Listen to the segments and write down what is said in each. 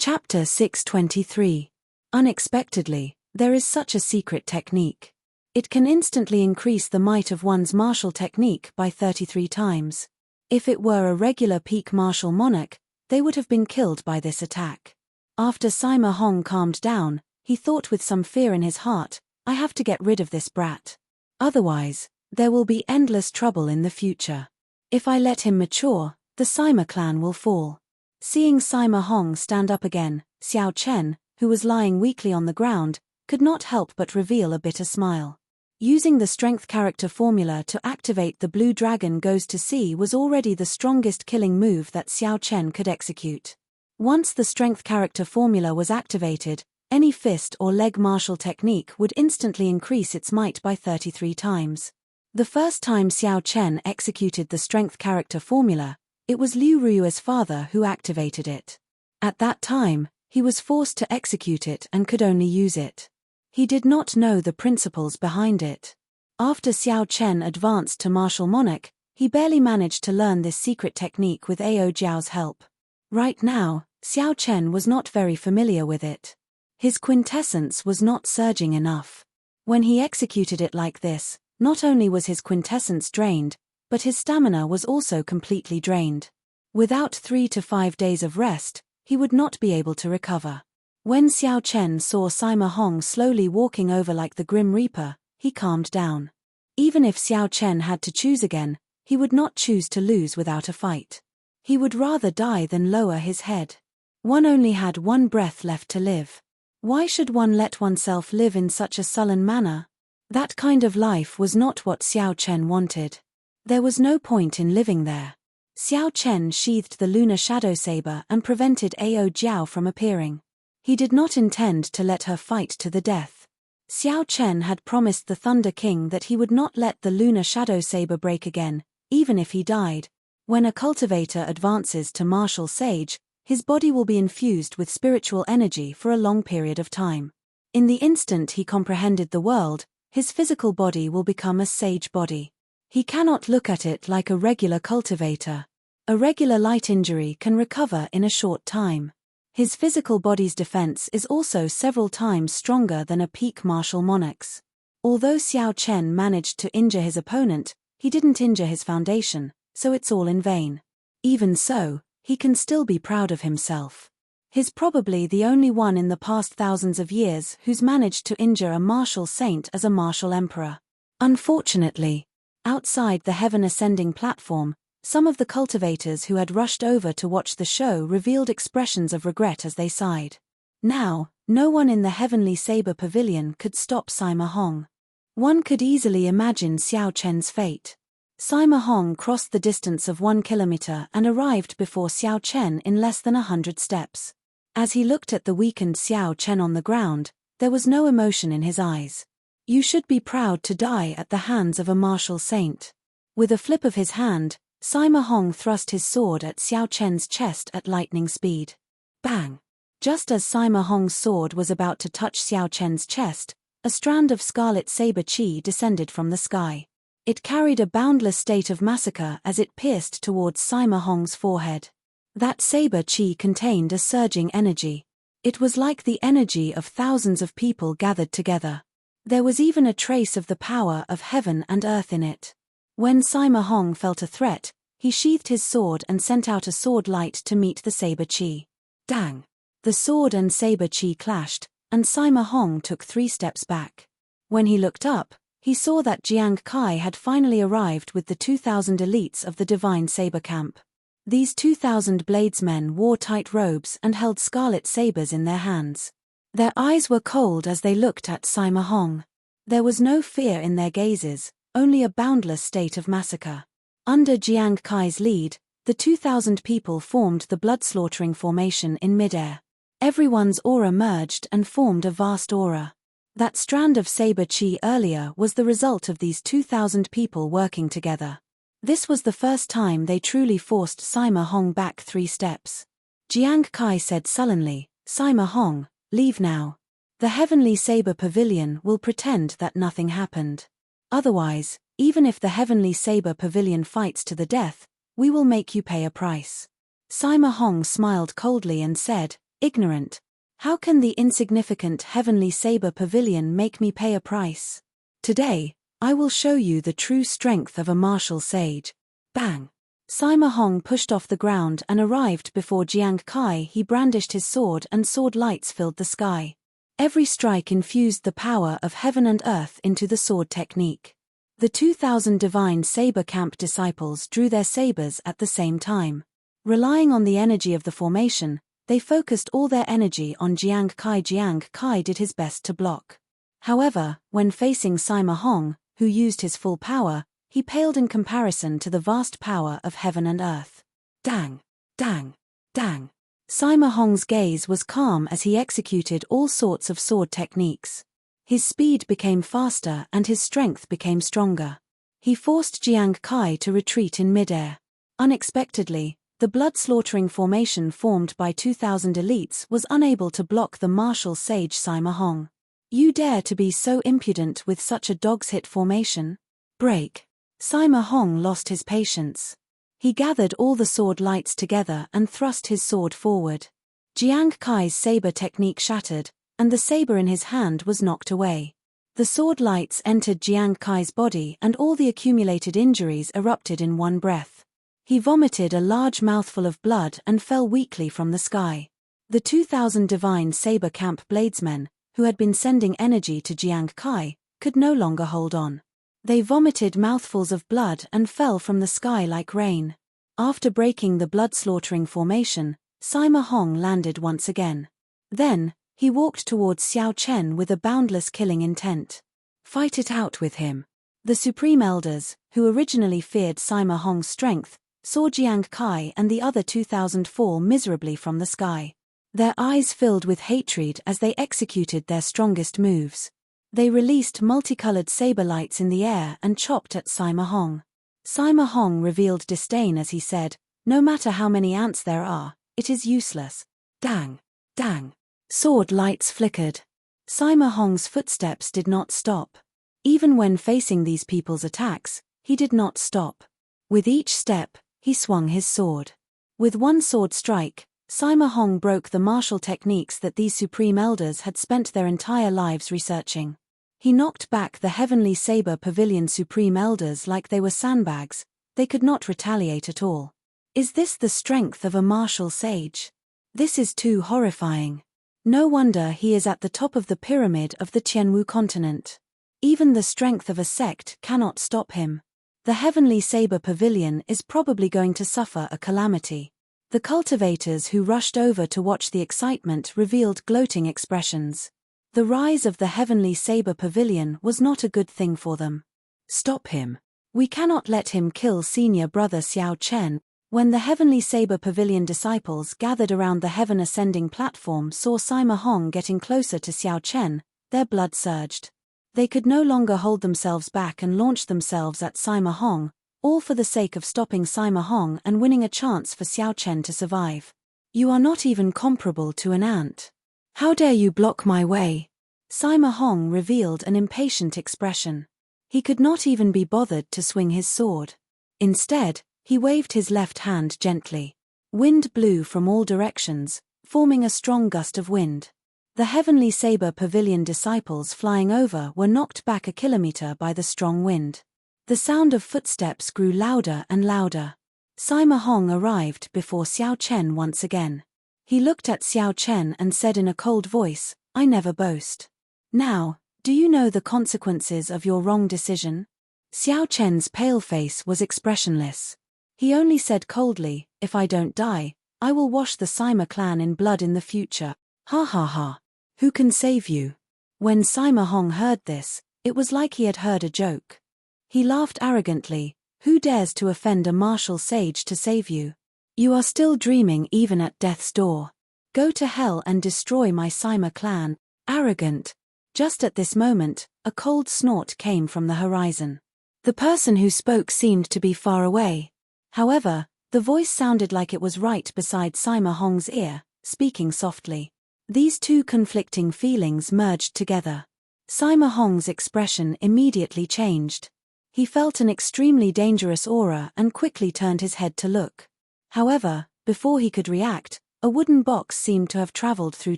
Chapter 623. Unexpectedly, there is such a secret technique. It can instantly increase the might of one's martial technique by 33 times. If it were a regular peak martial monarch, they would have been killed by this attack. After Sima Hong calmed down, he thought with some fear in his heart, I have to get rid of this brat. Otherwise, there will be endless trouble in the future. If I let him mature, the Sima clan will fall. Seeing Sima Hong stand up again, Xiao Chen, who was lying weakly on the ground, could not help but reveal a bitter smile. Using the strength character formula to activate the blue dragon goes to sea was already the strongest killing move that Xiao Chen could execute. Once the strength character formula was activated, any fist or leg martial technique would instantly increase its might by 33 times. The first time Xiao Chen executed the strength character formula, it was Liu Rui's father who activated it. At that time, he was forced to execute it and could only use it. He did not know the principles behind it. After Xiao Chen advanced to martial monarch, he barely managed to learn this secret technique with Ao Jiao's help. Right now, Xiao Chen was not very familiar with it. His quintessence was not surging enough. When he executed it like this, not only was his quintessence drained, but his stamina was also completely drained. Without 3 to 5 days of rest, he would not be able to recover. When Xiao Chen saw Sima Hong slowly walking over like the Grim Reaper, he calmed down. Even if Xiao Chen had to choose again, he would not choose to lose without a fight. He would rather die than lower his head. One only had one breath left to live. Why should one let oneself live in such a sullen manner? That kind of life was not what Xiao Chen wanted. There was no point in living there. Xiao Chen sheathed the lunar shadow saber and prevented Ao Jiao from appearing. He did not intend to let her fight to the death. Xiao Chen had promised the Thunder King that he would not let the lunar shadow saber break again, even if he died. When a cultivator advances to martial sage, his body will be infused with spiritual energy for a long period of time. In the instant he comprehended the world, his physical body will become a sage body. He cannot look at it like a regular cultivator. A regular light injury can recover in a short time. His physical body's defense is also several times stronger than a peak martial monarch's. Although Xiao Chen managed to injure his opponent, he didn't injure his foundation, so it's all in vain. Even so, he can still be proud of himself. He's probably the only one in the past thousands of years who's managed to injure a martial saint as a martial emperor. Unfortunately, outside the heaven ascending platform, some of the cultivators who had rushed over to watch the show revealed expressions of regret as they sighed. Now, no one in the heavenly saber pavilion could stop Sima Hong. One could easily imagine Xiao Chen's fate. Sima Hong crossed the distance of 1 kilometer and arrived before Xiao Chen in less than 100 steps. As he looked at the weakened Xiao Chen on the ground, there was no emotion in his eyes. You should be proud to die at the hands of a martial saint. With a flip of his hand, Sima Hong thrust his sword at Xiao Chen's chest at lightning speed. Bang! Just as Sima Hong's sword was about to touch Xiao Chen's chest, a strand of scarlet saber chi descended from the sky. It carried a boundless state of massacre as it pierced towards Sima Hong's forehead. That saber chi contained a surging energy. It was like the energy of thousands of people gathered together. There was even a trace of the power of heaven and earth in it. When Sima Hong felt a threat, he sheathed his sword and sent out a sword light to meet the saber chi. Dang! The sword and saber chi clashed, and Sima Hong took 3 steps back. When he looked up, he saw that Jiang Kai had finally arrived with the 2,000 elites of the Divine Saber Camp. These 2,000 bladesmen wore tight robes and held scarlet sabers in their hands. Their eyes were cold as they looked at Sima Hong. There was no fear in their gazes, only a boundless state of massacre. Under Jiang Kai's lead, the 2,000 people formed the blood-slaughtering formation in midair. Everyone's aura merged and formed a vast aura. That strand of saber chi earlier was the result of these 2,000 people working together. This was the first time they truly forced Sima Hong back 3 steps. Jiang Kai said sullenly, Sima Hong, leave now. The heavenly saber pavilion will pretend that nothing happened. Otherwise, even if the heavenly saber pavilion fights to the death, we will make you pay a price. Sima Hong smiled coldly and said, Ignorant. How can the insignificant heavenly saber pavilion make me pay a price? Today, I will show you the true strength of a martial sage. Bang! Sima Hong pushed off the ground and arrived before Jiang Kai. He brandished his sword and sword lights filled the sky. Every strike infused the power of heaven and earth into the sword technique. The 2,000 divine saber camp disciples drew their sabers at the same time. Relying on the energy of the formation, they focused all their energy on Jiang Kai. Jiang Kai did his best to block. However, when facing Sima Hong, who used his full power, he paled in comparison to the vast power of heaven and earth. Dang! Dang! Dang! Sima Hong's gaze was calm as he executed all sorts of sword techniques. His speed became faster and his strength became stronger. He forced Jiang Kai to retreat in midair. Unexpectedly, the blood-slaughtering formation formed by 2,000 elites was unable to block the martial sage Sima Hong. You dare to be so impudent with such a dog's-hit formation? Break! Sima Hong lost his patience. He gathered all the sword lights together and thrust his sword forward. Jiang Kai's saber technique shattered, and the saber in his hand was knocked away. The sword lights entered Jiang Kai's body and all the accumulated injuries erupted in one breath. He vomited a large mouthful of blood and fell weakly from the sky. The 2,000 divine saber camp bladesmen, who had been sending energy to Jiang Kai, could no longer hold on. They vomited mouthfuls of blood and fell from the sky like rain. After breaking the blood-slaughtering formation, Sima Hong landed once again. Then, he walked towards Xiao Chen with a boundless killing intent. Fight it out with him. The Supreme Elders, who originally feared Sima Hong's strength, saw Jiang Kai and the other 2,000 fall miserably from the sky. Their eyes filled with hatred as they executed their strongest moves. They released multicolored saber lights in the air and chopped at Sima Hong. Sima Hong revealed disdain as he said, "No matter how many ants there are, it is useless." Dang! Dang! Sword lights flickered. Sima Hong's footsteps did not stop. Even when facing these people's attacks, he did not stop. With each step, he swung his sword. With one sword strike, Sima Hong broke the martial techniques that these supreme elders had spent their entire lives researching. He knocked back the heavenly saber pavilion supreme elders like they were sandbags. They could not retaliate at all. Is this the strength of a martial sage? This is too horrifying. No wonder he is at the top of the pyramid of the Tianwu continent. Even the strength of a sect cannot stop him. The heavenly saber pavilion is probably going to suffer a calamity. The cultivators who rushed over to watch the excitement revealed gloating expressions. The rise of the heavenly saber pavilion was not a good thing for them. Stop him. We cannot let him kill senior brother Xiao Chen. When the heavenly saber pavilion disciples gathered around the heaven ascending platform saw Sima Hong getting closer to Xiao Chen, their blood surged. They could no longer hold themselves back and launched themselves at Sima Hong, all for the sake of stopping Sima Hong and winning a chance for Xiao Chen to survive. You are not even comparable to an ant. How dare you block my way? Sima Hong revealed an impatient expression. He could not even be bothered to swing his sword. Instead, he waved his left hand gently. Wind blew from all directions, forming a strong gust of wind. The heavenly saber pavilion disciples flying over were knocked back a kilometer by the strong wind. The sound of footsteps grew louder and louder. Sima Hong arrived before Xiao Chen once again. He looked at Xiao Chen and said in a cold voice, "I never boast. Now, do you know the consequences of your wrong decision?" Xiao Chen's pale face was expressionless. He only said coldly, "If I don't die, I will wash the Sima clan in blood in the future. Ha ha ha. Who can save you?" When Sima Hong heard this, it was like he had heard a joke. He laughed arrogantly. Who dares to offend a martial sage to save you? You are still dreaming even at death's door. Go to hell and destroy my Sima clan, arrogant. Just at this moment, a cold snort came from the horizon. The person who spoke seemed to be far away. However, the voice sounded like it was right beside Sima Hong's ear, speaking softly. These two conflicting feelings merged together. Sima Hong's expression immediately changed. He felt an extremely dangerous aura and quickly turned his head to look. However, before he could react, a wooden box seemed to have traveled through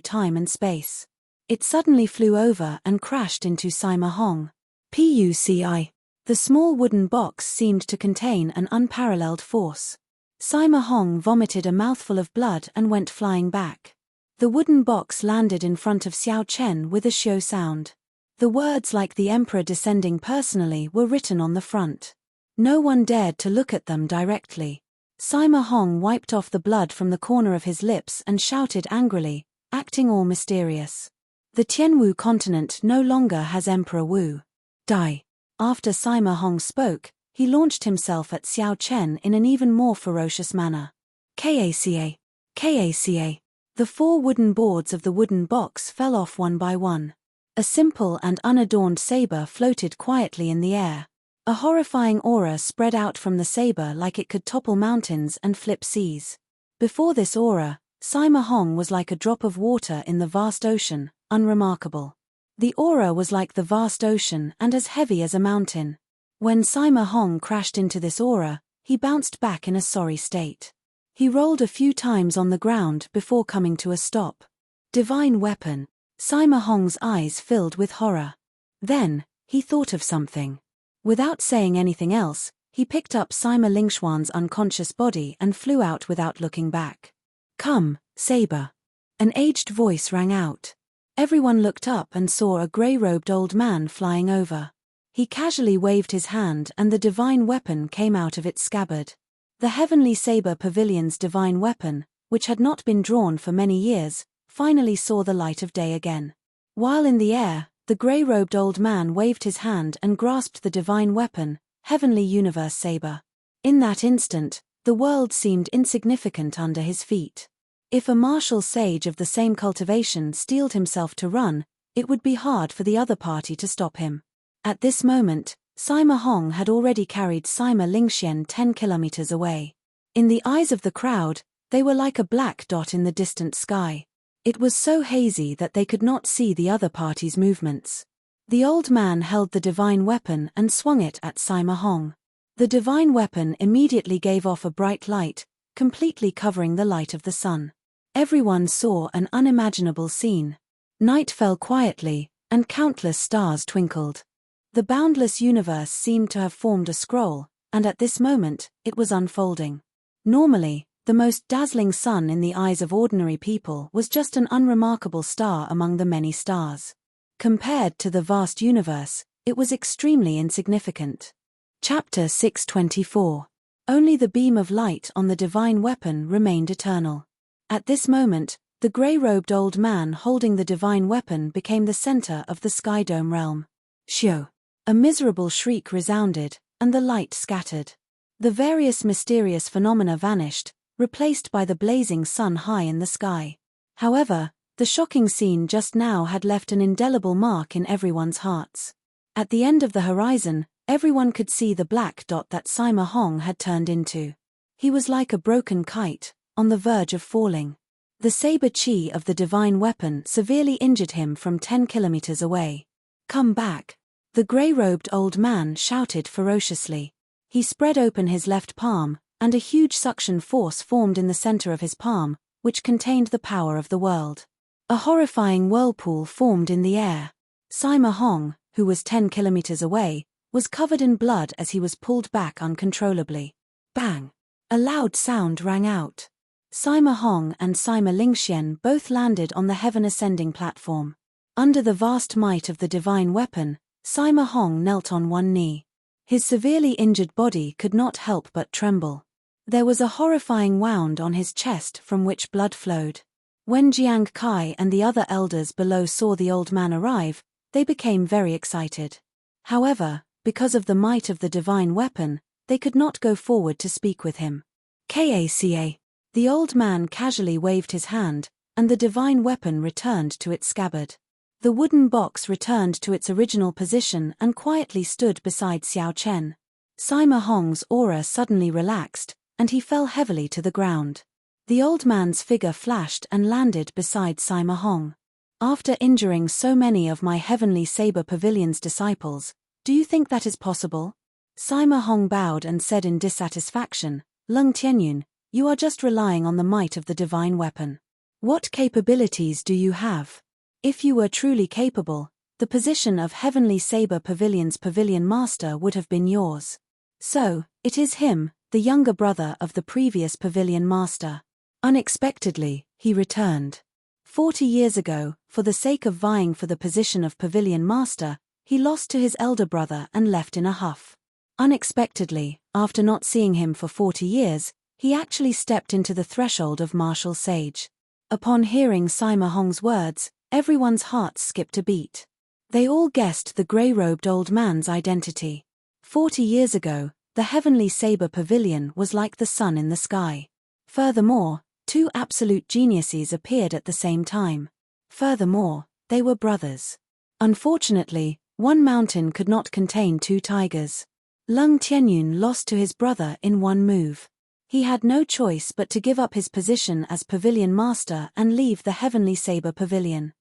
time and space. It suddenly flew over and crashed into Sima Hong. Puci. The small wooden box seemed to contain an unparalleled force. Sima Hong vomited a mouthful of blood and went flying back. The wooden box landed in front of Xiao Chen with a xiao sound. The words like the emperor descending personally were written on the front. No one dared to look at them directly. Sima Hong wiped off the blood from the corner of his lips and shouted angrily, acting all mysterious. The Tianwu continent no longer has Emperor Wu. Die. After Sima Hong spoke, he launched himself at Xiao Chen in an even more ferocious manner. Kaca. Kaca. The 4 wooden boards of the wooden box fell off one by one. A simple and unadorned saber floated quietly in the air. A horrifying aura spread out from the saber like it could topple mountains and flip seas. Before this aura, Sima Hong was like a drop of water in the vast ocean, unremarkable. The aura was like the vast ocean and as heavy as a mountain. When Sima Hong crashed into this aura, he bounced back in a sorry state. He rolled a few times on the ground before coming to a stop. Divine weapon. Sima Hong's eyes filled with horror. Then, he thought of something. Without saying anything else, he picked up Sima Lingxuan's unconscious body and flew out without looking back. Come, saber. An aged voice rang out. Everyone looked up and saw a grey-robed old man flying over. He casually waved his hand and the divine weapon came out of its scabbard. The Heavenly Saber Pavilion's divine weapon, which had not been drawn for many years, finally saw the light of day again. While in the air, the grey-robed old man waved his hand and grasped the divine weapon, Heavenly Universe Saber. In that instant, the world seemed insignificant under his feet. If a martial sage of the same cultivation steeled himself to run, it would be hard for the other party to stop him. At this moment, Sima Hong had already carried Sima Lingxian 10 kilometers away. In the eyes of the crowd, they were like a black dot in the distant sky. It was so hazy that they could not see the other party's movements. The old man held the divine weapon and swung it at Sima Hong. The divine weapon immediately gave off a bright light, completely covering the light of the sun. Everyone saw an unimaginable scene. Night fell quietly, and countless stars twinkled. The boundless universe seemed to have formed a scroll, and at this moment, it was unfolding. Normally, the most dazzling sun in the eyes of ordinary people was just an unremarkable star among the many stars. Compared to the vast universe, it was extremely insignificant. Chapter 624. Only the beam of light on the divine weapon remained eternal. At this moment, the grey-robed old man holding the divine weapon became the center of the Sky Dome realm. Xiao! A miserable shriek resounded, and the light scattered. The various mysterious phenomena vanished, replaced by the blazing sun high in the sky. However, the shocking scene just now had left an indelible mark in everyone's hearts. At the end of the horizon, everyone could see the black dot that Sima Hong had turned into. He was like a broken kite, on the verge of falling. The saber chi of the divine weapon severely injured him from 10 kilometers away. Come back! The grey-robed old man shouted ferociously. He spread open his left palm, and a huge suction force formed in the center of his palm, which contained the power of the world. A horrifying whirlpool formed in the air. Sima Hong, who was 10 kilometers away, was covered in blood as he was pulled back uncontrollably. Bang! A loud sound rang out. Sima Hong and Sima Lingxian both landed on the heaven-ascending platform. Under the vast might of the divine weapon, Sima Hong knelt on one knee. His severely injured body could not help but tremble. There was a horrifying wound on his chest from which blood flowed. When Jiang Kai and the other elders below saw the old man arrive, they became very excited. However, because of the might of the divine weapon, they could not go forward to speak with him. Kaca. The old man casually waved his hand, and the divine weapon returned to its scabbard. The wooden box returned to its original position and quietly stood beside Xiao Chen. Sima Hong's aura suddenly relaxed, and he fell heavily to the ground. The old man's figure flashed and landed beside Sima Hong. After injuring so many of my Heavenly Saber Pavilion's disciples, do you think that is possible? Sima Hong bowed and said in dissatisfaction, Lung Tianyun, you are just relying on the might of the divine weapon. What capabilities do you have? If you were truly capable, the position of Heavenly Saber Pavilion's Pavilion Master would have been yours. So, it is him, the younger brother of the previous Pavilion Master. Unexpectedly, he returned. 40 years ago, for the sake of vying for the position of Pavilion Master, he lost to his elder brother and left in a huff. Unexpectedly, after not seeing him for 40 years, he actually stepped into the threshold of martial sage. Upon hearing Sima Hong's words, everyone's hearts skipped a beat. They all guessed the grey-robed old man's identity. 40 years ago, the Heavenly Saber Pavilion was like the sun in the sky. Furthermore, two absolute geniuses appeared at the same time. Furthermore, they were brothers. Unfortunately, one mountain could not contain two tigers. Leng Tianyun lost to his brother in one move. He had no choice but to give up his position as Pavilion Master and leave the Heavenly Saber Pavilion.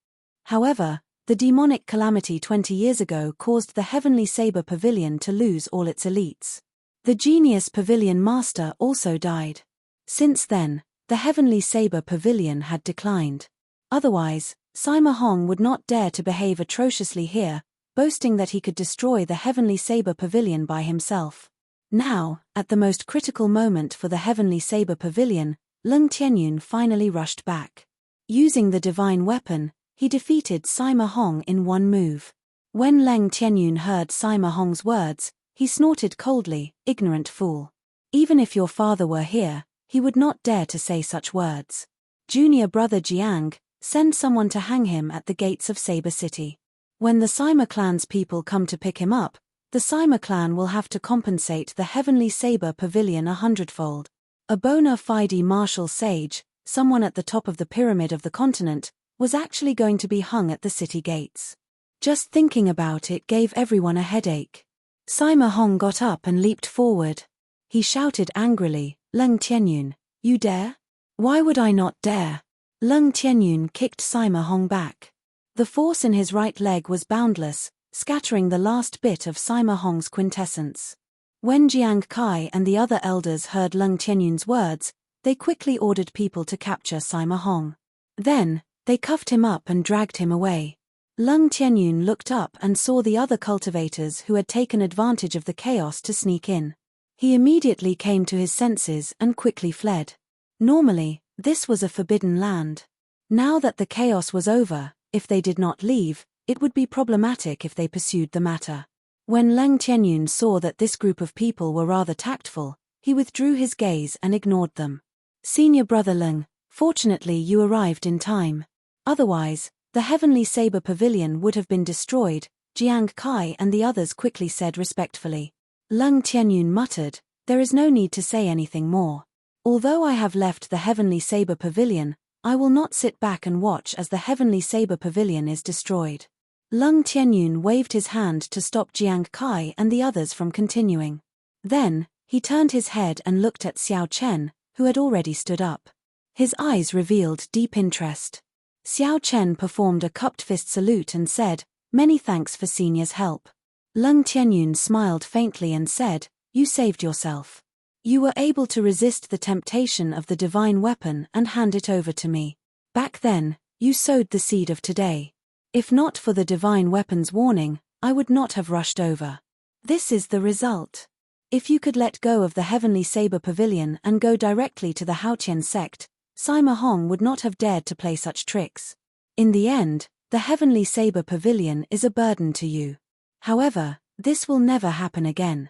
However, the demonic calamity 20 years ago caused the Heavenly Saber Pavilion to lose all its elites. The genius Pavilion Master also died. Since then, the Heavenly Saber Pavilion had declined. Otherwise, Sima Hong would not dare to behave atrociously here, boasting that he could destroy the Heavenly Saber Pavilion by himself. Now, at the most critical moment for the Heavenly Saber Pavilion, Leng Tianyun finally rushed back. Using the divine weapon, he defeated Sima Hong in one move. When Leng Tianyun heard Sima Hong's words, he snorted coldly, "Ignorant fool. Even if your father were here, he would not dare to say such words. Junior brother Jiang, send someone to hang him at the gates of Saber City. When the Sima clan's people come to pick him up, the Sima clan will have to compensate the Heavenly Saber Pavilion 100-fold. A bona fide martial sage, someone at the top of the pyramid of the continent, was actually going to be hung at the city gates. Just thinking about it gave everyone a headache. Sima Hong got up and leaped forward. He shouted angrily, "Leng Tianyun, you dare? Why would I not dare?" Leng Tianyun kicked Sima Hong back. The force in his right leg was boundless, scattering the last bit of Sima Hong's quintessence. When Jiang Kai and the other elders heard Leng Tianyun's words, they quickly ordered people to capture Sima Hong. Then, they cuffed him up and dragged him away. Leng Tianyun looked up and saw the other cultivators who had taken advantage of the chaos to sneak in. He immediately came to his senses and quickly fled. Normally, this was a forbidden land. Now that the chaos was over, if they did not leave, it would be problematic if they pursued the matter. When Leng Tianyun saw that this group of people were rather tactful, he withdrew his gaze and ignored them. "Senior brother Leng, fortunately you arrived in time. Otherwise, the Heavenly Saber Pavilion would have been destroyed," Jiang Kai and the others quickly said respectfully. Leng Tianyun muttered, "There is no need to say anything more. Although I have left the Heavenly Saber Pavilion, I will not sit back and watch as the Heavenly Saber Pavilion is destroyed." Leng Tianyun waved his hand to stop Jiang Kai and the others from continuing. Then, he turned his head and looked at Xiao Chen, who had already stood up. His eyes revealed deep interest. Xiao Chen performed a cupped fist salute and said, "Many thanks for senior's help." Leng Tianyun smiled faintly and said, "You saved yourself. You were able to resist the temptation of the divine weapon and hand it over to me. Back then, you sowed the seed of today. If not for the divine weapon's warning, I would not have rushed over. This is the result. If you could let go of the Heavenly Saber Pavilion and go directly to the Haotian sect, Sima Hong would not have dared to play such tricks. In the end, the Heavenly Saber Pavilion is a burden to you. However, this will never happen again.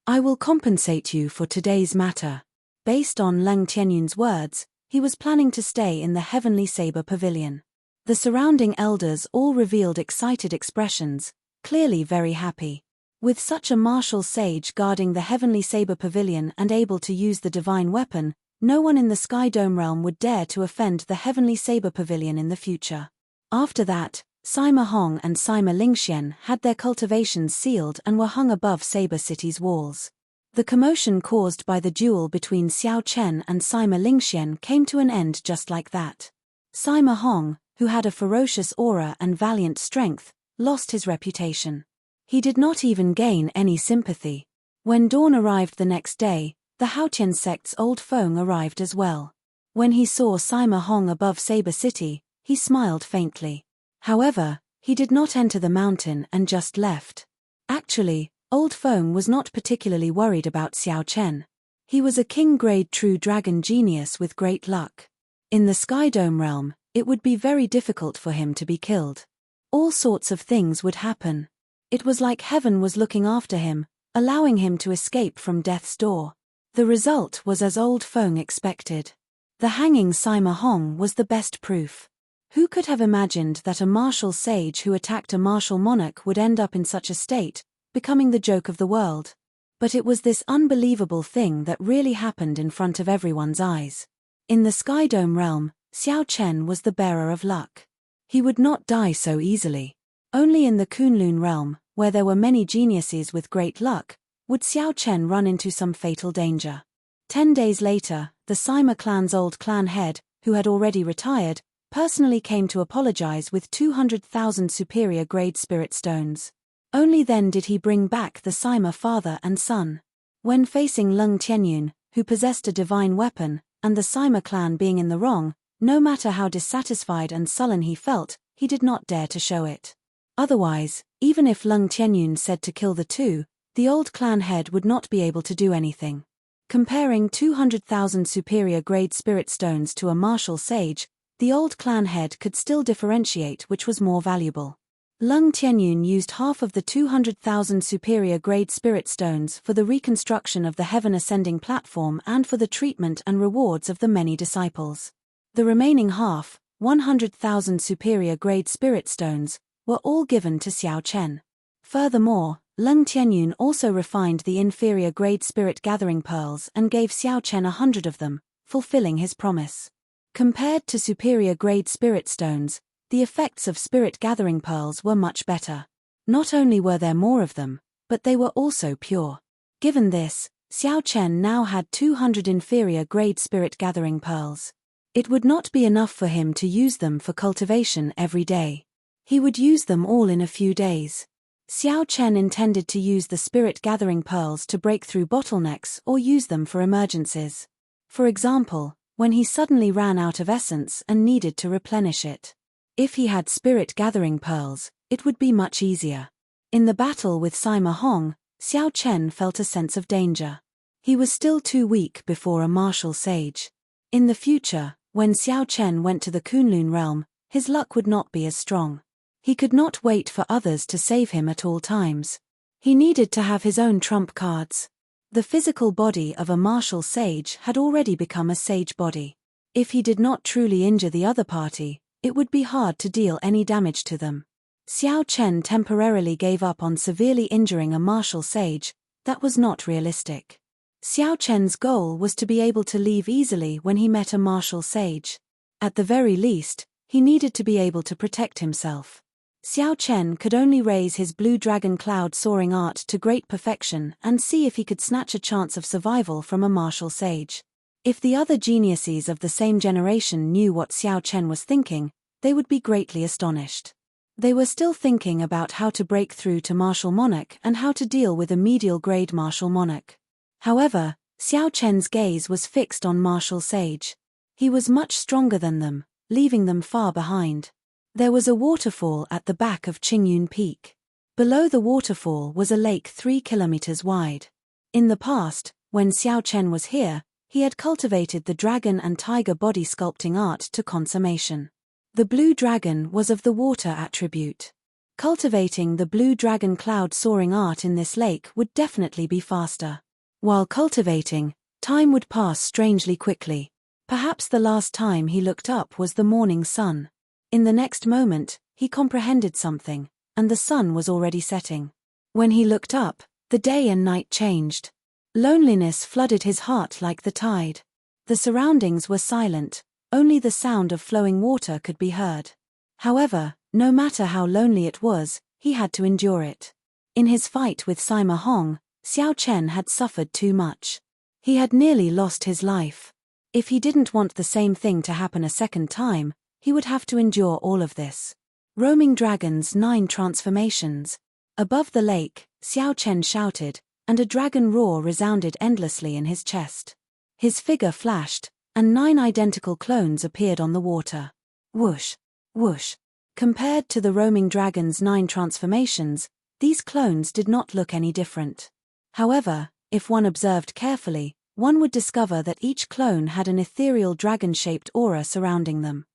I will compensate you for today's matter." Based on Leng Tianyun's words, he was planning to stay in the Heavenly Saber Pavilion. The surrounding elders all revealed excited expressions, clearly very happy. With such a martial sage guarding the Heavenly Saber Pavilion and able to use the divine weapon, no one in the Sky Dome realm would dare to offend the Heavenly Saber Pavilion in the future. After that, Sima Hong and Sima Lingxian had their cultivations sealed and were hung above Saber City's walls. The commotion caused by the duel between Xiao Chen and Sima Lingxian came to an end just like that. Sima Hong, who had a ferocious aura and valiant strength, lost his reputation. He did not even gain any sympathy. When dawn arrived the next day, The Haotian sect's old Feng arrived as well. When he saw Sima Hong above Saber City, he smiled faintly. However, he did not enter the mountain and just left. Actually, old Feng was not particularly worried about Xiao Chen. He was a king-grade true dragon genius with great luck. In the Sky Dome realm, it would be very difficult for him to be killed. All sorts of things would happen. It was like heaven was looking after him, allowing him to escape from death's door. The result was as old Feng expected. The hanging Sima Hong was the best proof. Who could have imagined that a martial sage who attacked a martial monarch would end up in such a state, becoming the joke of the world? But it was this unbelievable thing that really happened in front of everyone's eyes. In the Sky Dome realm, Xiao Chen was the bearer of luck. He would not die so easily. Only in the Kunlun realm, where there were many geniuses with great luck, would Xiao Chen run into some fatal danger. 10 days later, the Sima clan's old clan head, who had already retired, personally came to apologize with 200,000 superior-grade spirit stones. Only then did he bring back the Sima father and son. When facing Leng Tianyun, who possessed a divine weapon, and the Sima clan being in the wrong, no matter how dissatisfied and sullen he felt, he did not dare to show it. Otherwise, even if Leng Tianyun said to kill the two, the old clan head would not be able to do anything. Comparing 200,000 superior-grade spirit stones to a martial sage, the old clan head could still differentiate which was more valuable. Leng Tianyun used half of the 200,000 superior-grade spirit stones for the reconstruction of the heaven-ascending platform and for the treatment and rewards of the many disciples. The remaining half, 100,000 superior-grade spirit stones, were all given to Xiao Chen. Furthermore, Leng Tianyun also refined the inferior-grade spirit gathering pearls and gave Xiao Chen 100 of them, fulfilling his promise. Compared to superior-grade spirit stones, the effects of spirit gathering pearls were much better. Not only were there more of them, but they were also pure. Given this, Xiao Chen now had 200 inferior-grade spirit gathering pearls. It would not be enough for him to use them for cultivation every day. He would use them all in a few days. Xiao Chen intended to use the spirit gathering pearls to break through bottlenecks or use them for emergencies. For example, when he suddenly ran out of essence and needed to replenish it. If he had spirit gathering pearls, it would be much easier. In the battle with Sima Hong, Xiao Chen felt a sense of danger. He was still too weak before a martial sage. In the future, when Xiao Chen went to the Kunlun realm, his luck would not be as strong. He could not wait for others to save him at all times. He needed to have his own trump cards. The physical body of a martial sage had already become a sage body. If he did not truly injure the other party, it would be hard to deal any damage to them. Xiao Chen temporarily gave up on severely injuring a martial sage. That was not realistic. Xiao Chen's goal was to be able to leave easily when he met a martial sage. At the very least, he needed to be able to protect himself. Xiao Chen could only raise his blue dragon cloud soaring art to great perfection and see if he could snatch a chance of survival from a martial sage. If the other geniuses of the same generation knew what Xiao Chen was thinking, they would be greatly astonished. They were still thinking about how to break through to martial monarch and how to deal with a medial grade martial monarch. However, Xiao Chen's gaze was fixed on martial sage. He was much stronger than them, leaving them far behind. There was a waterfall at the back of Qingyun Peak. Below the waterfall was a lake 3 kilometers wide. In the past, when Xiao Chen was here, he had cultivated the dragon and tiger body sculpting art to consummation. The blue dragon was of the water attribute. Cultivating the blue dragon cloud soaring art in this lake would definitely be faster. While cultivating, time would pass strangely quickly. Perhaps the last time he looked up was the morning sun. In the next moment, he comprehended something, and the sun was already setting. When he looked up, the day and night changed. Loneliness flooded his heart like the tide. The surroundings were silent, only the sound of flowing water could be heard. However, no matter how lonely it was, he had to endure it. In his fight with Sima Hong, Xiao Chen had suffered too much. He had nearly lost his life. If he didn't want the same thing to happen a second time, he would have to endure all of this. Roaming Dragon's 9 transformations. Above the lake, Xiao Chen shouted, and a dragon roar resounded endlessly in his chest. His figure flashed, and 9 identical clones appeared on the water. Whoosh! Whoosh! Compared to the roaming dragon's 9 transformations, these clones did not look any different. However, if one observed carefully, one would discover that each clone had an ethereal dragon-shaped aura surrounding them.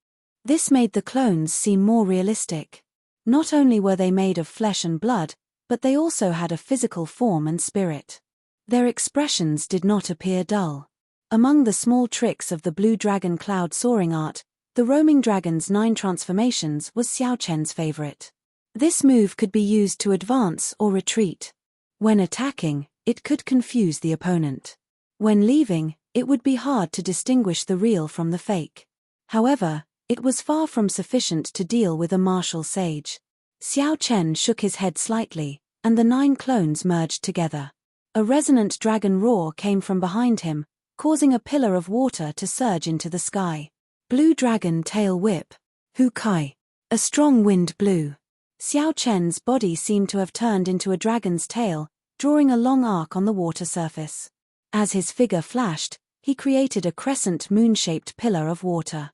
This made the clones seem more realistic. Not only were they made of flesh and blood, but they also had a physical form and spirit. Their expressions did not appear dull. Among the small tricks of the blue dragon cloud soaring art, the roaming dragon's 9 transformations was Xiao Chen's favorite. This move could be used to advance or retreat. When attacking, it could confuse the opponent. When leaving, it would be hard to distinguish the real from the fake. However, it was far from sufficient to deal with a martial sage. Xiao Chen shook his head slightly, and the 9 clones merged together. A resonant dragon roar came from behind him, causing a pillar of water to surge into the sky. Blue dragon tail whip. Hu Kai. A strong wind blew. Xiao Chen's body seemed to have turned into a dragon's tail, drawing a long arc on the water surface. As his figure flashed, he created a crescent moon-shaped pillar of water.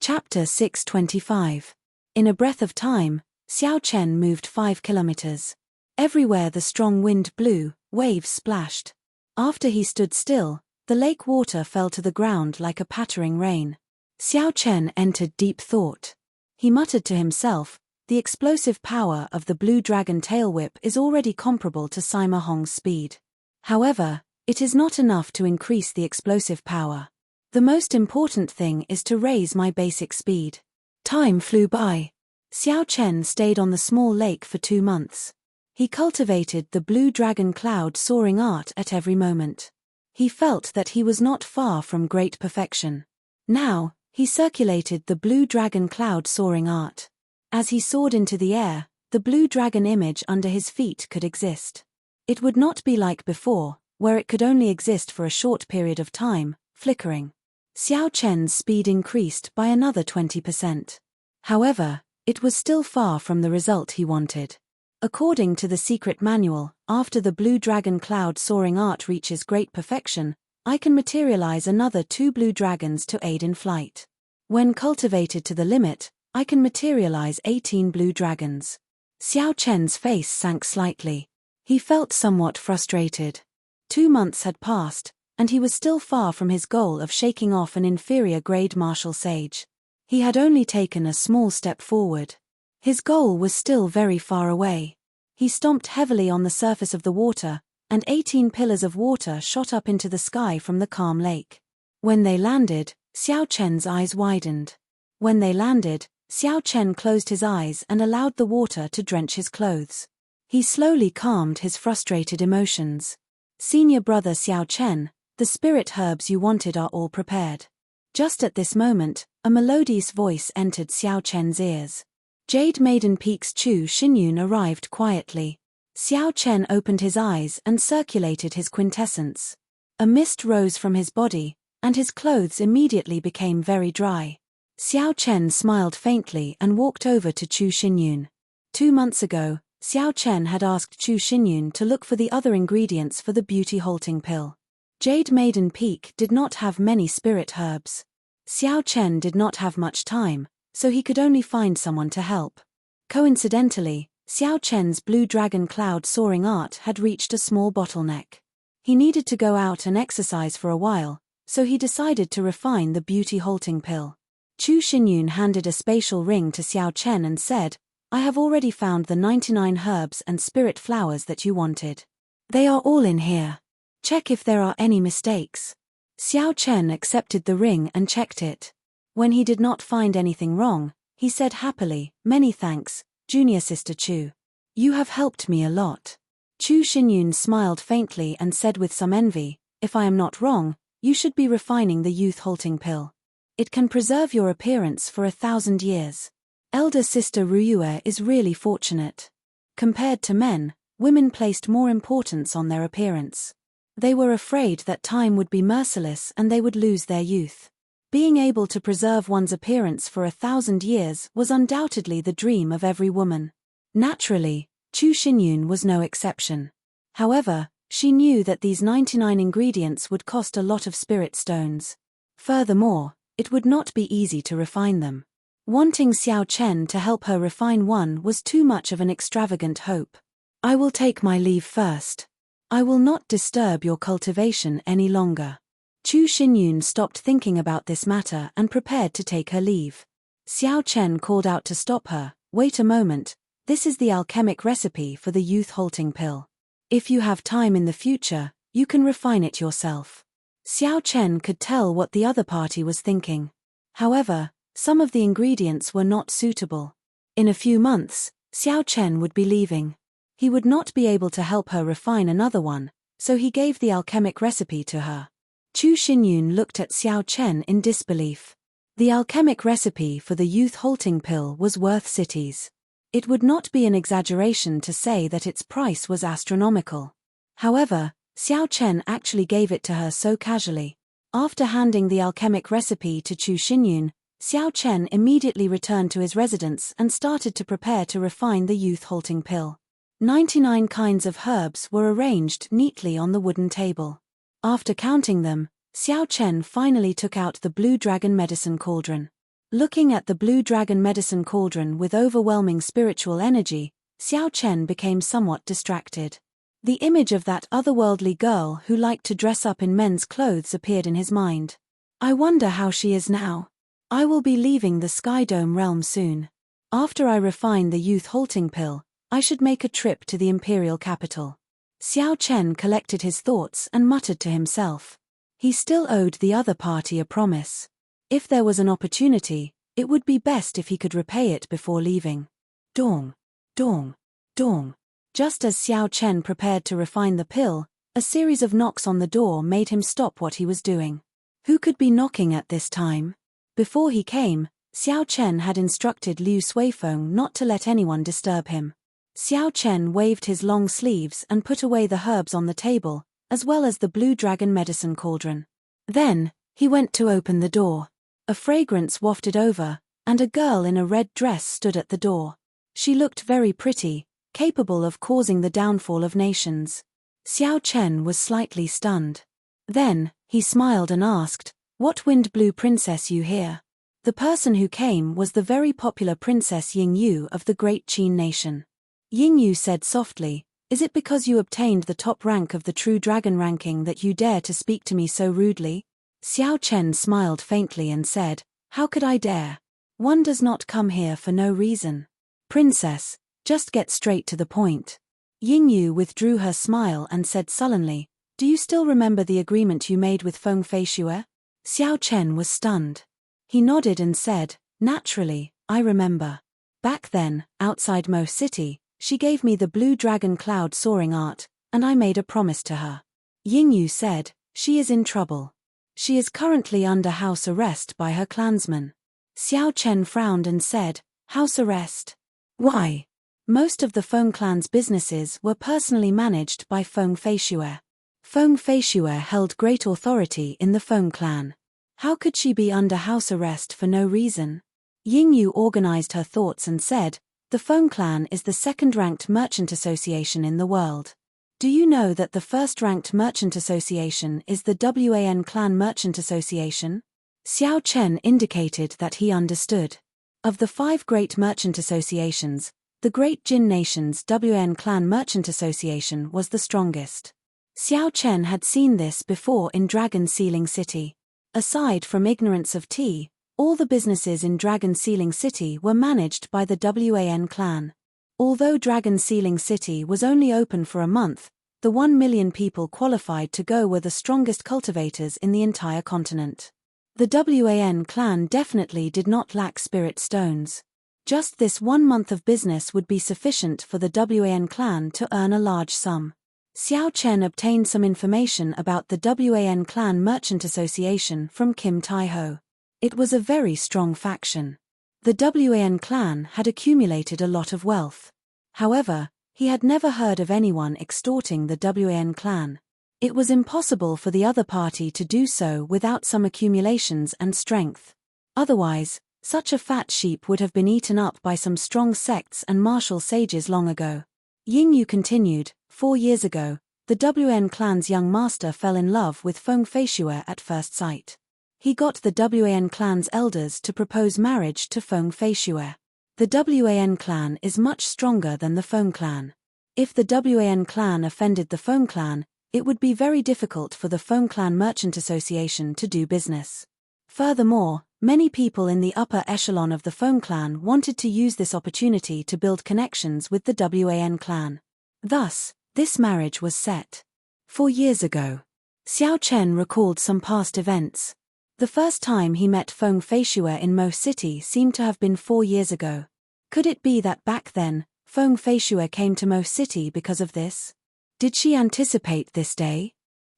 Chapter 625. In a breath of time, Xiao Chen moved 5 kilometers. Everywhere the strong wind blew, waves splashed. After he stood still, the lake water fell to the ground like a pattering rain. Xiao Chen entered deep thought. He muttered to himself, the explosive power of the blue dragon tail whip is already comparable to Sima Hong's speed. However, it is not enough to increase the explosive power. The most important thing is to raise my basic speed. Time flew by. Xiao Chen stayed on the small lake for 2 months. He cultivated the blue dragon cloud soaring art at every moment. He felt that he was not far from great perfection. Now, he circulated the blue dragon cloud soaring art. As he soared into the air, the blue dragon image under his feet could exist. It would not be like before, where it could only exist for a short period of time, flickering. Xiao Chen's speed increased by another 20%. However, it was still far from the result he wanted. According to the secret manual, after the blue dragon cloud soaring art reaches great perfection, I can materialize another 2 blue dragons to aid in flight. When cultivated to the limit, I can materialize 18 blue dragons. Xiao Chen's face sank slightly. He felt somewhat frustrated. 2 months had passed, and he was still far from his goal of shaking off an inferior-grade martial sage. He had only taken a small step forward. His goal was still very far away. He stomped heavily on the surface of the water, and 18 pillars of water shot up into the sky from the calm lake. When they landed, Xiao Chen's eyes widened. When they landed, Xiao Chen closed his eyes and allowed the water to drench his clothes. He slowly calmed his frustrated emotions. Senior brother Xiao Chen, the spirit herbs you wanted are all prepared. Just at this moment, a melodious voice entered Xiao Chen's ears. Jade Maiden Peak's Chu Xinyun arrived quietly. Xiao Chen opened his eyes and circulated his quintessence. A mist rose from his body, and his clothes immediately became very dry. Xiao Chen smiled faintly and walked over to Chu Xinyun. 2 months ago, Xiao Chen had asked Chu Xinyun to look for the other ingredients for the beauty-halting pill. Jade Maiden Peak did not have many spirit herbs. Xiao Chen did not have much time, so he could only find someone to help. Coincidentally, Xiao Chen's blue dragon cloud soaring art had reached a small bottleneck. He needed to go out and exercise for a while, so he decided to refine the beauty-halting pill. Chu Xinyun handed a spatial ring to Xiao Chen and said, I have already found the 99 herbs and spirit flowers that you wanted. They are all in here. Check if there are any mistakes. Xiao Chen accepted the ring and checked it. When he did not find anything wrong, he said happily, Many thanks, Junior Sister Chu. You have helped me a lot. Chu Xinyun smiled faintly and said with some envy, If I am not wrong, you should be refining the youth-halting pill. It can preserve your appearance for 1,000 years. Elder Sister Ruyue is really fortunate. Compared to men, women placed more importance on their appearance. They were afraid that time would be merciless and they would lose their youth. Being able to preserve one's appearance for 1,000 years was undoubtedly the dream of every woman. Naturally, Chu Xinyun was no exception. However, She knew that these 99 ingredients would cost a lot of spirit stones. Furthermore, it would not be easy to refine them. Wanting Xiao Chen to help her refine one was too much of an extravagant hope. I will take my leave first. I will not disturb your cultivation any longer. Chu Xinyun stopped thinking about this matter and prepared to take her leave. Xiao Chen called out to stop her. Wait a moment, this is the alchemic recipe for the youth-halting pill. If you have time in the future, you can refine it yourself. Xiao Chen could tell what the other party was thinking. However, some of the ingredients were not suitable. In a few months, Xiao Chen would be leaving. He would not be able to help her refine another one, so he gave the alchemic recipe to her. Chu Xinyun looked at Xiao Chen in disbelief. The alchemic recipe for the youth-halting pill was worth cities. It would not be an exaggeration to say that its price was astronomical. However, Xiao Chen actually gave it to her so casually. After handing the alchemic recipe to Chu Xinyun, Xiao Chen immediately returned to his residence and started to prepare to refine the youth-halting pill. 99 kinds of herbs were arranged neatly on the wooden table. After counting them, Xiao Chen finally took out the Blue Dragon Medicine Cauldron. Looking at the Blue Dragon Medicine Cauldron with overwhelming spiritual energy, Xiao Chen became somewhat distracted. The image of that otherworldly girl who liked to dress up in men's clothes appeared in his mind. I wonder how she is now. I will be leaving the Sky Dome realm soon. After I refine the youth-halting pill, I should make a trip to the imperial capital. Xiao Chen collected his thoughts and muttered to himself. He still owed the other party a promise. If there was an opportunity, it would be best if he could repay it before leaving. Dong, dong, dong. Just as Xiao Chen prepared to refine the pill, a series of knocks on the door made him stop what he was doing. Who could be knocking at this time? Before he came, Xiao Chen had instructed Liu Suifeng not to let anyone disturb him. Xiao Chen waved his long sleeves and put away the herbs on the table, as well as the Blue Dragon Medicine Cauldron. Then, he went to open the door. A fragrance wafted over, and a girl in a red dress stood at the door. She looked very pretty, capable of causing the downfall of nations. Xiao Chen was slightly stunned. Then, he smiled and asked, "What Wind Blue Princess you here?" The person who came was the very popular Princess Yingyu of the Great Qin nation. Yingyu said softly, "Is it because you obtained the top rank of the True Dragon ranking that you dare to speak to me so rudely?" Xiao Chen smiled faintly and said, "How could I dare? One does not come here for no reason. Princess, just get straight to the point." Yingyu withdrew her smile and said sullenly, "Do you still remember the agreement you made with Feng Feishue?" Xiao Chen was stunned. He nodded and said, "Naturally, I remember. Back then, outside Mo City, she gave me the Blue Dragon Cloud soaring art, and I made a promise to her." Yingyu said, "She is in trouble. She is currently under house arrest by her clansmen." Xiao Chen frowned and said, "House arrest? Why?" Most of the Feng clan's businesses were personally managed by Feng Feishue. Feng Feishue held great authority in the Feng clan. How could she be under house arrest for no reason? Yingyu organized her thoughts and said, "The Feng clan is the second-ranked merchant association in the world. Do you know that the first-ranked merchant association is the Wan Clan Merchant Association?" Xiao Chen indicated that he understood. Of the 5 great merchant associations, the Great Jin Nation's Wan Clan Merchant Association was the strongest. Xiao Chen had seen this before in Dragon Sealing City. Aside from ignorance of tea, all the businesses in Dragon Sealing City were managed by the Wan clan. Although Dragon Sealing City was only open for a month, the 1 million people qualified to go were the strongest cultivators in the entire continent. The Wan clan definitely did not lack spirit stones. Just this 1 month of business would be sufficient for the Wan clan to earn a large sum. Xiao Chen obtained some information about the Wan Clan Merchant Association from Kim Taiho. It was a very strong faction. The Wan clan had accumulated a lot of wealth. However, he had never heard of anyone extorting the Wan clan. It was impossible for the other party to do so without some accumulations and strength. Otherwise, such a fat sheep would have been eaten up by some strong sects and martial sages long ago. Yingyu continued, 4 years ago, the WN clan's young master fell in love with Feng Feishue at first sight. He got the WAN clan's elders to propose marriage to Feng Feishue. The WAN clan is much stronger than the Feng clan. If the WAN clan offended the Feng clan, it would be very difficult for the Feng clan merchant association to do business. Furthermore, many people in the upper echelon of the Feng clan wanted to use this opportunity to build connections with the WAN clan. Thus, this marriage was set. 4 years ago. Xiao Chen recalled some past events. The first time he met Feng Feishue in Mo City seemed to have been 4 years ago. Could it be that back then, Feng Feishue came to Mo City because of this? Did she anticipate this day?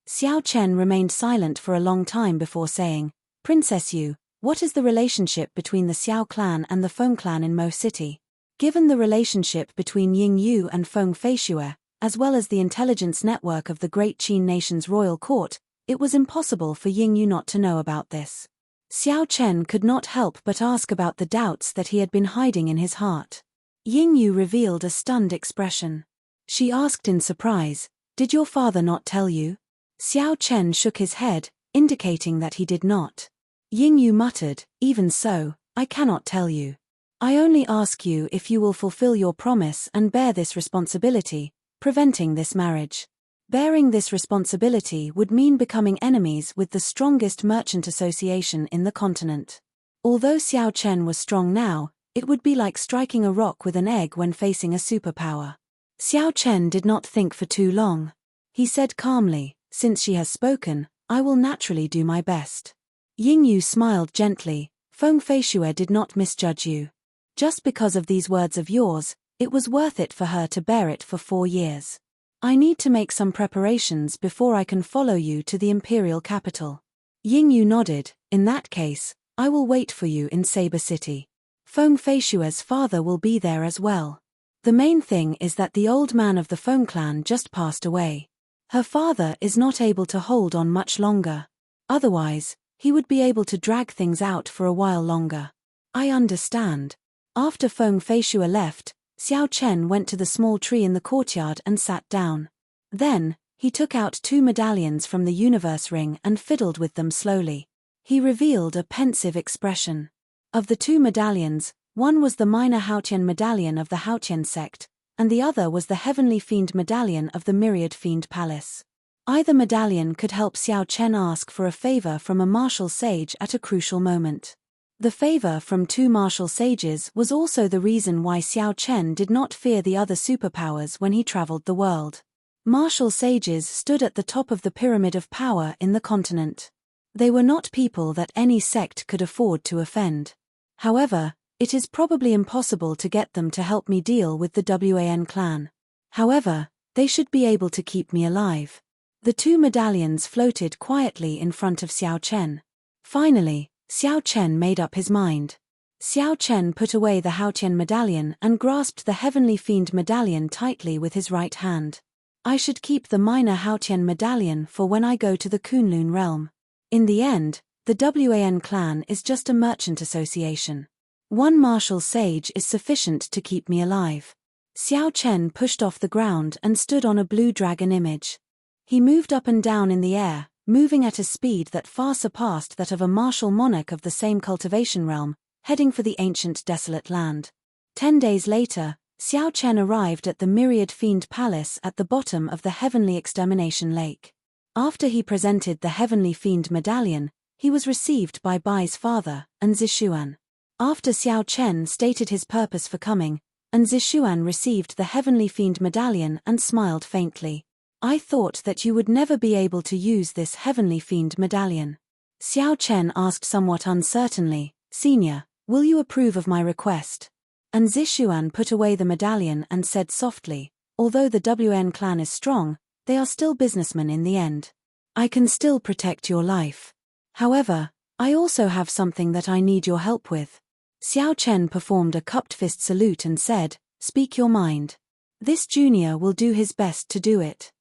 Xiao Chen remained silent for a long time before saying, "Princess Yu, what is the relationship between the Xiao clan and the Feng clan in Mo City?" Given the relationship between Ying Yu and Feng Feishue, as well as the intelligence network of the Great Qin nation's royal court, it was impossible for Ying Yu not to know about this. Xiao Chen could not help but ask about the doubts that he had been hiding in his heart. Ying Yu revealed a stunned expression. She asked in surprise, "Did your father not tell you?" Xiao Chen shook his head, indicating that he did not. Ying Yu muttered, "Even so, I cannot tell you. I only ask you if you will fulfill your promise and bear this responsibility, preventing this marriage. Bearing this responsibility would mean becoming enemies with the strongest merchant association in the continent. Although Xiao Chen was strong now, it would be like striking a rock with an egg when facing a superpower." Xiao Chen did not think for too long. He said calmly, "Since she has spoken, I will naturally do my best." Ying Yu smiled gently. "Feng Feishue did not misjudge you. Just because of these words of yours, it was worth it for her to bear it for 4 years. I need to make some preparations before I can follow you to the imperial capital." Ying Yu nodded. "In that case, I will wait for you in Saber City. Feng Feishue's father will be there as well. The main thing is that the old man of the Feng clan just passed away. Her father is not able to hold on much longer. Otherwise, he would be able to drag things out for a while longer." "I understand." After Feng Feishue left, Xiao Chen went to the small tree in the courtyard and sat down. Then, he took out 2 medallions from the universe ring and fiddled with them slowly. He revealed a pensive expression. Of the 2 medallions, one was the minor Haotian medallion of the Haotian sect, and the other was the heavenly fiend medallion of the Myriad Fiend Palace. Either medallion could help Xiao Chen ask for a favor from a martial sage at a crucial moment. The favor from 2 martial sages was also the reason why Xiao Chen did not fear the other superpowers when he traveled the world. Martial sages stood at the top of the pyramid of power in the continent. They were not people that any sect could afford to offend. However, it is probably impossible to get them to help me deal with the WAN clan. However, they should be able to keep me alive. The 2 medallions floated quietly in front of Xiao Chen. Finally, Xiao Chen made up his mind. Xiao Chen put away the Haotian medallion and grasped the heavenly fiend medallion tightly with his right hand. "I should keep the minor Haotian medallion for when I go to the Kunlun realm. In the end, the WAN clan is just a merchant association. 1 martial sage is sufficient to keep me alive." Xiao Chen pushed off the ground and stood on a blue dragon image. He moved up and down in the air, moving at a speed that far surpassed that of a martial monarch of the same cultivation realm, heading for the ancient desolate land. 10 days later, Xiao Chen arrived at the Myriad Fiend Palace at the bottom of the Heavenly Extermination Lake. After he presented the Heavenly Fiend medallion, he was received by Bai's father, Zishuan. After Xiao Chen stated his purpose for coming, Zishuan received the Heavenly Fiend medallion and smiled faintly. "I thought that you would never be able to use this Heavenly Fiend medallion." Xiao Chen asked somewhat uncertainly, "Senior, will you approve of my request?" And Zishuan put away the medallion and said softly, "Although the WN clan is strong, they are still businessmen in the end. I can still protect your life. However, I also have something that I need your help with." Xiao Chen performed a cupped fist salute and said, "Speak your mind. This junior will do his best to do it."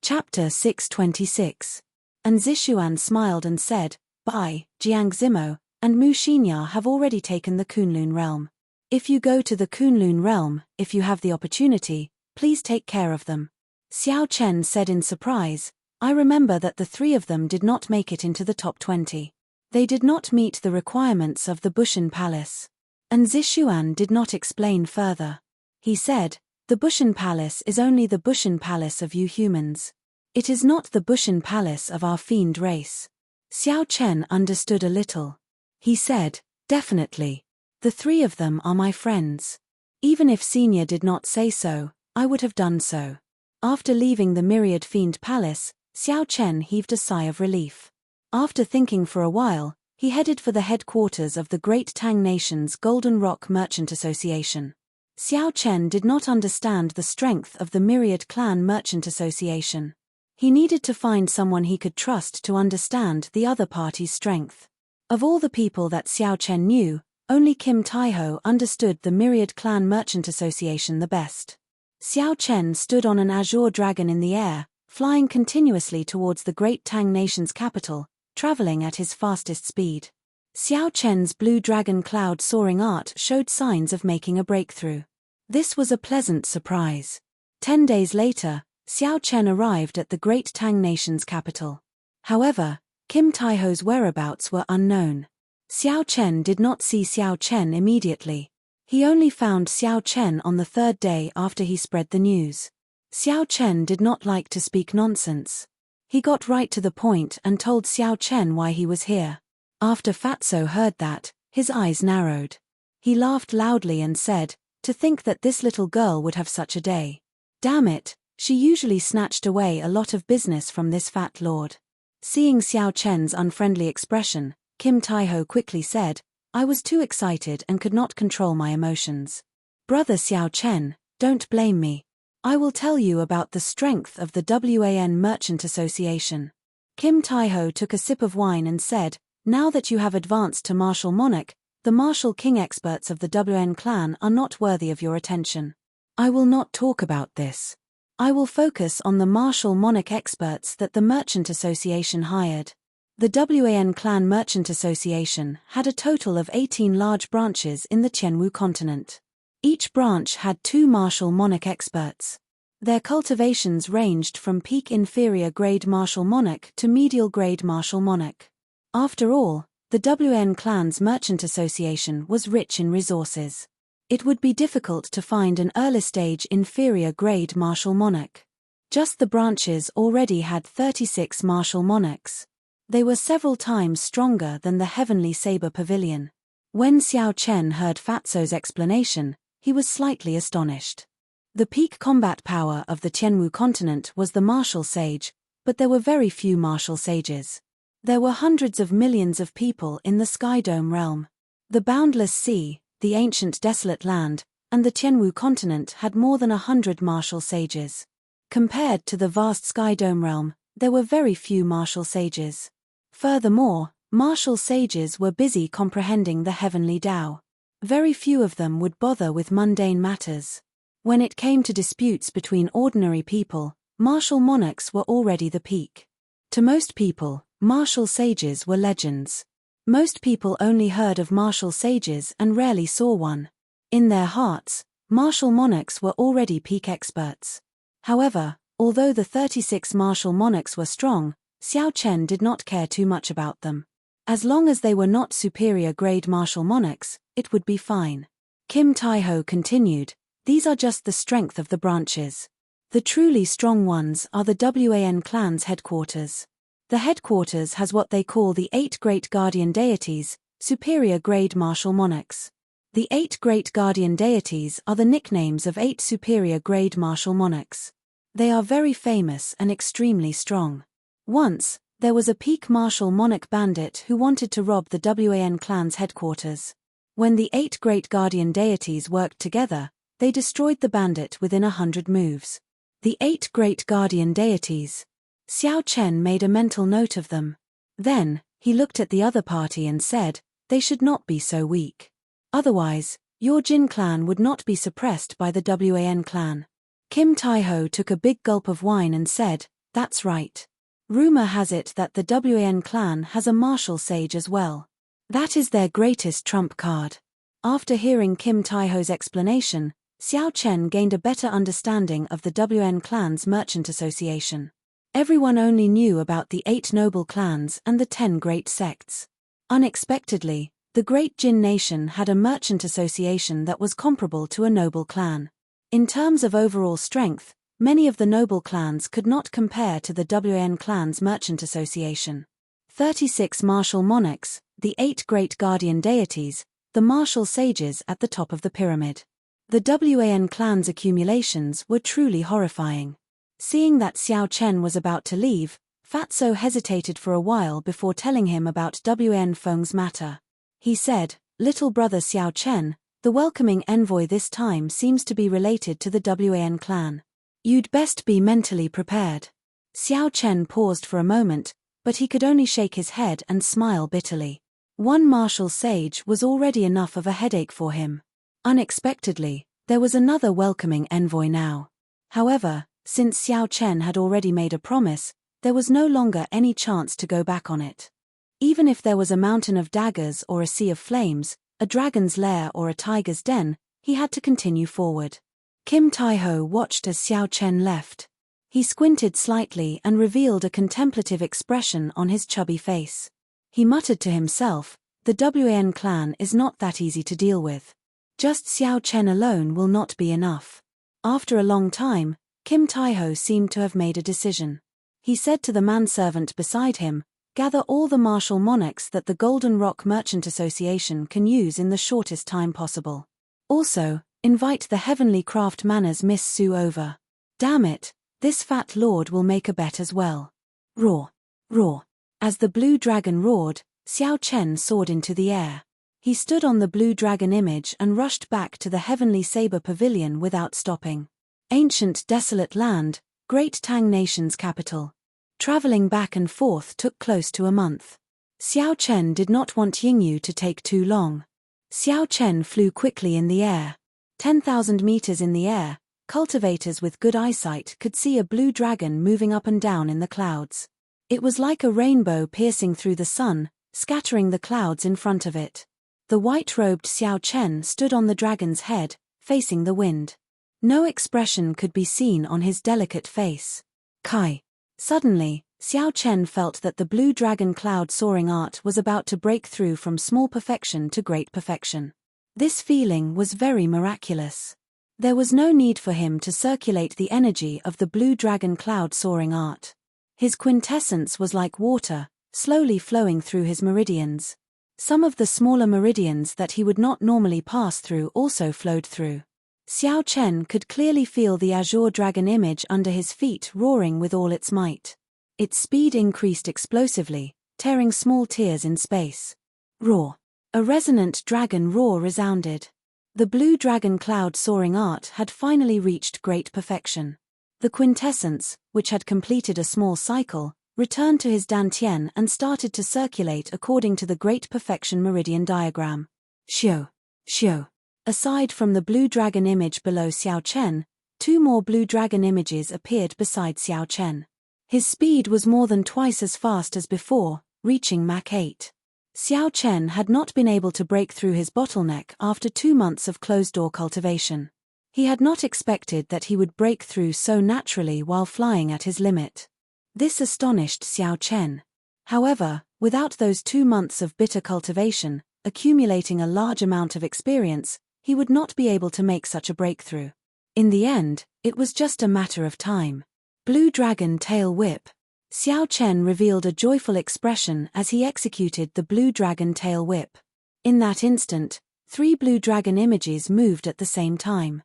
Chapter 626. And Zishuan smiled and said, "Bai, Jiang Zimo, and Mu Xinya have already taken the Kunlun realm. If you go to the Kunlun realm, if you have the opportunity, please take care of them. Xiao Chen said in surprise, I remember that the three of them did not make it into the top 20. They did not meet the requirements of the Bushan Palace. And Zixuan did not explain further. He said, the Bushan Palace is only the Bushan Palace of you humans. It is not the Bushan Palace of our fiend race. Xiao Chen understood a little. He said, definitely. The three of them are my friends. Even if Senior did not say so, I would have done so. After leaving the Myriad Fiend Palace, Xiao Chen heaved a sigh of relief. After thinking for a while, he headed for the headquarters of the Great Tang Nation's Golden Rock Merchant Association. Xiao Chen did not understand the strength of the Myriad Clan Merchant Association. He needed to find someone he could trust to understand the other party's strength. Of all the people that Xiao Chen knew, only Kim Taiho understood the Myriad Clan Merchant Association the best. Xiao Chen stood on an azure dragon in the air, flying continuously towards the Great Tang Nation's capital, traveling at his fastest speed. Xiao Chen's blue dragon cloud soaring art showed signs of making a breakthrough. This was a pleasant surprise. 10 days later, Xiao Chen arrived at the Great Tang Nation's capital. However, Kim Taiho's whereabouts were unknown. Xiao Chen did not see Xiao Chen immediately. He only found Xiao Chen on the third day after he spread the news. Xiao Chen did not like to speak nonsense. He got right to the point and told Xiao Chen why he was here. After Fatso heard that, his eyes narrowed. He laughed loudly and said, to think that this little girl would have such a day. Damn it, she usually snatched away a lot of business from this fat lord. Seeing Xiao Chen's unfriendly expression, Kim Taiho quickly said, I was too excited and could not control my emotions. Brother Xiao Chen, don't blame me. I will tell you about the strength of the WAN Merchant Association. Kim Taiho took a sip of wine and said, now that you have advanced to Martial Monarch, the Martial King experts of the WN clan are not worthy of your attention. I will not talk about this. I will focus on the Martial Monarch experts that the Merchant Association hired. The WAN Clan Merchant Association had a total of 18 large branches in the Tianwu continent. Each branch had 2 Martial Monarch experts. Their cultivations ranged from peak inferior grade Martial Monarch to medial grade Martial Monarch. After all, the WN Clan's Merchant Association was rich in resources. It would be difficult to find an early stage inferior grade Martial Monarch. Just the branches already had 36 Martial Monarchs. They were several times stronger than the Heavenly Saber Pavilion. When Xiao Chen heard Fatso's explanation, he was slightly astonished. The peak combat power of the Tianwu continent was the martial sage, but there were very few martial sages. There were hundreds of millions of people in the Sky Dome realm. The boundless sea, the ancient desolate land, and the Tianwu continent had more than 100 martial sages. Compared to the vast Sky Dome realm, there were very few martial sages. Furthermore, martial sages were busy comprehending the heavenly Tao. Very few of them would bother with mundane matters. When it came to disputes between ordinary people, martial monarchs were already the peak. To most people, martial sages were legends. Most people only heard of martial sages and rarely saw one. In their hearts, martial monarchs were already peak experts. However, although the 36 martial monarchs were strong, Xiao Chen did not care too much about them. As long as they were not superior grade martial monarchs, it would be fine. Kim Taiho continued, these are just the strength of the branches. The truly strong ones are the WAN clan's headquarters. The headquarters has what they call the 8 great guardian deities, superior grade martial monarchs. The 8 great guardian deities are the nicknames of 8 superior grade martial monarchs. They are very famous and extremely strong. Once, there was a peak martial monarch bandit who wanted to rob the WAN clan's headquarters. When the 8 great guardian deities worked together, they destroyed the bandit within 100 moves. The 8 great guardian deities. Xiao Chen made a mental note of them. Then, he looked at the other party and said, they should not be so weak. Otherwise, your Jin clan would not be suppressed by the WAN clan. Kim Taiho took a big gulp of wine and said, that's right. Rumor has it that the WAN clan has a martial sage as well. That is their greatest trump card. After hearing Kim Taiho's explanation, Xiao Chen gained a better understanding of the WN Clan's merchant association. Everyone only knew about the 8 noble clans and the 10 great sects. Unexpectedly, the Great Jin Nation had a merchant association that was comparable to a noble clan. In terms of overall strength, many of the noble clans could not compare to the WN Clan's merchant association. 36 martial monarchs, the 8 great guardian deities, the martial sages at the top of the pyramid. The WN Clan's accumulations were truly horrifying. Seeing that Xiao Chen was about to leave, Fatso hesitated for a while before telling him about WN Feng's matter. He said, "Little brother Xiao Chen, the welcoming envoy this time seems to be related to the WN Clan. You'd best be mentally prepared." Xiao Chen paused for a moment, but he could only shake his head and smile bitterly. One martial sage was already enough of a headache for him. Unexpectedly, there was another welcoming envoy now. However, since Xiao Chen had already made a promise, there was no longer any chance to go back on it. Even if there was a mountain of daggers or a sea of flames, a dragon's lair or a tiger's den, he had to continue forward. Kim Taiho watched as Xiao Chen left. He squinted slightly and revealed a contemplative expression on his chubby face. He muttered to himself, "The WN Clan is not that easy to deal with. Just Xiao Chen alone will not be enough." After a long time, Kim Taiho seemed to have made a decision. He said to the manservant beside him, "Gather all the martial monarchs that the Golden Rock Merchant Association can use in the shortest time possible. Also, invite the Heavenly Craft Manners Miss Sue over. Damn it, this fat lord will make a bet as well." Roar! Roar! As the blue dragon roared, Xiao Chen soared into the air. He stood on the blue dragon image and rushed back to the Heavenly Saber Pavilion without stopping. Ancient desolate land, Great Tang Nation's capital. Traveling back and forth took close to a month. Xiao Chen did not want Yingyu to take too long. Xiao Chen flew quickly in the air. 10,000 meters in the air, cultivators with good eyesight could see a blue dragon moving up and down in the clouds. It was like a rainbow piercing through the sun, scattering the clouds in front of it. The white-robed Xiao Chen stood on the dragon's head, facing the wind. No expression could be seen on his delicate face. Kai. Suddenly, Xiao Chen felt that the blue dragon cloud soaring art was about to break through from small perfection to great perfection. This feeling was very miraculous. There was no need for him to circulate the energy of the blue dragon cloud soaring art. His quintessence was like water, slowly flowing through his meridians. Some of the smaller meridians that he would not normally pass through also flowed through. Xiao Chen could clearly feel the azure dragon image under his feet roaring with all its might. Its speed increased explosively, tearing small tears in space. Roar! A resonant dragon roar resounded. The blue dragon cloud soaring art had finally reached great perfection. The quintessence, which had completed a small cycle, returned to his dantian and started to circulate according to the Great Perfection Meridian diagram. Xiao! Xiao! Aside from the blue dragon image below Xiao Chen, 2 more blue dragon images appeared beside Xiao Chen. His speed was more than twice as fast as before, reaching Mach 8. Xiao Chen had not been able to break through his bottleneck after 2 months of closed-door cultivation. He had not expected that he would break through so naturally while flying at his limit. This astonished Xiao Chen. However, without those 2 months of bitter cultivation, accumulating a large amount of experience, he would not be able to make such a breakthrough. In the end, it was just a matter of time. Blue Dragon Tail Whip. Xiao Chen revealed a joyful expression as he executed the Blue Dragon Tail Whip. In that instant, 3 blue dragon images moved at the same time.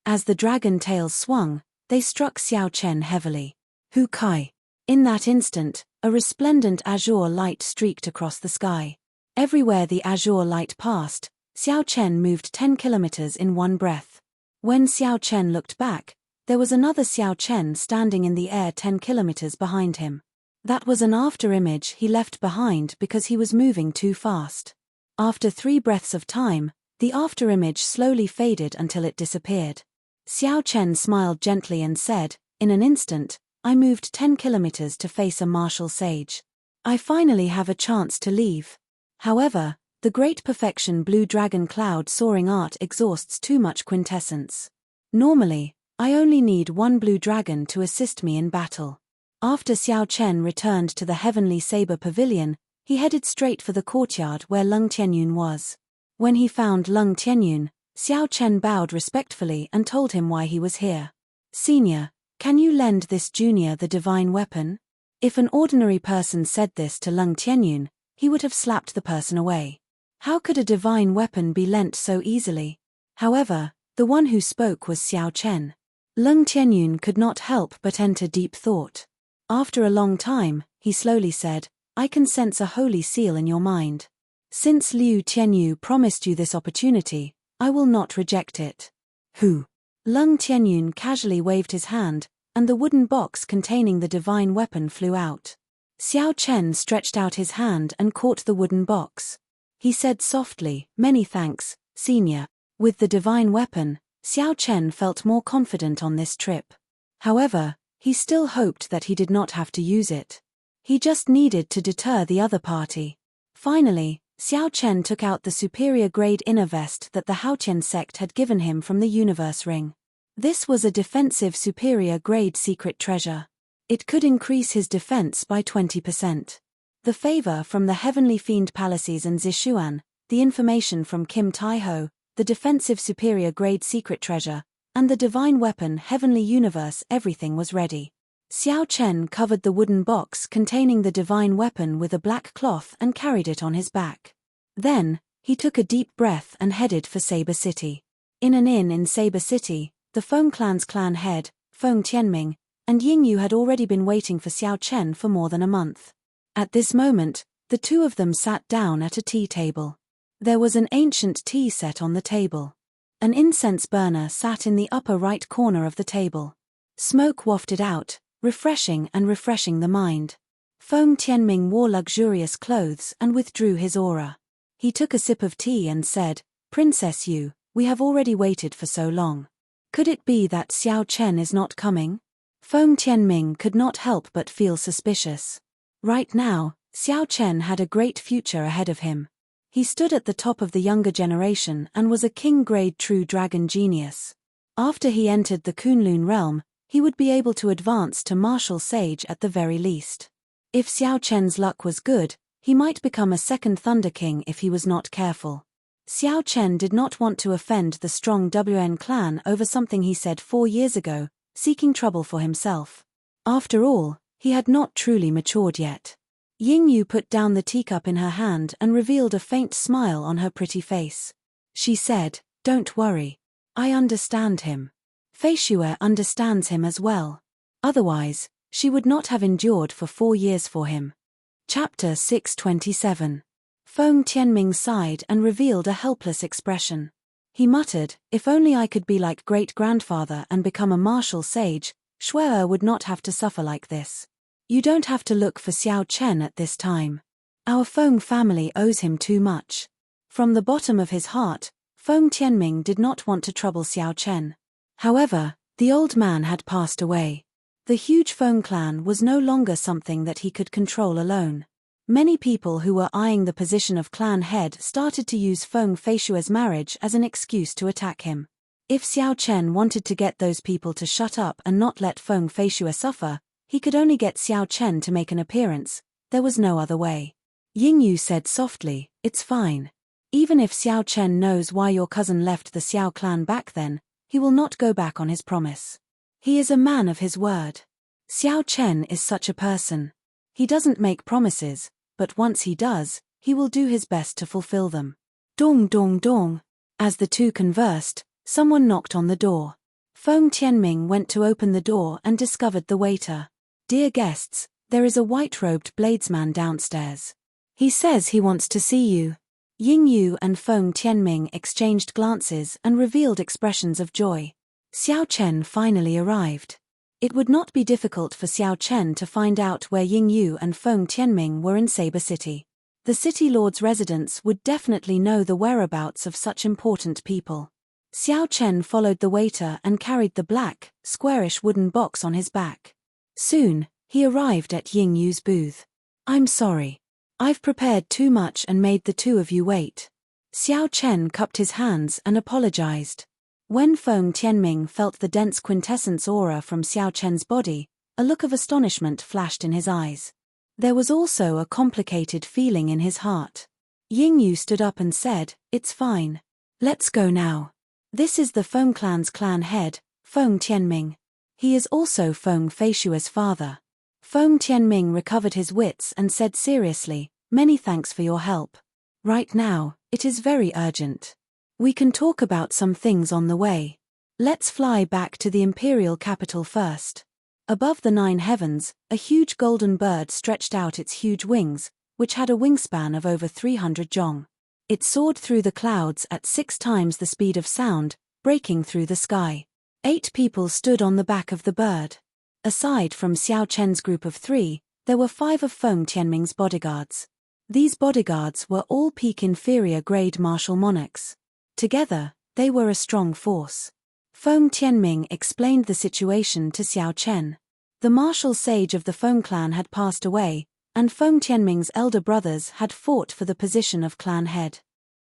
As the dragon tails swung, they struck Xiao Chen heavily. Hu Kai. In that instant, a resplendent azure light streaked across the sky. Everywhere the azure light passed, Xiao Chen moved 10 kilometers in one breath. When Xiao Chen looked back, there was another Xiao Chen standing in the air 10 kilometers behind him. That was an after-image he left behind because he was moving too fast. After 3 breaths of time, the after-image slowly faded until it disappeared. Xiao Chen smiled gently and said, "In an instant, I moved 10 kilometers to face a martial sage. I finally have a chance to leave. However, the Great Perfection Blue Dragon Cloud soaring art exhausts too much quintessence. Normally, I only need one blue dragon to assist me in battle. After Xiao Chen returned to the Heavenly Saber Pavilion, he headed straight for the courtyard where Lung Tianyun was. When he found Lung Tianyun, Xiao Chen bowed respectfully and told him why he was here. Senior, can you lend this junior the divine weapon? If an ordinary person said this to Lung Tianyun, he would have slapped the person away. How could a divine weapon be lent so easily? However, the one who spoke was Xiao Chen. Lung Tianyun could not help but enter deep thought. After a long time, he slowly said, I can sense a holy seal in your mind. Since Liu Tianyu promised you this opportunity, I will not reject it. Who? Lung Tianyun casually waved his hand, and the wooden box containing the divine weapon flew out. Xiao Chen stretched out his hand and caught the wooden box. He said softly, many thanks, Senior. With the divine weapon, Xiao Chen felt more confident on this trip. However, he still hoped that he did not have to use it. He just needed to deter the other party. Finally, Xiao Chen took out the superior-grade inner vest that the Haotian sect had given him from the universe ring. This was a defensive superior-grade secret treasure. It could increase his defense by 20%. The favor from the Heavenly Fiend Palaces and Zishuan, the information from Kim Taiho, the defensive superior-grade secret treasure, and the divine weapon Heavenly Universe, everything was ready. Xiao Chen covered the wooden box containing the divine weapon with a black cloth and carried it on his back. Then, he took a deep breath and headed for Saber City. In an inn in Saber City, the Feng clan's clan head, Feng Tianming, and Yingyu had already been waiting for Xiao Chen for more than a month. At this moment, the two of them sat down at a tea table. There was an ancient tea set on the table. An incense burner sat in the upper right corner of the table. Smoke wafted out, refreshing the mind. Feng Tianming wore luxurious clothes and withdrew his aura. He took a sip of tea and said, Princess Yu, we have already waited for so long. Could it be that Xiao Chen is not coming? Feng Tianming could not help but feel suspicious. Right now, Xiao Chen had a great future ahead of him. He stood at the top of the younger generation and was a king-grade true dragon genius. After he entered the Kunlun realm, he would be able to advance to martial sage at the very least. If Xiao Chen's luck was good, he might become a second Thunder King if he was not careful. Xiao Chen did not want to offend the strong WN clan over something he said 4 years ago, seeking trouble for himself. After all, he had not truly matured yet. Yingyu put down the teacup in her hand and revealed a faint smile on her pretty face. She said, Don't worry. I understand him. Feishuer understands him as well. Otherwise, she would not have endured for 4 years for him. Chapter 627. Feng Tianming sighed and revealed a helpless expression. He muttered, If only I could be like great-grandfather and become a martial sage, Shuer would not have to suffer like this. You don't have to look for Xiao Chen at this time. Our Feng family owes him too much. From the bottom of his heart, Feng Tianming did not want to trouble Xiao Chen. However, the old man had passed away. The huge Feng clan was no longer something that he could control alone. Many people who were eyeing the position of clan head started to use Feng Feishuer's marriage as an excuse to attack him. If Xiao Chen wanted to get those people to shut up and not let Feng Feishuer suffer, he could only get Xiao Chen to make an appearance. There was no other way. Yingyu said softly, It's fine. Even if Xiao Chen knows why your cousin left the Xiao clan back then, he will not go back on his promise. He is a man of his word. Xiao Chen is such a person. He doesn't make promises, but once he does, he will do his best to fulfill them. Dong dong dong. As the two conversed, someone knocked on the door. Feng Tianming went to open the door and discovered the waiter. Dear guests, there is a white-robed bladesman downstairs. He says he wants to see you. Yingyu and Feng Tianming exchanged glances and revealed expressions of joy. Xiao Chen finally arrived. It would not be difficult for Xiao Chen to find out where Yingyu and Feng Tianming were in Saber City. The city lord's residents would definitely know the whereabouts of such important people. Xiao Chen followed the waiter and carried the black, squarish wooden box on his back. Soon, he arrived at Yingyu's booth. I'm sorry. I've prepared too much and made the two of you wait. Xiao Chen cupped his hands and apologized. When Feng Tianming felt the dense quintessence aura from Xiao Chen's body, a look of astonishment flashed in his eyes. There was also a complicated feeling in his heart. Yingyu stood up and said, "It's fine. Let's go now. This is the Feng clan's clan head, Feng Tianming. He is also Feng Feishua's father." Feng Tianming recovered his wits and said seriously, "Many thanks for your help. Right now, it is very urgent. We can talk about some things on the way. Let's fly back to the imperial capital first." Above the 9 heavens, a huge golden bird stretched out its huge wings, which had a wingspan of over 300 zhong. It soared through the clouds at 6 times the speed of sound, breaking through the sky. 8 people stood on the back of the bird. Aside from Xiao Chen's group of 3, there were 5 of Feng Tianming's bodyguards. These bodyguards were all peak inferior grade martial monarchs. Together, they were a strong force. Feng Tianming explained the situation to Xiao Chen. The martial sage of the Feng clan had passed away, and Feng Tianming's elder brothers had fought for the position of clan head.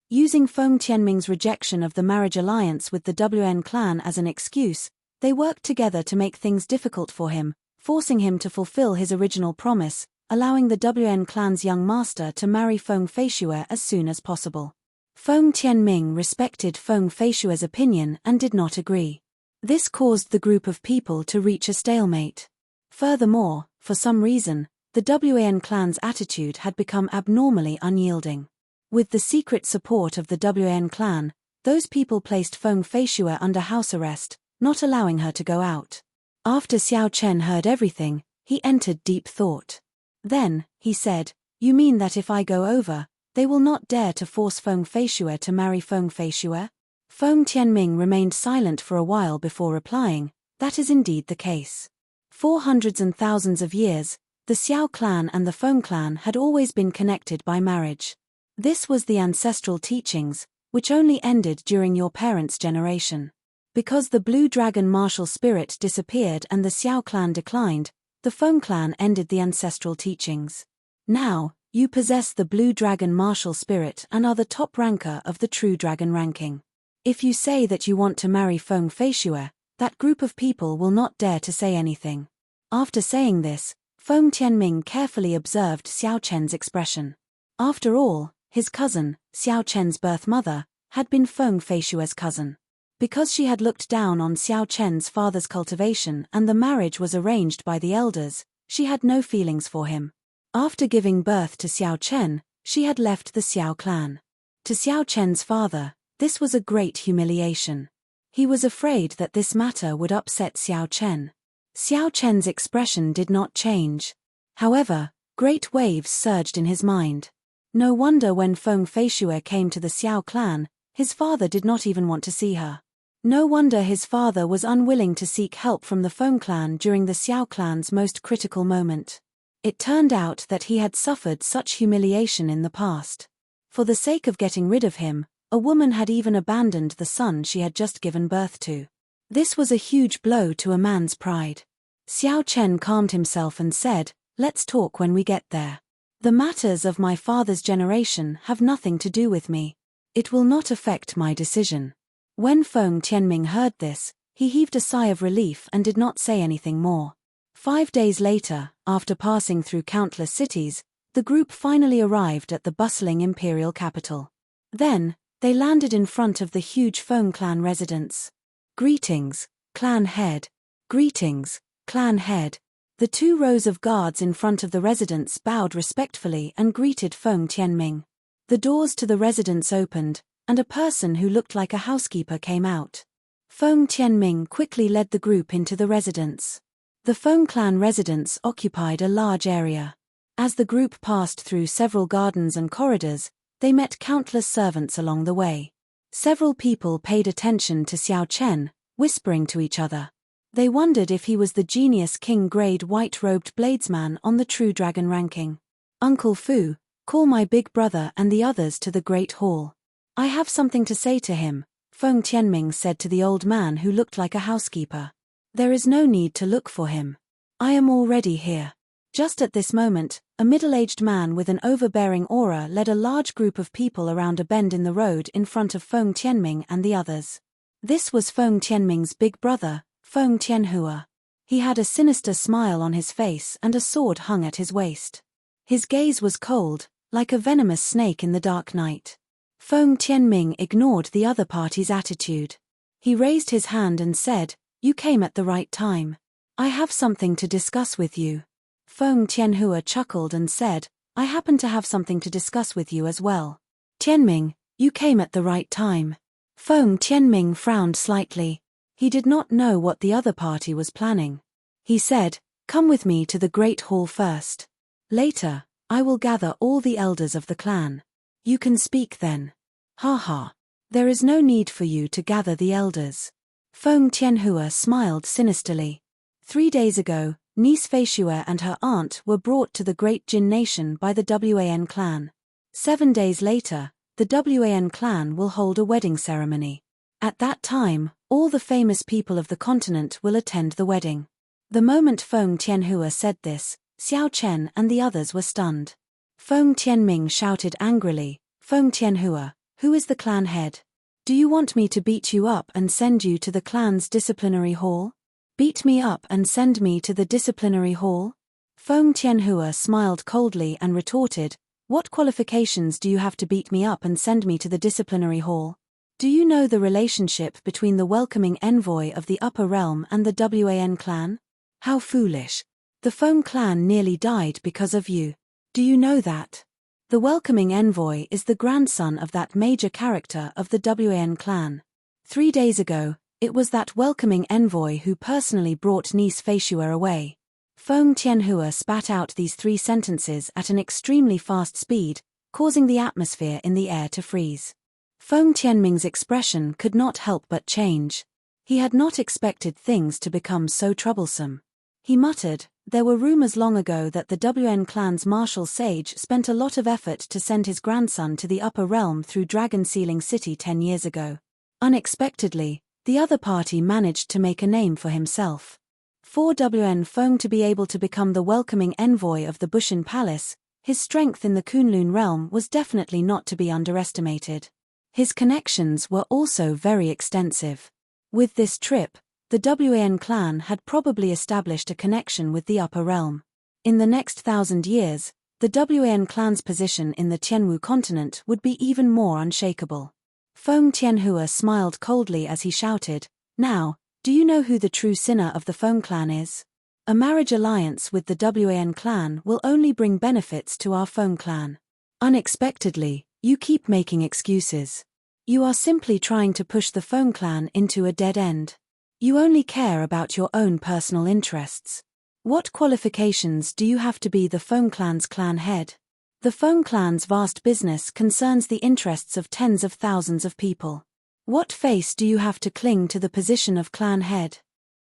Using Feng Tianming's rejection of the marriage alliance with the WN clan as an excuse, they worked together to make things difficult for him, forcing him to fulfill his original promise, allowing the WN clan's young master to marry Feng Feishue as soon as possible. Feng Tianming respected Feng Feishue's opinion and did not agree. This caused the group of people to reach a stalemate. Furthermore, for some reason, the WN clan's attitude had become abnormally unyielding. With the secret support of the WN clan, those people placed Feng Feishue under house arrest, not allowing her to go out. After Xiao Chen heard everything, he entered deep thought. Then, he said, "You mean that if I go over, they will not dare to force Feng Feishue to marry Feng Feishue?" Feng Tianming remained silent for a while before replying, "That is indeed the case. For hundreds and thousands of years, the Xiao clan and the Feng clan had always been connected by marriage. This was the ancestral teachings, which only ended during your parents' generation. Because the Blue Dragon martial spirit disappeared and the Xiao clan declined, the Feng clan ended the ancestral teachings. Now, you possess the Blue Dragon martial spirit and are the top ranker of the True Dragon ranking. If you say that you want to marry Feng Feishue, that group of people will not dare to say anything." After saying this, Feng Tianming carefully observed Xiao Chen's expression. After all, his cousin, Xiao Chen's birth mother, had been Feng Feishue's cousin. Because she had looked down on Xiao Chen's father's cultivation and the marriage was arranged by the elders, she had no feelings for him. After giving birth to Xiao Chen, she had left the Xiao clan. To Xiao Chen's father, this was a great humiliation. He was afraid that this matter would upset Xiao Chen. Xiao Chen's expression did not change. However, great waves surged in his mind. No wonder when Feng Feishue came to the Xiao clan, his father did not even want to see her. No wonder his father was unwilling to seek help from the Feng clan during the Xiao clan's most critical moment. It turned out that he had suffered such humiliation in the past. For the sake of getting rid of him, a woman had even abandoned the son she had just given birth to. This was a huge blow to a man's pride. Xiao Chen calmed himself and said, "Let's talk when we get there. The matters of my father's generation have nothing to do with me. It will not affect my decision." When Feng Tianming heard this, he heaved a sigh of relief and did not say anything more. 5 days later, after passing through countless cities, the group finally arrived at the bustling imperial capital. Then, they landed in front of the huge Feng clan residence. "Greetings, clan head. Greetings, clan head." The 2 rows of guards in front of the residence bowed respectfully and greeted Feng Tianming. The doors to the residence opened, and a person who looked like a housekeeper came out. Feng Tianming quickly led the group into the residence. The Feng clan residence occupied a large area. As the group passed through several gardens and corridors, they met countless servants along the way. Several people paid attention to Xiao Chen, whispering to each other. They wondered if he was the genius king-grade white-robed bladesman on the True Dragon ranking. "Uncle Fu, call my big brother and the others to the Great Hall. I have something to say to him," Feng Tianming said to the old man who looked like a housekeeper. "There is no need to look for him. I am already here." Just at this moment, a middle-aged man with an overbearing aura led a large group of people around a bend in the road in front of Feng Tianming and the others. This was Feng Tianming's big brother, Feng Tianhua. He had a sinister smile on his face and a sword hung at his waist. His gaze was cold, like a venomous snake in the dark night. Feng Tianming ignored the other party's attitude. He raised his hand and said, "You came at the right time. I have something to discuss with you." Feng Tianhua chuckled and said, "I happen to have something to discuss with you as well." "Tianming, you came at the right time." Feng Tianming frowned slightly. He did not know what the other party was planning. He said, "Come with me to the Great Hall first. Later, I will gather all the elders of the clan. You can speak then." "Ha ha. There is no need for you to gather the elders." Feng Tianhua smiled sinisterly. 3 days ago, niece Feishue and her aunt were brought to the Great Jin Nation by the Wan clan. 7 days later, the Wan clan will hold a wedding ceremony. At that time, all the famous people of the continent will attend the wedding. The moment Feng Tianhua said this, Xiao Chen and the others were stunned. Feng Tianming shouted angrily, "Feng Tianhua, who is the clan head? Do you want me to beat you up and send you to the clan's disciplinary hall? Beat me up and send me to the disciplinary hall?" Feng Tianhua smiled coldly and retorted, "What qualifications do you have to beat me up and send me to the disciplinary hall? Do you know the relationship between the welcoming envoy of the upper realm and the Wan clan? How foolish. The Feng clan nearly died because of you. Do you know that? The welcoming envoy is the grandson of that major character of the Wan clan. 3 days ago, it was that welcoming envoy who personally brought niece Feishue away." Feng Tianhua spat out these 3 sentences at an extremely fast speed, causing the atmosphere in the air to freeze. Feng Tianming's expression could not help but change. He had not expected things to become so troublesome. He muttered, "There were rumors long ago that the Wan clan's martial sage spent a lot of effort to send his grandson to the upper realm through Dragon Sealing City 10 years ago. Unexpectedly, the other party managed to make a name for himself. For Wan Feng to be able to become the welcoming envoy of the Bushin Palace, his strength in the Kunlun realm was definitely not to be underestimated. His connections were also very extensive. With this trip, the Wan clan had probably established a connection with the upper realm. In the next 1,000 years, the Wan clan's position in the Tianwu continent would be even more unshakable. Feng Tianhua smiled coldly as he shouted, "Now, do you know who the true sinner of the Feng clan is? A marriage alliance with the Wan clan will only bring benefits to our Feng clan. Unexpectedly, you keep making excuses. You are simply trying to push the Feng clan into a dead end. You only care about your own personal interests. What qualifications do you have to be the Feng clan's clan head? The Feng clan's vast business concerns the interests of tens of thousands of people. What face do you have to cling to the position of clan head?"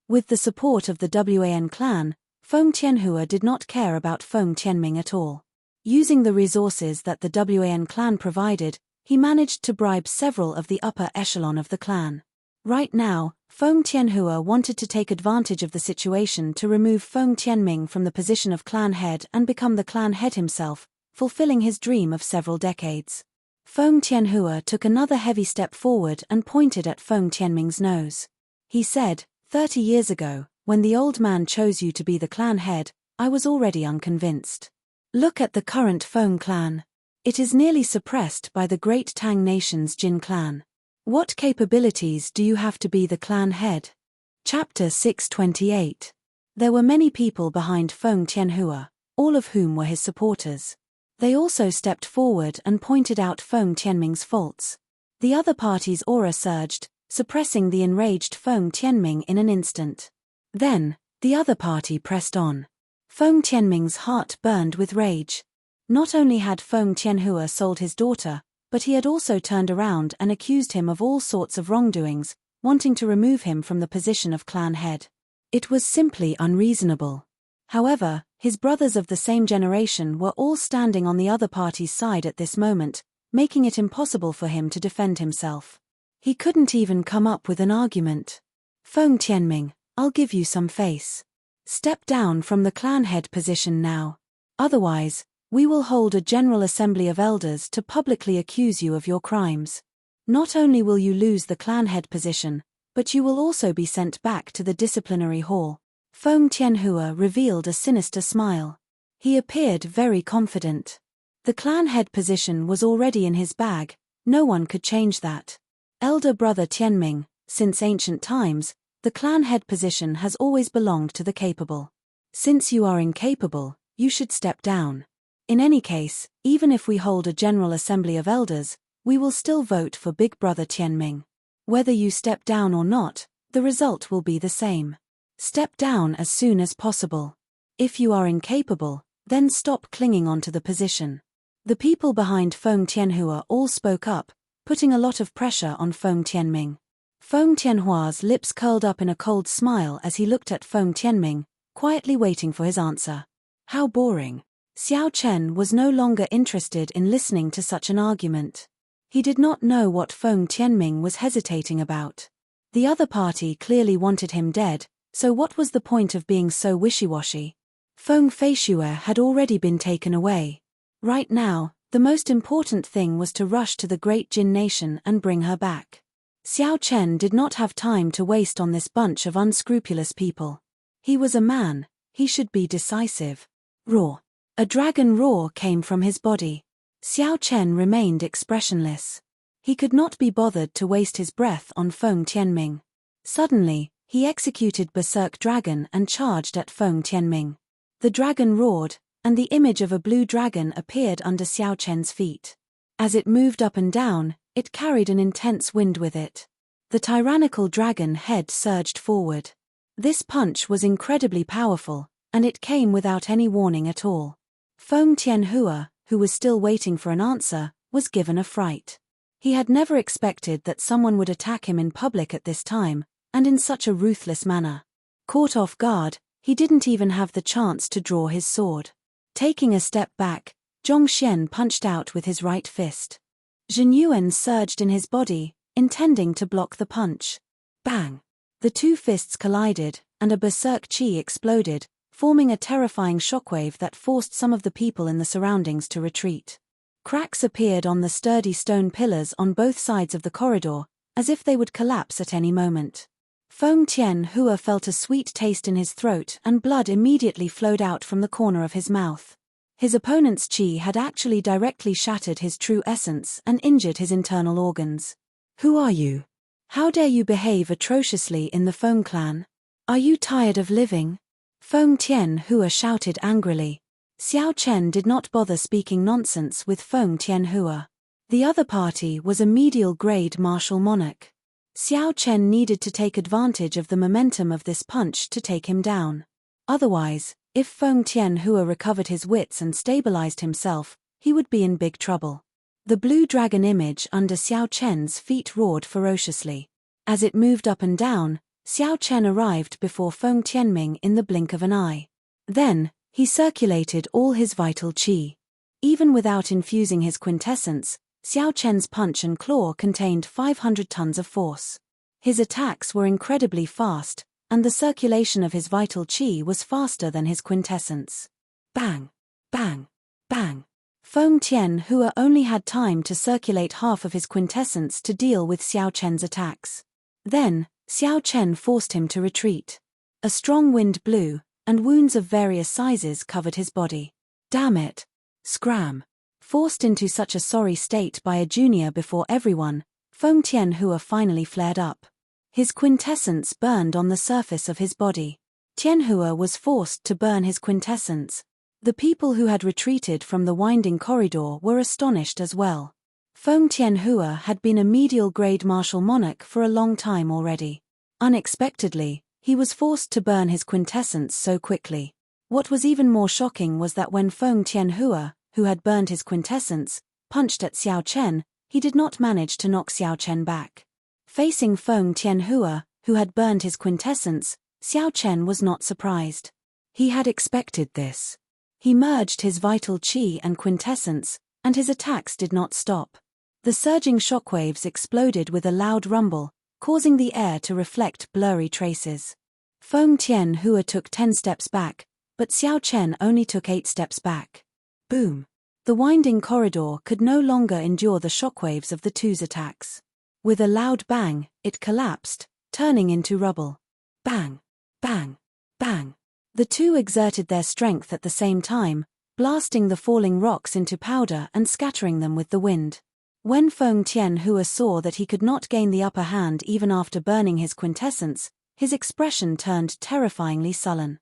With the support of the Wan clan, Feng Tianhua did not care about Feng Tianming at all. Using the resources that the Wan clan provided, he managed to bribe several of the upper echelon of the clan. Right now, Feng Tianhua wanted to take advantage of the situation to remove Feng Tianming from the position of clan head and become the clan head himself, fulfilling his dream of several decades. Feng Tianhua took another heavy step forward and pointed at Feng Tianming's nose. He said, 30 years ago, when the old man chose you to be the clan head, I was already unconvinced. Look at the current Feng clan. It is nearly suppressed by the great Tang nation's Jin clan. What capabilities do you have to be the clan head?" Chapter 628. There were many people behind Feng Tianhua, all of whom were his supporters. They also stepped forward and pointed out Feng Tianming's faults. The other party's aura surged, suppressing the enraged Feng Tianming in an instant. Then, the other party pressed on. Feng Tianming's heart burned with rage. Not only had Feng Tianhua sold his daughter, but he had also turned around and accused him of all sorts of wrongdoings, wanting to remove him from the position of clan head. It was simply unreasonable. However, his brothers of the same generation were all standing on the other party's side at this moment, making it impossible for him to defend himself. He couldn't even come up with an argument. "Feng Tianming, I'll give you some face. Step down from the clan head position now. Otherwise, we will hold a general assembly of elders to publicly accuse you of your crimes. Not only will you lose the clan head position, But you will also be sent back to the disciplinary hall. Feng Tianhua revealed a sinister smile. He appeared very confident. The clan head position was already in his bag, no one could change that. Elder brother Tianming, since ancient times, the clan head position has always belonged to the capable. Since you are incapable, you should step down. In any case, even if we hold a general assembly of elders, we will still vote for big brother Tianming. Whether you step down or not, the result will be the same. Step down as soon as possible. If you are incapable, then stop clinging onto the position. The people behind Feng Tianhua all spoke up, putting a lot of pressure on Feng Tianming. Feng Tianhua's lips curled up in a cold smile as he looked at Feng Tianming, quietly waiting for his answer. How boring. Xiao Chen was no longer interested in listening to such an argument. He did not know what Feng Tianming was hesitating about. The other party clearly wanted him dead, so what was the point of being so wishy-washy? Feng Feishue had already been taken away. Right now, the most important thing was to rush to the great Jin nation and bring her back. Xiao Chen did not have time to waste on this bunch of unscrupulous people. He was a man, he should be decisive. Roar. A dragon roar came from his body. Xiao Chen remained expressionless. He could not be bothered to waste his breath on Feng Tianming. Suddenly, he executed Berserk Dragon and charged at Feng Tianming. The dragon roared, and the image of a blue dragon appeared under Xiao Chen's feet. As it moved up and down, it carried an intense wind with it. The tyrannical dragon head surged forward. This punch was incredibly powerful, and it came without any warning at all. Feng Tianhua, who was still waiting for an answer, was given a fright. He had never expected that someone would attack him in public at this time, and in such a ruthless manner. Caught off guard, he didn't even have the chance to draw his sword. Taking a step back, Zhong Xian punched out with his right fist. Zhen Yuan surged in his body, intending to block the punch. Bang! The two fists collided, and a berserk chi exploded, forming a terrifying shockwave that forced some of the people in the surroundings to retreat. Cracks appeared on the sturdy stone pillars on both sides of the corridor, as if they would collapse at any moment. Feng Tianhua felt a sweet taste in his throat and blood immediately flowed out from the corner of his mouth. His opponent's chi had actually directly shattered his true essence and injured his internal organs. Who are you? How dare you behave atrociously in the Feng clan? Are you tired of living? Feng Tianhua shouted angrily. Xiao Chen did not bother speaking nonsense with Feng Tianhua. The other party was a medial-grade martial monarch. Xiao Chen needed to take advantage of the momentum of this punch to take him down. Otherwise, if Feng Tianhua recovered his wits and stabilized himself, he would be in big trouble. The blue dragon image under Xiao Chen's feet roared ferociously. As it moved up and down, Xiao Chen arrived before Feng Tianming in the blink of an eye. Then, he circulated all his vital qi. Even without infusing his quintessence, Xiao Chen's punch and claw contained 500 tons of force. His attacks were incredibly fast, and the circulation of his vital qi was faster than his quintessence. Bang! Bang! Bang! Feng Tianhua only had time to circulate half of his quintessence to deal with Xiao Chen's attacks. Then, Xiao Chen forced him to retreat. A strong wind blew, and wounds of various sizes covered his body. Damn it! Scram! Forced into such a sorry state by a junior before everyone, Feng Tianhua finally flared up. His quintessence burned on the surface of his body. Tianhua was forced to burn his quintessence. The people who had retreated from the winding corridor were astonished as well. Feng Tianhua had been a medial-grade martial monarch for a long time already. Unexpectedly, he was forced to burn his quintessence so quickly. What was even more shocking was that when Feng Tianhua, who had burned his quintessence, punched at Xiao Chen, he did not manage to knock Xiao Chen back. Facing Feng Tianhua, who had burned his quintessence, Xiao Chen was not surprised. He had expected this. He merged his vital qi and quintessence, and his attacks did not stop. The surging shockwaves exploded with a loud rumble, causing the air to reflect blurry traces. Feng Tianhua took 10 steps back, but Xiao Chen only took 8 steps back. Boom! The winding corridor could no longer endure the shockwaves of the two's attacks. With a loud bang, it collapsed, turning into rubble. Bang! Bang! Bang! The two exerted their strength at the same time, blasting the falling rocks into powder and scattering them with the wind. When Feng Tianhua saw that he could not gain the upper hand even after burning his quintessence, his expression turned terrifyingly sullen.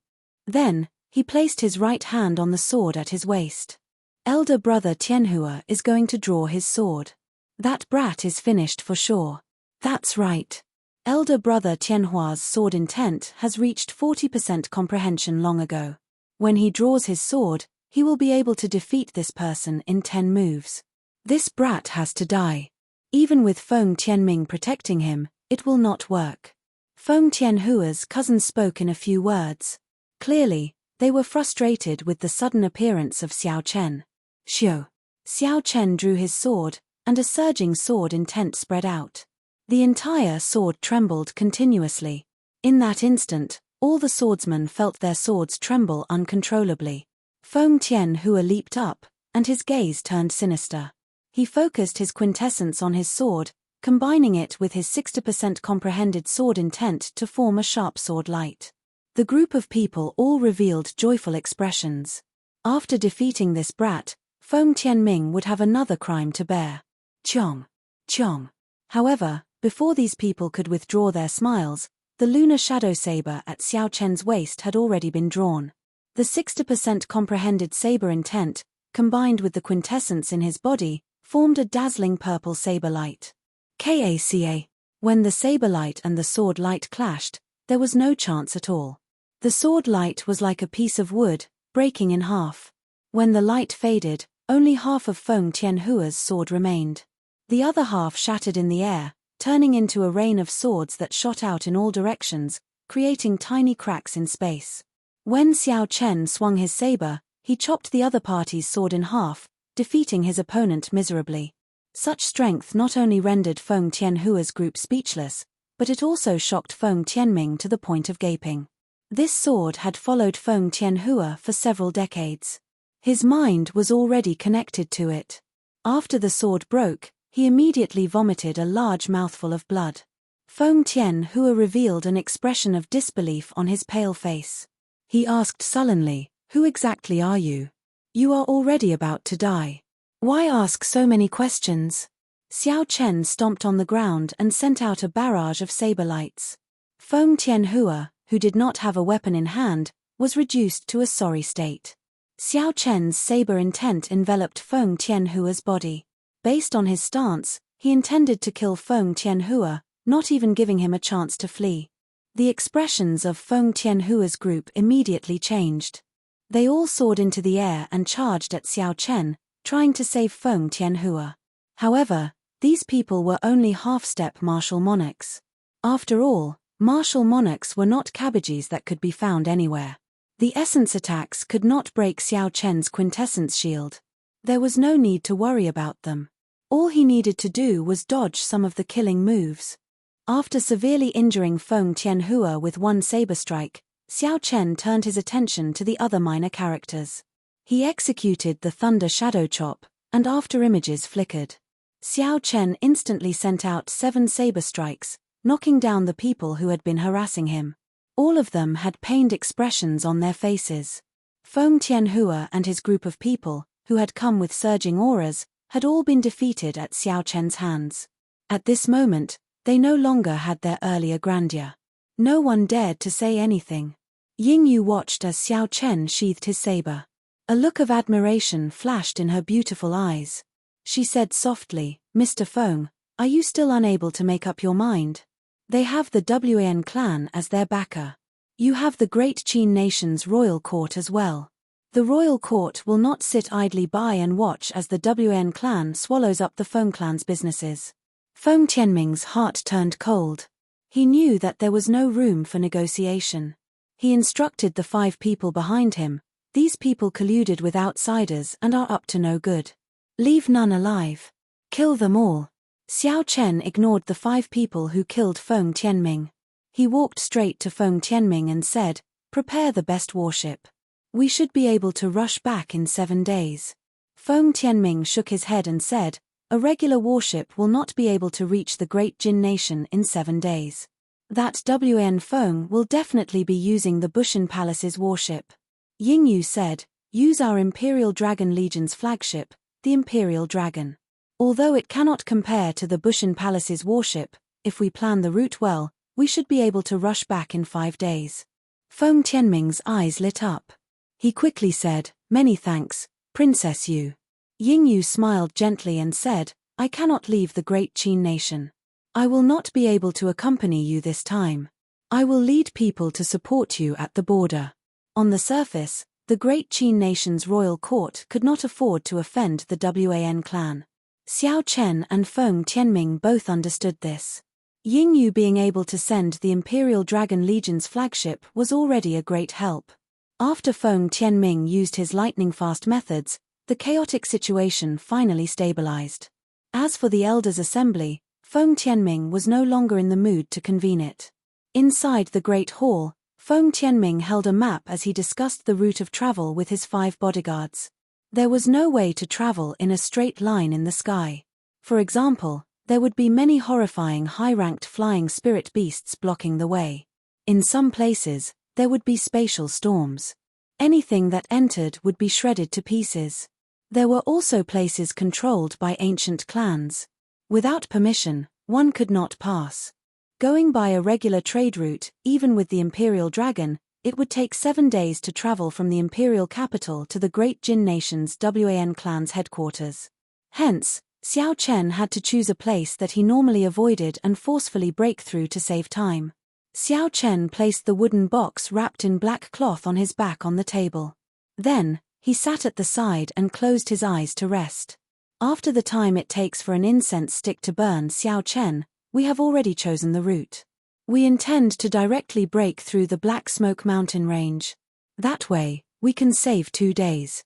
Then, he placed his right hand on the sword at his waist. Elder brother Tianhua is going to draw his sword. That brat is finished for sure. That's right. Elder brother Tianhua's sword intent has reached 40% comprehension long ago. When he draws his sword, he will be able to defeat this person in 10 moves. This brat has to die. Even with Feng Tianming protecting him, it will not work. Feng Tianhua's cousins spoke in a few words. Clearly, they were frustrated with the sudden appearance of Xiao Chen. Xiao. Xiao Chen drew his sword, and a surging sword intent spread out. The entire sword trembled continuously. In that instant, all the swordsmen felt their swords tremble uncontrollably. Feng Tianhua leaped up, and his gaze turned sinister. He focused his quintessence on his sword, combining it with his 60% comprehended sword intent to form a sharp sword light. The group of people all revealed joyful expressions. After defeating this brat, Feng Tianming would have another crime to bear. Chong. Chong. However, before these people could withdraw their smiles, the lunar shadow saber at Xiao Chen's waist had already been drawn. The 60% comprehended saber intent, combined with the quintessence in his body, formed a dazzling purple saber light. Kaca. When the saber light and the sword light clashed, there was no chance at all. The sword light was like a piece of wood, breaking in half. When the light faded, only half of Feng Tianhua's sword remained. The other half shattered in the air, turning into a rain of swords that shot out in all directions, creating tiny cracks in space. When Xiao Chen swung his saber, he chopped the other party's sword in half, defeating his opponent miserably. Such strength not only rendered Feng Tianhua's group speechless, but it also shocked Feng Tianming to the point of gaping. This sword had followed Feng Tianhua for several decades. His mind was already connected to it. After the sword broke, he immediately vomited a large mouthful of blood. Feng Tianhua revealed an expression of disbelief on his pale face. He asked sullenly, "Who exactly are you? You are already about to die. Why ask so many questions?" Xiao Chen stomped on the ground and sent out a barrage of saber lights. Feng Tianhua, who did not have a weapon in hand, was reduced to a sorry state. Xiao Chen's saber intent enveloped Feng Tianhua's body. Based on his stance, he intended to kill Feng Tianhua, not even giving him a chance to flee. The expressions of Feng Tianhua's group immediately changed. They all soared into the air and charged at Xiao Chen, trying to save Feng Tianhua. However, these people were only half-step martial monarchs. After all, martial monarchs were not cabbages that could be found anywhere. The essence attacks could not break Xiao Chen's quintessence shield. There was no need to worry about them. All he needed to do was dodge some of the killing moves. After severely injuring Feng Tianhua with one saber strike, Xiao Chen turned his attention to the other minor characters. He executed the Thunder Shadow Chop, and after images flickered, Xiao Chen instantly sent out 7 saber strikes, knocking down the people who had been harassing him. All of them had pained expressions on their faces. Feng Tianhua and his group of people, who had come with surging auras, had all been defeated at Xiao Chen's hands. At this moment, they no longer had their earlier grandeur. No one dared to say anything. Ying Yu watched as Xiao Chen sheathed his saber. A look of admiration flashed in her beautiful eyes. She said softly, "Mr. Feng, are you still unable to make up your mind? They have the Wan clan as their backer. You have the great Qin nation's royal court as well. The royal court will not sit idly by and watch as the Wan clan swallows up the Feng clan's businesses." Feng Tianming's heart turned cold. He knew that there was no room for negotiation. He instructed the 5 people behind him, "These people colluded with outsiders and are up to no good. Leave none alive. Kill them all." Xiao Chen ignored the 5 people who killed Feng Tianming. He walked straight to Feng Tianming and said, "Prepare the best warship. We should be able to rush back in 7 days." Feng Tianming shook his head and said, "A regular warship will not be able to reach the great Jin nation in 7 days. That WN Feng will definitely be using the Bushan Palace's warship. Yingyu said, use our Imperial Dragon Legion's flagship, the Imperial Dragon. Although it cannot compare to the Bushan Palace's warship, if we plan the route well, we should be able to rush back in 5 days. Feng Tianming's eyes lit up. He quickly said, many thanks, Princess Yu. Yingyu smiled gently and said, I cannot leave the great Qin nation. I will not be able to accompany you this time. I will lead people to support you at the border. On the surface, the great Qin nation's royal court could not afford to offend the WAN clan. Xiao Chen and Feng Tianming both understood this. Yingyu being able to send the Imperial Dragon Legion's flagship was already a great help. After Feng Tianming used his lightning-fast methods, the chaotic situation finally stabilized. As for the Elders' Assembly, Feng Tianming was no longer in the mood to convene it. Inside the Great Hall, Feng Tianming held a map as he discussed the route of travel with his 5 bodyguards. There was no way to travel in a straight line in the sky. For example, there would be many horrifying high-ranked flying spirit beasts blocking the way. In some places, there would be spatial storms. Anything that entered would be shredded to pieces. There were also places controlled by ancient clans. Without permission, one could not pass. Going by a regular trade route, even with the Imperial Dragon, it would take 7 days to travel from the imperial capital to the great Jin nation's WAN clan's headquarters. Hence, Xiao Chen had to choose a place that he normally avoided and forcefully break through to save time. Xiao Chen placed the wooden box wrapped in black cloth on his back on the table. Then, he sat at the side and closed his eyes to rest. After the time it takes for an incense stick to burn, Xiao Chen, we have already chosen the route. We intend to directly break through the Black Smoke mountain range. That way, we can save 2 days.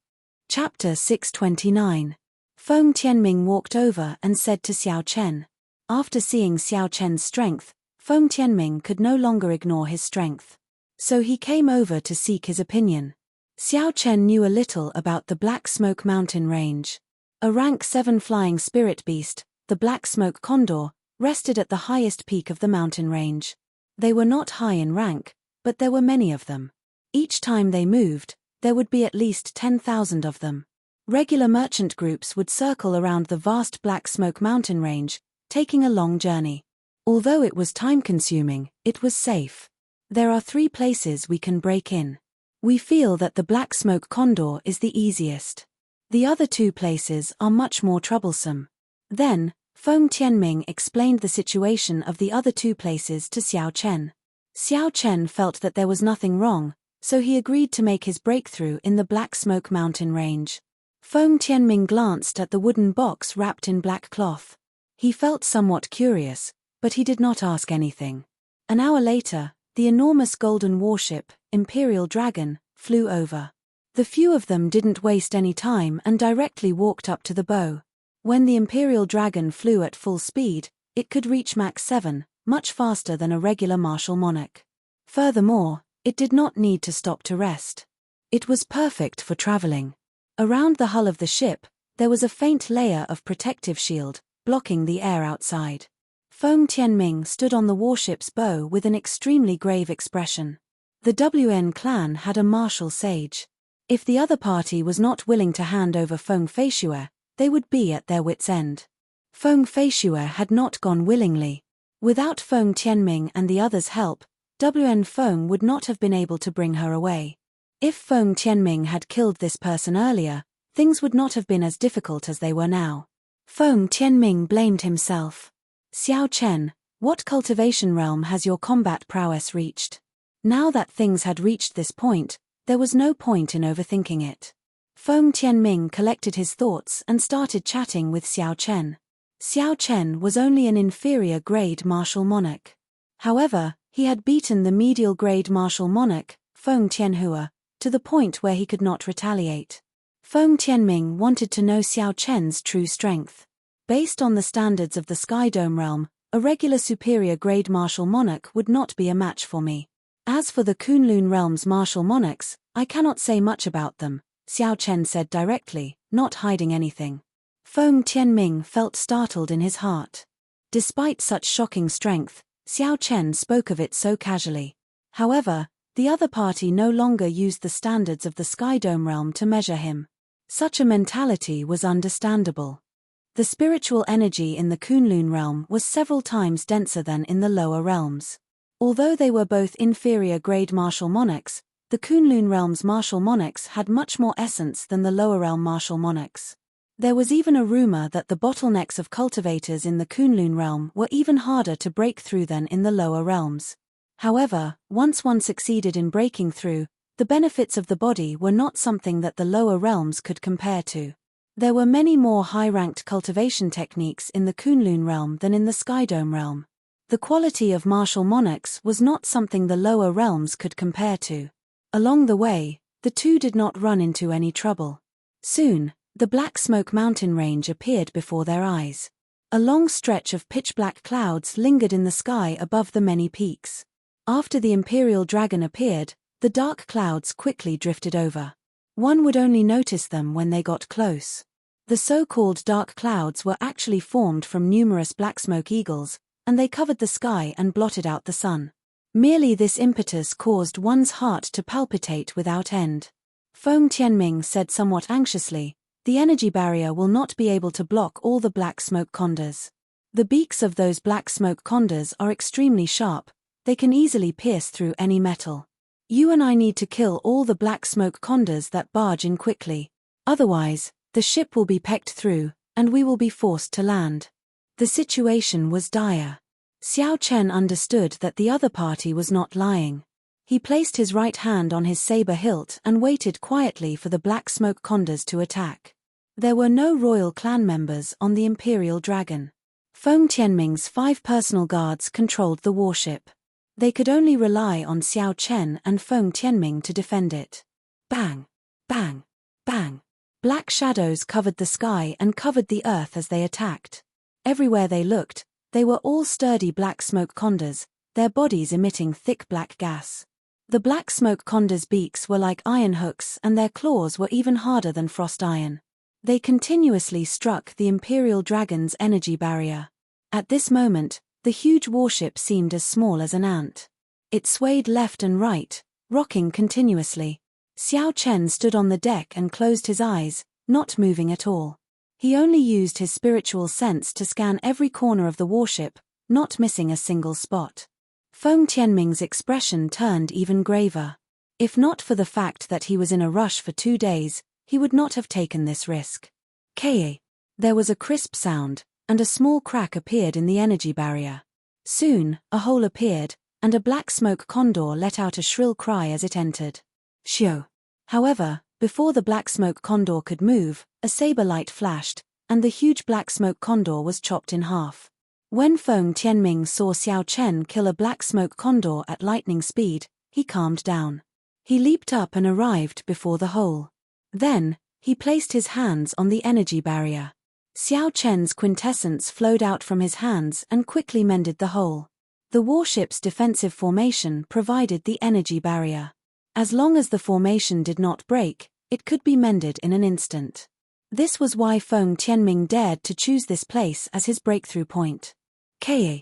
Chapter 629. Feng Tianming walked over and said to Xiao Chen. After seeing Xiao Chen's strength, Feng Tianming could no longer ignore his strength. So he came over to seek his opinion. Xiao Chen knew a little about the Black Smoke mountain range. A rank 7 flying spirit beast, the Black Smoke Condor, rested at the highest peak of the mountain range. They were not high in rank, but there were many of them. Each time they moved, there would be at least 10,000 of them. Regular merchant groups would circle around the vast Black Smoke mountain range, taking a long journey. Although it was time-consuming, it was safe. There are 3 places we can break in. We feel that the Black Smoke Condor is the easiest. The other 2 places are much more troublesome. Then, Feng Tianming explained the situation of the other 2 places to Xiao Chen. Xiao Chen felt that there was nothing wrong, so he agreed to make his breakthrough in the Black Smoke mountain range. Feng Tianming glanced at the wooden box wrapped in black cloth. He felt somewhat curious, but he did not ask anything. An hour later, the enormous golden warship, Imperial Dragon, flew over. The few of them didn't waste any time and directly walked up to the bow. When the Imperial Dragon flew at full speed, it could reach Mach 7, much faster than a regular martial monarch. Furthermore, it did not need to stop to rest. It was perfect for traveling. Around the hull of the ship, there was a faint layer of protective shield, blocking the air outside. Feng Tianming stood on the warship's bow with an extremely grave expression. The WN clan had a martial sage. If the other party was not willing to hand over Feng Feishue, they would be at their wits' end. Feng Feishue had not gone willingly. Without Feng Tianming and the others' help, WN Feng would not have been able to bring her away. If Feng Tianming had killed this person earlier, things would not have been as difficult as they were now. Feng Tianming blamed himself. Xiao Chen, what cultivation realm has your combat prowess reached? Now that things had reached this point, there was no point in overthinking it. Feng Tianming collected his thoughts and started chatting with Xiao Chen. Xiao Chen was only an inferior grade martial monarch. However, he had beaten the medial grade martial monarch, Feng Tianhua, to the point where he could not retaliate. Feng Tianming wanted to know Xiao Chen's true strength. Based on the standards of the Sky Dome realm, a regular superior grade martial monarch would not be a match for me. As for the Kunlun realm's martial monarchs, I cannot say much about them, Xiao Chen said directly, not hiding anything. Feng Tianming felt startled in his heart. Despite such shocking strength, Xiao Chen spoke of it so casually. However, the other party no longer used the standards of the Sky Dome realm to measure him. Such a mentality was understandable. The spiritual energy in the Kunlun realm was several times denser than in the lower realms. Although they were both inferior-grade martial monarchs, the Kunlun realm's martial monarchs had much more essence than the lower realm martial monarchs. There was even a rumor that the bottlenecks of cultivators in the Kunlun realm were even harder to break through than in the lower realms. However, once one succeeded in breaking through, the benefits of the body were not something that the lower realms could compare to. There were many more high-ranked cultivation techniques in the Kunlun realm than in the Skydome realm. The quality of martial monarchs was not something the lower realms could compare to. Along the way, the two did not run into any trouble. Soon, the Black Smoke mountain range appeared before their eyes. A long stretch of pitch-black clouds lingered in the sky above the many peaks. After the Imperial Dragon appeared, the dark clouds quickly drifted over. One would only notice them when they got close. The so-called dark clouds were actually formed from numerous black smoke eagles, and they covered the sky and blotted out the sun. Merely this impetus caused one's heart to palpitate without end. Feng Tianming said somewhat anxiously, "The energy barrier will not be able to block all the black smoke condors. The beaks of those black smoke condors are extremely sharp, they can easily pierce through any metal. You and I need to kill all the black smoke condors that barge in quickly. Otherwise, the ship will be pecked through, and we will be forced to land." The situation was dire. Xiao Chen understood that the other party was not lying. He placed his right hand on his saber hilt and waited quietly for the black smoke condors to attack. There were no royal clan members on the Imperial Dragon. Feng Tianming's 5 personal guards controlled the warship. They could only rely on Xiao Chen and Feng Tianming to defend it. Bang! Bang! Bang! Black shadows covered the sky and covered the earth as they attacked. Everywhere they looked, they were all sturdy black smoke condors, their bodies emitting thick black gas. The black smoke condors' beaks were like iron hooks and their claws were even harder than frost iron. They continuously struck the Imperial Dragon's energy barrier. At this moment, the huge warship seemed as small as an ant. It swayed left and right, rocking continuously. Xiao Chen stood on the deck and closed his eyes, not moving at all. He only used his spiritual sense to scan every corner of the warship, not missing a single spot. Feng Tianming's expression turned even graver. If not for the fact that he was in a rush for 2 days, he would not have taken this risk. K. There was a crisp sound, and a small crack appeared in the energy barrier. Soon, a hole appeared, and a black smoke condor let out a shrill cry as it entered. Shio. However, before the black smoke condor could move, a saber light flashed, and the huge black smoke condor was chopped in half. When Feng Tianming saw Xiao Chen kill a black smoke condor at lightning speed, he calmed down. He leaped up and arrived before the hole. Then, he placed his hands on the energy barrier. Xiao Chen's quintessence flowed out from his hands and quickly mended the hole. The warship's defensive formation provided the energy barrier. As long as the formation did not break, it could be mended in an instant. This was why Feng Tianming dared to choose this place as his breakthrough point. Ka.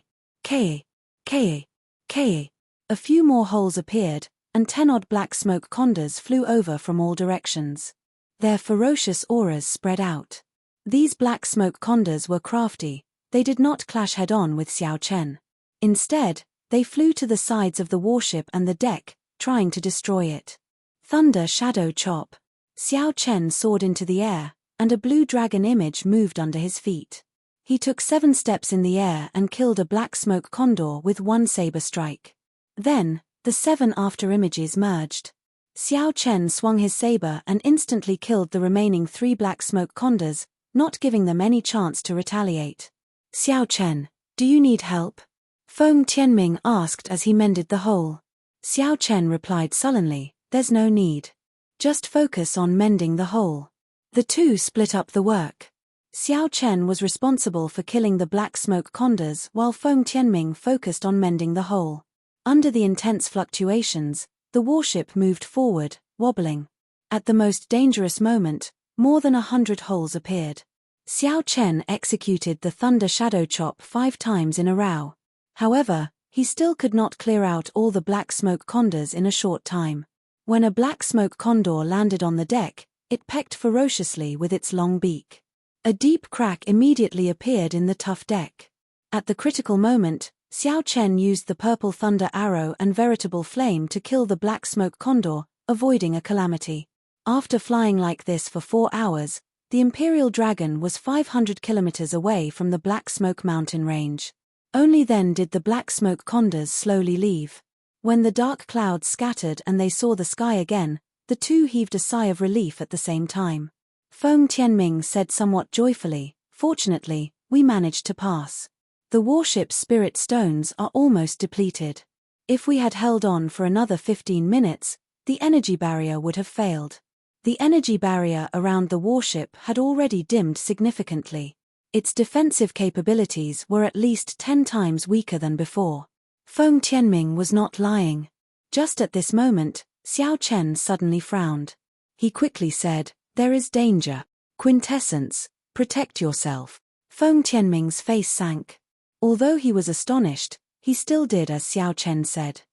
A few more holes appeared, and 10-odd black smoke condors flew over from all directions. Their ferocious auras spread out. These black smoke condors were crafty, they did not clash head-on with Xiao Chen. Instead, they flew to the sides of the warship and the deck, trying to destroy it. Thunder Shadow Chop. Xiao Chen soared into the air, and a blue dragon image moved under his feet. He took 7 steps in the air and killed a black smoke condor with 1 saber strike. Then, the 7 after images merged. Xiao Chen swung his saber and instantly killed the remaining 3 black smoke condors, not giving them any chance to retaliate. Xiao Chen, do you need help? Feng Tianming asked as he mended the hole. Xiao Chen replied sullenly, there's no need. Just focus on mending the hole. The two split up the work. Xiao Chen was responsible for killing the black smoke condors while Feng Tianming focused on mending the hole. Under the intense fluctuations, the warship moved forward, wobbling. At the most dangerous moment, more than 100 holes appeared. Xiao Chen executed the Thunder Shadow Chop 5 times in a row. However, he still could not clear out all the black smoke condors in a short time. When a black smoke condor landed on the deck, it pecked ferociously with its long beak. A deep crack immediately appeared in the tough deck. At the critical moment, Xiao Chen used the purple thunder arrow and veritable flame to kill the black smoke condor, avoiding a calamity. After flying like this for 4 hours, the Imperial Dragon was 500 kilometers away from the Black Smoke mountain range. Only then did the black smoke condors slowly leave. When the dark clouds scattered and they saw the sky again, the two heaved a sigh of relief at the same time. Feng Tianming said somewhat joyfully, "Fortunately, we managed to pass. The warship's spirit stones are almost depleted. If we had held on for another 15 minutes, the energy barrier would have failed." The energy barrier around the warship had already dimmed significantly. Its defensive capabilities were at least 10 times weaker than before. Feng Tianming was not lying. Just at this moment, Xiao Chen suddenly frowned. He quickly said, "There is danger. Quintessence, protect yourself." Feng Tianming's face sank. Although he was astonished, he still did as Xiao Chen said.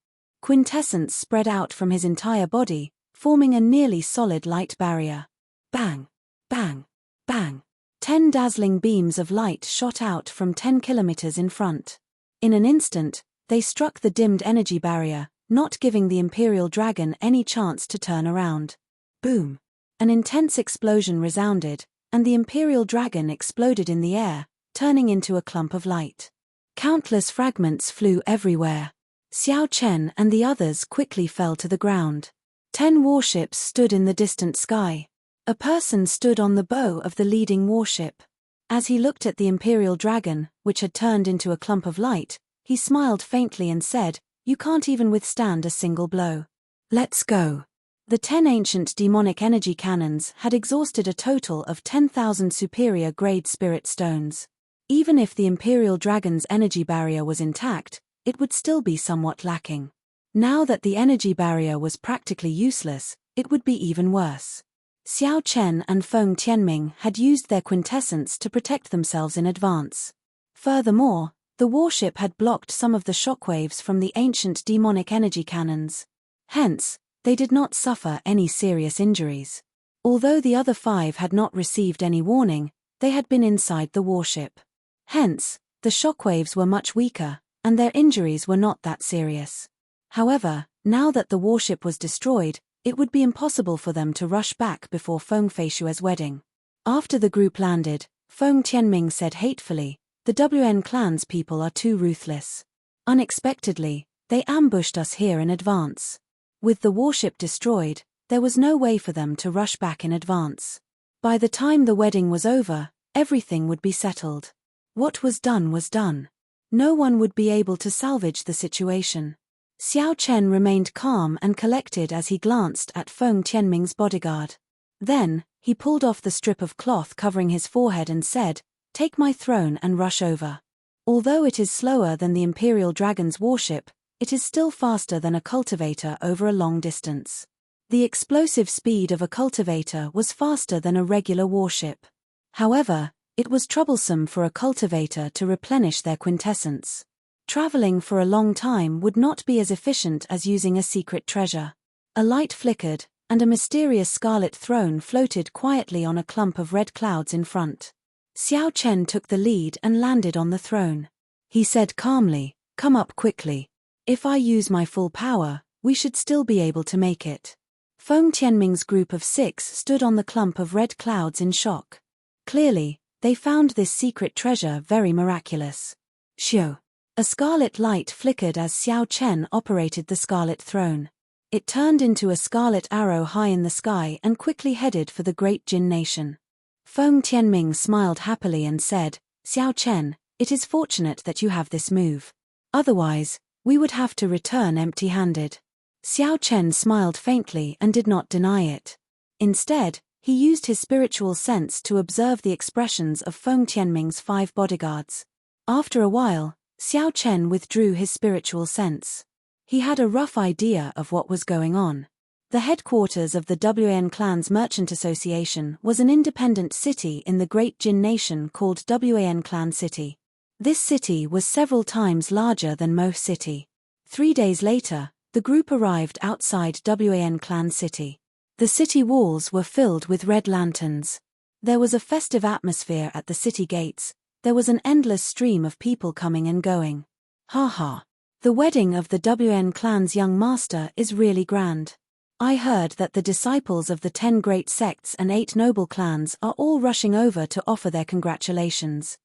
Quintessence spread out from his entire body, forming a nearly solid light barrier. Bang! Bang! Bang! 10 dazzling beams of light shot out from 10 kilometers in front. In an instant, they struck the dimmed energy barrier, not giving the Imperial Dragon any chance to turn around. Boom! An intense explosion resounded, and the Imperial Dragon exploded in the air, turning into a clump of light. Countless fragments flew everywhere. Xiao Chen and the others quickly fell to the ground. 10 warships stood in the distant sky. A person stood on the bow of the leading warship. As he looked at the Imperial Dragon, which had turned into a clump of light, he smiled faintly and said, "You can't even withstand a single blow. Let's go." The 10 ancient demonic energy cannons had exhausted a total of 10,000 superior-grade spirit stones. Even if the Imperial Dragon's energy barrier was intact, it would still be somewhat lacking. Now that the energy barrier was practically useless, it would be even worse. Xiao Chen and Feng Tianming had used their quintessence to protect themselves in advance. Furthermore, the warship had blocked some of the shockwaves from the ancient demonic energy cannons. Hence, they did not suffer any serious injuries. Although the other 5 had not received any warning, they had been inside the warship. Hence, the shockwaves were much weaker, and their injuries were not that serious. However, now that the warship was destroyed, it would be impossible for them to rush back before Feng Feishue's wedding. After the group landed, Feng Tianming said hatefully, "The WN clan's people are too ruthless. Unexpectedly, they ambushed us here in advance. With the warship destroyed, there was no way for them to rush back in advance. By the time the wedding was over, everything would be settled. What was done. No one would be able to salvage the situation." Xiao Chen remained calm and collected as he glanced at Feng Tianming's bodyguard. Then, he pulled off the strip of cloth covering his forehead and said, "Take my throne and rush over. Although it is slower than the Imperial Dragon's warship, it is still faster than a cultivator over a long distance." The explosive speed of a cultivator was faster than a regular warship. However, it was troublesome for a cultivator to replenish their quintessence. Traveling for a long time would not be as efficient as using a secret treasure. A light flickered, and a mysterious scarlet throne floated quietly on a clump of red clouds in front. Xiao Chen took the lead and landed on the throne. He said calmly, "Come up quickly. If I use my full power, we should still be able to make it." Feng Tianming's group of 6 stood on the clump of red clouds in shock. Clearly, they found this secret treasure very miraculous. Xiao. A scarlet light flickered as Xiao Chen operated the scarlet throne. It turned into a scarlet arrow high in the sky and quickly headed for the great Jin nation. Feng Tianming smiled happily and said, "Xiao Chen, it is fortunate that you have this move. Otherwise, we would have to return empty-handed." Xiao Chen smiled faintly and did not deny it. Instead, he used his spiritual sense to observe the expressions of Feng Tianming's 5 bodyguards. After a while, Xiao Chen withdrew his spiritual sense. He had a rough idea of what was going on. The headquarters of the WN Clan's Merchant Association was an independent city in the Great Jin Nation called WN Clan City. This city was several times larger than Mo City. 3 days later, the group arrived outside Wan Clan City. The city walls were filled with red lanterns. There was a festive atmosphere at the city gates. There was an endless stream of people coming and going. Ha ha. The wedding of the Wan clan's young master is really grand. I heard that the disciples of the 10 great sects and 8 noble clans are all rushing over to offer their congratulations.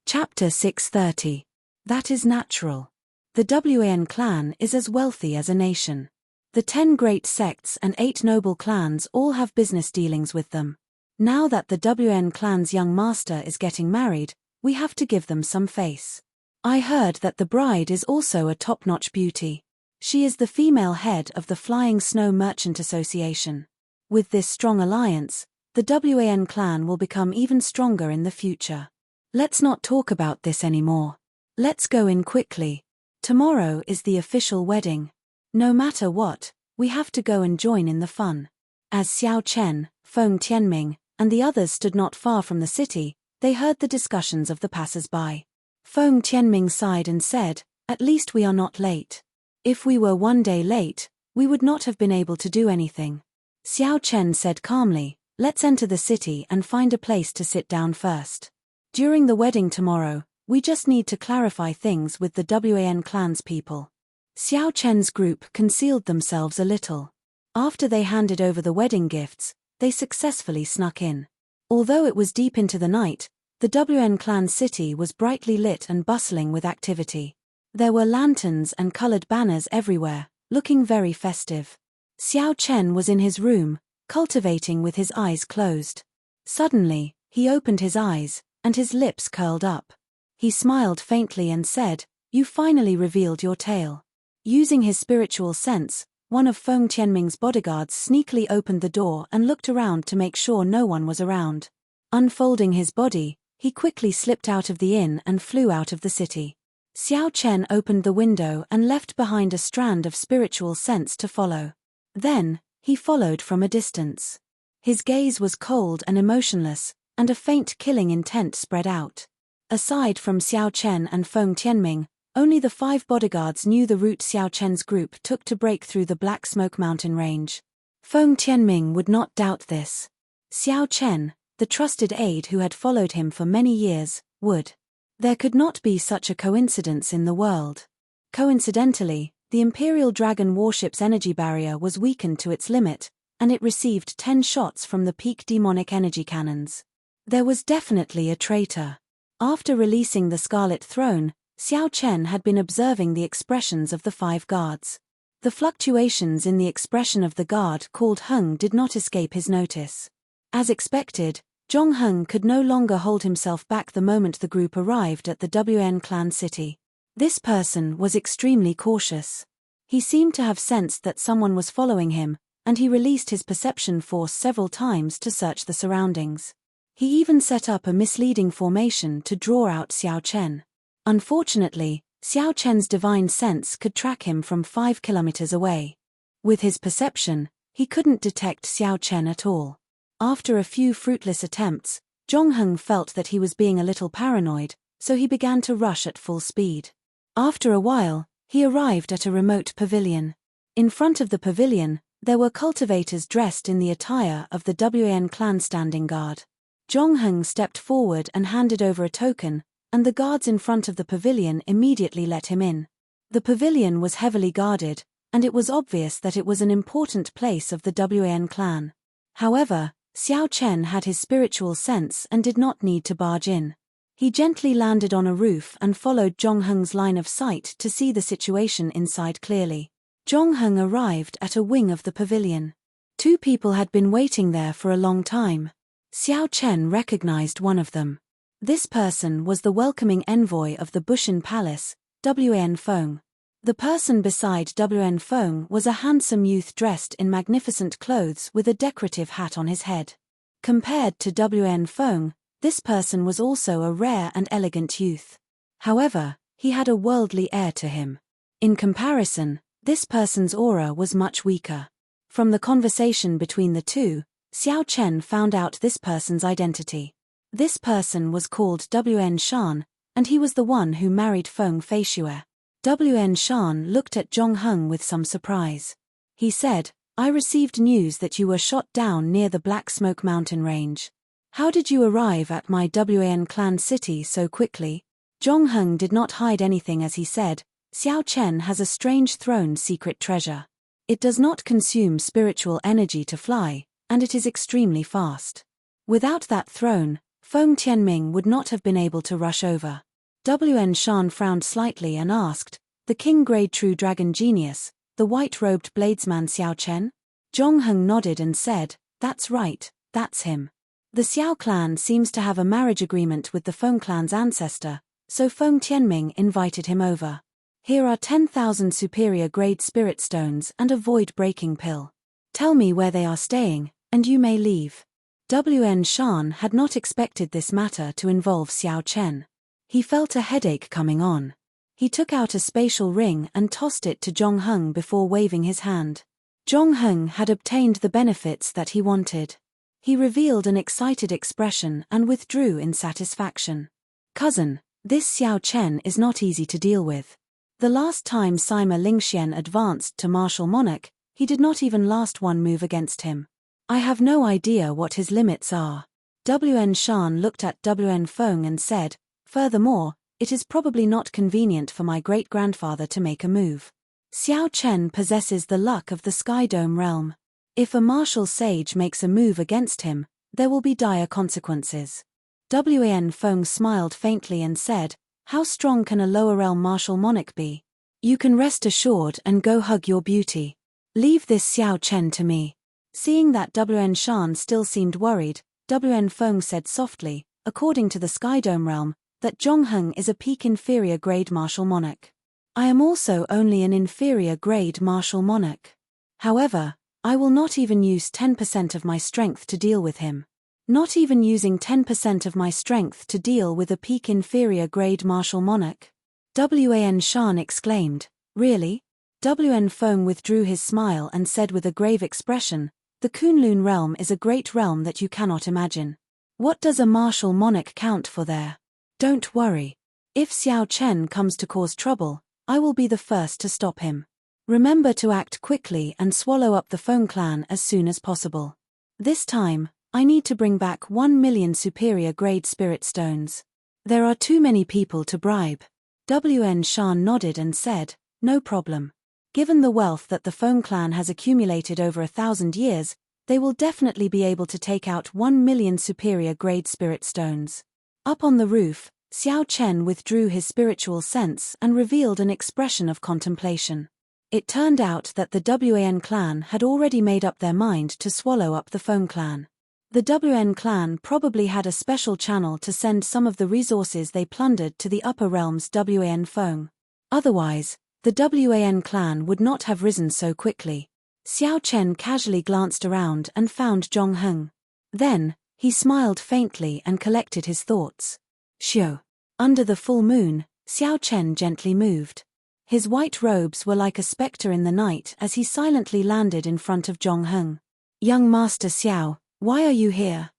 Chapter 630. That is natural. The Wan clan is as wealthy as a nation. The 10 great sects and 8 noble clans all have business dealings with them. Now that the Wan clan's young master is getting married, we have to give them some face. I heard that the bride is also a top-notch beauty. She is the female head of the Flying Snow Merchant Association. With this strong alliance, the Wan clan will become even stronger in the future. Let's not talk about this anymore. Let's go in quickly. Tomorrow is the official wedding. No matter what, we have to go and join in the fun. As Xiao Chen, Feng Tianming, and the others stood not far from the city, they heard the discussions of the passers-by. Feng Tianming sighed and said, "At least we are not late. If we were 1 day late, we would not have been able to do anything." Xiao Chen said calmly, "Let's enter the city and find a place to sit down first. During the wedding tomorrow, we just need to clarify things with the Wan clan's people." Xiao Chen's group concealed themselves a little. After they handed over the wedding gifts, they successfully snuck in. Although it was deep into the night, the Wan clan city was brightly lit and bustling with activity. There were lanterns and colored banners everywhere, looking very festive. Xiao Chen was in his room, cultivating with his eyes closed. Suddenly, he opened his eyes, and his lips curled up. He smiled faintly and said, "You finally revealed your tale." Using his spiritual sense, one of Feng Tianming's bodyguards sneakily opened the door and looked around to make sure no one was around. Unfolding his body, he quickly slipped out of the inn and flew out of the city. Xiao Chen opened the window and left behind a strand of spiritual sense to follow. Then, he followed from a distance. His gaze was cold and emotionless, and a faint killing intent spread out. Aside from Xiao Chen and Feng Tianming, only the 5 bodyguards knew the route Xiao Chen's group took to break through the Black Smoke Mountain range. Feng Tianming would not doubt this. Xiao Chen, the trusted aide who had followed him for many years, would. There could not be such a coincidence in the world. Coincidentally, the Imperial Dragon warship's energy barrier was weakened to its limit, and it received 10 shots from the peak demonic energy cannons. There was definitely a traitor. After releasing the Scarlet Throne, Xiao Chen had been observing the expressions of the 5 guards. The fluctuations in the expression of the guard called Heng did not escape his notice. As expected, Zhong Heng could no longer hold himself back the moment the group arrived at the Wan clan city. This person was extremely cautious. He seemed to have sensed that someone was following him, and he released his perception force several times to search the surroundings. He even set up a misleading formation to draw out Xiao Chen. Unfortunately, Xiao Chen's divine sense could track him from 5 kilometers away. With his perception, he couldn't detect Xiao Chen at all. After a few fruitless attempts, Zhong Heng felt that he was being a little paranoid, so he began to rush at full speed. After a while, he arrived at a remote pavilion. In front of the pavilion, there were cultivators dressed in the attire of the Wan clan standing guard. Zhong Heng stepped forward and handed over a token, and the guards in front of the pavilion immediately let him in. The pavilion was heavily guarded, and it was obvious that it was an important place of the Wan clan. However, Xiao Chen had his spiritual sense and did not need to barge in. He gently landed on a roof and followed Zhong Heng's line of sight to see the situation inside clearly. Zhong Heng arrived at a wing of the pavilion. 2 people had been waiting there for a long time. Xiao Chen recognized one of them. This person was the welcoming envoy of the Bushan Palace, Wan Feng. The person beside Wan Feng was a handsome youth dressed in magnificent clothes with a decorative hat on his head. Compared to Wan Feng, this person was also a rare and elegant youth. However, he had a worldly air to him. In comparison, this person's aura was much weaker. From the conversation between the two, Xiao Chen found out this person's identity. This person was called Wan Shan, and he was the one who married Feng Feishue. Wn Shan looked at Zhong Heng with some surprise. He said, I received news that you were shot down near the Black Smoke Mountain range. How did you arrive at my Wan clan city so quickly? Zhong Heng did not hide anything as he said, Xiao Chen has a strange throne secret treasure. It does not consume spiritual energy to fly, and it is extremely fast. Without that throne, Feng Tianming would not have been able to rush over. Wn Shan frowned slightly and asked, the king-grade true dragon genius, the white-robed bladesman Xiao Chen? Zhong Heng nodded and said, that's right, that's him. The Xiao clan seems to have a marriage agreement with the Feng clan's ancestor, so Feng Tianming invited him over. Here are 10,000 superior-grade spirit stones and a void-breaking pill. Tell me where they are staying, and you may leave. Wn Shan had not expected this matter to involve Xiao Chen. He felt a headache coming on. He took out a spatial ring and tossed it to Zhong Heng before waving his hand. Zhong Heng had obtained the benefits that he wanted. He revealed an excited expression and withdrew in satisfaction. Cousin, this Xiao Chen is not easy to deal with. The last time Sima Lingxian advanced to martial monarch, he did not even last one move against him. I have no idea what his limits are. Wn Shan looked at Wn Feng and said, furthermore, it is probably not convenient for my great-grandfather to make a move. Xiao Chen possesses the luck of the Sky Dome realm. If a martial sage makes a move against him, there will be dire consequences. Wan Feng smiled faintly and said, how strong can a lower realm martial monarch be? You can rest assured and go hug your beauty. Leave this Xiao Chen to me. Seeing that Wn Shan still seemed worried, Wn Feng said softly, according to the Sky Dome realm, that Zhong Heng is a peak inferior grade martial monarch. I am also only an inferior grade martial monarch. However, I will not even use 10% of my strength to deal with him. Not even using 10% of my strength to deal with a peak inferior grade martial monarch? Wan Shan exclaimed, really? Wn Feng withdrew his smile and said with a grave expression, the Kunlun realm is a great realm that you cannot imagine. What does a martial monarch count for there? Don't worry. If Xiao Chen comes to cause trouble, I will be the first to stop him. Remember to act quickly and swallow up the Feng clan as soon as possible. This time, I need to bring back 1 million superior grade spirit stones. There are too many people to bribe. Wn Shan nodded and said, no problem. Given the wealth that the Feng clan has accumulated over 1,000 years, they will definitely be able to take out 1 million superior grade spirit stones. Up on the roof, Xiao Chen withdrew his spiritual sense and revealed an expression of contemplation. It turned out that the Wan clan had already made up their mind to swallow up the Feng clan. The Wan clan probably had a special channel to send some of the resources they plundered to the upper realms Wan Feng. Otherwise, the Wan clan would not have risen so quickly. Xiao Chen casually glanced around and found Zhong Heng. Then, he smiled faintly and collected his thoughts. Xiao. Under the full moon, Xiao Chen gently moved. His white robes were like a spectre in the night as he silently landed in front of Zhong Heng. Young Master Xiao, why are you here?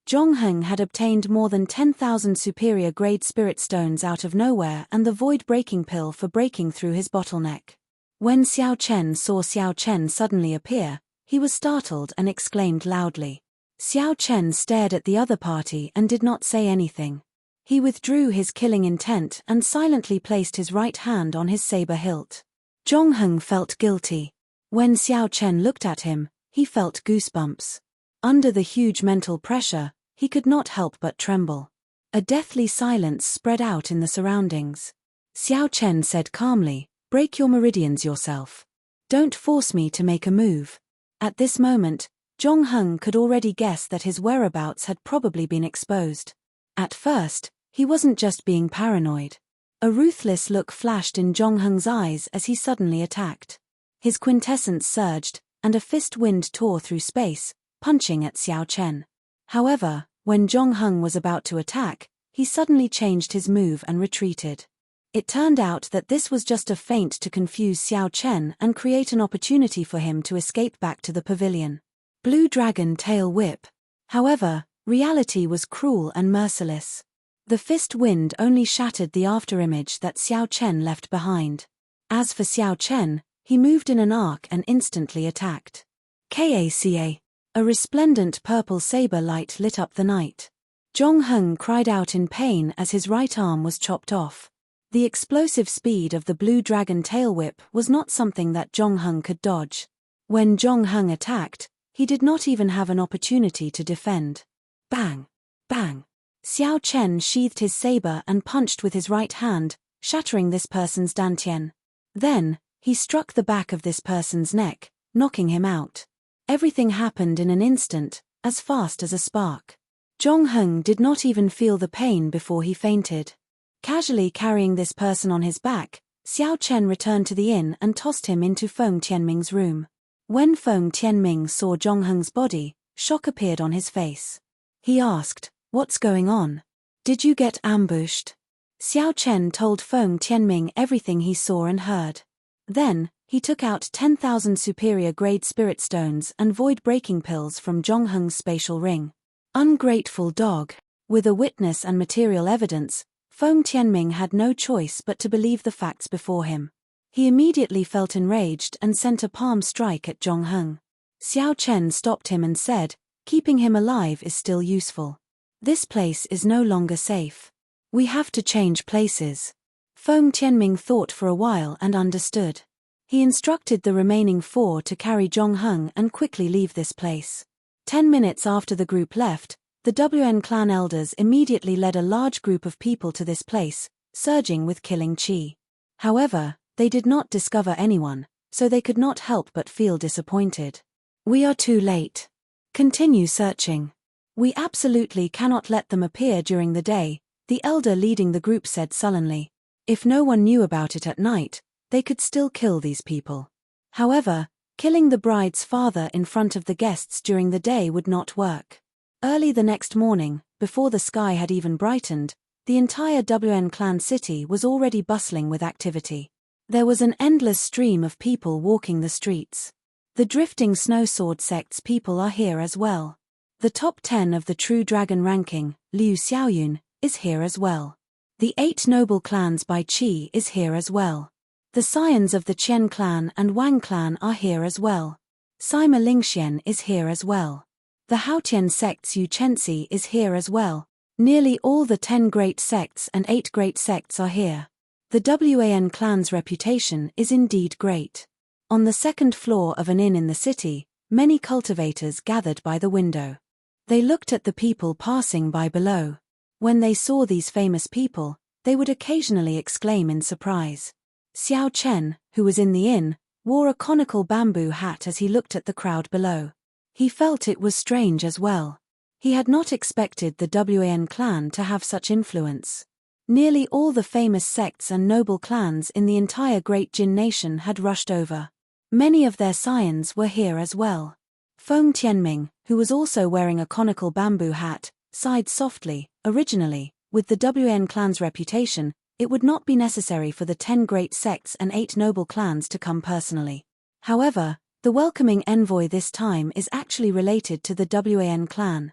Zhong Heng had obtained more than 10,000 superior grade spirit stones out of nowhere and the void-breaking pill for breaking through his bottleneck. When Xiao Chen saw Xiao Chen suddenly appear, he was startled and exclaimed loudly. Xiao Chen stared at the other party and did not say anything. He withdrew his killing intent and silently placed his right hand on his saber hilt. Zhong Heng felt guilty. When Xiao Chen looked at him, he felt goosebumps. Under the huge mental pressure, he could not help but tremble. A deathly silence spread out in the surroundings. Xiao Chen said calmly, break your meridians yourself. Don't force me to make a move. At this moment, Zhong Heng could already guess that his whereabouts had probably been exposed. At first, he wasn't just being paranoid. A ruthless look flashed in Zhong Heng's eyes as he suddenly attacked. His quintessence surged, and a fist wind tore through space, punching at Xiao Chen. However, when Zhong Heng was about to attack, he suddenly changed his move and retreated. It turned out that this was just a feint to confuse Xiao Chen and create an opportunity for him to escape back to the pavilion. Blue Dragon Tail Whip. However, reality was cruel and merciless. The fist wind only shattered the afterimage that Xiao Chen left behind. As for Xiao Chen, he moved in an arc and instantly attacked. Kaca. A resplendent purple saber light lit up the night. Zhong Heng cried out in pain as his right arm was chopped off. The explosive speed of the blue dragon tail whip was not something that Zhong Heng could dodge. When Zhong Heng attacked, he did not even have an opportunity to defend. Bang! Bang! Xiao Chen sheathed his saber and punched with his right hand, shattering this person's dantian. Then, he struck the back of this person's neck, knocking him out. Everything happened in an instant, as fast as a spark. Zhong Heng did not even feel the pain before he fainted. Casually carrying this person on his back, Xiao Chen returned to the inn and tossed him into Feng Tianming's room. When Feng Tianming saw Zhong Heng's body, shock appeared on his face. He asked, "What's going on? Did you get ambushed?" Xiao Chen told Feng Tianming everything he saw and heard. Then, he took out 10,000 superior-grade spirit stones and void-breaking pills from Zhong Heng's spatial ring. Ungrateful dog. With a witness and material evidence, Feng Tianming had no choice but to believe the facts before him. He immediately felt enraged and sent a palm strike at Zhong Heng. Xiao Chen stopped him and said, "Keeping him alive is still useful. This place is no longer safe. We have to change places." Feng Tianming thought for a while and understood. He instructed the remaining 4 to carry Zhong Heng and quickly leave this place. 10 minutes after the group left, the WN clan elders immediately led a large group of people to this place, surging with killing chi. However, they did not discover anyone, so they could not help but feel disappointed. "We are too late. Continue searching. We absolutely cannot let them appear during the day," the elder leading the group said sullenly. If no one knew about it at night, they could still kill these people. However, killing the bride's father in front of the guests during the day would not work. Early the next morning, before the sky had even brightened, the entire WN clan city was already bustling with activity. There was an endless stream of people walking the streets. The drifting snow sword sect's people are here as well. The top 10 of the True Dragon ranking, Liu Xiaoyun, is here as well. The 8 noble clans by Qi is here as well. The scions of the Qian clan and Wang clan are here as well. Sima Lingxian is here as well. The Haotian sect's Yu Chensi is here as well. Nearly all the 10 great sects and 8 great sects are here. The WAN clan's reputation is indeed great. On the second floor of an inn in the city, many cultivators gathered by the window. They looked at the people passing by below. When they saw these famous people, they would occasionally exclaim in surprise. Xiao Chen, who was in the inn, wore a conical bamboo hat as he looked at the crowd below. He felt it was strange as well. He had not expected the WAN clan to have such influence. Nearly all the famous sects and noble clans in the entire Great Jin nation had rushed over. Many of their scions were here as well. Feng Tianming, who was also wearing a conical bamboo hat, sighed softly. Originally, with the WN clan's reputation, it would not be necessary for the 10 great sects and 8 noble clans to come personally. However, the welcoming envoy this time is actually related to the WAN clan.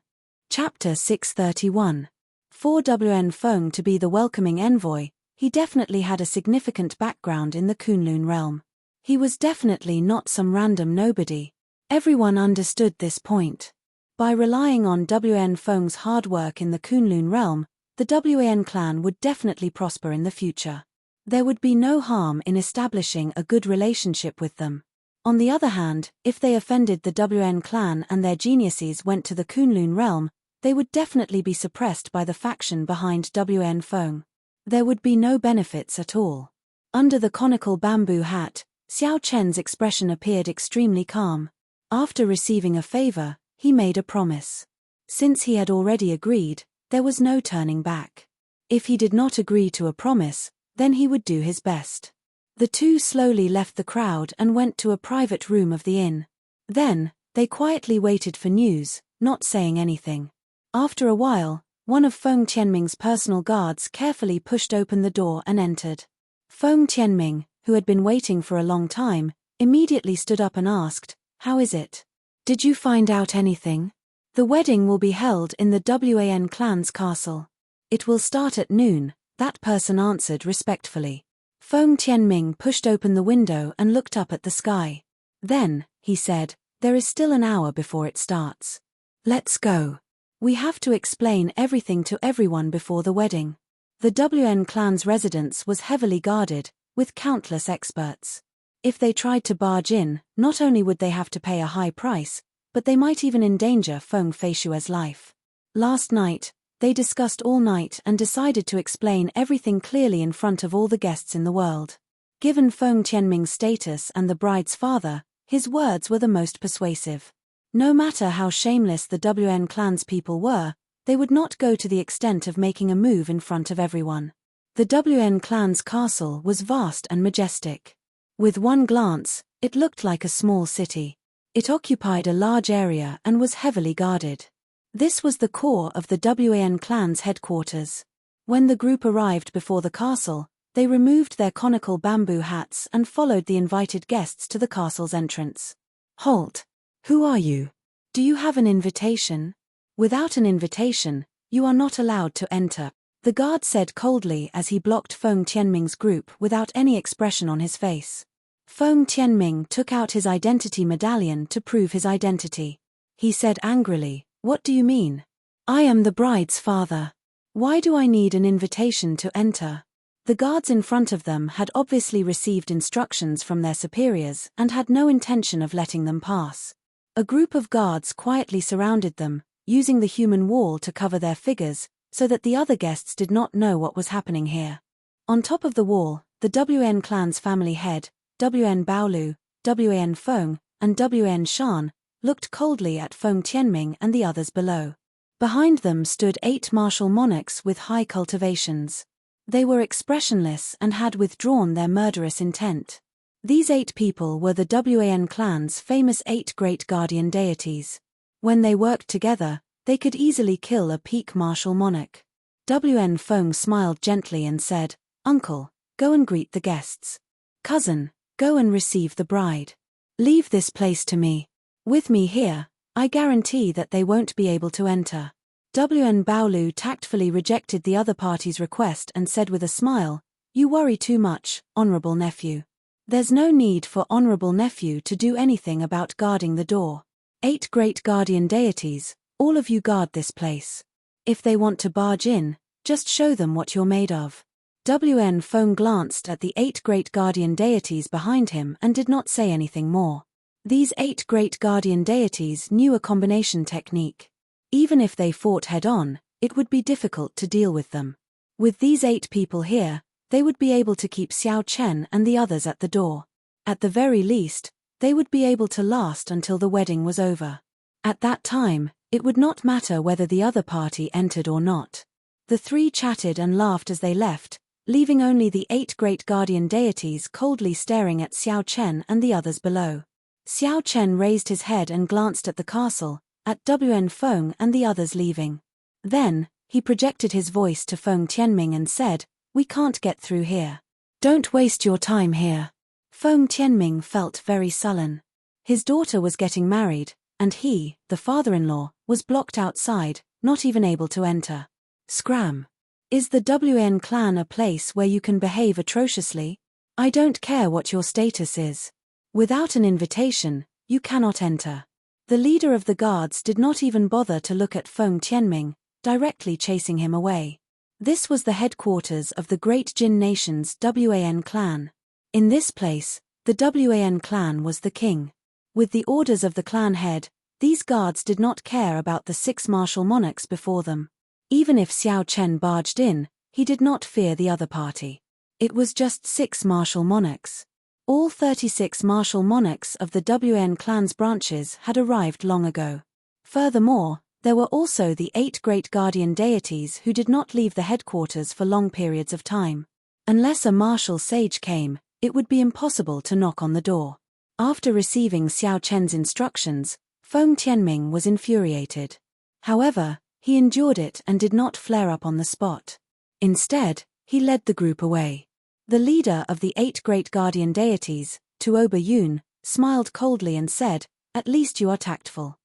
Chapter 631. For WN Feng to be the welcoming envoy, he definitely had a significant background in the Kunlun realm. He was definitely not some random nobody. Everyone understood this point. By relying on WN Feng's hard work in the Kunlun realm, the WAN clan would definitely prosper in the future. There would be no harm in establishing a good relationship with them. On the other hand, if they offended the WN clan and their geniuses went to the Kunlun realm, they would definitely be suppressed by the faction behind WN Feng. There would be no benefits at all. Under the conical bamboo hat, Xiao Chen's expression appeared extremely calm. After receiving a favor, he made a promise. Since he had already agreed, there was no turning back. If he did not agree to a promise, then he would do his best. The two slowly left the crowd and went to a private room of the inn. Then, they quietly waited for news, not saying anything. After a while, one of Feng Tianming's personal guards carefully pushed open the door and entered. Feng Tianming, who had been waiting for a long time, immediately stood up and asked, "How is it? Did you find out anything? The wedding will be held in the WAN clan's castle. It will start at noon, that person answered respectfully. Feng Tianming pushed open the window and looked up at the sky. Then, he said, there is still an hour before it starts. Let's go. We have to explain everything to everyone before the wedding. The WN clan's residence was heavily guarded, with countless experts. If they tried to barge in, not only would they have to pay a high price, but they might even endanger Feng Feishue's life. Last night, they discussed all night and decided to explain everything clearly in front of all the guests in the world. Given Feng Tianming's status and the bride's father, his words were the most persuasive. No matter how shameless the WN clan's people were, they would not go to the extent of making a move in front of everyone. The WN clan's castle was vast and majestic. With one glance, it looked like a small city. It occupied a large area and was heavily guarded. This was the core of the WN clan's headquarters. When the group arrived before the castle, they removed their conical bamboo hats and followed the invited guests to the castle's entrance. Halt! Who are you? Do you have an invitation? Without an invitation, you are not allowed to enter, the guard said coldly as he blocked Feng Tianming's group without any expression on his face. Feng Tianming took out his identity medallion to prove his identity. He said angrily, "What do you mean? I am the bride's father. Why do I need an invitation to enter?" The guards in front of them had obviously received instructions from their superiors and had no intention of letting them pass. A group of guards quietly surrounded them, using the human wall to cover their figures, so that the other guests did not know what was happening here. On top of the wall, the WN clan's family head, WN Baolu, WN Feng, and WN Shan, looked coldly at Feng Tianming and the others below. Behind them stood 8 martial monarchs with high cultivations. They were expressionless and had withdrawn their murderous intent. These 8 people were the WN clan's famous 8 great guardian deities. When they worked together, they could easily kill a peak martial monarch. WN Feng smiled gently and said, "Uncle, go and greet the guests. Cousin, go and receive the bride. Leave this place to me. With me here, I guarantee that they won't be able to enter." WN Baolu tactfully rejected the other party's request and said with a smile, "You worry too much, honorable nephew. There's no need for honorable nephew to do anything about guarding the door. 8 great guardian deities, all of you guard this place. If they want to barge in, just show them what you're made of." WN Feng glanced at the 8 great guardian deities behind him and did not say anything more. These 8 great guardian deities knew a combination technique. Even if they fought head-on, it would be difficult to deal with them. With these 8 people here, they would be able to keep Xiao Chen and the others at the door. At the very least, they would be able to last until the wedding was over. At that time, it would not matter whether the other party entered or not. The 3 chatted and laughed as they left, leaving only the 8 great guardian deities coldly staring at Xiao Chen and the others below. Xiao Chen raised his head and glanced at the castle, at WN Feng and the others leaving. Then, he projected his voice to Feng Tianming and said, "We can't get through here. Don't waste your time here." Feng Tianming felt very sullen. His daughter was getting married, and he, the father-in-law, was blocked outside, not even able to enter. Scram. Is the WN clan a place where you can behave atrociously? I don't care what your status is. Without an invitation, you cannot enter. The leader of the guards did not even bother to look at Feng Tianming, directly chasing him away. This was the headquarters of the great Jin nation's WAN clan. In this place, the WAN clan was the king. With the orders of the clan head, these guards did not care about the 6 martial monarchs before them. Even if Xiao Chen barged in, he did not fear the other party. It was just 6 martial monarchs. All 36 martial monarchs of the WN clan's branches had arrived long ago. Furthermore, there were also the 8 great guardian deities who did not leave the headquarters for long periods of time. Unless a martial sage came, it would be impossible to knock on the door. After receiving Xiao Chen's instructions, Feng Tianming was infuriated. However, he endured it and did not flare up on the spot. Instead, he led the group away. The leader of the 8 great guardian deities, Tuoba Yun, smiled coldly and said, "At least you are tactful.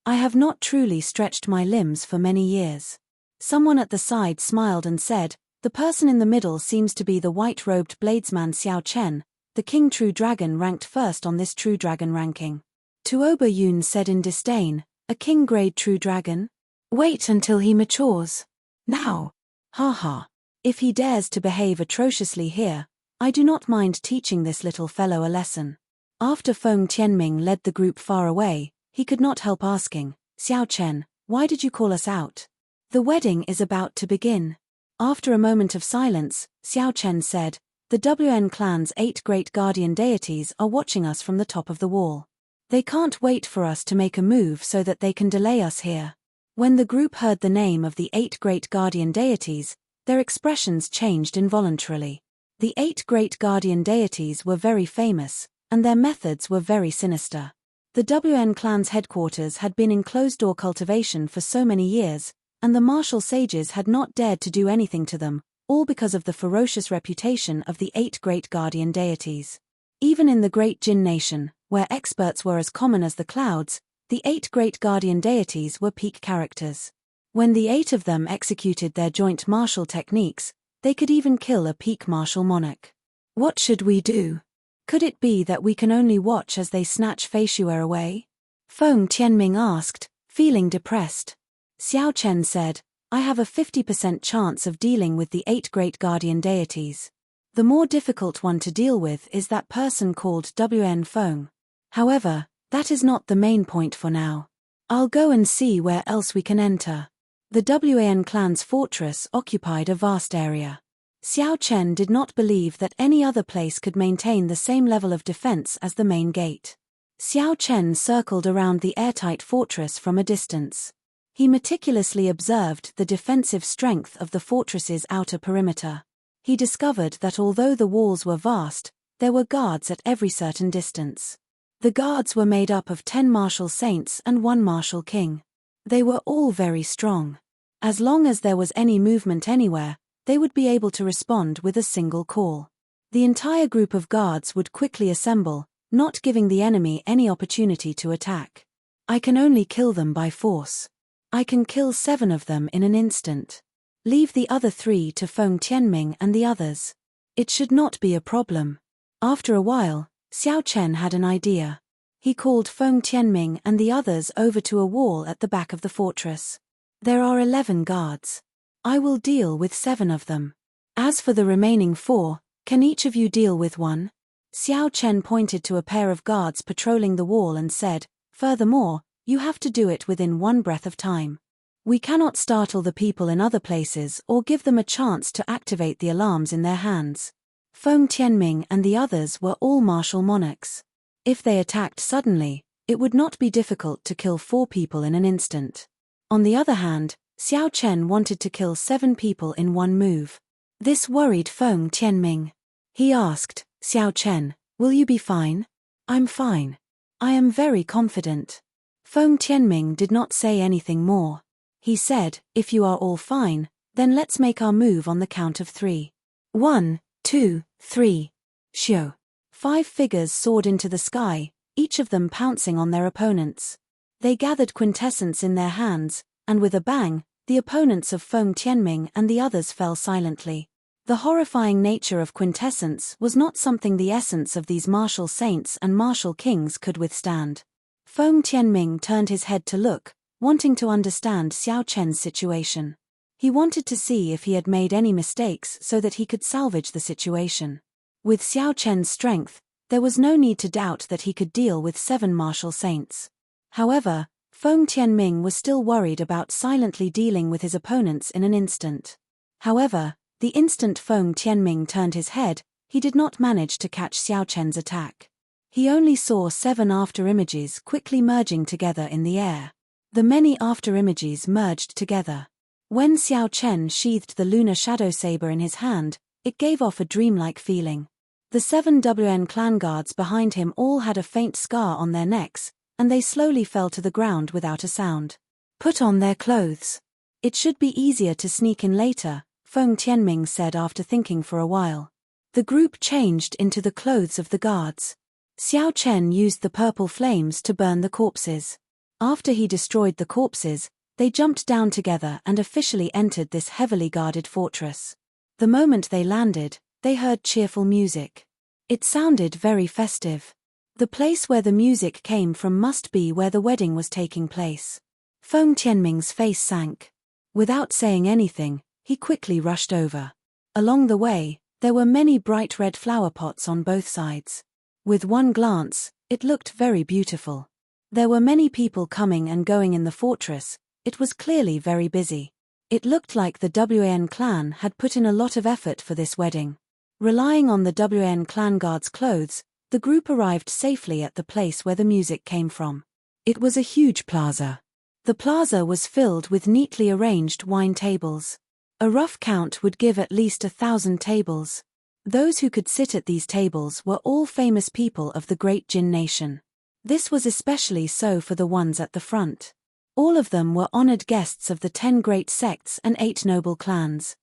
I have not truly stretched my limbs for many years. Someone at the side smiled and said, "The person in the middle seems to be the white-robed bladesman Xiao Chen, the King True Dragon ranked first on this True Dragon ranking." Tuoba Yun said in disdain, "A king-grade True Dragon? Wait until he matures. Now. Ha. If he dares to behave atrociously here, I do not mind teaching this little fellow a lesson." After Feng Tianming led the group far away, he could not help asking, "Xiao Chen, why did you call us out?" "The wedding is about to begin." After a moment of silence, Xiao Chen said, "The WN clan's 8 great guardian deities are watching us from the top of the wall. They can't wait for us to make a move so that they can delay us here." When the group heard the name of the 8 great guardian deities, their expressions changed involuntarily. The 8 great guardian deities were very famous, and their methods were very sinister. The WN clan's headquarters had been in closed-door cultivation for so many years, and the martial sages had not dared to do anything to them, all because of the ferocious reputation of the 8 great guardian deities. Even in the great Jin nation, where experts were as common as the clouds, the 8 great guardian deities were peak characters. When the 8 of them executed their joint martial techniques, they could even kill a peak martial monarch. What should we do? Could it be that we can only watch as they snatch Fei Xue away? Feng Tianming asked, feeling depressed. Xiao Chen said, "I have a 50% chance of dealing with the 8 great guardian deities. The more difficult one to deal with is that person called WN Feng. However, that is not the main point for now. I'll go and see where else we can enter." The WAN clan's fortress occupied a vast area. Xiao Chen did not believe that any other place could maintain the same level of defense as the main gate. Xiao Chen circled around the airtight fortress from a distance. He meticulously observed the defensive strength of the fortress's outer perimeter. He discovered that although the walls were vast, there were guards at every certain distance. The guards were made up of 10 martial saints and 1 martial king. They were all very strong. As long as there was any movement anywhere, they would be able to respond with a single call. The entire group of guards would quickly assemble, not giving the enemy any opportunity to attack. "I can only kill them by force. I can kill 7 of them in an instant. Leave the other 3 to Feng Tianming and the others. It should not be a problem." After a while, Xiao Chen had an idea. He called Feng Tianming and the others over to a wall at the back of the fortress. "There are 11 guards. I will deal with 7 of them. As for the remaining 4, can each of you deal with 1? Xiao Chen pointed to a pair of guards patrolling the wall and said, "Furthermore, you have to do it within 1 breath of time. We cannot startle the people in other places or give them a chance to activate the alarms in their hands." Feng Tianming and the others were all martial monarchs. If they attacked suddenly, it would not be difficult to kill 4 people in an instant. On the other hand, Xiao Chen wanted to kill 7 people in 1 move. This worried Feng Tianming. He asked, "Xiao Chen, will you be fine?" "I'm fine. I am very confident." Feng Tianming did not say anything more. He said, "If you are all fine, then let's make our move on the count of 3. 1, 2, 3. Shio. 5 figures soared into the sky, each of them pouncing on their opponents. They gathered quintessence in their hands, and with a bang, the opponents of Feng Tianming and the others fell silently. The horrifying nature of quintessence was not something the essence of these martial saints and martial kings could withstand. Feng Tianming turned his head to look, wanting to understand Xiao Chen's situation. He wanted to see if he had made any mistakes so that he could salvage the situation. With Xiao Chen's strength, there was no need to doubt that he could deal with 7 martial saints. However, Feng Tianming was still worried about silently dealing with his opponents in an instant. However, the instant Feng Tianming turned his head, he did not manage to catch Xiao Chen's attack. He only saw 7 afterimages quickly merging together in the air. The many afterimages merged together. When Xiao Chen sheathed the lunar shadow saber in his hand, it gave off a dreamlike feeling. The 7 WN clan guards behind him all had a faint scar on their necks, and they slowly fell to the ground without a sound. "Put on their clothes. It should be easier to sneak in later," Feng Tianming said after thinking for a while. The group changed into the clothes of the guards. Xiao Chen used the purple flames to burn the corpses. After he destroyed the corpses, They jumped down together and officially entered this heavily guarded fortress. The moment they landed, they heard cheerful music. It sounded very festive. The place where the music came from must be where the wedding was taking place. Feng Tianming's face sank. Without saying anything, he quickly rushed over. Along the way, there were many bright red flower pots on both sides. With one glance, it looked very beautiful. There were many people coming and going in the fortress. It was clearly very busy. It looked like the WAN clan had put in a lot of effort for this wedding. Relying on the WAN clan guard's clothes, the group arrived safely at the place where the music came from. It was a huge plaza. The plaza was filled with neatly arranged wine tables. A rough count would give at least 1,000 tables. Those who could sit at these tables were all famous people of the great Jin nation. This was especially so for the ones at the front. All of them were honored guests of the 10 great sects and 8 noble clans.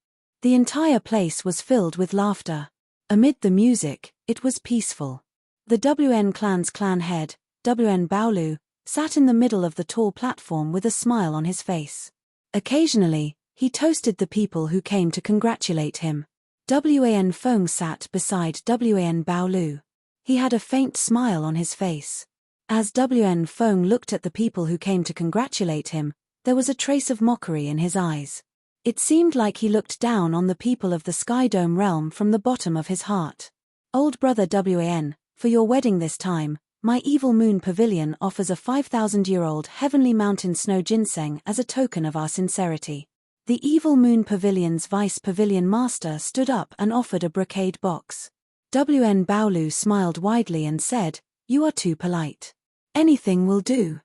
The entire place was filled with laughter. Amid the music, it was peaceful. The WN clan's clan head, WN Baolu, sat in the middle of the tall platform with a smile on his face. Occasionally, he toasted the people who came to congratulate him. WAN Feng sat beside WAN Baolu. He had a faint smile on his face. As WN Feng looked at the people who came to congratulate him, there was a trace of mockery in his eyes. It seemed like he looked down on the people of the Sky Dome realm from the bottom of his heart. Old brother WAN, for your wedding this time, my Evil Moon Pavilion offers a 5,000-year-old heavenly mountain snow ginseng as a token of our sincerity. The Evil Moon Pavilion's vice pavilion master stood up and offered a brocade box. WN Baolu smiled widely and said, "You are too polite. Anything will do."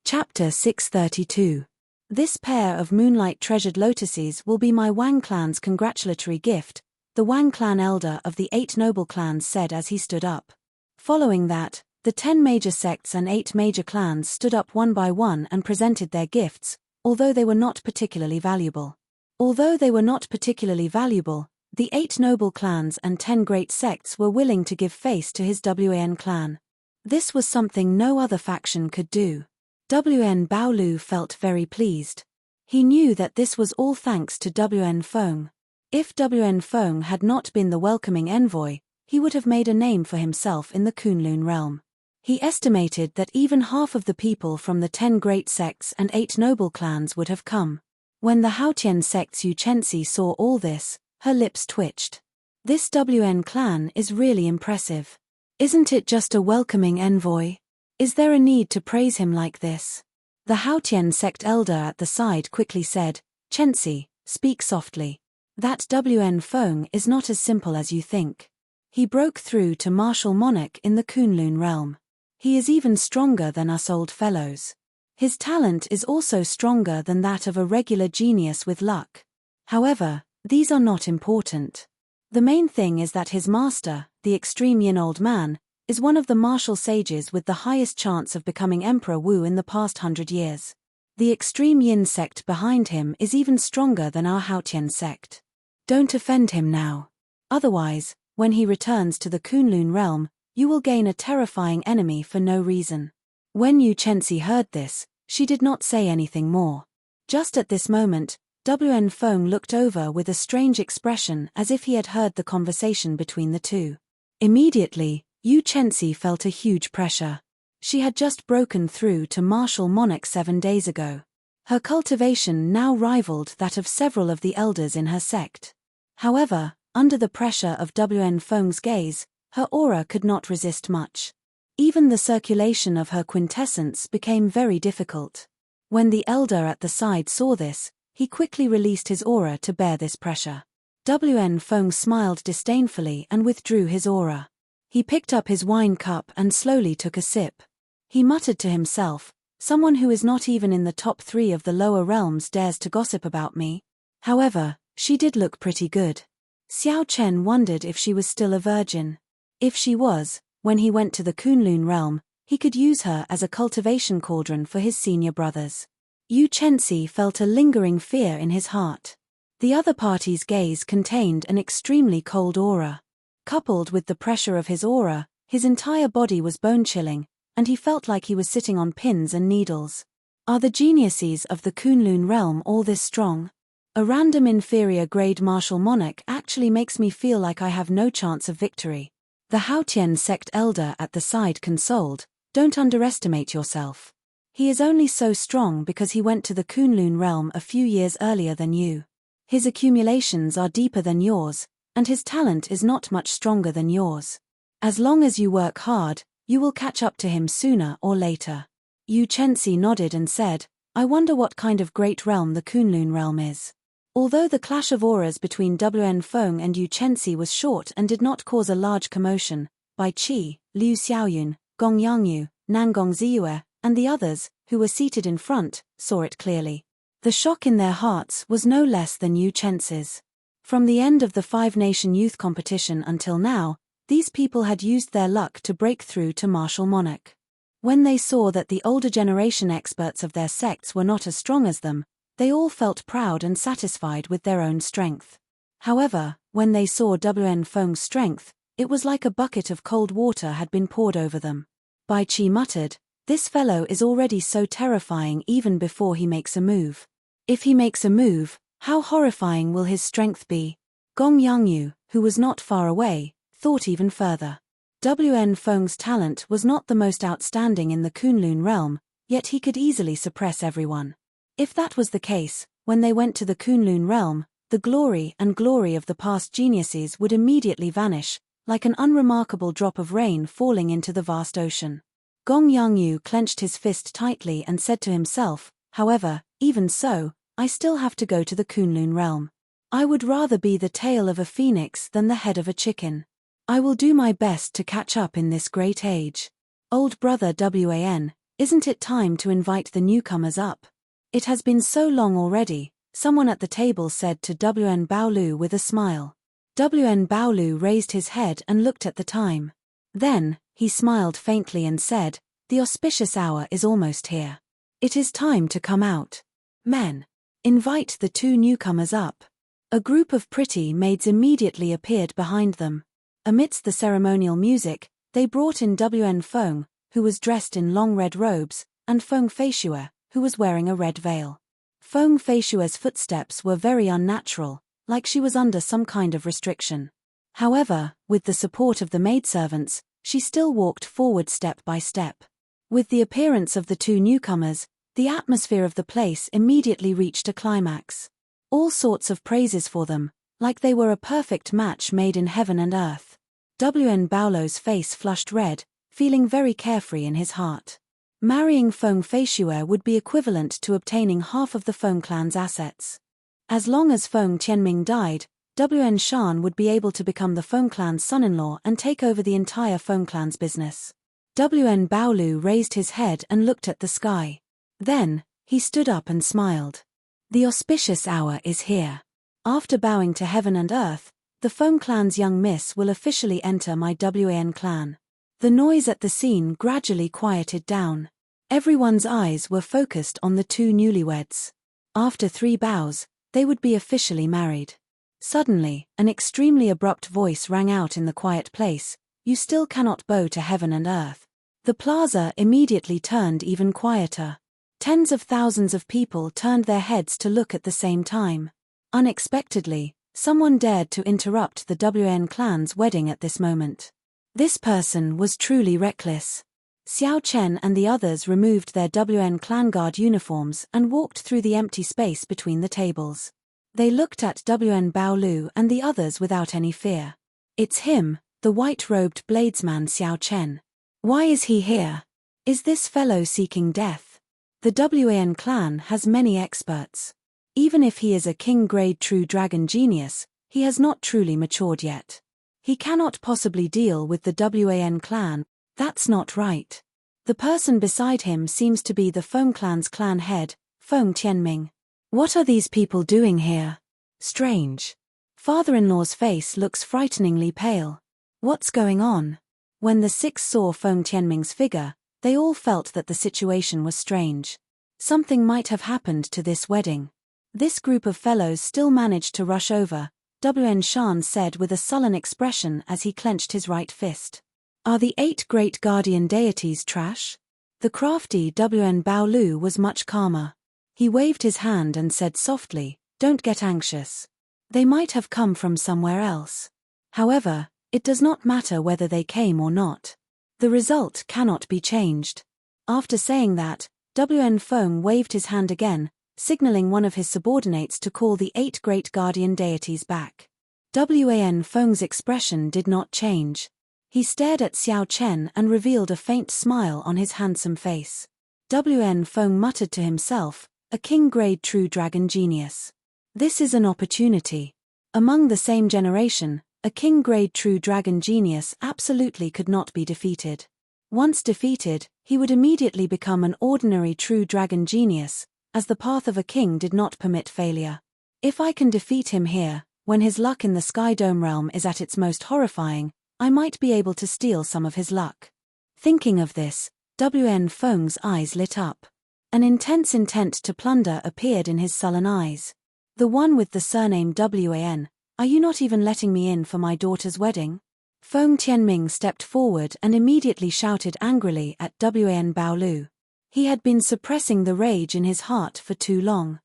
Chapter 632. This pair of moonlight treasured lotuses will be my Wang clan's congratulatory gift, the Wang clan elder of the 8 noble clans said as he stood up. Following that, the 10 major sects and 8 major clans stood up one by one and presented their gifts, although they were not particularly valuable. The 8 noble clans and 10 great sects were willing to give face to his WAN clan. This was something no other faction could do. WN Baolu felt very pleased. He knew that this was all thanks to WN Feng. If WN Feng had not been the welcoming envoy, he would have made a name for himself in the Kunlun realm. He estimated that even half of the people from the 10 great sects and 8 noble clans would have come. When the Haotian sect's Yu Chenxi saw all this, her lips twitched. This WN clan is really impressive. Isn't it just a welcoming envoy? Is there a need to praise him like this? The Haotian sect elder at the side quickly said, "Chenxi, speak softly. That WN Feng is not as simple as you think. He broke through to martial monarch in the Kunlun realm. He is even stronger than us old fellows. His talent is also stronger than that of a regular genius with luck. However, these are not important. The main thing is that his master, the extreme Yin old man, is one of the martial sages with the highest chance of becoming Emperor Wu in the past 100 years. The extreme Yin sect behind him is even stronger than our Haotian sect. Don't offend him now. Otherwise, when he returns to the Kunlun realm, you will gain a terrifying enemy for no reason." When Yu Chenxi heard this, she did not say anything more. Just at this moment, WN Feng looked over with a strange expression as if he had heard the conversation between the two. Immediately, Yu Chenxi felt a huge pressure. She had just broken through to martial monarch 7 days ago. Her cultivation now rivaled that of several of the elders in her sect. However, under the pressure of WN Feng's gaze, her aura could not resist much. Even the circulation of her quintessence became very difficult. When the elder at the side saw this, he quickly released his aura to bear this pressure. WN Feng smiled disdainfully and withdrew his aura. He picked up his wine cup and slowly took a sip. He muttered to himself, "Someone who is not even in the top 3 of the lower realms dares to gossip about me." However, she did look pretty good. Xiao Chen wondered if she was still a virgin. If she was, when he went to the Kunlun realm, he could use her as a cultivation cauldron for his senior brothers. Yu Chenxi felt a lingering fear in his heart. The other party's gaze contained an extremely cold aura. Coupled with the pressure of his aura, his entire body was bone-chilling, and he felt like he was sitting on pins and needles. Are the geniuses of the Kunlun realm all this strong? A random inferior grade martial monarch actually makes me feel like I have no chance of victory. The Haotian sect elder at the side consoled, don't underestimate yourself. He is only so strong because he went to the Kunlun realm a few years earlier than you. His accumulations are deeper than yours, and his talent is not much stronger than yours. As long as you work hard, you will catch up to him sooner or later. Yu Chenxi nodded and said, I wonder what kind of great realm the Kunlun realm is. Although the clash of auras between Wen Feng and Yu Chenxi was short and did not cause a large commotion, Bai Qi, Liu Xiaoyun, Gong Yangyu, Nangong Ziyue, and the others, who were seated in front, saw it clearly. The shock in their hearts was no less than Yu Chenxi's. From the end of the five-nation youth competition until now, these people had used their luck to break through to martial monarch. When they saw that the older generation experts of their sects were not as strong as them, they all felt proud and satisfied with their own strength. However, when they saw Wen Feng's strength, it was like a bucket of cold water had been poured over them. Bai Qi muttered, this fellow is already so terrifying even before he makes a move. If he makes a move, how horrifying will his strength be? Gong Yangyu, who was not far away, thought even further. Wen Feng's talent was not the most outstanding in the Kunlun realm, yet he could easily suppress everyone. If that was the case, when they went to the Kunlun realm, the glory of the past geniuses would immediately vanish, like an unremarkable drop of rain falling into the vast ocean. Gong Yangyu clenched his fist tightly and said to himself, however, even so, I still have to go to the Kunlun realm. I would rather be the tail of a phoenix than the head of a chicken. I will do my best to catch up in this great age. Old brother Wan, isn't it time to invite the newcomers up? It has been so long already, someone at the table said to Wen Baolu with a smile. Wen Baolu raised his head and looked at the time. Then, he smiled faintly and said, the auspicious hour is almost here. It is time to come out. Men, invite the two newcomers up. A group of pretty maids immediately appeared behind them. Amidst the ceremonial music, they brought in Wen Feng, who was dressed in long red robes, and Feng Feishue, who was wearing a red veil. Feng Feishue's footsteps were very unnatural, like she was under some kind of restriction. However, with the support of the maidservants, she still walked forward step by step. With the appearance of the two newcomers, the atmosphere of the place immediately reached a climax. All sorts of praises for them, like they were a perfect match made in heaven and earth. Wen Baolo's face flushed red, feeling very carefree in his heart. Marrying Feng Feishue would be equivalent to obtaining half of the Feng clan's assets. As long as Feng Tianming died, Wen Shan would be able to become the Feng clan's son-in-law and take over the entire Feng clan's business. Wen Baolu raised his head and looked at the sky. Then, he stood up and smiled. The auspicious hour is here. After bowing to heaven and earth, the Feng clan's young miss will officially enter my Wan clan. The noise at the scene gradually quieted down. Everyone's eyes were focused on the two newlyweds. After 3 bows, they would be officially married. Suddenly, an extremely abrupt voice rang out in the quiet place, you still cannot bow to heaven and earth. The plaza immediately turned even quieter. Tens of thousands of people turned their heads to look at the same time. Unexpectedly, someone dared to interrupt the Wan clan's wedding at this moment. This person was truly reckless. Xiao Chen and the others removed their Wan clan guard uniforms and walked through the empty space between the tables. They looked at Wen Baolu and the others without any fear. It's him, the white-robed bladesman Xiao Chen. Why is he here? Is this fellow seeking death? The Wan clan has many experts. Even if he is a king-grade true dragon genius, he has not truly matured yet. He cannot possibly deal with the Wan clan. That's not right. The person beside him seems to be the Feng clan's clan head, Feng Tianming. What are these people doing here? Strange. Father-in-law's face looks frighteningly pale. What's going on? When the 6 saw Feng Tianming's figure, they all felt that the situation was strange. Something might have happened to this wedding. This group of fellows still managed to rush over, Wen Shan said with a sullen expression as he clenched his right fist. Are the 8 great guardian deities trash? The crafty Wn Baolu was much calmer. He waved his hand and said softly, "Don't get anxious. They might have come from somewhere else. However, it does not matter whether they came or not. The result cannot be changed." After saying that, Wn Feng waved his hand again, signaling one of his subordinates to call the 8 great guardian deities back. Wan Feng's expression did not change. He stared at Xiao Chen and revealed a faint smile on his handsome face. Wan Feng muttered to himself, "A king-grade true dragon genius. This is an opportunity." Among the same generation, a king-grade true dragon genius absolutely could not be defeated. Once defeated, he would immediately become an ordinary true dragon genius, as the path of a king did not permit failure. If I can defeat him here, when his luck in the Sky Dome realm is at its most horrifying, I might be able to steal some of his luck. Thinking of this, Wan Feng's eyes lit up. An intense intent to plunder appeared in his sullen eyes. "The one with the surname Wan, are you not even letting me in for my daughter's wedding?" Feng Tianming stepped forward and immediately shouted angrily at Wan Baolu. He had been suppressing the rage in his heart for too long.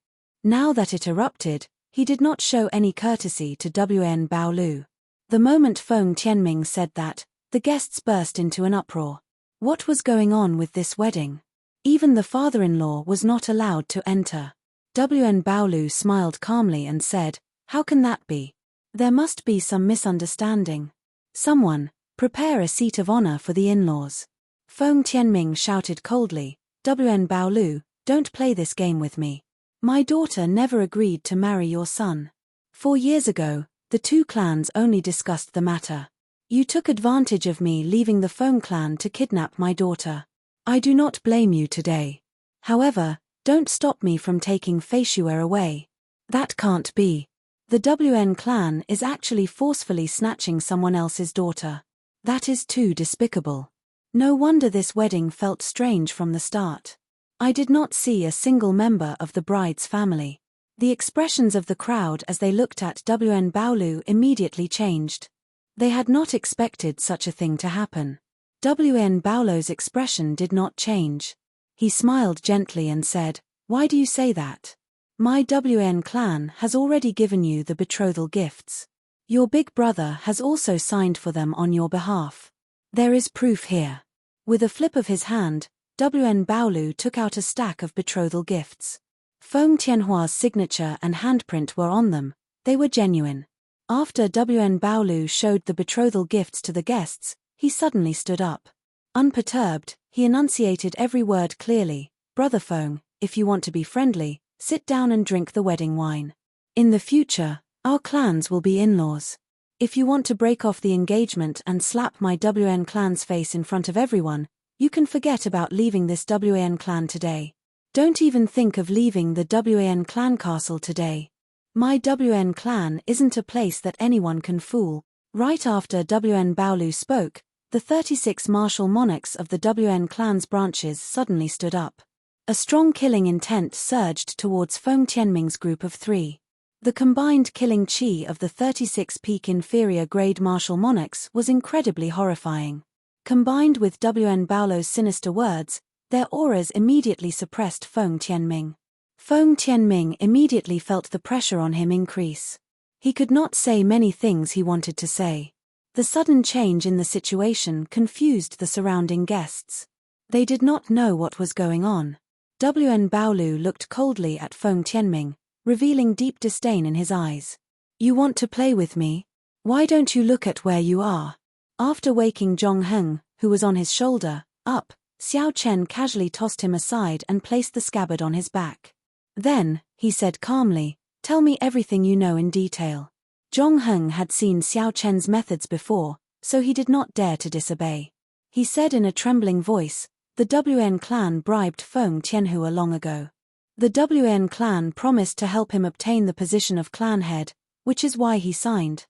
Now that it erupted, he did not show any courtesy to Wan Baolu. The moment Feng Tianming said that, the guests burst into an uproar. What was going on with this wedding? Even the father-in-law was not allowed to enter. Wan Baolu smiled calmly and said, "How can that be? There must be some misunderstanding. Someone, prepare a seat of honor for the in-laws." Feng Tianming shouted coldly, "Wan Baolu, don't play this game with me. My daughter never agreed to marry your son. 4 years ago, the 2 clans only discussed the matter. You took advantage of me leaving the Feng clan to kidnap my daughter. I do not blame you today. However, don't stop me from taking Feishuer away. That can't be. The Wn clan is actually forcefully snatching someone else's daughter. That is too despicable. No wonder this wedding felt strange from the start. I did not see a single member of the bride's family." The expressions of the crowd as they looked at Wan Baolu immediately changed. They had not expected such a thing to happen. Wan Baolu's expression did not change. He smiled gently and said, "Why do you say that? My Wn clan has already given you the betrothal gifts. Your big brother has also signed for them on your behalf. There is proof here." With a flip of his hand, Wan Baolu took out a stack of betrothal gifts. Feng Tianhua's signature and handprint were on them. They were genuine. After Wan Baolu showed the betrothal gifts to the guests, he suddenly stood up. Unperturbed, he enunciated every word clearly. "Brother Feng, if you want to be friendly, sit down and drink the wedding wine. In the future, our clans will be in-laws. If you want to break off the engagement and slap my Wn clan's face in front of everyone, you can forget about leaving this Wan clan today. Don't even think of leaving the Wan clan castle today. My Wn clan isn't a place that anyone can fool." Right after Wan Baolu spoke, the 36 martial monarchs of the Wn clan's branches suddenly stood up. A strong killing intent surged towards Feng Tianming's group of 3. The combined killing chi of the 36 peak inferior grade martial monarchs was incredibly horrifying. Combined with Wan Baolu's sinister words, their auras immediately suppressed Feng Tianming. Feng Tianming immediately felt the pressure on him increase. He could not say many things he wanted to say. The sudden change in the situation confused the surrounding guests. They did not know what was going on. Wan Baolu looked coldly at Feng Tianming, revealing deep disdain in his eyes. "You want to play with me? Why don't you look at where you are?" After waking Zhong Heng, who was on his shoulder, up, Xiao Chen casually tossed him aside and placed the scabbard on his back. Then, he said calmly, "Tell me everything you know in detail." Zhong Heng had seen Xiao Chen's methods before, so he did not dare to disobey. He said in a trembling voice, "The Wn clan bribed Feng Tianhua long ago. The Wn clan promised to help him obtain the position of clan head, which is why he signed."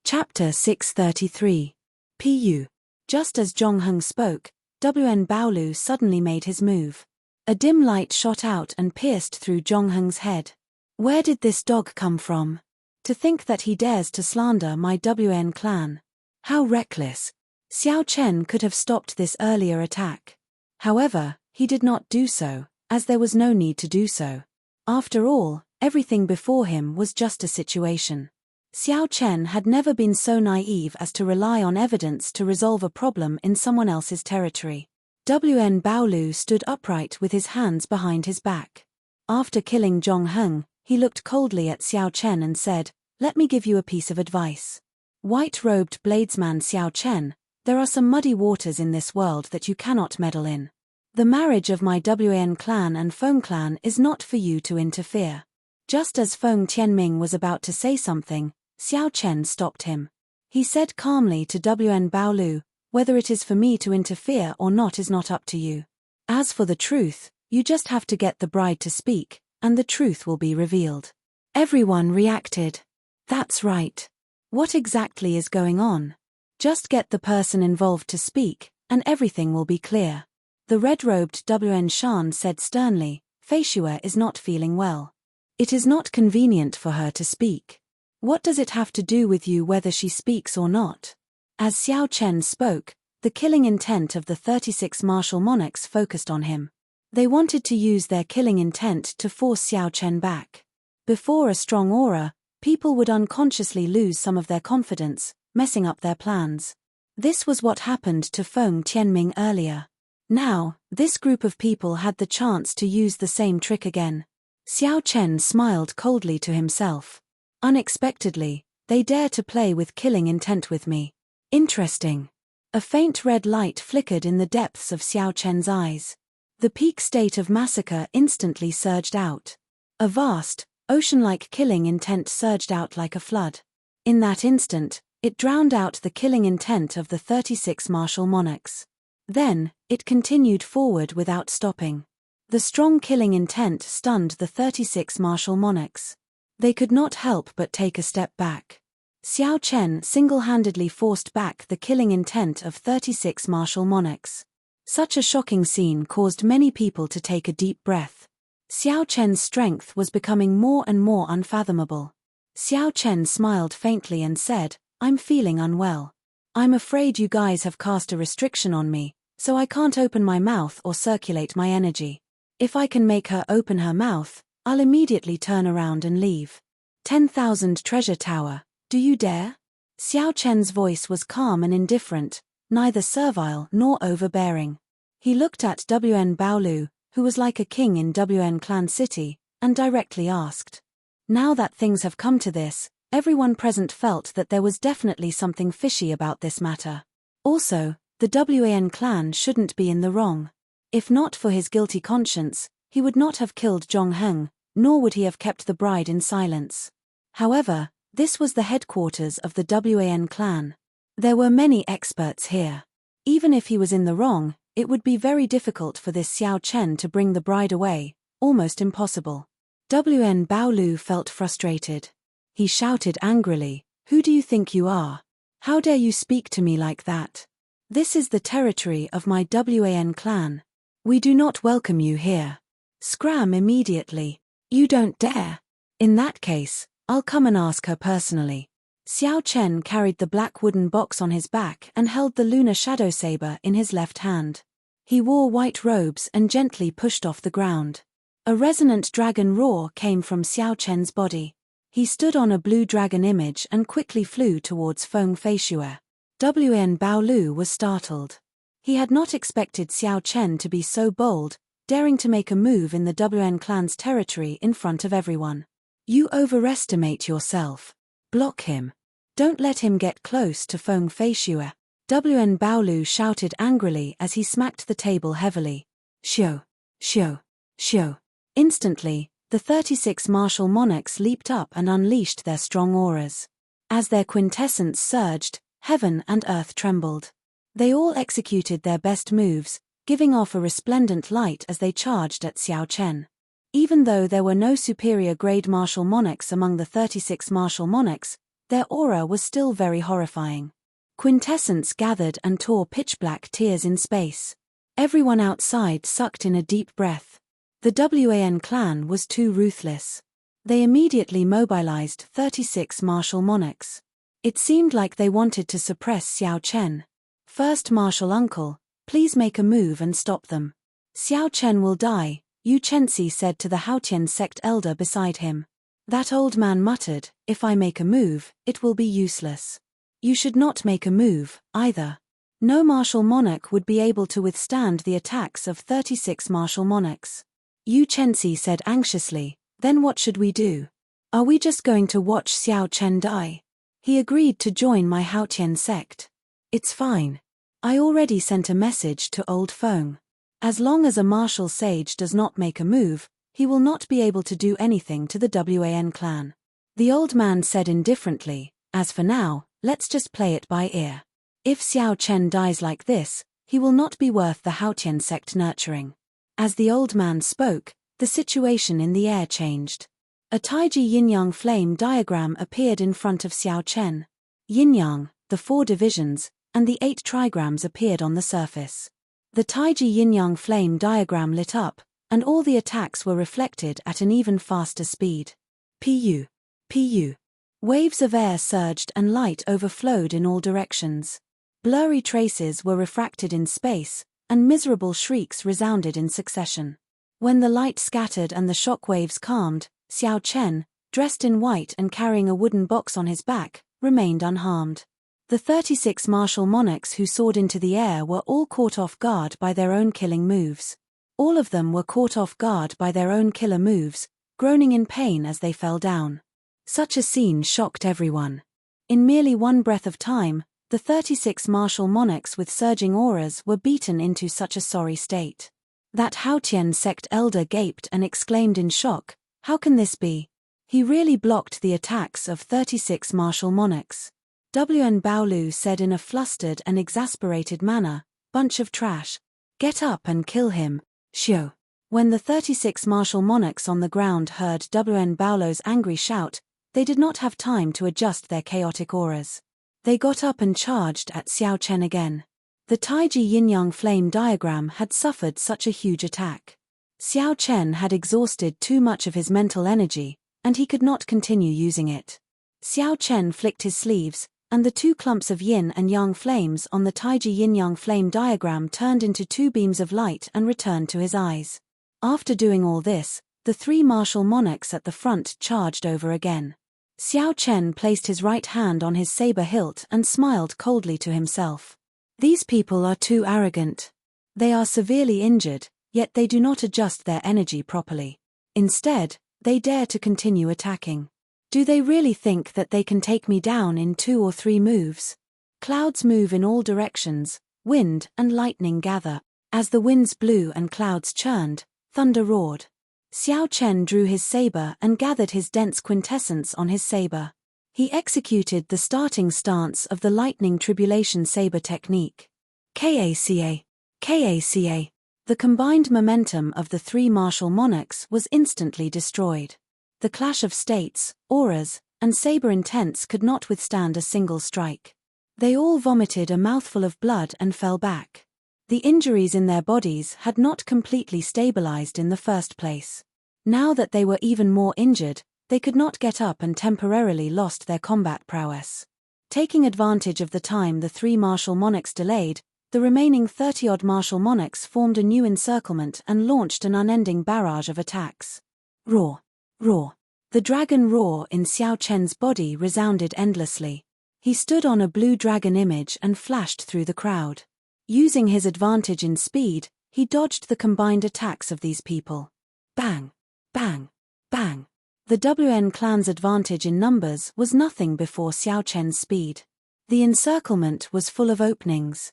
Chapter 633. Pu. Just as Zhong Heng spoke, Wan Baolu suddenly made his move. A dim light shot out and pierced through Zhong Heng's head. Where did this dog come from? To think that he dares to slander my Wn clan. How reckless. Xiao Chen could have stopped this earlier attack. However, He did not do so, as there was no need to do so. After all, everything before him was just a situation. Xiao Chen had never been so naive as to rely on evidence to resolve a problem in someone else's territory. Wen Baolu stood upright with his hands behind his back. After killing Zhong Heng, he looked coldly at Xiao Chen and said, "Let me give you a piece of advice. White-robed bladesman Xiao Chen, there are some muddy waters in this world that you cannot meddle in. The marriage of my Wan clan and Feng clan is not for you to interfere." Just as Feng Tianming was about to say something, Xiao Chen stopped him. He said calmly to Wen Baolu, "Whether it is for me to interfere or not is not up to you. As for the truth, you just have to get the bride to speak, and the truth will be revealed." Everyone reacted. That's right. What exactly is going on? Just get the person involved to speak, and everything will be clear. The red-robed Wen Shan said sternly, "Fei Xue is not feeling well. It is not convenient for her to speak. What does it have to do with you whether she speaks or not?" As Xiao Chen spoke, the killing intent of the 36 martial monarchs focused on him. They wanted to use their killing intent to force Xiao Chen back. Before a strong aura, people would unconsciously lose some of their confidence, messing up their plans. This was what happened to Feng Tianming earlier. Now, this group of people had the chance to use the same trick again. Xiao Chen smiled coldly to himself. Unexpectedly, they dare to play with killing intent with me. Interesting. A faint red light flickered in the depths of Xiao Chen's eyes. The peak state of massacre instantly surged out. A vast, ocean-like killing intent surged out like a flood. In that instant, it drowned out the killing intent of the 36 martial monarchs. Then, it continued forward without stopping. The strong killing intent stunned the 36 martial monarchs. They could not help but take a step back. Xiao Chen single-handedly forced back the killing intent of 36 martial monarchs. Such a shocking scene caused many people to take a deep breath. Xiao Chen's strength was becoming more and more unfathomable. Xiao Chen smiled faintly and said, "I'm feeling unwell. I'm afraid you guys have cast a restriction on me, so I can't open my mouth or circulate my energy. If I can make her open her mouth, I'll immediately turn around and leave. 10,000 treasure tower, do you dare?" Xiao Chen's voice was calm and indifferent, neither servile nor overbearing. He looked at Wen Baolu, who was like a king in Wan Clan City, and directly asked. Now that things have come to this, everyone present felt that there was definitely something fishy about this matter. Also, the Wan clan shouldn't be in the wrong. If not for his guilty conscience, he would not have killed Zhong Heng, nor would he have kept the bride in silence. However, this was the headquarters of the Wan clan. There were many experts here. Even if he was in the wrong, it would be very difficult for this Xiao Chen to bring the bride away, almost impossible. Wen Baolu felt frustrated. He shouted angrily, "Who do you think you are? How dare you speak to me like that? This is the territory of my Wan clan. We do not welcome you here. Scram immediately. You don't dare. In that case, I'll come and ask her personally." Xiao Chen carried the black wooden box on his back and held the lunar shadow saber in his left hand. He wore white robes and gently pushed off the ground. A resonant dragon roar came from Xiao Chen's body. He stood on a blue dragon image and quickly flew towards Feng Fei Xue. Wen Baolu was startled. He had not expected Xiao Chen to be so bold, daring to make a move in the Wan clan's territory in front of everyone. "You overestimate yourself. Block him. Don't let him get close to Feng Fei Xue." Wen Baolu shouted angrily as he smacked the table heavily. "Xiu! Xiu! Xiu!" Instantly, the 36 martial monarchs leaped up and unleashed their strong auras. As their quintessence surged, heaven and earth trembled. They all executed their best moves, giving off a resplendent light as they charged at Xiao Chen. Even though there were no superior grade martial monarchs among the 36 martial monarchs, their aura was still very horrifying. Quintessence gathered and tore pitch-black tears in space. Everyone outside sucked in a deep breath. The Wan clan was too ruthless. They immediately mobilized 36 martial monarchs. It seemed like they wanted to suppress Xiao Chen. "First martial uncle, please make a move and stop them." Xiao Chen will die, Yu Chenxi said to the Haotian sect elder beside him. That old man muttered, if I make a move, it will be useless. You should not make a move, either. No martial monarch would be able to withstand the attacks of 36 martial monarchs. Yu Chenxi said anxiously, then what should we do? Are we just going to watch Xiao Chen die? He agreed to join my Haotian sect. It's fine. I already sent a message to Old Feng. As long as a martial sage does not make a move, he will not be able to do anything to the Wan clan. The old man said indifferently, as for now, let's just play it by ear. If Xiao Chen dies like this, he will not be worth the Haotian sect nurturing. As the old man spoke, the situation in the air changed. A Taiji yin-yang flame diagram appeared in front of Xiao Chen. Yin-yang, the 4 divisions, and the 8 trigrams appeared on the surface. The Taiji yin-yang flame diagram lit up, and all the attacks were reflected at an even faster speed. Pu. Pu. Waves of air surged and light overflowed in all directions. Blurry traces were refracted in space, and miserable shrieks resounded in succession. When the light scattered and the shock waves calmed, Xiao Chen, dressed in white and carrying a wooden box on his back, remained unharmed. The 36 martial monarchs who soared into the air were all caught off guard by their own killing moves. All of them were caught off guard by their own killer moves, groaning in pain as they fell down. Such a scene shocked everyone. In merely one breath of time, the 36 martial monarchs with surging auras were beaten into such a sorry state. That Haotian sect elder gaped and exclaimed in shock, how can this be? He really blocked the attacks of 36 martial monarchs. Wan Baolu said in a flustered and exasperated manner, bunch of trash. Get up and kill him, Xiao. When the 36 martial monarchs on the ground heard Wan Baolu's angry shout, they did not have time to adjust their chaotic auras. They got up and charged at Xiao Chen again. The Taiji yin-yang flame diagram had suffered such a huge attack. Xiao Chen had exhausted too much of his mental energy, and he could not continue using it. Xiao Chen flicked his sleeves, and the 2 clumps of yin and yang flames on the Taiji yin-yang flame diagram turned into 2 beams of light and returned to his eyes. After doing all this, the 3 martial monarchs at the front charged over again. Xiao Chen placed his right hand on his saber hilt and smiled coldly to himself. These people are too arrogant. They are severely injured, yet they do not adjust their energy properly. Instead, they dare to continue attacking. Do they really think that they can take me down in 2 or 3 moves? Clouds move in all directions, wind and lightning gather. As the winds blew and clouds churned, thunder roared. Xiao Chen drew his saber and gathered his dense quintessence on his saber. He executed the starting stance of the lightning tribulation saber technique. Kaca. Kaca. The combined momentum of the 3 martial monarchs was instantly destroyed. The clash of states, auras, and saber intents could not withstand a single strike. They all vomited a mouthful of blood and fell back. The injuries in their bodies had not completely stabilized in the first place. Now that they were even more injured, they could not get up and temporarily lost their combat prowess. Taking advantage of the time the 3 martial monarchs delayed, the remaining 30-odd martial monarchs formed a new encirclement and launched an unending barrage of attacks. Roar. Roar. The dragon roar in Xiao Chen's body resounded endlessly. He stood on a blue dragon image and flashed through the crowd. Using his advantage in speed, he dodged the combined attacks of these people. Bang! Bang! Bang! The Wan clan's advantage in numbers was nothing before Xiao Chen's speed. The encirclement was full of openings.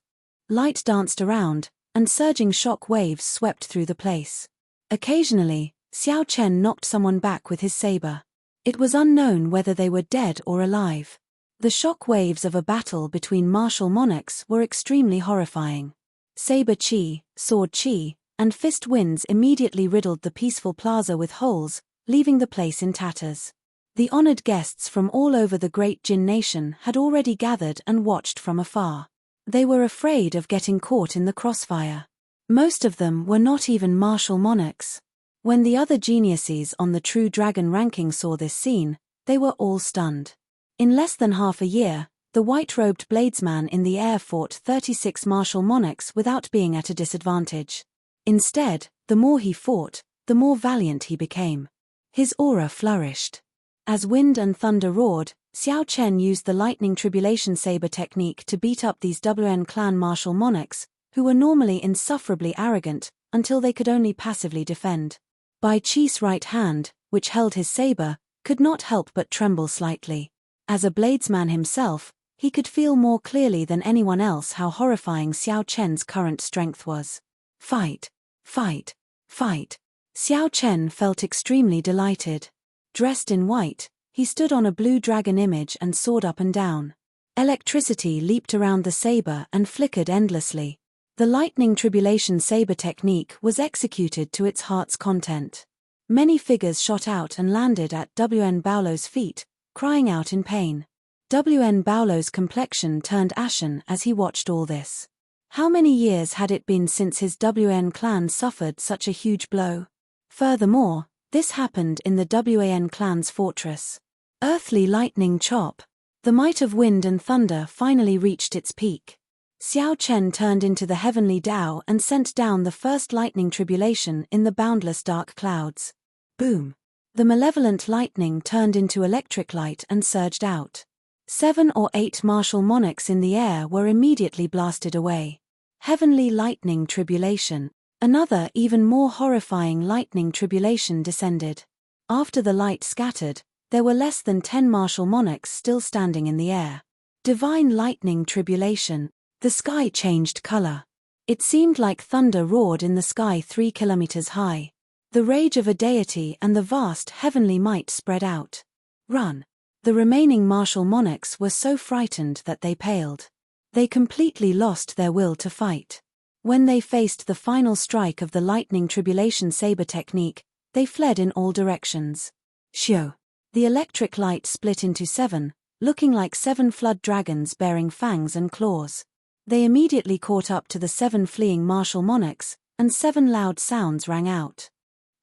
Light danced around, and surging shock waves swept through the place. Occasionally, Xiao Chen knocked someone back with his saber. It was unknown whether they were dead or alive. The shock waves of a battle between martial monarchs were extremely horrifying. Saber chi, sword chi, and fist winds immediately riddled the peaceful plaza with holes, leaving the place in tatters. The honored guests from all over the great Jin nation had already gathered and watched from afar. They were afraid of getting caught in the crossfire. Most of them were not even martial monarchs. When the other geniuses on the True Dragon ranking saw this scene, they were all stunned. In less than half a year, the white-robed bladesman in the air fought 36 martial monarchs without being at a disadvantage. Instead, the more he fought, the more valiant he became. His aura flourished. As wind and thunder roared, Xiao Chen used the lightning tribulation saber technique to beat up these WN clan martial monarchs, who were normally insufferably arrogant, until they could only passively defend. Bai Qi's right hand, which held his saber, could not help but tremble slightly. As a bladesman himself, he could feel more clearly than anyone else how horrifying Xiao Chen's current strength was. Fight! Fight! Fight! Xiao Chen felt extremely delighted. Dressed in white, he stood on a blue dragon image and soared up and down. Electricity leaped around the saber and flickered endlessly. The lightning tribulation saber technique was executed to its heart's content. Many figures shot out and landed at WN Baolo's feet, crying out in pain. WN Baolo's complexion turned ashen as he watched all this. How many years had it been since his WN clan suffered such a huge blow? Furthermore, this happened in the WAN clan's fortress. Earthly lightning chop. The might of wind and thunder finally reached its peak. Xiao Chen turned into the heavenly Tao and sent down the first lightning tribulation in the boundless dark clouds. Boom! The malevolent lightning turned into electric light and surged out. 7 or 8 martial monarchs in the air were immediately blasted away. Heavenly lightning tribulation. Another even more horrifying lightning tribulation descended. After the light scattered, there were less than 10 martial monarchs still standing in the air. Divine lightning tribulation. The sky changed color. It seemed like thunder roared in the sky 3 kilometers high. The rage of a deity and the vast heavenly might spread out. Run! The remaining martial monarchs were so frightened that they paled. They completely lost their will to fight. When they faced the final strike of the lightning tribulation saber technique, they fled in all directions. Shio! The electric light split into 7, looking like 7 flood dragons bearing fangs and claws. They immediately caught up to the 7 fleeing martial monarchs, and 7 loud sounds rang out.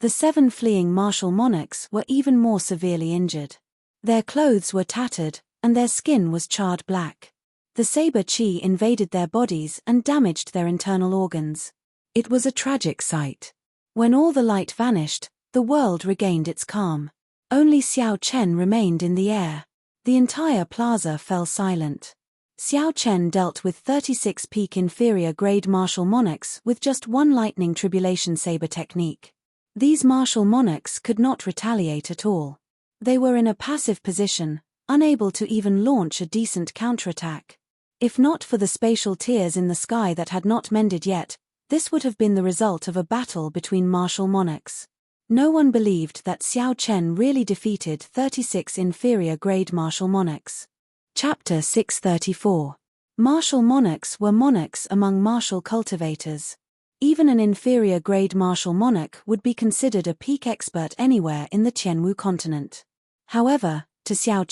The 7 fleeing martial monarchs were even more severely injured. Their clothes were tattered, and their skin was charred black. The saber chi invaded their bodies and damaged their internal organs. It was a tragic sight. When all the light vanished, the world regained its calm. Only Xiao Chen remained in the air. The entire plaza fell silent. Xiao Chen dealt with 36 peak inferior grade martial monarchs with just 1 lightning tribulation saber technique. These martial monarchs could not retaliate at all. They were in a passive position, unable to even launch a decent counterattack. If not for the spatial tears in the sky that had not mended yet, this would have been the result of a battle between martial monarchs. No one believed that Xiao Chen really defeated 36 inferior grade martial monarchs. Chapter 634. Martial monarchs were monarchs among martial cultivators. Even an inferior grade martial monarch would be considered a peak expert anywhere in the Tianwu continent. However, to Xiao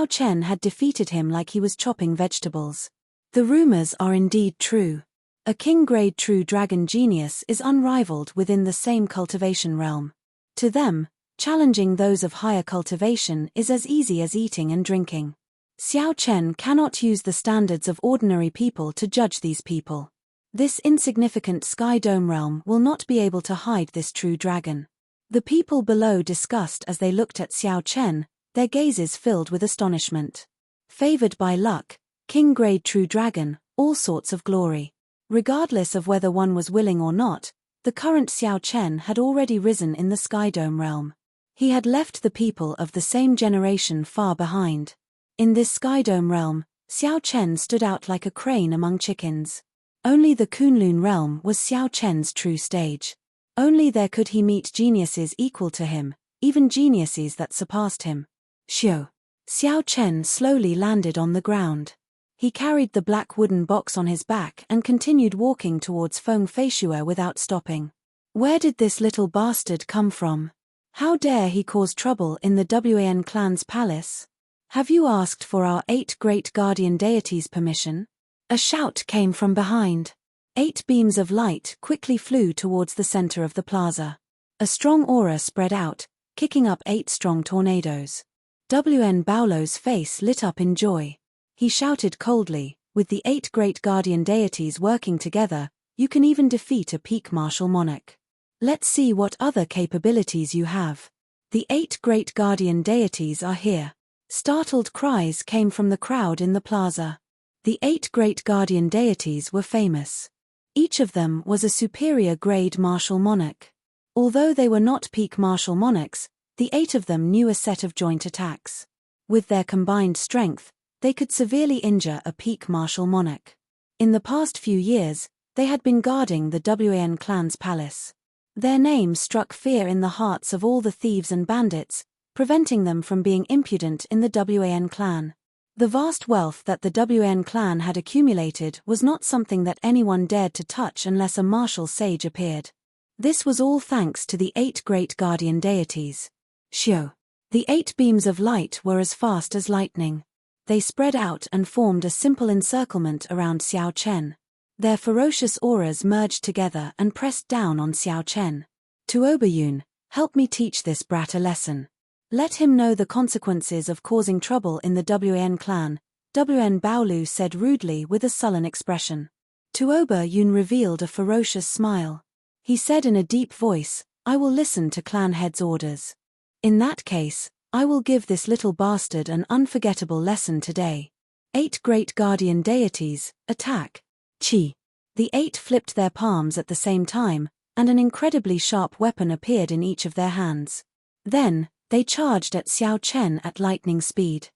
Chen had defeated him like he was chopping vegetables. The rumors are indeed true. A king-grade true dragon genius is unrivaled within the same cultivation realm. To them, challenging those of higher cultivation is as easy as eating and drinking. Xiao Chen cannot use the standards of ordinary people to judge these people. This insignificant sky dome realm will not be able to hide this true dragon. The people below discussed as they looked at Xiao Chen, their gazes filled with astonishment. Favored by luck, king-grade true dragon, all sorts of glory. Regardless of whether one was willing or not, the current Xiao Chen had already risen in the sky dome realm. He had left the people of the same generation far behind. In this sky dome realm, Xiao Chen stood out like a crane among chickens. Only the Kunlun realm was Xiao Chen's true stage. Only there could he meet geniuses equal to him, even geniuses that surpassed him. Xiao Chen slowly landed on the ground. He carried the black wooden box on his back and continued walking towards Feng Feishuo without stopping. Where did this little bastard come from? How dare he cause trouble in the WAN clan's palace? Have you asked for our 8 great guardian deities' permission? A shout came from behind. 8 beams of light quickly flew towards the center of the plaza. A strong aura spread out, kicking up 8 strong tornadoes. WN Baolo's face lit up in joy. He shouted coldly, with the 8 great guardian deities working together, You can even defeat a peak martial monarch. Let's see what other capabilities you have. The 8 great guardian deities are here. Startled cries came from the crowd in the plaza. The 8 great guardian deities were famous. Each of them was a superior grade martial monarch. Although they were not peak martial monarchs, the 8 of them knew a set of joint attacks. With their combined strength, they could severely injure a peak martial monarch. In the past few years, they had been guarding the Wan clan's palace. Their names struck fear in the hearts of all the thieves and bandits, preventing them from being impudent in the Wan clan. The vast wealth that the Wan clan had accumulated was not something that anyone dared to touch unless a martial sage appeared. This was all thanks to the 8 great guardian deities. Xiao. The 8 beams of light were as fast as lightning. They spread out and formed a simple encirclement around Xiao Chen. Their ferocious auras merged together and pressed down on Xiao Chen. Tuobayun, help me teach this brat a lesson. Let him know the consequences of causing trouble in the Wan clan, Wan Baolu said rudely with a sullen expression. Tuobayun revealed a ferocious smile. He said in a deep voice, I will listen to clan head's orders. In that case, I will give this little bastard an unforgettable lesson today. 8 great guardian deities, attack. Qi. The 8 flipped their palms at the same time, and an incredibly sharp weapon appeared in each of their hands. Then, they charged at Xiao Chen at lightning speed.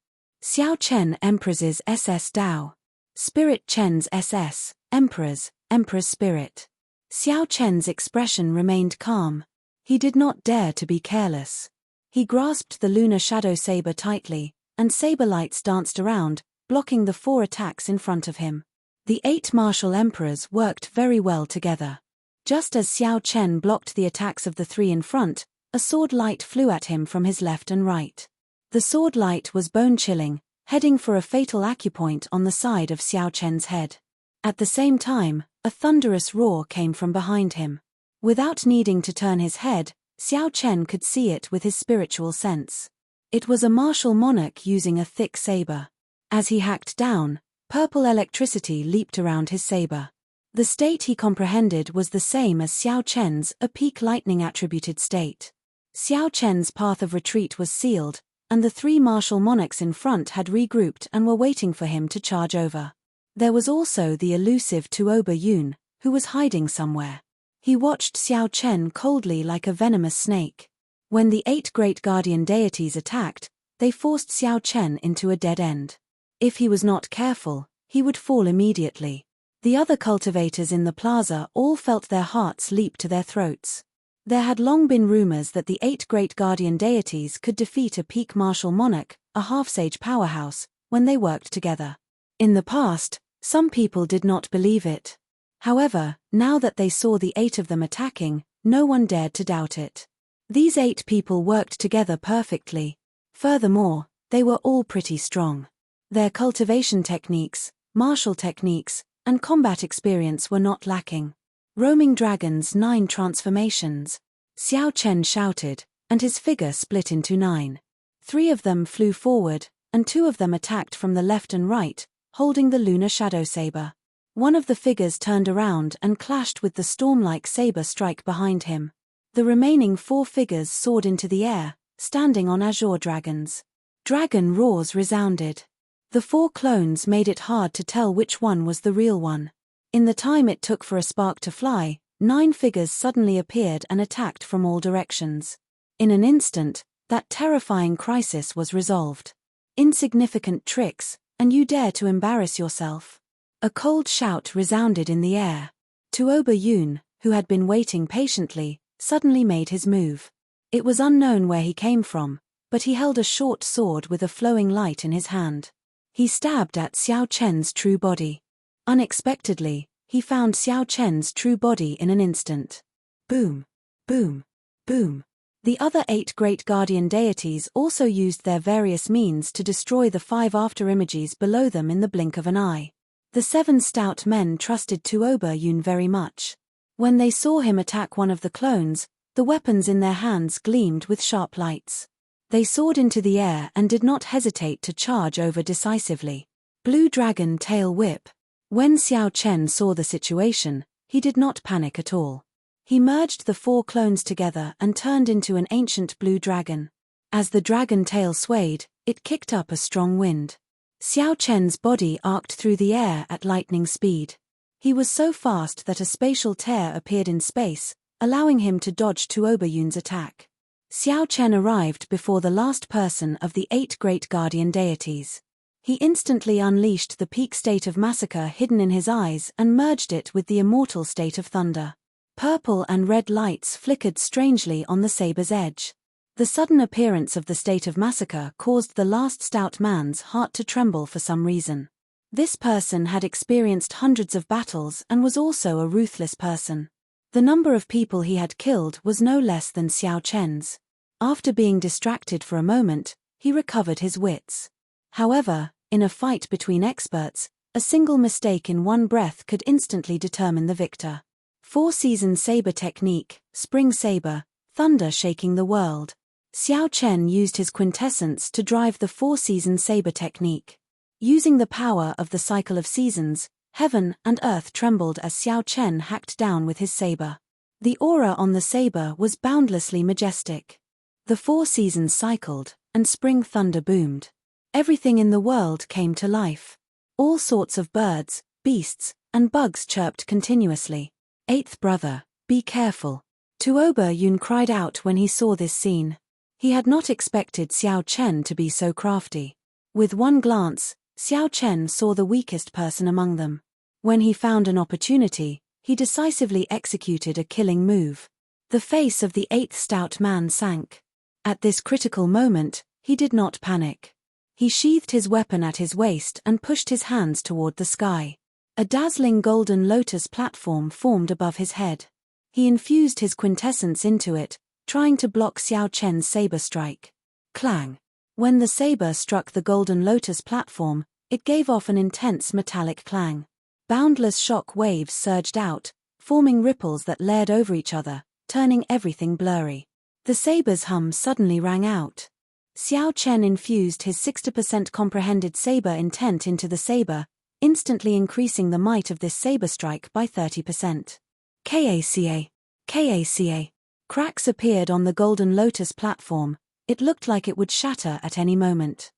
Xiao Chen Emperor's SS Dao. Spirit Chen's SS, Emperor's Spirit. Xiao Chen's expression remained calm. He did not dare to be careless. He grasped the lunar shadow saber tightly, and saber lights danced around, blocking the 4 attacks in front of him. The 8 martial emperors worked very well together. Just as Xiao Chen blocked the attacks of the 3 in front, a sword light flew at him from his left and right. The sword light was bone-chilling, heading for a fatal acupoint on the side of Xiao Chen's head. At the same time, a thunderous roar came from behind him. Without needing to turn his head, Xiao Chen could see it with his spiritual sense. It was a martial monarch using a thick saber. As he hacked down, purple electricity leaped around his saber. The state he comprehended was the same as Xiao Chen's, a peak lightning-attributed state. Xiao Chen's path of retreat was sealed, and the 3 martial monarchs in front had regrouped and were waiting for him to charge over. There was also the elusive Tuobayun, who was hiding somewhere. He watched Xiao Chen coldly like a venomous snake. When the 8 great guardian deities attacked, they forced Xiao Chen into a dead end. If he was not careful, he would fall immediately. The other cultivators in the plaza all felt their hearts leap to their throats. There had long been rumors that the 8 great guardian deities could defeat a peak martial monarch, a half-sage powerhouse, when they worked together. In the past, some people did not believe it. However, now that they saw the 8 of them attacking, no one dared to doubt it. These 8 people worked together perfectly. Furthermore, they were all pretty strong. Their cultivation techniques, martial techniques, and combat experience were not lacking. Roaming Dragon's 9 transformations. Xiao Chen shouted, and his figure split into 9. 3 of them flew forward, and 2 of them attacked from the left and right, holding the lunar shadow saber. One of the figures turned around and clashed with the storm-like saber strike behind him. The remaining 4 figures soared into the air, standing on azure dragons. Dragon roars resounded. The 4 clones made it hard to tell which one was the real one. In the time it took for a spark to fly, 9 figures suddenly appeared and attacked from all directions. In an instant, that terrifying crisis was resolved. Insignificant tricks, and you dare to embarrass yourself. A cold shout resounded in the air. Tuobayun, who had been waiting patiently, suddenly made his move. It was unknown where he came from, but he held a short sword with a flowing light in his hand. He stabbed at Xiao Chen's true body. Unexpectedly, he found Xiao Chen's true body in an instant. Boom, boom, boom. The other 8 great guardian deities also used their various means to destroy the 5 afterimages below them in the blink of an eye. The 7 stout men trusted Tuobayun very much. When they saw him attack one of the clones, the weapons in their hands gleamed with sharp lights. They soared into the air and did not hesitate to charge over decisively. Blue Dragon Tail Whip. When Xiao Chen saw the situation, he did not panic at all. He merged the 4 clones together and turned into an ancient blue dragon. As the dragon tail swayed, it kicked up a strong wind. Xiao Chen's body arced through the air at lightning speed. He was so fast that a spatial tear appeared in space, allowing him to dodge Tuoba Yun's attack. Xiao Chen arrived before the last person of the 8 great guardian deities. He instantly unleashed the peak state of massacre hidden in his eyes and merged it with the immortal state of thunder. Purple and red lights flickered strangely on the saber's edge. The sudden appearance of the state of massacre caused the last stout man's heart to tremble for some reason. This person had experienced hundreds of battles and was also a ruthless person. The number of people he had killed was no less than Xiao Chen's. After being distracted for a moment, he recovered his wits. However, in a fight between experts, a single mistake in one breath could instantly determine the victor. 4-season saber technique, spring saber, thunder shaking the world. Xiao Chen used his quintessence to drive the 4-season saber technique. Using the power of the cycle of seasons, heaven and earth trembled as Xiao Chen hacked down with his saber. The aura on the saber was boundlessly majestic. The 4 seasons cycled, and spring thunder boomed. Everything in the world came to life. All sorts of birds, beasts, and bugs chirped continuously. 8th brother, be careful. Tuoba Yun cried out when he saw this scene. He had not expected Xiao Chen to be so crafty. With one glance, Xiao Chen saw the weakest person among them. When he found an opportunity, he decisively executed a killing move. The face of the 8th stout man sank. At this critical moment, he did not panic. He sheathed his weapon at his waist and pushed his hands toward the sky. A dazzling golden lotus platform formed above his head. He infused his quintessence into it, trying to block Xiao Chen's saber strike. Clang! When the saber struck the golden lotus platform, it gave off an intense metallic clang. Boundless shock waves surged out, forming ripples that layered over each other, turning everything blurry. The saber's hum suddenly rang out. Xiao Chen infused his 60% comprehended saber intent into the saber, instantly increasing the might of this saber strike by 30%. KACA. KACA. Cracks appeared on the golden lotus platform. It looked like it would shatter at any moment.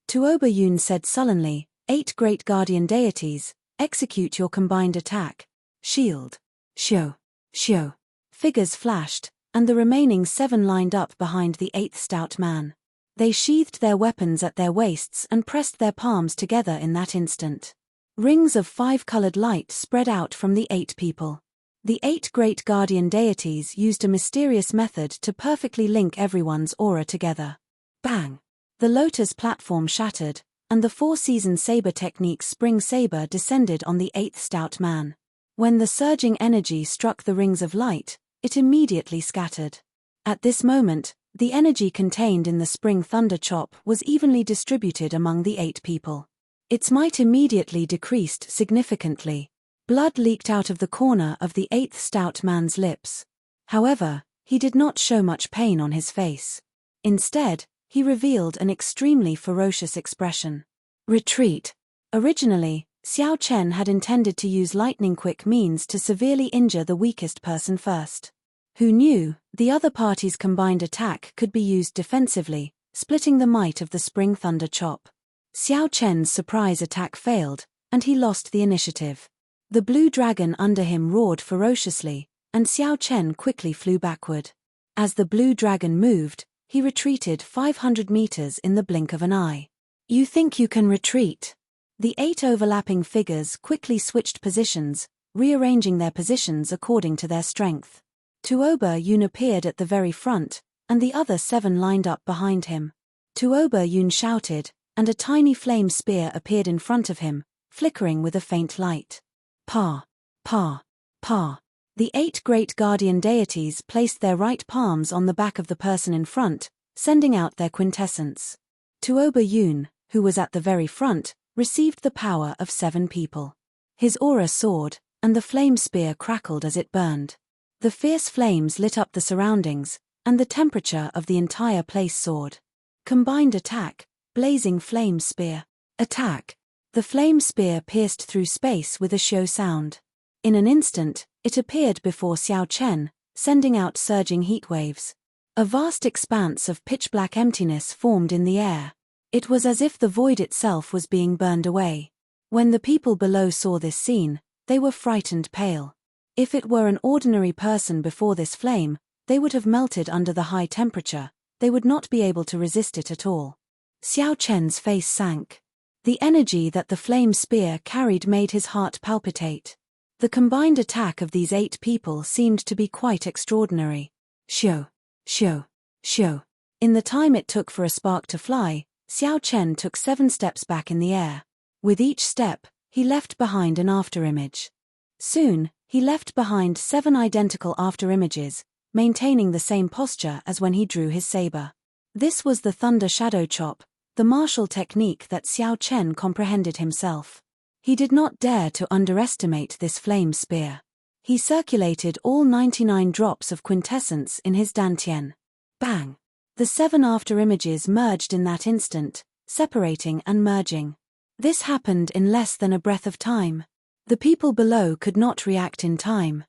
Tuoba Yun said sullenly, 8 great guardian deities, execute your combined attack. Shield. Xiu. Xiu. Figures flashed, and the remaining 7 lined up behind the 8th stout man. They sheathed their weapons at their waists and pressed their palms together in that instant. Rings of 5-colored light spread out from the 8 people. The 8 great guardian deities used a mysterious method to perfectly link everyone's aura together. Bang! The lotus platform shattered, and the 4-season saber technique's spring saber descended on the 8th stout man. When the surging energy struck the rings of light, it immediately scattered. At this moment, the energy contained in the spring thunder chop was evenly distributed among the 8 people. Its might immediately decreased significantly. Blood leaked out of the corner of the 8th stout man's lips. However, he did not show much pain on his face. Instead, he revealed an extremely ferocious expression. Retreat. Originally, Xiao Chen had intended to use lightning-quick means to severely injure the weakest person first. Who knew, the other party's combined attack could be used defensively, splitting the might of the spring thunder chop. Xiao Chen's surprise attack failed, and he lost the initiative. The blue dragon under him roared ferociously, and Xiao Chen quickly flew backward. As the blue dragon moved, he retreated 500 meters in the blink of an eye. You think you can retreat? The 8 overlapping figures quickly switched positions, rearranging their positions according to their strength. Tuoba Yun appeared at the very front, and the other 7 lined up behind him. Tuoba Yun shouted, and a tiny flame spear appeared in front of him, flickering with a faint light. Pa! Pa! Pa! The 8 great guardian deities placed their right palms on the back of the person in front, sending out their quintessence. Tuoba Yun, who was at the very front, received the power of 7 people. His aura soared, and the flame spear crackled as it burned. The fierce flames lit up the surroundings, and the temperature of the entire place soared. Combined attack, blazing flame spear. Attack. The flame spear pierced through space with a show sound. In an instant, It appeared before Xiao Chen, sending out surging heat waves. A vast expanse of pitch-black emptiness formed in the air. It was as if the void itself was being burned away. When the people below saw this scene, they were frightened pale. If it were an ordinary person before this flame, they would have melted under the high temperature. They would not be able to resist it at all. Xiao Chen's face sank. The energy that the flame spear carried made his heart palpitate. The combined attack of these 8 people seemed to be quite extraordinary. Shoo, shoo, shoo. In the time it took for a spark to fly, Xiao Chen took 7 steps back in the air. With each step, he left behind an afterimage. Soon, he left behind 7 identical afterimages, maintaining the same posture as when he drew his saber. This was the Thunder Shadow Chop, the martial technique that Xiao Chen comprehended himself. He did not dare to underestimate this flame spear. He circulated all 99 drops of quintessence in his dantian. Bang! The 7 afterimages merged in that instant, separating and merging. This happened in less than a breath of time. The people below could not react in time.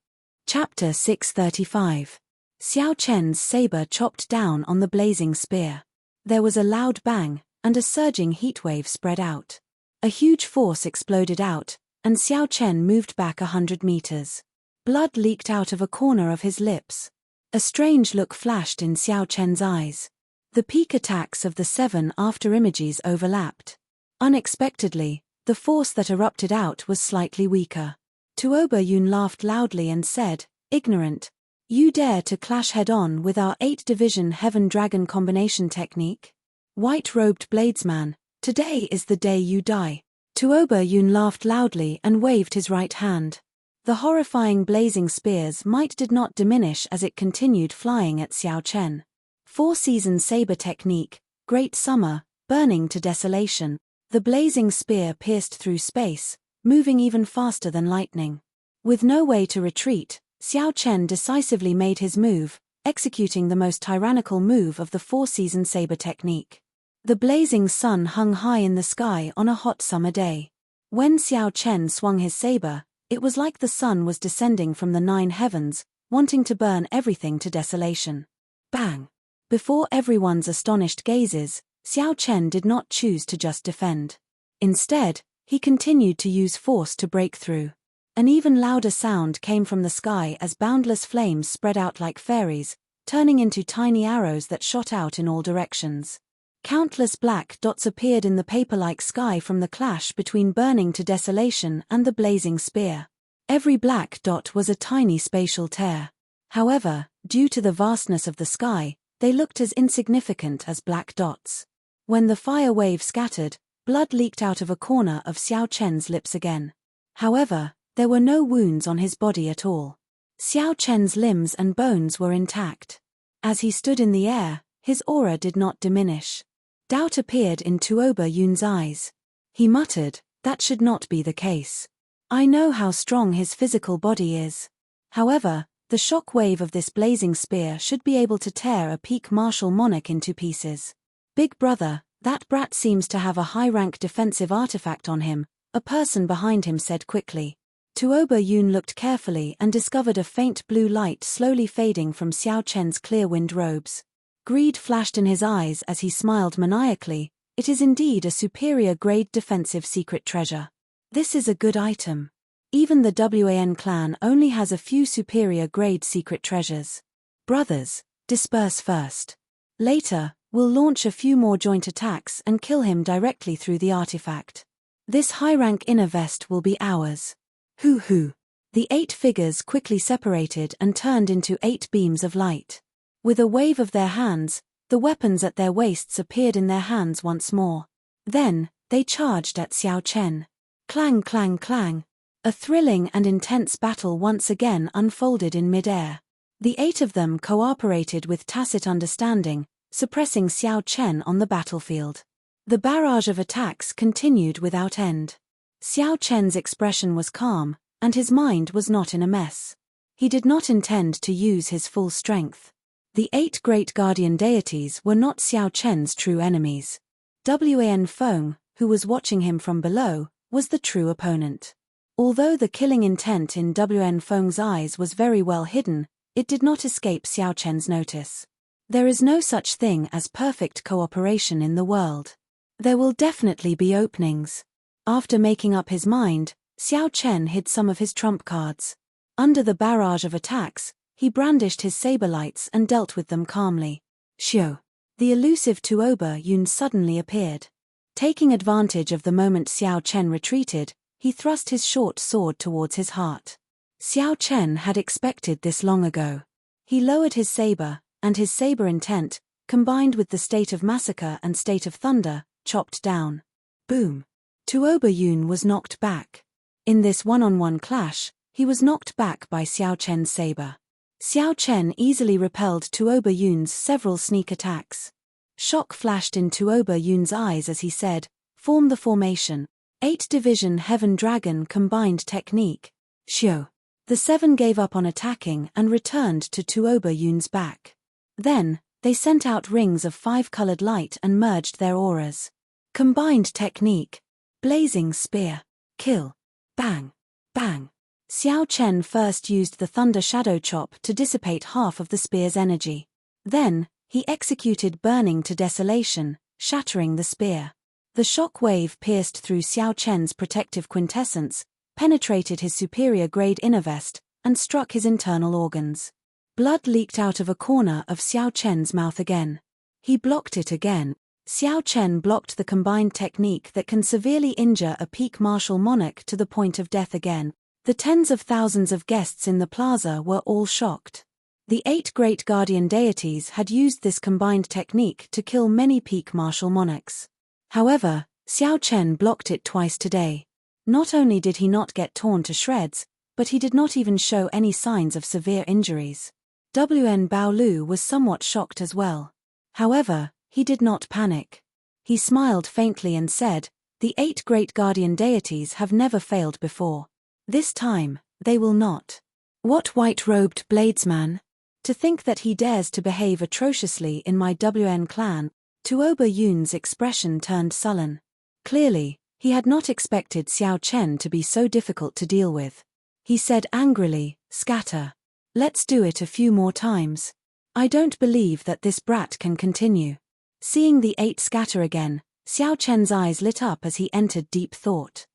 Chapter 635. Xiao Chen's saber chopped down on the blazing spear. There was a loud bang, and a surging heatwave spread out. A huge force exploded out, and Xiao Chen moved back 100 meters. Blood leaked out of a corner of his lips. A strange look flashed in Xiao Chen's eyes. The peak attacks of the 7 afterimages overlapped. Unexpectedly, the force that erupted out was slightly weaker. Tuoba Yun laughed loudly and said, "Ignorant. You dare to clash head-on with our 8-division Heaven Dragon combination technique? White-robed bladesman, today is the day you die." Tuoba Yun laughed loudly and waved his right hand. The horrifying blazing spears might did not diminish as it continued flying at Xiao Chen. 4-season saber technique, Great Summer, burning to desolation. The blazing spear pierced through space, moving even faster than lightning. With no way to retreat, Xiao Chen decisively made his move, executing the most tyrannical move of the 4-season saber technique. The blazing sun hung high in the sky on a hot summer day. When Xiao Chen swung his saber, it was like the sun was descending from the 9 heavens, wanting to burn everything to desolation. Bang! Before everyone's astonished gazes, Xiao Chen did not choose to just defend. Instead, he continued to use force to break through. An even louder sound came from the sky as boundless flames spread out like fairies, turning into tiny arrows that shot out in all directions. Countless black dots appeared in the paper-like sky from the clash between burning to desolation and the blazing spear. Every black dot was a tiny spatial tear. However, due to the vastness of the sky, they looked as insignificant as black dots. When the fire wave scattered, blood leaked out of a corner of Xiao Chen's lips again. However, there were no wounds on his body at all. Xiao Chen's limbs and bones were intact. As he stood in the air, his aura did not diminish. Doubt appeared in Tuoba Yun's eyes. He muttered, "That should not be the case. I know how strong his physical body is. However, the shock wave of this blazing spear should be able to tear a peak martial monarch into pieces." "Big brother, that brat seems to have a high-rank defensive artifact on him," a person behind him said quickly. Tuoba Yun looked carefully and discovered a faint blue light slowly fading from Xiao Chen's clear-wind robes. Greed flashed in his eyes as he smiled maniacally. "It is indeed a superior-grade defensive secret treasure. This is a good item. Even the WAN clan only has a few superior-grade secret treasures. Brothers, disperse first. Later, we'll launch a few more joint attacks and kill him directly through the artifact. This high-rank inner vest will be ours." Hoo-hoo. The 8 figures quickly separated and turned into 8 beams of light. With a wave of their hands, the weapons at their waists appeared in their hands once more. Then, they charged at Xiao Chen. Clang clang clang. A thrilling and intense battle once again unfolded in mid-air. The 8 of them cooperated with tacit understanding, suppressing Xiao Chen on the battlefield. The barrage of attacks continued without end. Xiao Chen's expression was calm, and his mind was not in a mess. He did not intend to use his full strength. The 8 great guardian deities were not Xiao Chen's true enemies. Wan Feng, who was watching him from below, was the true opponent. Although the killing intent in Wn Feng's eyes was very well hidden, it did not escape Xiao Chen's notice. There is no such thing as perfect cooperation in the world. There will definitely be openings. After making up his mind, Xiao Chen hid some of his trump cards. Under the barrage of attacks, he brandished his saber lights and dealt with them calmly. Xiao. The elusive Tuoba Yun suddenly appeared. Taking advantage of the moment Xiao Chen retreated, he thrust his short sword towards his heart. Xiao Chen had expected this long ago. He lowered his saber, and his saber intent, combined with the state of massacre and state of thunder, chopped down. Boom. Tuoba Yun was knocked back. In this one-on-one clash, he was knocked back by Xiao Chen's saber. Xiao Chen easily repelled Tuoba Yun's several sneak attacks. Shock flashed in Tuoba Yun's eyes as he said, "Form the formation. 8 Division Heaven Dragon combined technique. Xiao." The 7 gave up on attacking and returned to Tuoba Yun's back. Then, they sent out rings of 5-colored light and merged their auras. Combined technique. Blazing spear. Kill. Bang. Bang. Xiao Chen first used the Thunder Shadow Chop to dissipate half of the spear's energy. Then, he executed Burning to Desolation, shattering the spear. The shock wave pierced through Xiao Chen's protective quintessence, penetrated his superior-grade inner vest, and struck his internal organs. Blood leaked out of a corner of Xiao Chen's mouth again. He blocked it again. Xiao Chen blocked the combined technique that can severely injure a peak martial monarch to the point of death again. The tens of thousands of guests in the plaza were all shocked. The 8 great guardian deities had used this combined technique to kill many peak martial monarchs. However, Xiao Chen blocked it twice today. Not only did he not get torn to shreds, but he did not even show any signs of severe injuries. Wn Baolu was somewhat shocked as well. However, he did not panic. He smiled faintly and said, "The 8 great guardian deities have never failed before. This time, they will not." What white-robed bladesman? To think that he dares to behave atrociously in my Wn clan. Tuoba Yun's expression turned sullen. Clearly, he had not expected Xiao Chen to be so difficult to deal with. He said angrily, "Scatter. Let's do it a few more times. I don't believe that this brat can continue." Seeing the 8 scatter again, Xiao Chen's eyes lit up as he entered deep thought.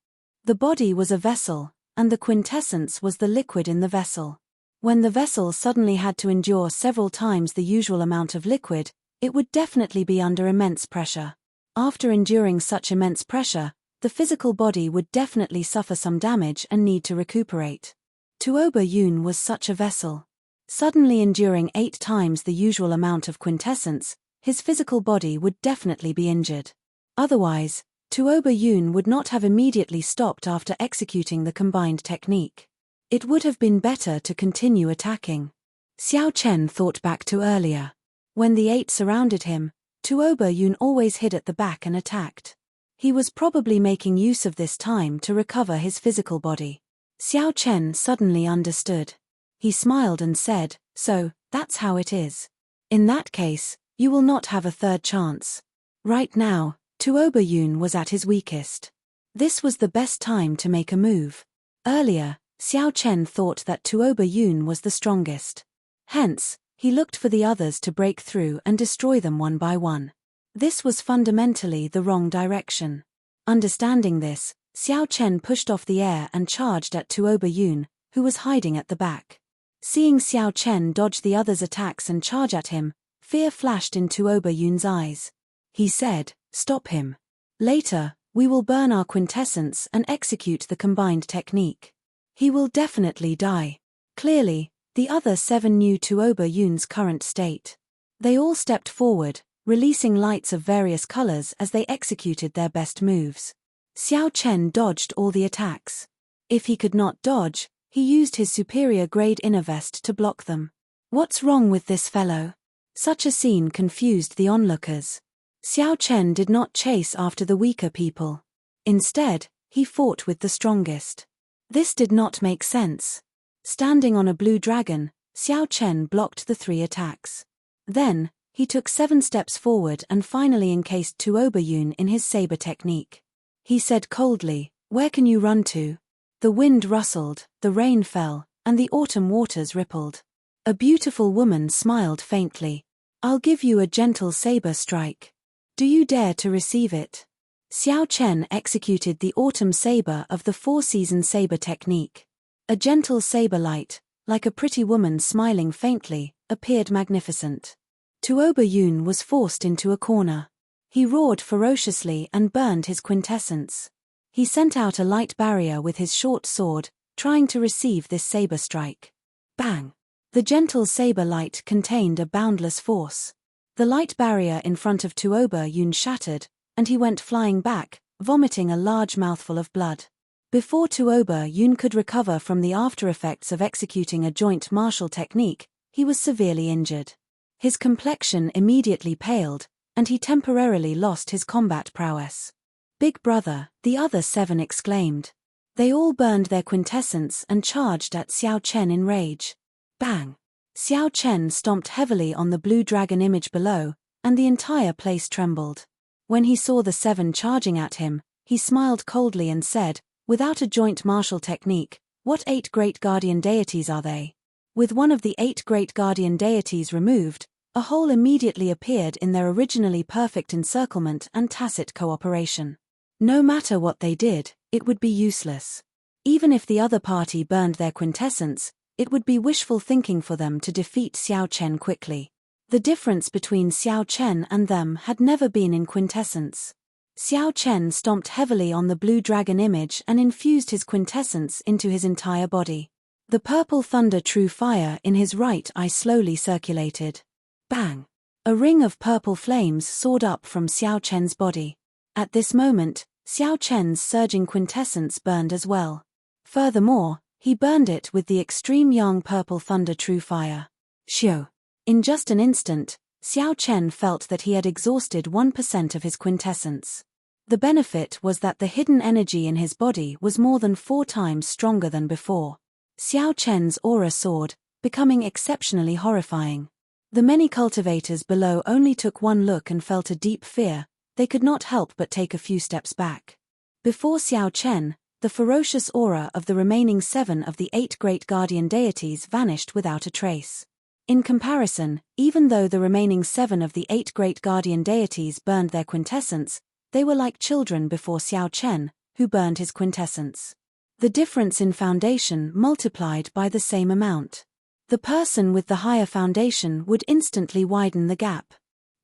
The body was a vessel, and the quintessence was the liquid in the vessel. When the vessel suddenly had to endure several times the usual amount of liquid, it would definitely be under immense pressure. After enduring such immense pressure, the physical body would definitely suffer some damage and need to recuperate. Tuoba Yun was such a vessel. Suddenly enduring 8 times the usual amount of quintessence, his physical body would definitely be injured. Otherwise, Tuoba Yun would not have immediately stopped after executing the combined technique. It would have been better to continue attacking. Xiao Chen thought back to earlier. When the 8 surrounded him, Tuoba Yun always hid at the back and attacked. He was probably making use of this time to recover his physical body. Xiao Chen suddenly understood. He smiled and said, "So, that's how it is. In that case, you will not have a third chance." Right now, Tuoba Yun was at his weakest. This was the best time to make a move. Earlier, Xiao Chen thought that Tuoba Yun was the strongest. Hence, he looked for the others to break through and destroy them one by one. This was fundamentally the wrong direction. Understanding this, Xiao Chen pushed off the air and charged at Tuoba Yun, who was hiding at the back. Seeing Xiao Chen dodge the others' attacks and charge at him, fear flashed in Tuoba Yun's eyes. He said, "Stop him. Later, we will burn our quintessence and execute the combined technique. He will definitely die." Clearly, the other 7 knew Tuoba Yun's current state. They all stepped forward, releasing lights of various colors as they executed their best moves. Xiao Chen dodged all the attacks. If he could not dodge, he used his superior-grade inner vest to block them. What's wrong with this fellow? Such a scene confused the onlookers. Xiao Chen did not chase after the weaker people. Instead, he fought with the strongest. This did not make sense. Standing on a blue dragon, Xiao Chen blocked the 3 attacks. Then, he took 7 steps forward and finally encased Tuoba Yun in his saber technique. He said coldly, "Where can you run to?" The wind rustled, the rain fell, and the autumn waters rippled. A beautiful woman smiled faintly. "I'll give you a gentle saber strike. Do you dare to receive it?" Xiao Chen executed the autumn saber of the four-season saber technique. A gentle saber light, like a pretty woman smiling faintly, appeared magnificent. Tuoba Yun was forced into a corner. He roared ferociously and burned his quintessence. He sent out a light barrier with his short sword, trying to receive this saber strike. Bang! The gentle saber light contained a boundless force. The light barrier in front of Tuoba Yun shattered, and he went flying back, vomiting a large mouthful of blood. Before Tuoba Yun could recover from the after-effects of executing a joint martial technique, he was severely injured. His complexion immediately paled, and he temporarily lost his combat prowess. "Big brother," the other 7 exclaimed. They all burned their quintessence and charged at Xiao Chen in rage. Bang! Xiao Chen stomped heavily on the blue dragon image below, and the entire place trembled. When he saw the 7 charging at him, he smiled coldly and said, "Without a joint martial technique, what 8 great guardian deities are they?" With one of the 8 great guardian deities removed, a hole immediately appeared in their originally perfect encirclement and tacit cooperation. No matter what they did, it would be useless. Even if the other party burned their quintessence, it would be wishful thinking for them to defeat Xiao Chen quickly. The difference between Xiao Chen and them had never been in quintessence. Xiao Chen stomped heavily on the blue dragon image and infused his quintessence into his entire body. The purple thunder true fire in his right eye slowly circulated. Bang! A ring of purple flames soared up from Xiao Chen's body. At this moment, Xiao Chen's surging quintessence burned as well. Furthermore, he burned it with the extreme yang purple thunder true fire. Xiao! In just an instant, Xiao Chen felt that he had exhausted 1% of his quintessence. The benefit was that the hidden energy in his body was more than 4 times stronger than before. Xiao Chen's aura soared, becoming exceptionally horrifying. The many cultivators below only took one look and felt a deep fear. They could not help but take a few steps back. Before Xiao Chen, the ferocious aura of the remaining 7 of the 8 great guardian deities vanished without a trace. In comparison, even though the remaining 7 of the 8 great guardian deities burned their quintessence, they were like children before Xiao Chen, who burned his quintessence. The difference in foundation multiplied by the same amount. The person with the higher foundation would instantly widen the gap.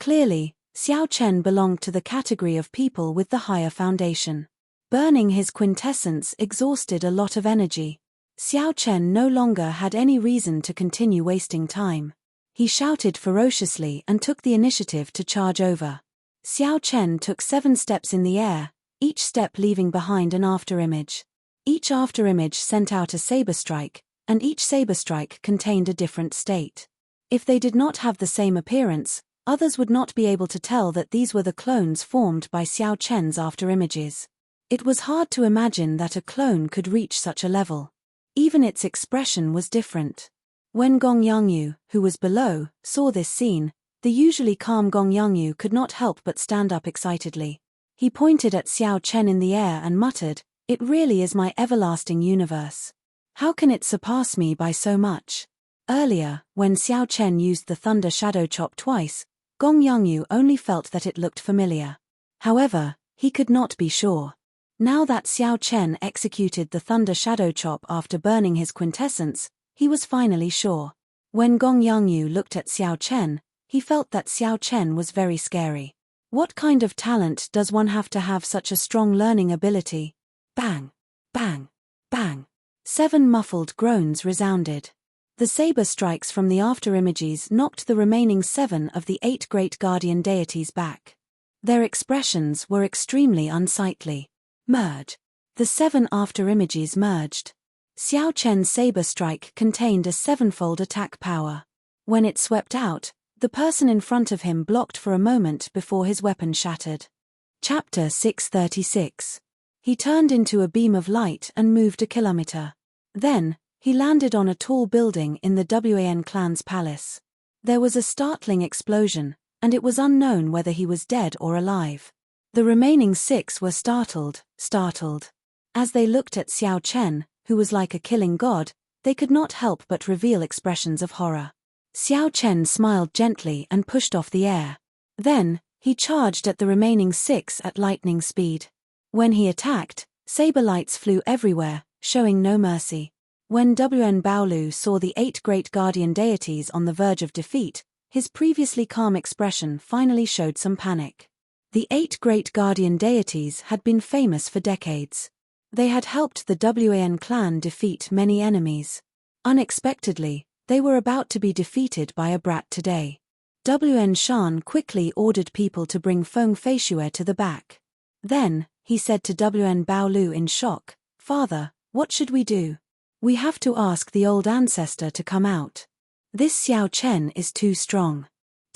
Clearly, Xiao Chen belonged to the category of people with the higher foundation. Burning his quintessence exhausted a lot of energy. Xiao Chen no longer had any reason to continue wasting time. He shouted ferociously and took the initiative to charge over. Xiao Chen took 7 steps in the air, each step leaving behind an afterimage. Each afterimage sent out a saber strike, and each saber strike contained a different state. If they did not have the same appearance, others would not be able to tell that these were the clones formed by Xiao Chen's afterimages. It was hard to imagine that a clone could reach such a level. Even its expression was different. When Gong Yangyu, who was below, saw this scene, the usually calm Gong Yangyu could not help but stand up excitedly. He pointed at Xiao Chen in the air and muttered, "It really is my everlasting universe. How can it surpass me by so much?" Earlier, when Xiao Chen used the Thunder Shadow Chop twice, Gong Yangyu only felt that it looked familiar. However, he could not be sure. Now that Xiao Chen executed the Thunder Shadow Chop after burning his quintessence, he was finally sure. When Gong Yangyu looked at Xiao Chen, he felt that Xiao Chen was very scary. What kind of talent does one have to have such a strong learning ability? Bang! Bang! Bang! 7 muffled groans resounded. The saber strikes from the afterimages knocked the remaining 7 of the 8 great guardian deities back. Their expressions were extremely unsightly. Merge. The 7 afterimages merged. Xiao Chen's saber strike contained a 7-fold attack power. When it swept out, the person in front of him blocked for a moment before his weapon shattered. Chapter 636. He turned into a beam of light and moved a kilometer. Then, he landed on a tall building in the Wan clan's palace. There was a startling explosion, and it was unknown whether he was dead or alive. The remaining 6 were startled. As they looked at Xiao Chen, who was like a killing god, they could not help but reveal expressions of horror. Xiao Chen smiled gently and pushed off the air. Then, he charged at the remaining 6 at lightning speed. When he attacked, saber lights flew everywhere, showing no mercy. When Wen Baolu saw the 8 great guardian deities on the verge of defeat, his previously calm expression finally showed some panic. The 8 great guardian deities had been famous for decades. They had helped the Wan clan defeat many enemies. Unexpectedly, they were about to be defeated by a brat today. Wen Shan quickly ordered people to bring Feng Feishue to the back. Then, he said to Wen Baolu in shock, "Father, what should we do? We have to ask the old ancestor to come out. This Xiao Chen is too strong."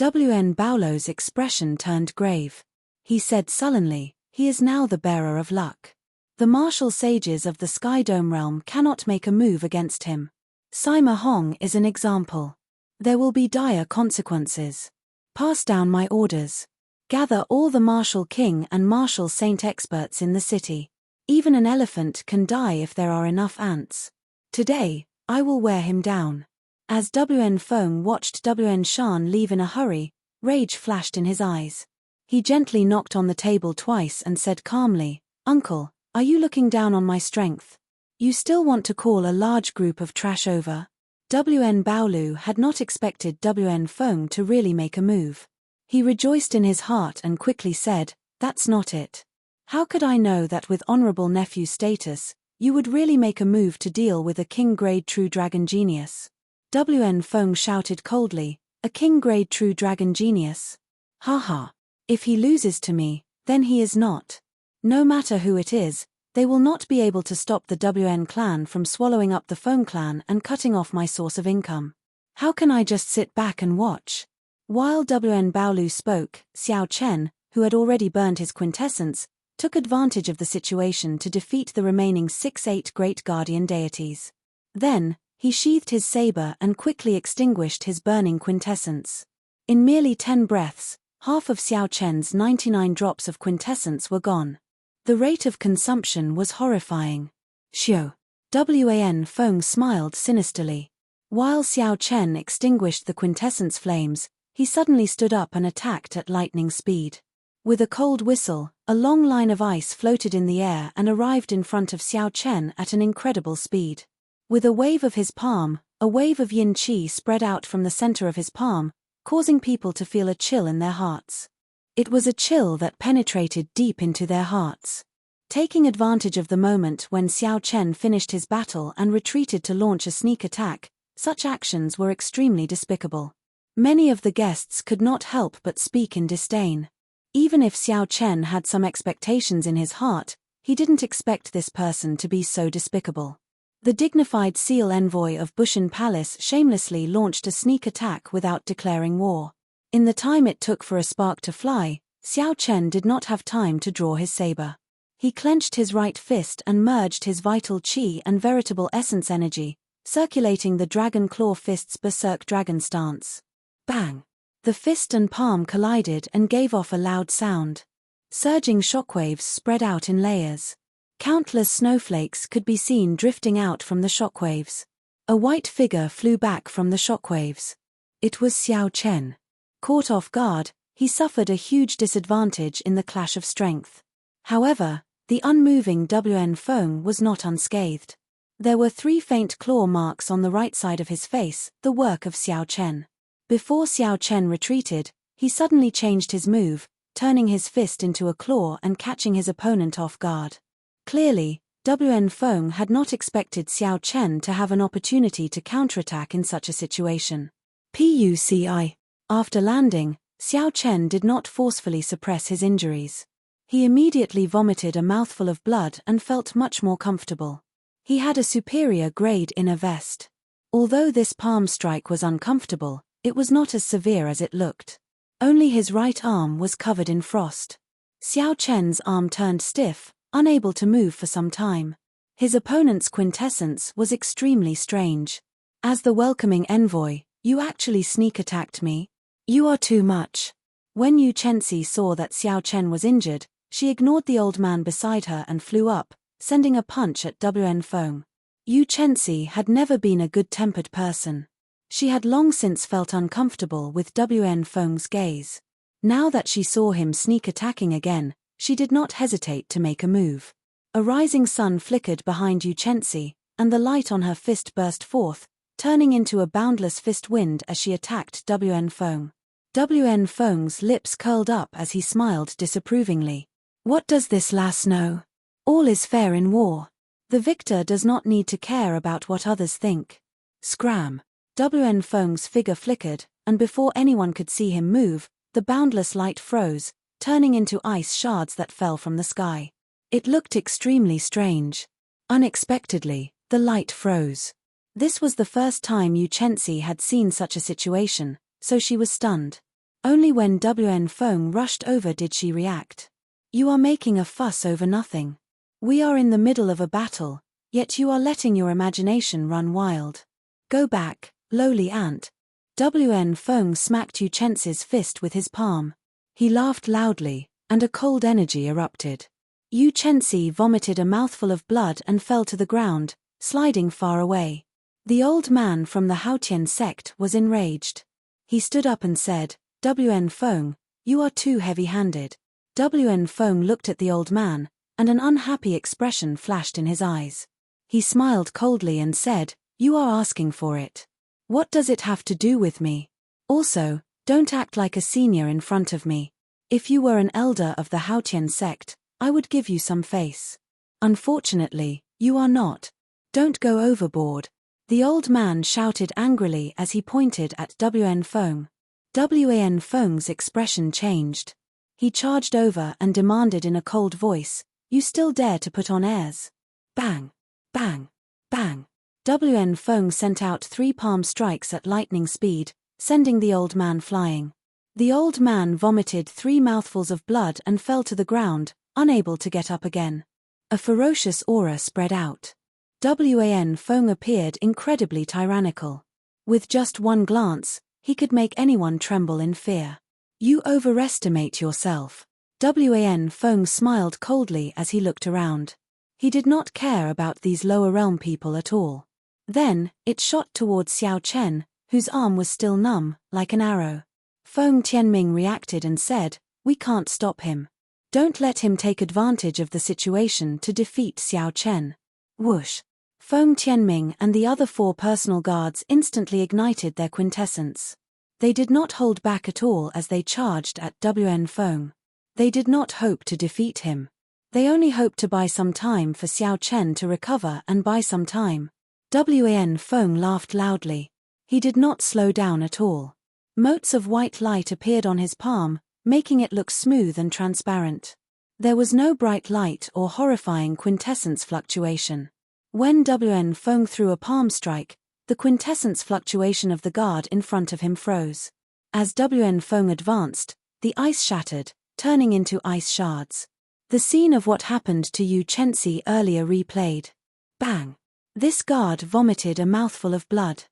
Wen Baolu's expression turned grave. He said sullenly, "He is now the bearer of luck. The martial sages of the Sky Dome realm cannot make a move against him. Sima Hong is an example. There will be dire consequences. Pass down my orders. Gather all the martial king and martial saint experts in the city. Even an elephant can die if there are enough ants. Today, I will wear him down." As Wen Feng watched Wen Shan leave in a hurry, rage flashed in his eyes. He gently knocked on the table twice and said calmly, "Uncle, are you looking down on my strength? You still want to call a large group of trash over?" Wen Baolu had not expected Wen Feng to really make a move. He rejoiced in his heart and quickly said, "That's not it. How could I know that with honorable nephew status, you would really make a move to deal with a king-grade true dragon genius?" Wen Feng shouted coldly, "A king-grade true dragon genius? Haha. If he loses to me, then he is not. No matter who it is, they will not be able to stop the Wen clan from swallowing up the Feng clan and cutting off my source of income. How can I just sit back and watch?" While Wen Baolu spoke, Xiao Chen, who had already burned his quintessence, took advantage of the situation to defeat the remaining 8 great guardian deities. Then, he sheathed his saber and quickly extinguished his burning quintessence. In merely 10 breaths, half of Xiao Chen's 99 drops of quintessence were gone. The rate of consumption was horrifying. "Xiao." Wan Feng smiled sinisterly. While Xiao Chen extinguished the quintessence flames, he suddenly stood up and attacked at lightning speed. With a cold whistle, a long line of ice floated in the air and arrived in front of Xiao Chen at an incredible speed. With a wave of his palm, a wave of yin qi spread out from the center of his palm, causing people to feel a chill in their hearts. It was a chill that penetrated deep into their hearts. Taking advantage of the moment when Xiao Chen finished his battle and retreated to launch a sneak attack, such actions were extremely despicable. Many of the guests could not help but speak in disdain. Even if Xiao Chen had some expectations in his heart, he didn't expect this person to be so despicable. The dignified seal envoy of Bushan Palace shamelessly launched a sneak attack without declaring war. In the time it took for a spark to fly, Xiao Chen did not have time to draw his saber. He clenched his right fist and merged his vital qi and veritable essence energy, circulating the dragon claw fist's berserk dragon stance. Bang! The fist and palm collided and gave off a loud sound. Surging shockwaves spread out in layers. Countless snowflakes could be seen drifting out from the shockwaves. A white figure flew back from the shockwaves. It was Xiao Chen. Caught off guard, he suffered a huge disadvantage in the clash of strength. However, the unmoving Wen Feng was not unscathed. There were 3 faint claw marks on the right side of his face, the work of Xiao Chen. Before Xiao Chen retreated, he suddenly changed his move, turning his fist into a claw and catching his opponent off guard. Clearly, Wen Feng had not expected Xiao Chen to have an opportunity to counterattack in such a situation. Puci. After landing, Xiao Chen did not forcefully suppress his injuries. He immediately vomited a mouthful of blood and felt much more comfortable. He had a superior grade inner vest. Although this palm strike was uncomfortable, it was not as severe as it looked. Only his right arm was covered in frost. Xiao Chen's arm turned stiff, unable to move for some time. His opponent's quintessence was extremely strange. As the welcoming envoy, "You actually sneak attacked me? You are too much." When Yu Chenxi saw that Xiao Chen was injured, she ignored the old man beside her and flew up, sending a punch at WN Feng. Yu Chenxi had never been a good-tempered person. She had long since felt uncomfortable with WN Feng's gaze. Now that she saw him sneak attacking again, she did not hesitate to make a move. A rising sun flickered behind Yu Chenxi, and the light on her fist burst forth, turning into a boundless fist wind as she attacked WN Feng. WN Feng's lips curled up as he smiled disapprovingly. What does this lass know? All is fair in war. The victor does not need to care about what others think. Scram. WN Feng's figure flickered, and before anyone could see him move, the boundless light froze, turning into ice shards that fell from the sky. It looked extremely strange. Unexpectedly, the light froze. This was the first time Yu Chenxi had seen such a situation, so she was stunned. Only when WN Feng rushed over did she react. You are making a fuss over nothing. We are in the middle of a battle, yet you are letting your imagination run wild. Go back, lowly ant. WN Feng smacked Yu Chenxi's fist with his palm. He laughed loudly, and a cold energy erupted. Yu Chenxi vomited a mouthful of blood and fell to the ground, sliding far away. The old man from the Haotian sect was enraged. He stood up and said, WN Feng, you are too heavy-handed. WN Feng looked at the old man, and an unhappy expression flashed in his eyes. He smiled coldly and said, you are asking for it. What does it have to do with me? Also, don't act like a senior in front of me. If you were an elder of the Haotian sect, I would give you some face. Unfortunately, you are not. Don't go overboard. The old man shouted angrily as he pointed at WN Feng. WN Feng's expression changed. He charged over and demanded in a cold voice, you still dare to put on airs? Bang! Bang! Bang! WN Feng sent out 3 palm strikes at lightning speed, sending the old man flying. The old man vomited 3 mouthfuls of blood and fell to the ground, unable to get up again. A ferocious aura spread out. WN Feng appeared incredibly tyrannical. With just one glance, he could make anyone tremble in fear. You overestimate yourself. WN Feng smiled coldly as he looked around. He did not care about these lower realm people at all. Then, it shot towards Xiao Chen, whose arm was still numb, like an arrow. Feng Tianming reacted and said, we can't stop him. Don't let him take advantage of the situation to defeat Xiao Chen. Whoosh! Feng Tianming and the other 4 personal guards instantly ignited their quintessence. They did not hold back at all as they charged at WN Feng. They did not hope to defeat him. They only hoped to buy some time for Xiao Chen to recover and buy some time. WN Feng laughed loudly. He did not slow down at all. Motes of white light appeared on his palm, making it look smooth and transparent. There was no bright light or horrifying quintessence fluctuation. When WN Feng threw a palm strike, the quintessence fluctuation of the guard in front of him froze. As WN Feng advanced, the ice shattered, turning into ice shards. The scene of what happened to Yu Chenxi earlier replayed. Bang! This guard vomited a mouthful of blood.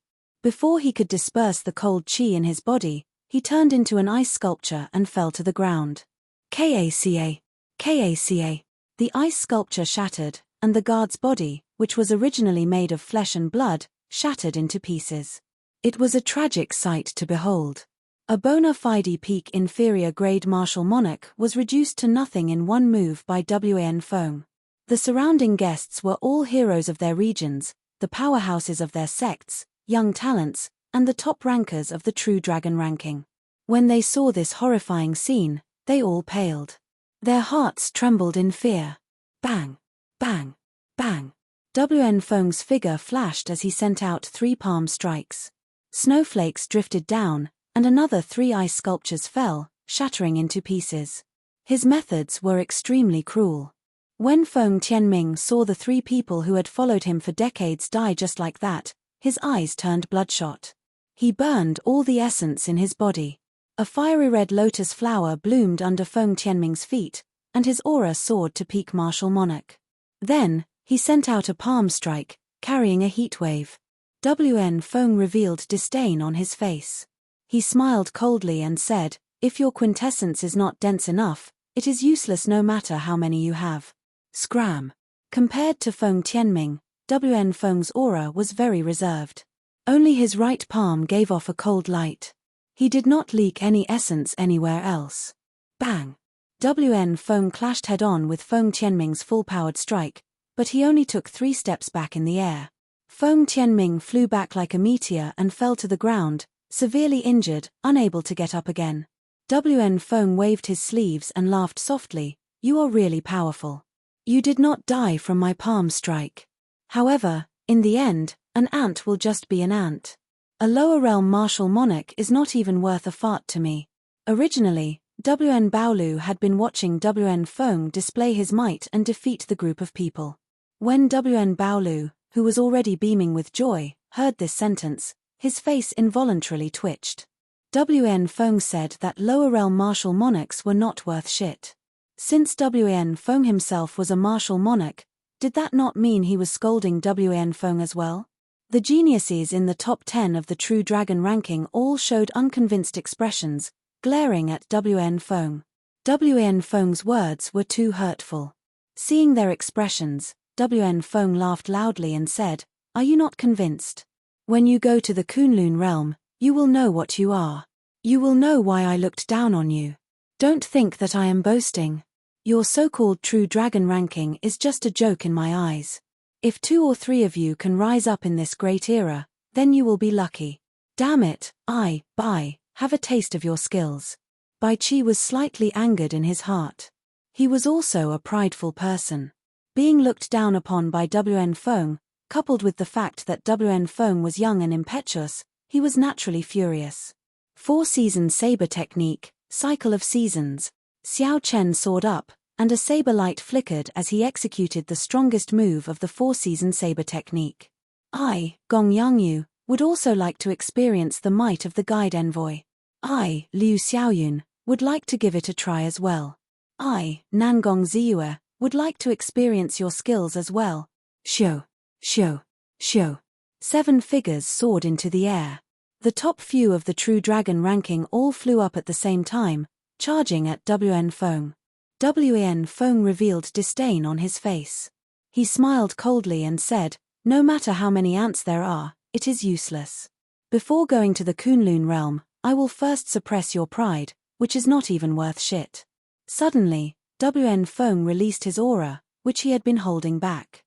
Before he could disperse the cold qi in his body, he turned into an ice sculpture and fell to the ground. Kaca! Kaca! The ice sculpture shattered, and the guard's body, which was originally made of flesh and blood, shattered into pieces. It was a tragic sight to behold. A bona fide peak inferior grade martial monarch was reduced to nothing in one move by WN Feng. The surrounding guests were all heroes of their regions, the powerhouses of their sects, young talents, and the top rankers of the true dragon ranking. When they saw this horrifying scene, they all paled. Their hearts trembled in fear. Bang! Bang! Bang! WN Feng's figure flashed as he sent out 3 palm strikes. Snowflakes drifted down, and another 3 ice sculptures fell, shattering into pieces. His methods were extremely cruel. When Feng Tianming saw the 3 people who had followed him for decades die just like that, his eyes turned bloodshot. He burned all the essence in his body. A fiery red lotus flower bloomed under Feng Tianming's feet, and his aura soared to peak martial monarch. Then, he sent out a palm strike, carrying a heat wave. WN Feng revealed disdain on his face. He smiled coldly and said, if your quintessence is not dense enough, it is useless no matter how many you have. Scram! Compared to Feng Tianming, WN Feng's aura was very reserved. Only his right palm gave off a cold light. He did not leak any essence anywhere else. Bang! WN Feng clashed head-on with Feng Tianming's full-powered strike, but he only took 3 steps back in the air. Feng Tianming flew back like a meteor and fell to the ground, severely injured, unable to get up again. WN Feng waved his sleeves and laughed softly. "You are really powerful. You did not die from my palm strike. However, in the end, an ant will just be an ant. A lower realm martial monarch is not even worth a fart to me." Originally, WN Baolu had been watching WN Feng display his might and defeat the group of people. When WN Baolu, who was already beaming with joy, heard this sentence, his face involuntarily twitched. WN Feng said that lower realm martial monarchs were not worth shit. Since WN Feng himself was a martial monarch, did that not mean he was scolding WN Feng as well? The geniuses in the top 10 of the True Dragon ranking all showed unconvinced expressions, glaring at WN Feng. WN Feng's words were too hurtful. Seeing their expressions, WN Feng laughed loudly and said, "Are you not convinced? When you go to the Kunlun realm, you will know what you are. You will know why I looked down on you. Don't think that I am boasting. Your so-called True Dragon ranking is just a joke in my eyes. If 2 or 3 of you can rise up in this great era, then you will be lucky. Damn it, have a taste of your skills." Bai Qi was slightly angered in his heart. He was also a prideful person. Being looked down upon by WN Feng, coupled with the fact that WN Feng was young and impetuous, he was naturally furious. 4-season saber technique, cycle of seasons. Xiao Chen soared up, and a saber light flickered as he executed the strongest move of the 4-season saber technique. I, Gong Yangyu, would also like to experience the might of the guide envoy. I, Liu Xiaoyun, would like to give it a try as well. I, Nangong Ziyue, would like to experience your skills as well. Shou, shou, shou. 7 figures soared into the air. The top few of the True Dragon ranking all flew up at the same time, charging at WN Feng. WN Feng revealed disdain on his face. He smiled coldly and said, "No matter how many ants there are, it is useless. Before going to the Kunlun realm, I will first suppress your pride, which is not even worth shit." Suddenly, WN Feng released his aura, which he had been holding back.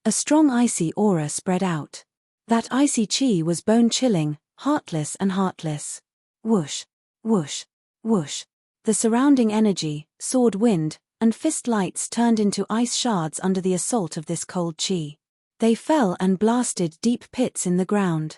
A strong icy aura spread out. That icy chi was bone-chilling, heartless and heartless. Whoosh, whoosh, whoosh. The surrounding energy, sword wind, and fist lights turned into ice shards under the assault of this cold chi. They fell and blasted deep pits in the ground.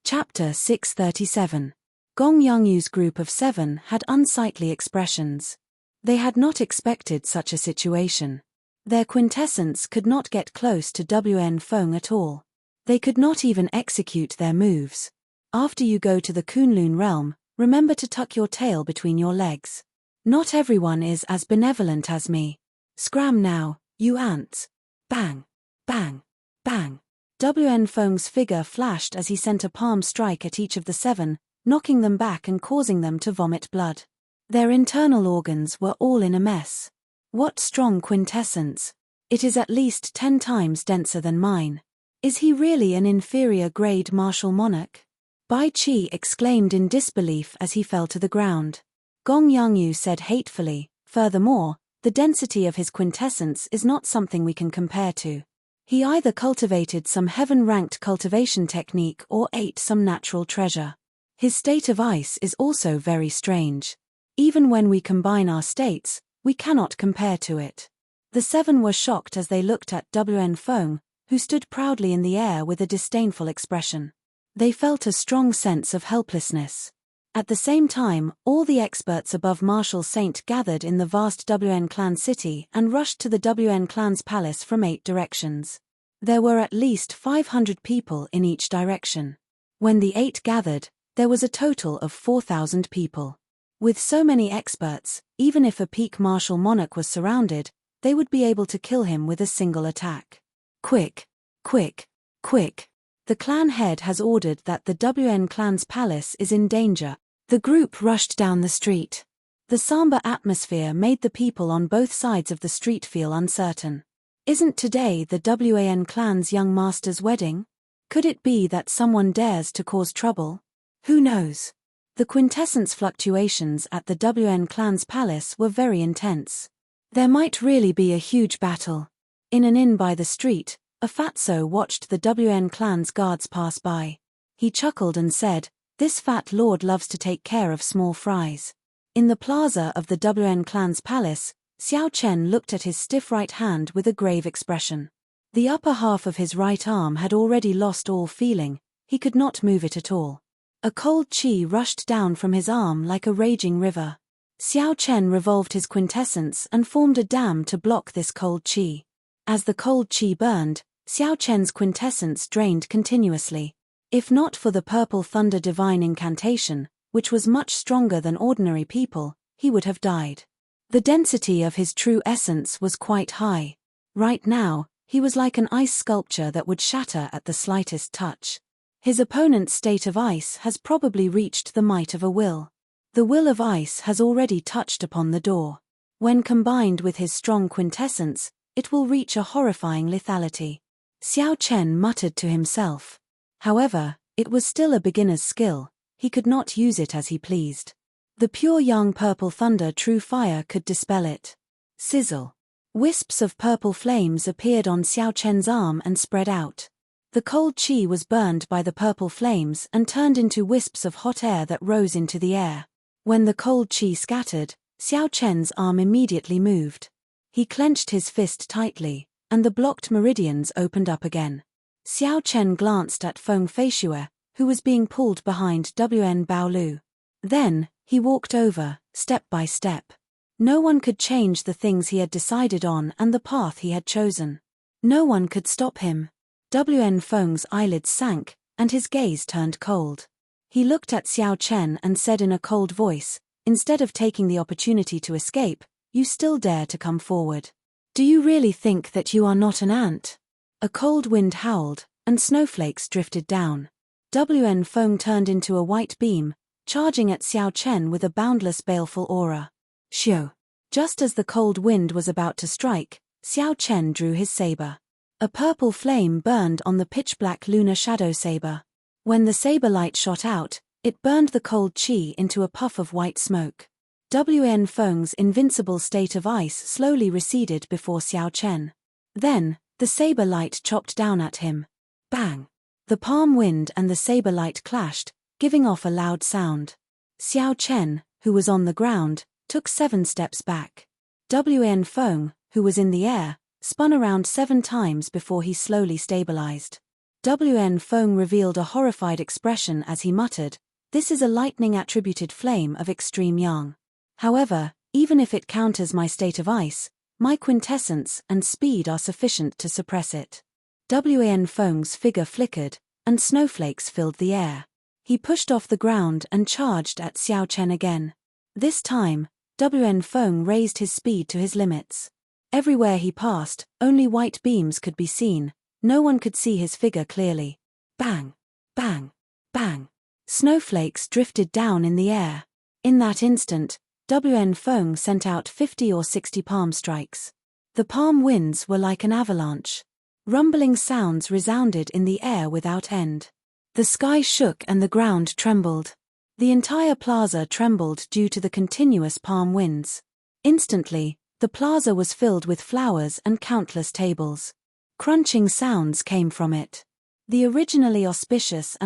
Chapter 637. Gong Yangyu's group of 7 had unsightly expressions. They had not expected such a situation. Their quintessence could not get close to WN Feng at all. They could not even execute their moves. After you go to the Kunlun realm, remember to tuck your tail between your legs. Not everyone is as benevolent as me. Scram now, you ants. Bang, bang, bang. WN Feng's figure flashed as he sent a palm strike at each of the 7, knocking them back and causing them to vomit blood. Their internal organs were all in a mess. What strong quintessence. It is at least 10 times denser than mine. Is he really an inferior grade martial monarch? Bai Qi exclaimed in disbelief as he fell to the ground. Gong Yangyu said hatefully, "Furthermore, the density of his quintessence is not something we can compare to. He either cultivated some heaven-ranked cultivation technique or ate some natural treasure. His state of ice is also very strange. Even when we combine our states, we cannot compare to it." The 7 were shocked as they looked at WN Feng, who stood proudly in the air with a disdainful expression. They felt a strong sense of helplessness. At the same time, all the experts above Marshal Saint gathered in the vast WN clan city and rushed to the WN clan's palace from 8 directions. There were at least 500 people in each direction. When the 8 gathered, there was a total of 4,000 people. With so many experts, even if a peak martial monarch was surrounded, they would be able to kill him with a single attack. Quick, quick, quick. The clan head has ordered that the WN clan's palace is in danger. The group rushed down the street. The somber atmosphere made the people on both sides of the street feel uncertain. Isn't today the WAN clan's young master's wedding? Could it be that someone dares to cause trouble? Who knows? The quintessence fluctuations at the WN clan's palace were very intense. There might really be a huge battle. In an inn by the street, a fatso watched the WN clan's guards pass by. He chuckled and said, "This fat lord loves to take care of small fries." In the plaza of the WN clan's palace, Xiao Chen looked at his stiff right hand with a grave expression. The upper half of his right arm had already lost all feeling, he could not move it at all. A cold qi rushed down from his arm like a raging river. Xiao Chen revolved his quintessence and formed a dam to block this cold qi. As the cold qi burned, Xiao Chen's quintessence drained continuously. If not for the purple thunder divine incantation, which was much stronger than ordinary people, he would have died. The density of his true essence was quite high. Right now, he was like an ice sculpture that would shatter at the slightest touch. His opponent's state of ice has probably reached the might of a will. The will of ice has already touched upon the door. When combined with his strong quintessence, it will reach a horrifying lethality. Xiao Chen muttered to himself. However, it was still a beginner's skill, he could not use it as he pleased. The pure young purple thunder true fire could dispel it. Sizzle. Wisps of purple flames appeared on Xiao Chen's arm and spread out. The cold qi was burned by the purple flames and turned into wisps of hot air that rose into the air. When the cold qi scattered, Xiao Chen's arm immediately moved. He clenched his fist tightly, and the blocked meridians opened up again. Xiao Chen glanced at Feng Feishue, who was being pulled behind Wen Baolu. Then, he walked over, step by step. No one could change the things he had decided on and the path he had chosen. No one could stop him. Wen Feng's eyelids sank, and his gaze turned cold. He looked at Xiao Chen and said in a cold voice, "Instead of taking the opportunity to escape, you still dare to come forward. Do you really think that you are not an ant?" A cold wind howled, and snowflakes drifted down. Wen Feng turned into a white beam, charging at Xiao Chen with a boundless baleful aura. Xiu. Just as the cold wind was about to strike, Xiao Chen drew his saber. A purple flame burned on the pitch-black lunar shadow saber. When the saber light shot out, it burned the cold qi into a puff of white smoke. Wen Feng's invincible state of ice slowly receded before Xiao Chen. Then, the saber light chopped down at him. Bang! The palm wind and the saber light clashed, giving off a loud sound. Xiao Chen, who was on the ground, took 7 steps back. Wen Feng, who was in the air, spun around 7 times before he slowly stabilized. Wen Feng revealed a horrified expression as he muttered, "This is a lightning-attributed flame of extreme yang. However, even if it counters my state of ice, my quintessence and speed are sufficient to suppress it." Wen Feng's figure flickered, and snowflakes filled the air. He pushed off the ground and charged at Xiao Chen again. This time, Wen Feng raised his speed to his limits. Everywhere he passed, only white beams could be seen, no one could see his figure clearly. Bang! Bang! Bang! Snowflakes drifted down in the air. In that instant, Wen Feng sent out 50 or 60 palm strikes. The palm winds were like an avalanche. Rumbling sounds resounded in the air without end. The sky shook and the ground trembled. The entire plaza trembled due to the continuous palm winds. Instantly, the plaza was filled with flowers and countless tables. Crunching sounds came from it. The originally auspicious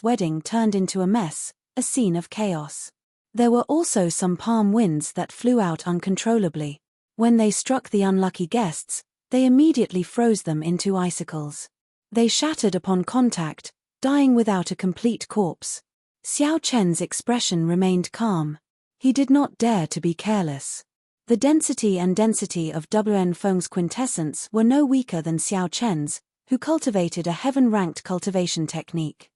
wedding turned into a mess, a scene of chaos. There were also some palm winds that flew out uncontrollably. When they struck the unlucky guests, they immediately froze them into icicles. They shattered upon contact, dying without a complete corpse. Xiao Chen's expression remained calm. He did not dare to be careless. The density of Wen Feng's quintessence were no weaker than Xiao Chen's, who cultivated a heaven-ranked cultivation technique.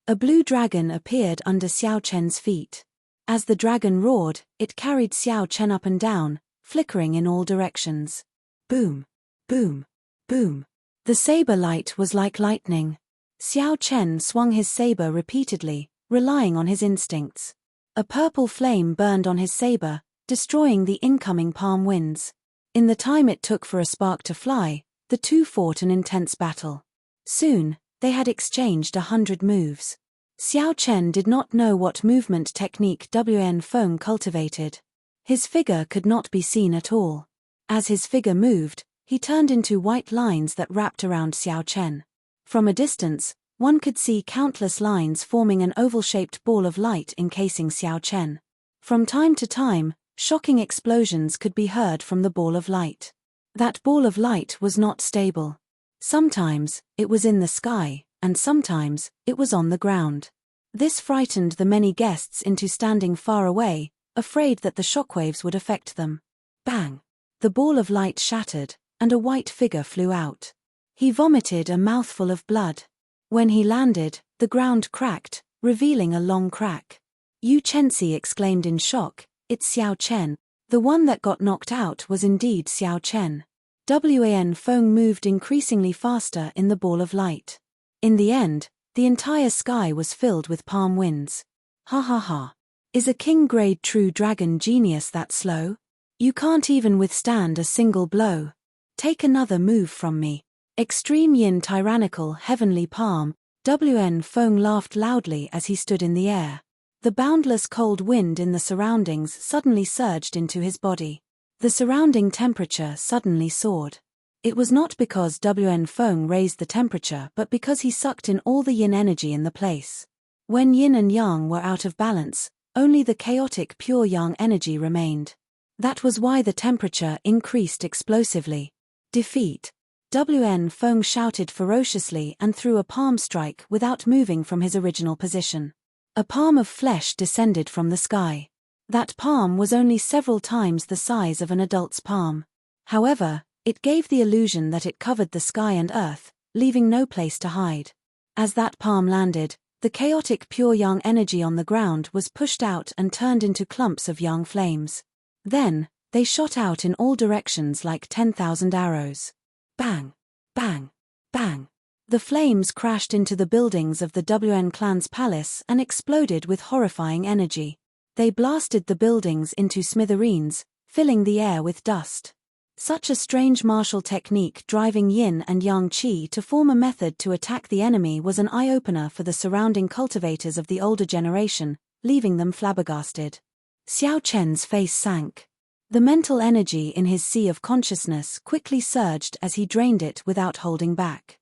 A blue dragon appeared under Xiao Chen's feet. As the dragon roared, it carried Xiao Chen up and down, flickering in all directions. Boom! Boom! Boom! The saber light was like lightning. Xiao Chen swung his saber repeatedly, relying on his instincts. A purple flame burned on his saber, destroying the incoming palm winds. In the time it took for a spark to fly, the two fought an intense battle. Soon, they had exchanged 100 moves. Xiao Chen did not know what movement technique Wen Feng cultivated. His figure could not be seen at all. As his figure moved, he turned into white lines that wrapped around Xiao Chen. From a distance, one could see countless lines forming an oval-shaped ball of light encasing Xiao Chen. From time to time, shocking explosions could be heard from the ball of light. That ball of light was not stable. Sometimes, it was in the sky, and sometimes, it was on the ground. This frightened the many guests into standing far away, afraid that the shockwaves would affect them. Bang! The ball of light shattered, and a white figure flew out. He vomited a mouthful of blood. When he landed, the ground cracked, revealing a long crack. Yu Chenxi exclaimed in shock, "It's Xiao Chen." The one that got knocked out was indeed Xiao Chen. Wen Feng moved increasingly faster in the ball of light. In the end, the entire sky was filled with palm winds. Ha ha ha. Is a king-grade true dragon genius that slow? You can't even withstand a single blow. Take another move from me. Extreme yin tyrannical heavenly palm. Wen Feng laughed loudly as he stood in the air. The boundless cold wind in the surroundings suddenly surged into his body. The surrounding temperature suddenly soared. It was not because Wen Feng raised the temperature but because he sucked in all the yin energy in the place. When yin and yang were out of balance, only the chaotic pure yang energy remained. That was why the temperature increased explosively. Defeat. Wen Feng shouted ferociously and threw a palm strike without moving from his original position. A palm of flesh descended from the sky. That palm was only several times the size of an adult's palm. However, it gave the illusion that it covered the sky and earth, leaving no place to hide. As that palm landed, the chaotic pure yang energy on the ground was pushed out and turned into clumps of yang flames. Then, they shot out in all directions like 10,000 arrows. Bang! Bang! Bang! The flames crashed into the buildings of the Wen clan's palace and exploded with horrifying energy. They blasted the buildings into smithereens, filling the air with dust. Such a strange martial technique driving yin and yang qi to form a method to attack the enemy was an eye-opener for the surrounding cultivators of the older generation, leaving them flabbergasted. Xiao Chen's face sank. The mental energy in his sea of consciousness quickly surged as he drained it without holding back.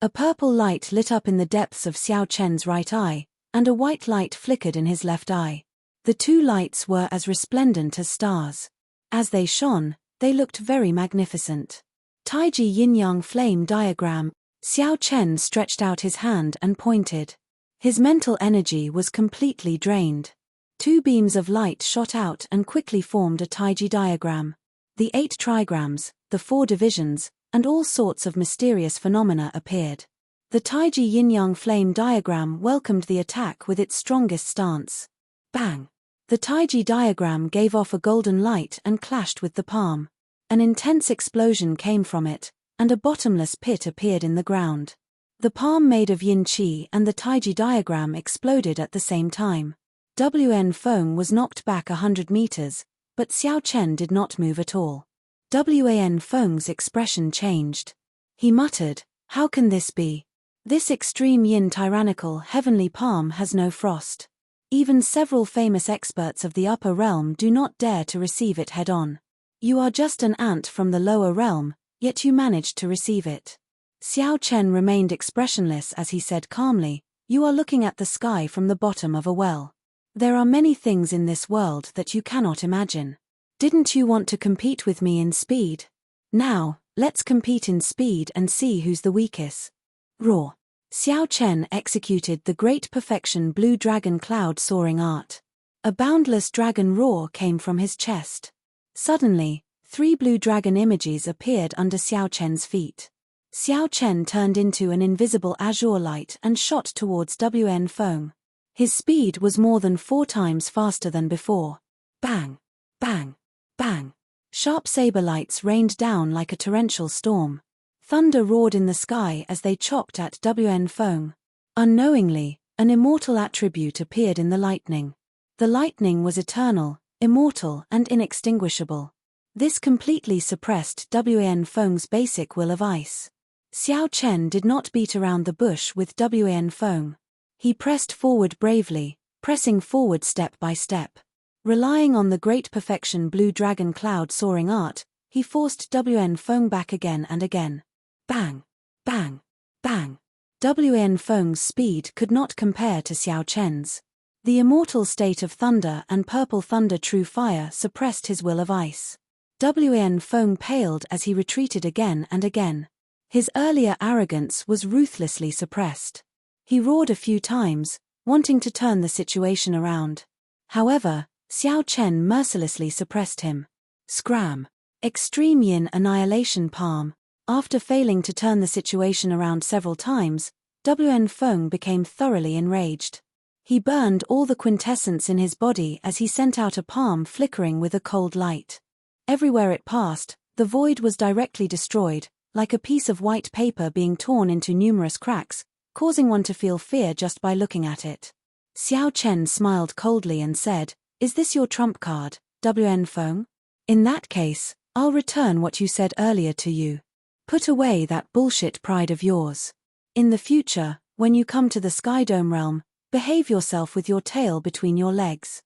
A purple light lit up in the depths of Xiao Chen's right eye, and a white light flickered in his left eye. The two lights were as resplendent as stars. As they shone, they looked very magnificent. Taiji yin-yang flame diagram. Xiao Chen stretched out his hand and pointed. His mental energy was completely drained. Two beams of light shot out and quickly formed a Taiji diagram. The 8 trigrams, the 4 divisions, and all sorts of mysterious phenomena appeared. The Taiji yin-yang flame diagram welcomed the attack with its strongest stance. Bang! The Taiji diagram gave off a golden light and clashed with the palm. An intense explosion came from it, and a bottomless pit appeared in the ground. The palm made of yin qi and the Taiji diagram exploded at the same time. Wen Feng was knocked back 100 meters, but Xiao Chen did not move at all. Wen Feng's expression changed. He muttered, "How can this be? This extreme yin tyrannical heavenly palm has no frost. Even several famous experts of the upper realm do not dare to receive it head-on. You are just an ant from the lower realm, yet you managed to receive it." Xiao Chen remained expressionless as he said calmly, "You are looking at the sky from the bottom of a well. There are many things in this world that you cannot imagine. Didn't you want to compete with me in speed? Now, let's compete in speed and see who's the weakest." Roar. Xiao Chen executed the great perfection blue dragon cloud soaring art. A boundless dragon roar came from his chest. Suddenly, 3 blue dragon images appeared under Xiao Chen's feet. Xiao Chen turned into an invisible azure light and shot towards Wen Feng. His speed was more than 4 times faster than before. Bang! Bang! Bang! Sharp saber lights rained down like a torrential storm. Thunder roared in the sky as they chopped at Wen Feng. Unknowingly, an immortal attribute appeared in the lightning. The lightning was eternal, immortal and inextinguishable. This completely suppressed Wan Feng's basic will of ice. Xiao Chen did not beat around the bush with Wan Feng. He pressed forward bravely, pressing forward step by step. Relying on the great perfection blue dragon cloud soaring art, he forced Wan Feng back again and again. Bang! Bang! Bang! Wan Feng's speed could not compare to Xiao Chen's. The immortal state of thunder and purple thunder true fire suppressed his will of ice. Wan Feng paled as he retreated again and again. His earlier arrogance was ruthlessly suppressed. He roared a few times, wanting to turn the situation around. However, Xiao Chen mercilessly suppressed him. Scram! Extreme yin annihilation palm. After failing to turn the situation around several times, Wan Feng became thoroughly enraged. He burned all the quintessence in his body as he sent out a palm flickering with a cold light. Everywhere it passed, the void was directly destroyed, like a piece of white paper being torn into numerous cracks, causing one to feel fear just by looking at it. Xiao Chen smiled coldly and said, "Is this your trump card, Wan Feng? In that case, I'll return what you said earlier to you. Put away that bullshit pride of yours. In the future, when you come to the Sky Dome realm, behave yourself with your tail between your legs."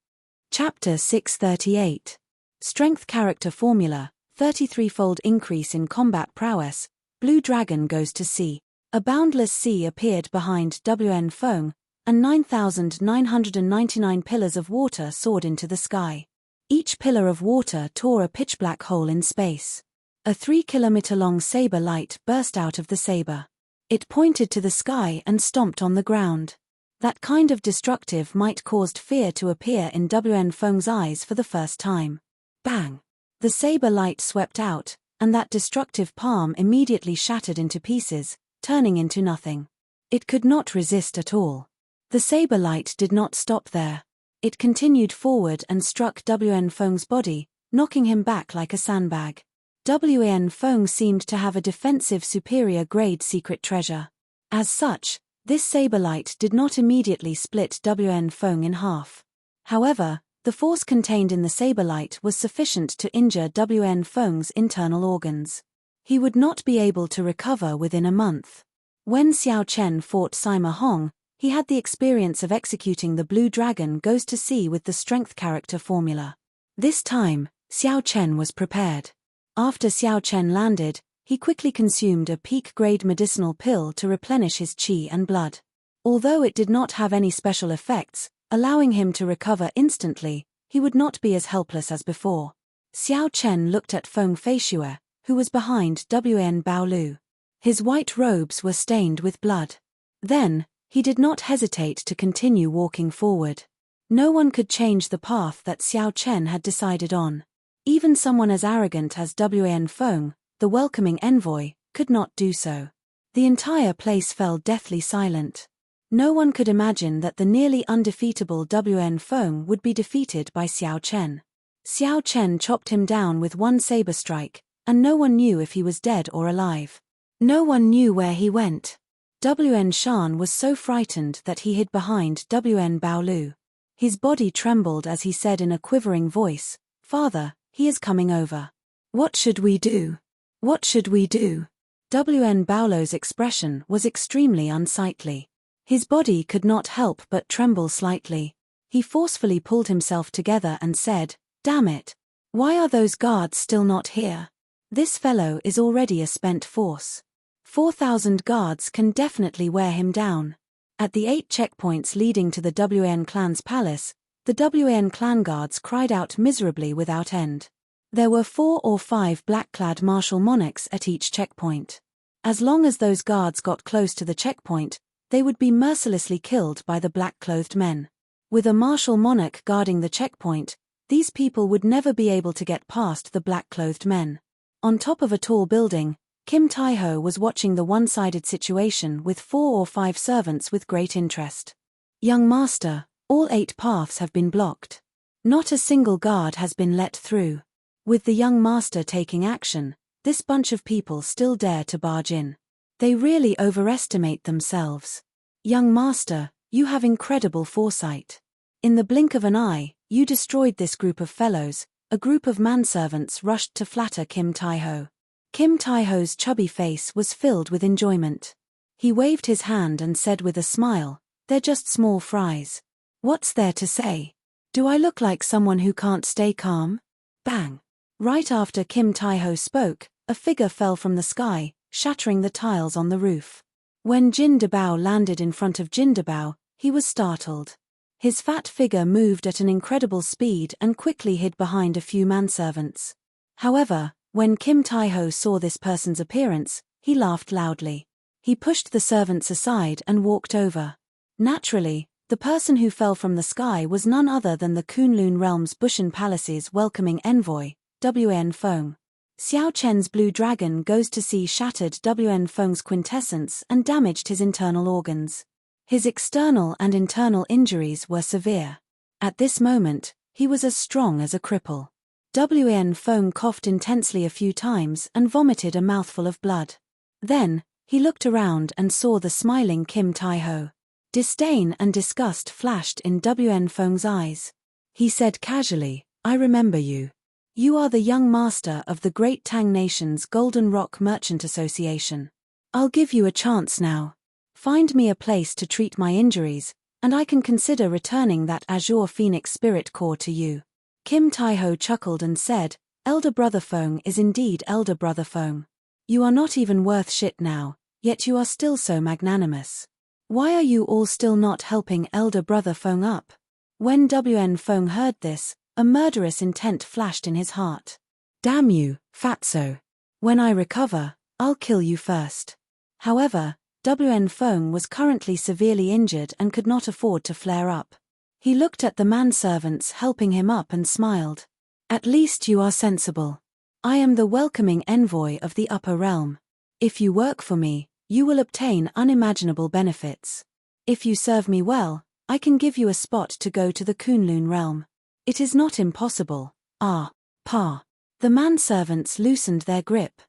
Chapter 638. Strength Character Formula, 33-fold increase in combat prowess, Blue Dragon goes to sea. A boundless sea appeared behind Wan Feng, and 9,999 pillars of water soared into the sky. Each pillar of water tore a pitch-black hole in space. A 3-kilometer-long saber light burst out of the saber. It pointed to the sky and stomped on the ground. That kind of destructive might caused fear to appear in Wan Feng's eyes for the first time. Bang! The saber light swept out, and that destructive palm immediately shattered into pieces, turning into nothing. It could not resist at all. The saber light did not stop there. It continued forward and struck Wan Feng's body, knocking him back like a sandbag. Wan Feng seemed to have a defensive superior grade secret treasure. As such, this saber light did not immediately split Wan Feng in half. However, the force contained in the saber light was sufficient to injure Wan Feng's internal organs. He would not be able to recover within a month. When Xiao Chen fought Sima Hong, he had the experience of executing the Blue Dragon goes to sea with the strength character formula. This time, Xiao Chen was prepared. After Xiao Chen landed, he quickly consumed a peak-grade medicinal pill to replenish his qi and blood. Although it did not have any special effects, allowing him to recover instantly, he would not be as helpless as before. Xiao Chen looked at Feng Feishue, who was behind Wan Baolu. His white robes were stained with blood. Then, he did not hesitate to continue walking forward. No one could change the path that Xiao Chen had decided on. Even someone as arrogant as Wan Feng, the welcoming envoy, could not do so. The entire place fell deathly silent. No one could imagine that the nearly undefeatable Wan Feng would be defeated by Xiao Chen. Xiao Chen chopped him down with one saber strike, and no one knew if he was dead or alive. No one knew where he went. Wan Shan was so frightened that he hid behind Wan Baolu. His body trembled as he said in a quivering voice, "Father, he is coming over. What should we do? What should we do?" Wan Baolu's expression was extremely unsightly. His body could not help but tremble slightly. He forcefully pulled himself together and said, "Damn it! Why are those guards still not here? This fellow is already a spent force. 4,000 guards can definitely wear him down." At the 8 checkpoints leading to the Wan clan's palace, the Wan clan guards cried out miserably without end. There were 4 or 5 black-clad martial monarchs at each checkpoint. As long as those guards got close to the checkpoint, they would be mercilessly killed by the black-clothed men. With a martial monarch guarding the checkpoint, these people would never be able to get past the black-clothed men. On top of a tall building, Kim Taiho was watching the one-sided situation with 4 or 5 servants with great interest. "Young master, all 8 paths have been blocked. Not a single guard has been let through." With the young master taking action, this bunch of people still dare to barge in. They really overestimate themselves. "Young master, you have incredible foresight. In the blink of an eye, you destroyed this group of fellows, a group of manservants rushed to flatter Kim Tai-ho. Kim Tai-ho's chubby face was filled with enjoyment. He waved his hand and said with a smile, "They're just small fries. What's there to say? Do I look like someone who can't stay calm?" Bang! Right after Kim Tai-ho spoke, a figure fell from the sky, shattering the tiles on the roof. When Jin Dabao landed in front of Jin Dabao, he was startled. His fat figure moved at an incredible speed and quickly hid behind a few manservants. However, when Kim Tai-ho saw this person's appearance, he laughed loudly. He pushed the servants aside and walked over. Naturally, the person who fell from the sky was none other than the Kunlun realm's Bushan Palace's welcoming envoy, Wn Feng. Xiao Chen's blue dragon goes to sea shattered Wn Feng's quintessence and damaged his internal organs. His external and internal injuries were severe. At this moment, he was as strong as a cripple. Wn Feng coughed intensely a few times and vomited a mouthful of blood. Then, he looked around and saw the smiling Kim Tai-ho. Disdain and disgust flashed in Wn Feng's eyes. He said casually, "I remember you. You are the young master of the Great Tang Nation's Golden Rock Merchant Association. I'll give you a chance now. Find me a place to treat my injuries, and I can consider returning that Azure Phoenix Spirit Core to you." Kim Tai-ho chuckled and said, "Elder Brother Feng is indeed Elder Brother Feng. You are not even worth shit now, yet you are still so magnanimous. Why are you all still not helping Elder Brother Feng up?" When Wn Feng heard this, a murderous intent flashed in his heart. "Damn you, fatso. When I recover, I'll kill you first." However, Wn Feng was currently severely injured and could not afford to flare up. He looked at the manservants helping him up and smiled. "At least you are sensible. I am the welcoming envoy of the upper realm. If you work for me, you will obtain unimaginable benefits. If you serve me well, I can give you a spot to go to the Kunlun realm. It is not impossible. Ah, pa." The manservants loosened their grip.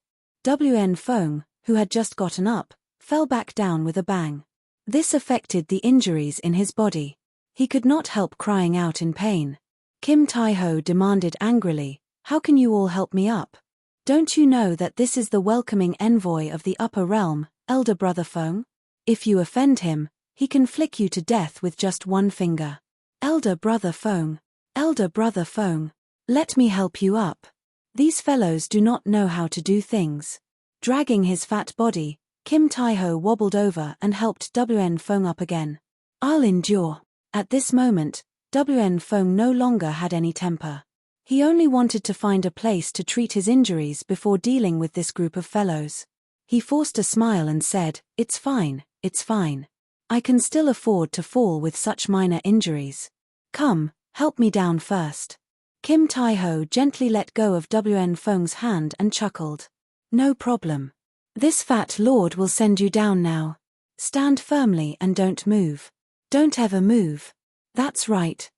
Wn Feng, who had just gotten up, fell back down with a bang. This affected the injuries in his body. He could not help crying out in pain. Kim Tai-ho demanded angrily, "How can you all help me up? Don't you know that this is the welcoming envoy of the upper realm, Elder Brother Feng? If you offend him, he can flick you to death with just one finger." "Elder Brother Feng, Elder Brother Feng, let me help you up. These fellows do not know how to do things." Dragging his fat body, Kim Tai-ho wobbled over and helped Wn Feng up again. "I'll endure." At this moment, Wn Feng no longer had any temper. He only wanted to find a place to treat his injuries before dealing with this group of fellows. He forced a smile and said, it's fine. I can still afford to fall with such minor injuries. Come, help me down first." Kim Tai-ho gently let go of Wn Feng's hand and chuckled. "No problem. This fat lord will send you down now. Stand firmly and don't move. Don't ever move. That's right.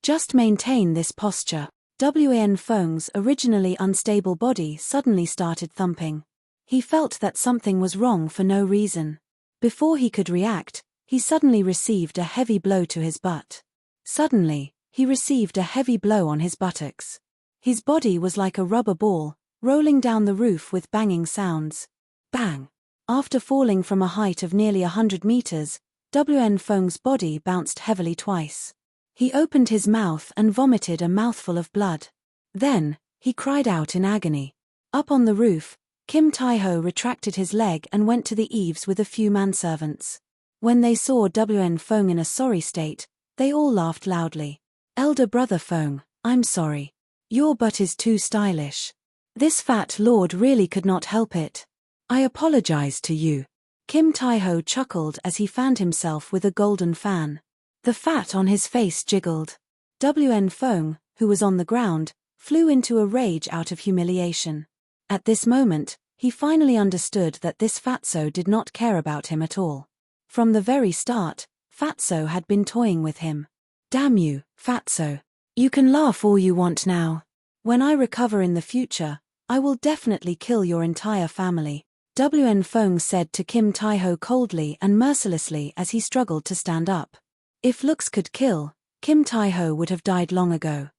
Just maintain this posture." Wn Feng's originally unstable body suddenly started thumping. He felt that something was wrong for no reason. Before he could react, he suddenly received a heavy blow to his butt. Suddenly, he received a heavy blow on his buttocks. His body was like a rubber ball, rolling down the roof with banging sounds. Bang! After falling from a height of nearly 100 meters, Wn Feng's body bounced heavily twice. He opened his mouth and vomited a mouthful of blood. Then, he cried out in agony. Up on the roof, Kim Tai-ho retracted his leg and went to the eaves with a few manservants. When they saw Wn Feng in a sorry state, they all laughed loudly. "Elder Brother Feng, I'm sorry. Your butt is too stylish. This fat lord really could not help it. I apologize to you." Kim Tai-ho chuckled as he fanned himself with a golden fan. The fat on his face jiggled. Wn Feng, who was on the ground, flew into a rage out of humiliation. At this moment, he finally understood that this fatso did not care about him at all. From the very start, fatso had been toying with him. "Damn you, fatso. You can laugh all you want now. When I recover in the future, I will definitely kill your entire family," Wn Feng said to Kim Tai-ho coldly and mercilessly as he struggled to stand up. If looks could kill, Kim Tai-ho would have died long ago.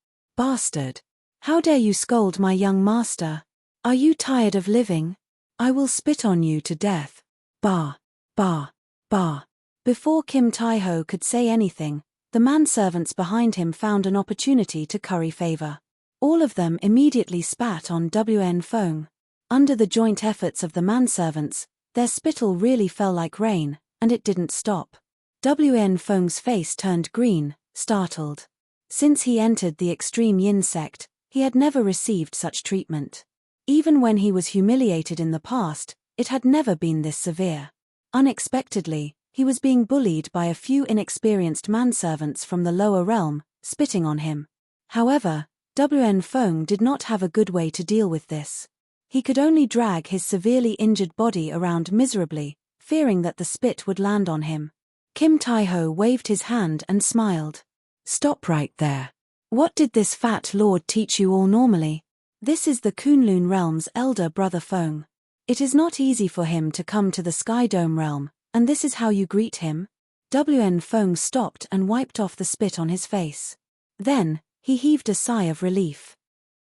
Bastard! How dare you scold my young master? Are you tired of living? I will spit on you to death. Bah! Bah! Bah! Before Kim Tai-ho could say anything, the manservants behind him found an opportunity to curry favor. All of them immediately spat on WN Fong. Under the joint efforts of the manservants, their spittle really fell like rain, and it didn't stop. WN Fong's face turned green, startled. Since he entered the extreme yin sect, he had never received such treatment. Even when he was humiliated in the past, it had never been this severe. Unexpectedly, he was being bullied by a few inexperienced manservants from the lower realm, spitting on him. However, WN Fong did not have a good way to deal with this. He could only drag his severely injured body around miserably, fearing that the spit would land on him. Kim Tai-ho waved his hand and smiled. Stop right there. What did this fat lord teach you all normally? This is the Kunlun realm's elder brother Fong. It is not easy for him to come to the Sky Dome realm, and this is how you greet him? WN Fong stopped and wiped off the spit on his face. Then, he heaved a sigh of relief.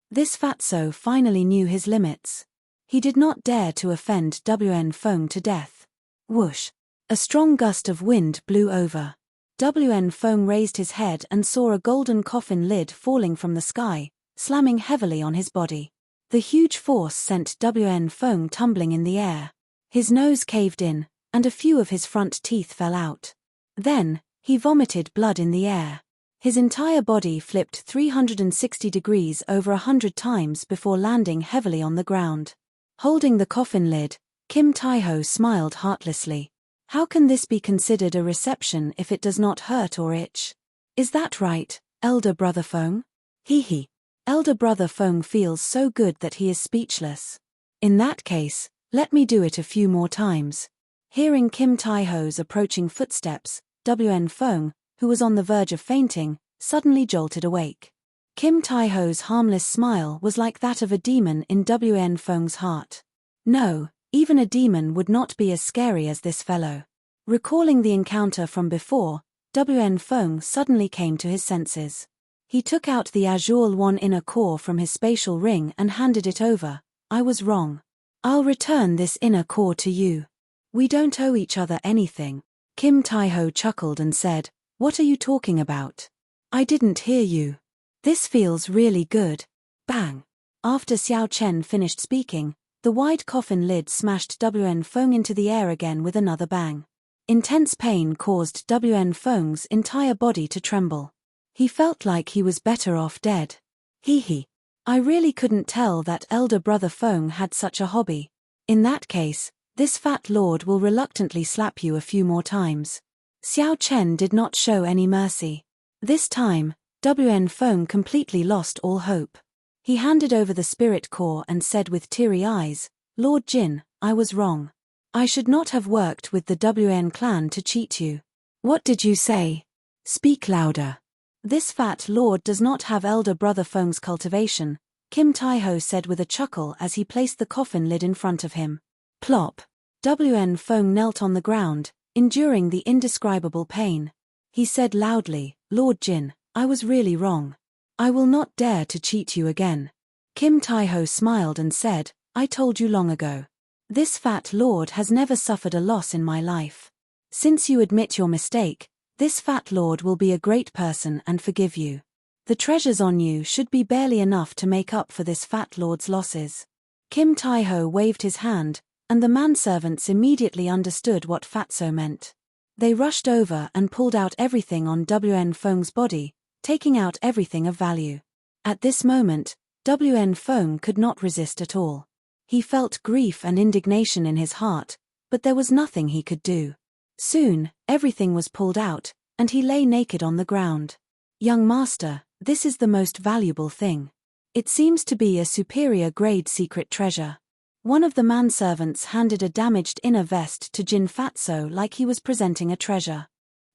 This fatso finally knew his limits. He did not dare to offend WN Fong to death. Whoosh! A strong gust of wind blew over. WN Fong raised his head and saw a golden coffin lid falling from the sky, slamming heavily on his body. The huge force sent WN Fong tumbling in the air. His nose caved in, and a few of his front teeth fell out. Then, he vomited blood in the air. His entire body flipped 360 degrees over 100 times before landing heavily on the ground. Holding the coffin lid, Kim Tai-ho smiled heartlessly. How can this be considered a reception if it does not hurt or itch? Is that right, elder brother Fong? Hee. Elder brother Fong feels so good that he is speechless. In that case, let me do it a few more times. Hearing Kim Tai-ho's approaching footsteps, WN Fong, who was on the verge of fainting, suddenly jolted awake. Kim Tai-ho's harmless smile was like that of a demon in WN Fong's heart. No, even a demon would not be as scary as this fellow. Recalling the encounter from before, WN Fong suddenly came to his senses. He took out the Azure One inner core from his spatial ring and handed it over. I was wrong. I'll return this inner core to you. We don't owe each other anything. Kim Tai-ho chuckled and said, What are you talking about? I didn't hear you. This feels really good. Bang! After Xiao Chen finished speaking, the wide coffin lid smashed WN Fong into the air again with another bang. Intense pain caused WN Fong's entire body to tremble. He felt like he was better off dead. Hee. I really couldn't tell that elder brother Fong had such a hobby. In that case, this fat lord will reluctantly slap you a few more times. Xiao Chen did not show any mercy. This time, WN Fong completely lost all hope. He handed over the spirit core and said with teary eyes, Lord Jin, I was wrong. I should not have worked with the WN clan to cheat you. What did you say? Speak louder. This fat lord does not have elder brother Fong's cultivation, Kim Tai-ho said with a chuckle as he placed the coffin lid in front of him. Plop. WN Fong knelt on the ground, enduring the indescribable pain. He said loudly, Lord Jin, I was really wrong. I will not dare to cheat you again. Kim Tai-ho smiled and said, I told you long ago. This fat lord has never suffered a loss in my life. Since you admit your mistake, this fat lord will be a great person and forgive you. The treasures on you should be barely enough to make up for this fat lord's losses. Kim Tai-ho waved his hand, and the manservants immediately understood what fatso meant. They rushed over and pulled out everything on WN Fong's body, taking out everything of value. At this moment, WN Fong could not resist at all. He felt grief and indignation in his heart, but there was nothing he could do. Soon, everything was pulled out, and he lay naked on the ground. Young master, this is the most valuable thing. It seems to be a superior grade secret treasure. One of the manservants handed a damaged inner vest to Jin Fatso like he was presenting a treasure.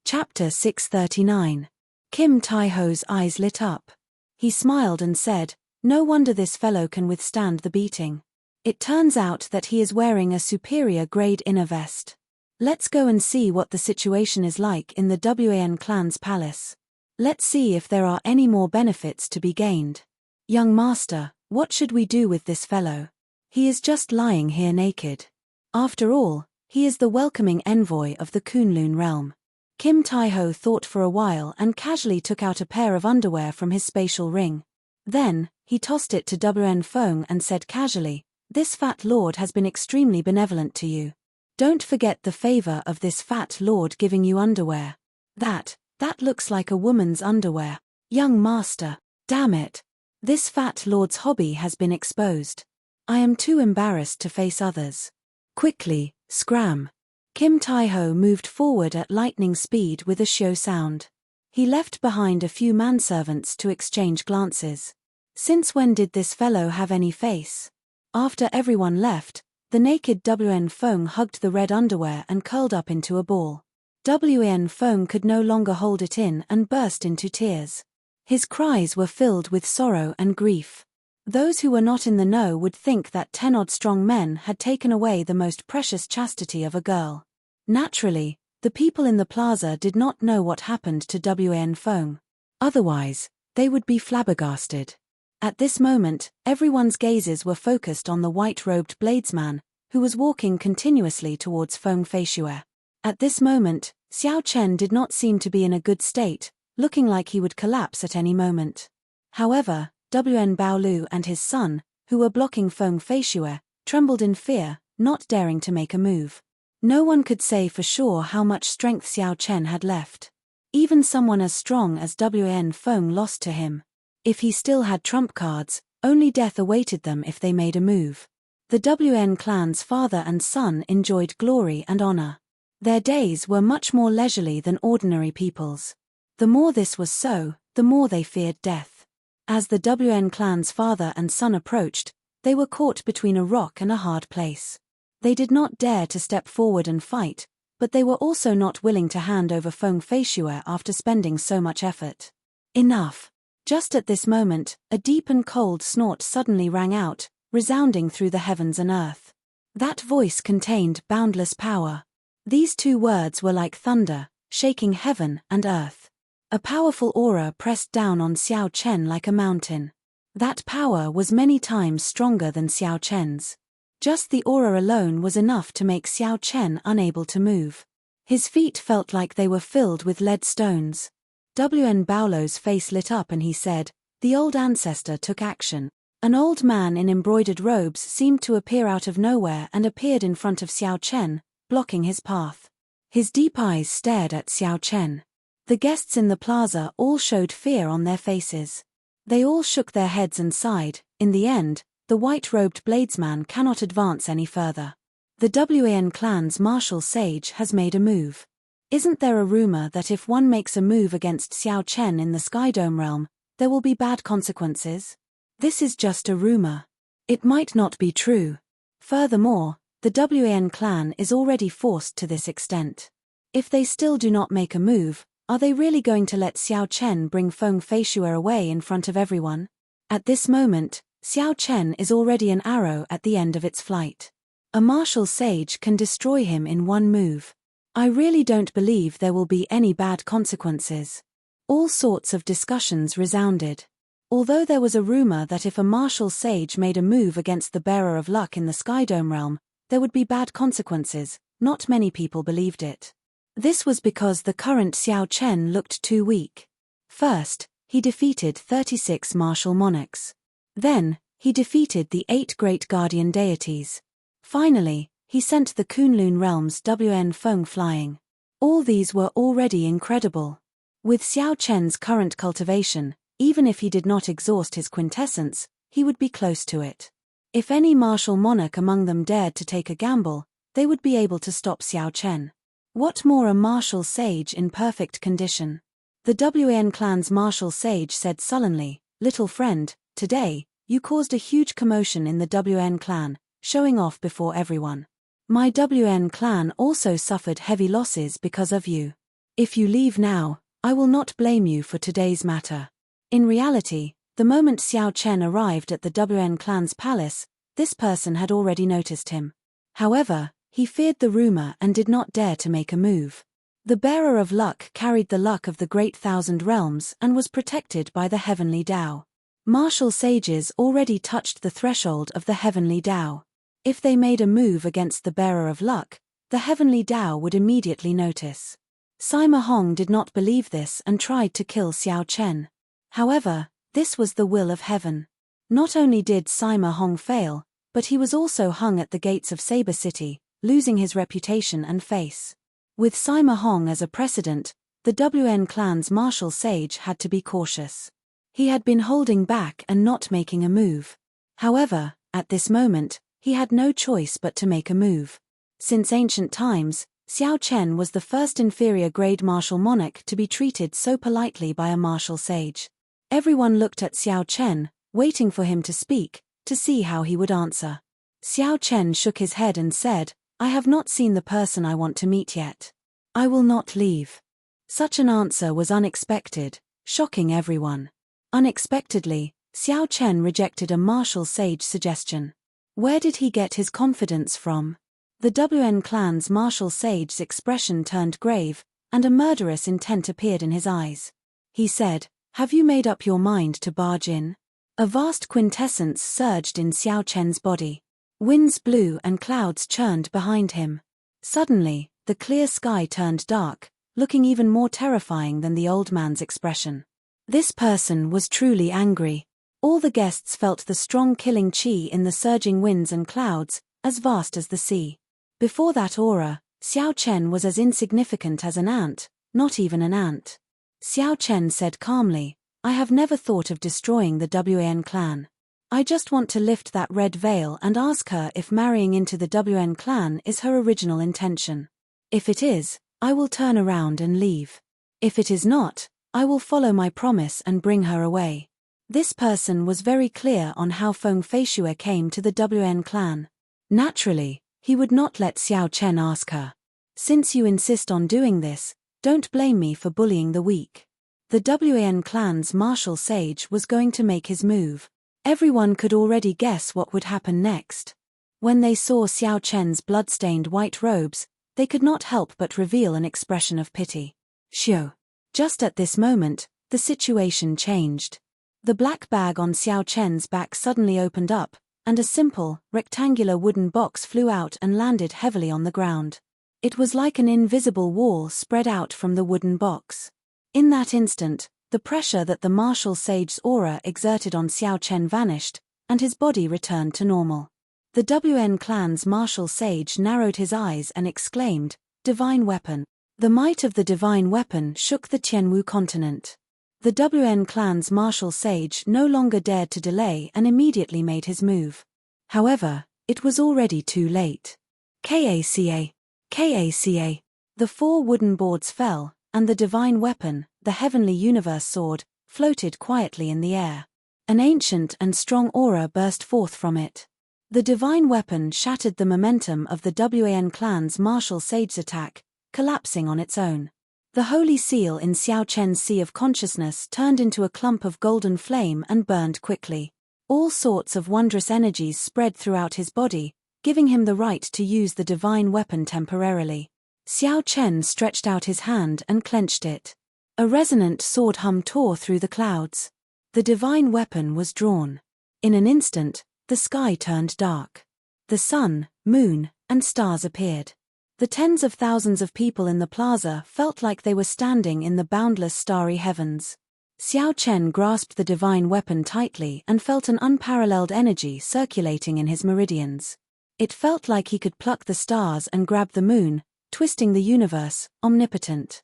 Chapter 639. Kim Tai-ho's eyes lit up. He smiled and said, No wonder this fellow can withstand the beating. It turns out that he is wearing a superior grade inner vest. Let's go and see what the situation is like in the WAN clan's palace. Let's see if there are any more benefits to be gained. Young master, what should we do with this fellow? He is just lying here naked. After all, he is the welcoming envoy of the Kunlun realm. Kim Taiho thought for a while and casually took out a pair of underwear from his spatial ring. Then, he tossed it to WN Feng and said casually, "This fat lord has been extremely benevolent to you. Don't forget the favor of this fat lord giving you underwear. That looks like a woman's underwear. Young master, damn it. This fat lord's hobby has been exposed. I am too embarrassed to face others. Quickly, scram." Kim Taiho moved forward at lightning speed with a show sound. He left behind a few manservants to exchange glances. Since when did this fellow have any face? After everyone left, the naked WN Feng hugged the red underwear and curled up into a ball. WN Feng could no longer hold it in and burst into tears. His cries were filled with sorrow and grief. Those who were not in the know would think that 10-odd strong men had taken away the most precious chastity of a girl. Naturally, the people in the plaza did not know what happened to WN Feng. Otherwise, they would be flabbergasted. At this moment, everyone's gazes were focused on the white-robed bladesman, who was walking continuously towards Feng Feisue. At this moment, Xiao Chen did not seem to be in a good state, looking like he would collapse at any moment. However, WN Baolu and his son, who were blocking Feng Feisue, trembled in fear, not daring to make a move. No one could say for sure how much strength Xiao Chen had left. Even someone as strong as WN Feng lost to him. If he still had trump cards, only death awaited them if they made a move. The WN clan's father and son enjoyed glory and honor. Their days were much more leisurely than ordinary people's. The more this was so, the more they feared death. As the WN clan's father and son approached, they were caught between a rock and a hard place. They did not dare to step forward and fight, but they were also not willing to hand over Feng Feisue after spending so much effort. Enough. Just at this moment, a deep and cold snort suddenly rang out, resounding through the heavens and earth. That voice contained boundless power. These two words were like thunder, shaking heaven and earth. A powerful aura pressed down on Xiao Chen like a mountain. That power was many times stronger than Xiao Chen's. Just the aura alone was enough to make Xiao Chen unable to move. His feet felt like they were filled with lead stones. WN Baolo's face lit up and he said, "The old ancestor took action." An old man in embroidered robes seemed to appear out of nowhere and appeared in front of Xiao Chen, blocking his path. His deep eyes stared at Xiao Chen. The guests in the plaza all showed fear on their faces. They all shook their heads and sighed. In the end, the white-robed bladesman cannot advance any further. The WN clan's martial sage has made a move. Isn't there a rumor that if one makes a move against Xiao Chen in the Skydome realm, there will be bad consequences? This is just a rumor. It might not be true. Furthermore, the WN clan is already forced to this extent. If they still do not make a move, are they really going to let Xiao Chen bring Feng Feisue away in front of everyone? At this moment, Xiao Chen is already an arrow at the end of its flight. A martial sage can destroy him in one move. I really don't believe there will be any bad consequences. All sorts of discussions resounded. Although there was a rumor that if a martial sage made a move against the bearer of luck in the Skydome realm, there would be bad consequences, not many people believed it. This was because the current Xiao Chen looked too weak. First, he defeated 36 martial monarchs. Then, he defeated the 8 great guardian deities. Finally, he sent the Kunlun realm's WN Feng flying. All these were already incredible. With Xiao Chen's current cultivation, even if he did not exhaust his quintessence, he would be close to it. If any martial monarch among them dared to take a gamble, they would be able to stop Xiao Chen. What more a martial sage in perfect condition? The WN clan's martial sage said sullenly, "Little friend, today, you caused a huge commotion in the WN clan, showing off before everyone. My WN clan also suffered heavy losses because of you. If you leave now, I will not blame you for today's matter." In reality, the moment Xiao Chen arrived at the WN clan's palace, this person had already noticed him. However, he feared the rumor and did not dare to make a move. The bearer of luck carried the luck of the great thousand realms and was protected by the heavenly Tao. Martial sages already touched the threshold of the heavenly Tao. If they made a move against the bearer of luck, the heavenly Tao would immediately notice. Sima Hong did not believe this and tried to kill Xiao Chen. However, this was the will of heaven. Not only did Sima Hong fail, but he was also hung at the gates of Saber City, losing his reputation and face. With Sima Hong as a precedent, the WN clan's martial sage had to be cautious. He had been holding back and not making a move. However, at this moment, he had no choice but to make a move. Since ancient times, Xiao Chen was the first inferior grade martial monarch to be treated so politely by a martial sage. Everyone looked at Xiao Chen, waiting for him to speak, to see how he would answer. Xiao Chen shook his head and said, "I have not seen the person I want to meet yet. I will not leave." Such an answer was unexpected, shocking everyone. Unexpectedly, Xiao Chen rejected a martial sage suggestion. Where did he get his confidence from? The WN clan's martial sage's expression turned grave, and a murderous intent appeared in his eyes. He said, "Have you made up your mind to barge in?" A vast quintessence surged in Xiao Chen's body. Winds blew and clouds churned behind him. Suddenly, the clear sky turned dark, looking even more terrifying than the old man's expression. This person was truly angry. All the guests felt the strong killing chi in the surging winds and clouds, as vast as the sea. Before that aura, Xiao Chen was as insignificant as an ant, not even an ant. Xiao Chen said calmly, "I have never thought of destroying the WN clan. I just want to lift that red veil and ask her if marrying into the WN clan is her original intention. If it is, I will turn around and leave. If it is not, I will follow my promise and bring her away." This person was very clear on how Feng Feishui came to the WN clan. Naturally, he would not let Xiao Chen ask her. "Since you insist on doing this, don't blame me for bullying the weak." The WN clan's martial sage was going to make his move. Everyone could already guess what would happen next. When they saw Xiao Chen's blood-stained white robes, they could not help but reveal an expression of pity. Xiao. Just at this moment, the situation changed. The black bag on Xiao Chen's back suddenly opened up, and a simple, rectangular wooden box flew out and landed heavily on the ground. It was like an invisible wall spread out from the wooden box. In that instant, the pressure that the martial sage's aura exerted on Xiao Chen vanished, and his body returned to normal. The WN clan's martial sage narrowed his eyes and exclaimed, "Divine weapon." The might of the divine weapon shook the Tianwu continent. The WN clan's martial sage no longer dared to delay and immediately made his move. However, it was already too late. Kaca. Kaca. The 4 wooden boards fell, and the divine weapon, the heavenly universe sword, floated quietly in the air. An ancient and strong aura burst forth from it. The divine weapon shattered the momentum of the WN clan's martial sage's attack, collapsing on its own. The holy seal in Xiao Chen's sea of consciousness turned into a clump of golden flame and burned quickly. All sorts of wondrous energies spread throughout his body, giving him the right to use the divine weapon temporarily. Xiao Chen stretched out his hand and clenched it. A resonant sword hum tore through the clouds. The divine weapon was drawn. In an instant, the sky turned dark. The sun, moon, and stars appeared. The tens of thousands of people in the plaza felt like they were standing in the boundless starry heavens. Xiao Chen grasped the divine weapon tightly and felt an unparalleled energy circulating in his meridians. It felt like he could pluck the stars and grab the moon, twisting the universe, omnipotent.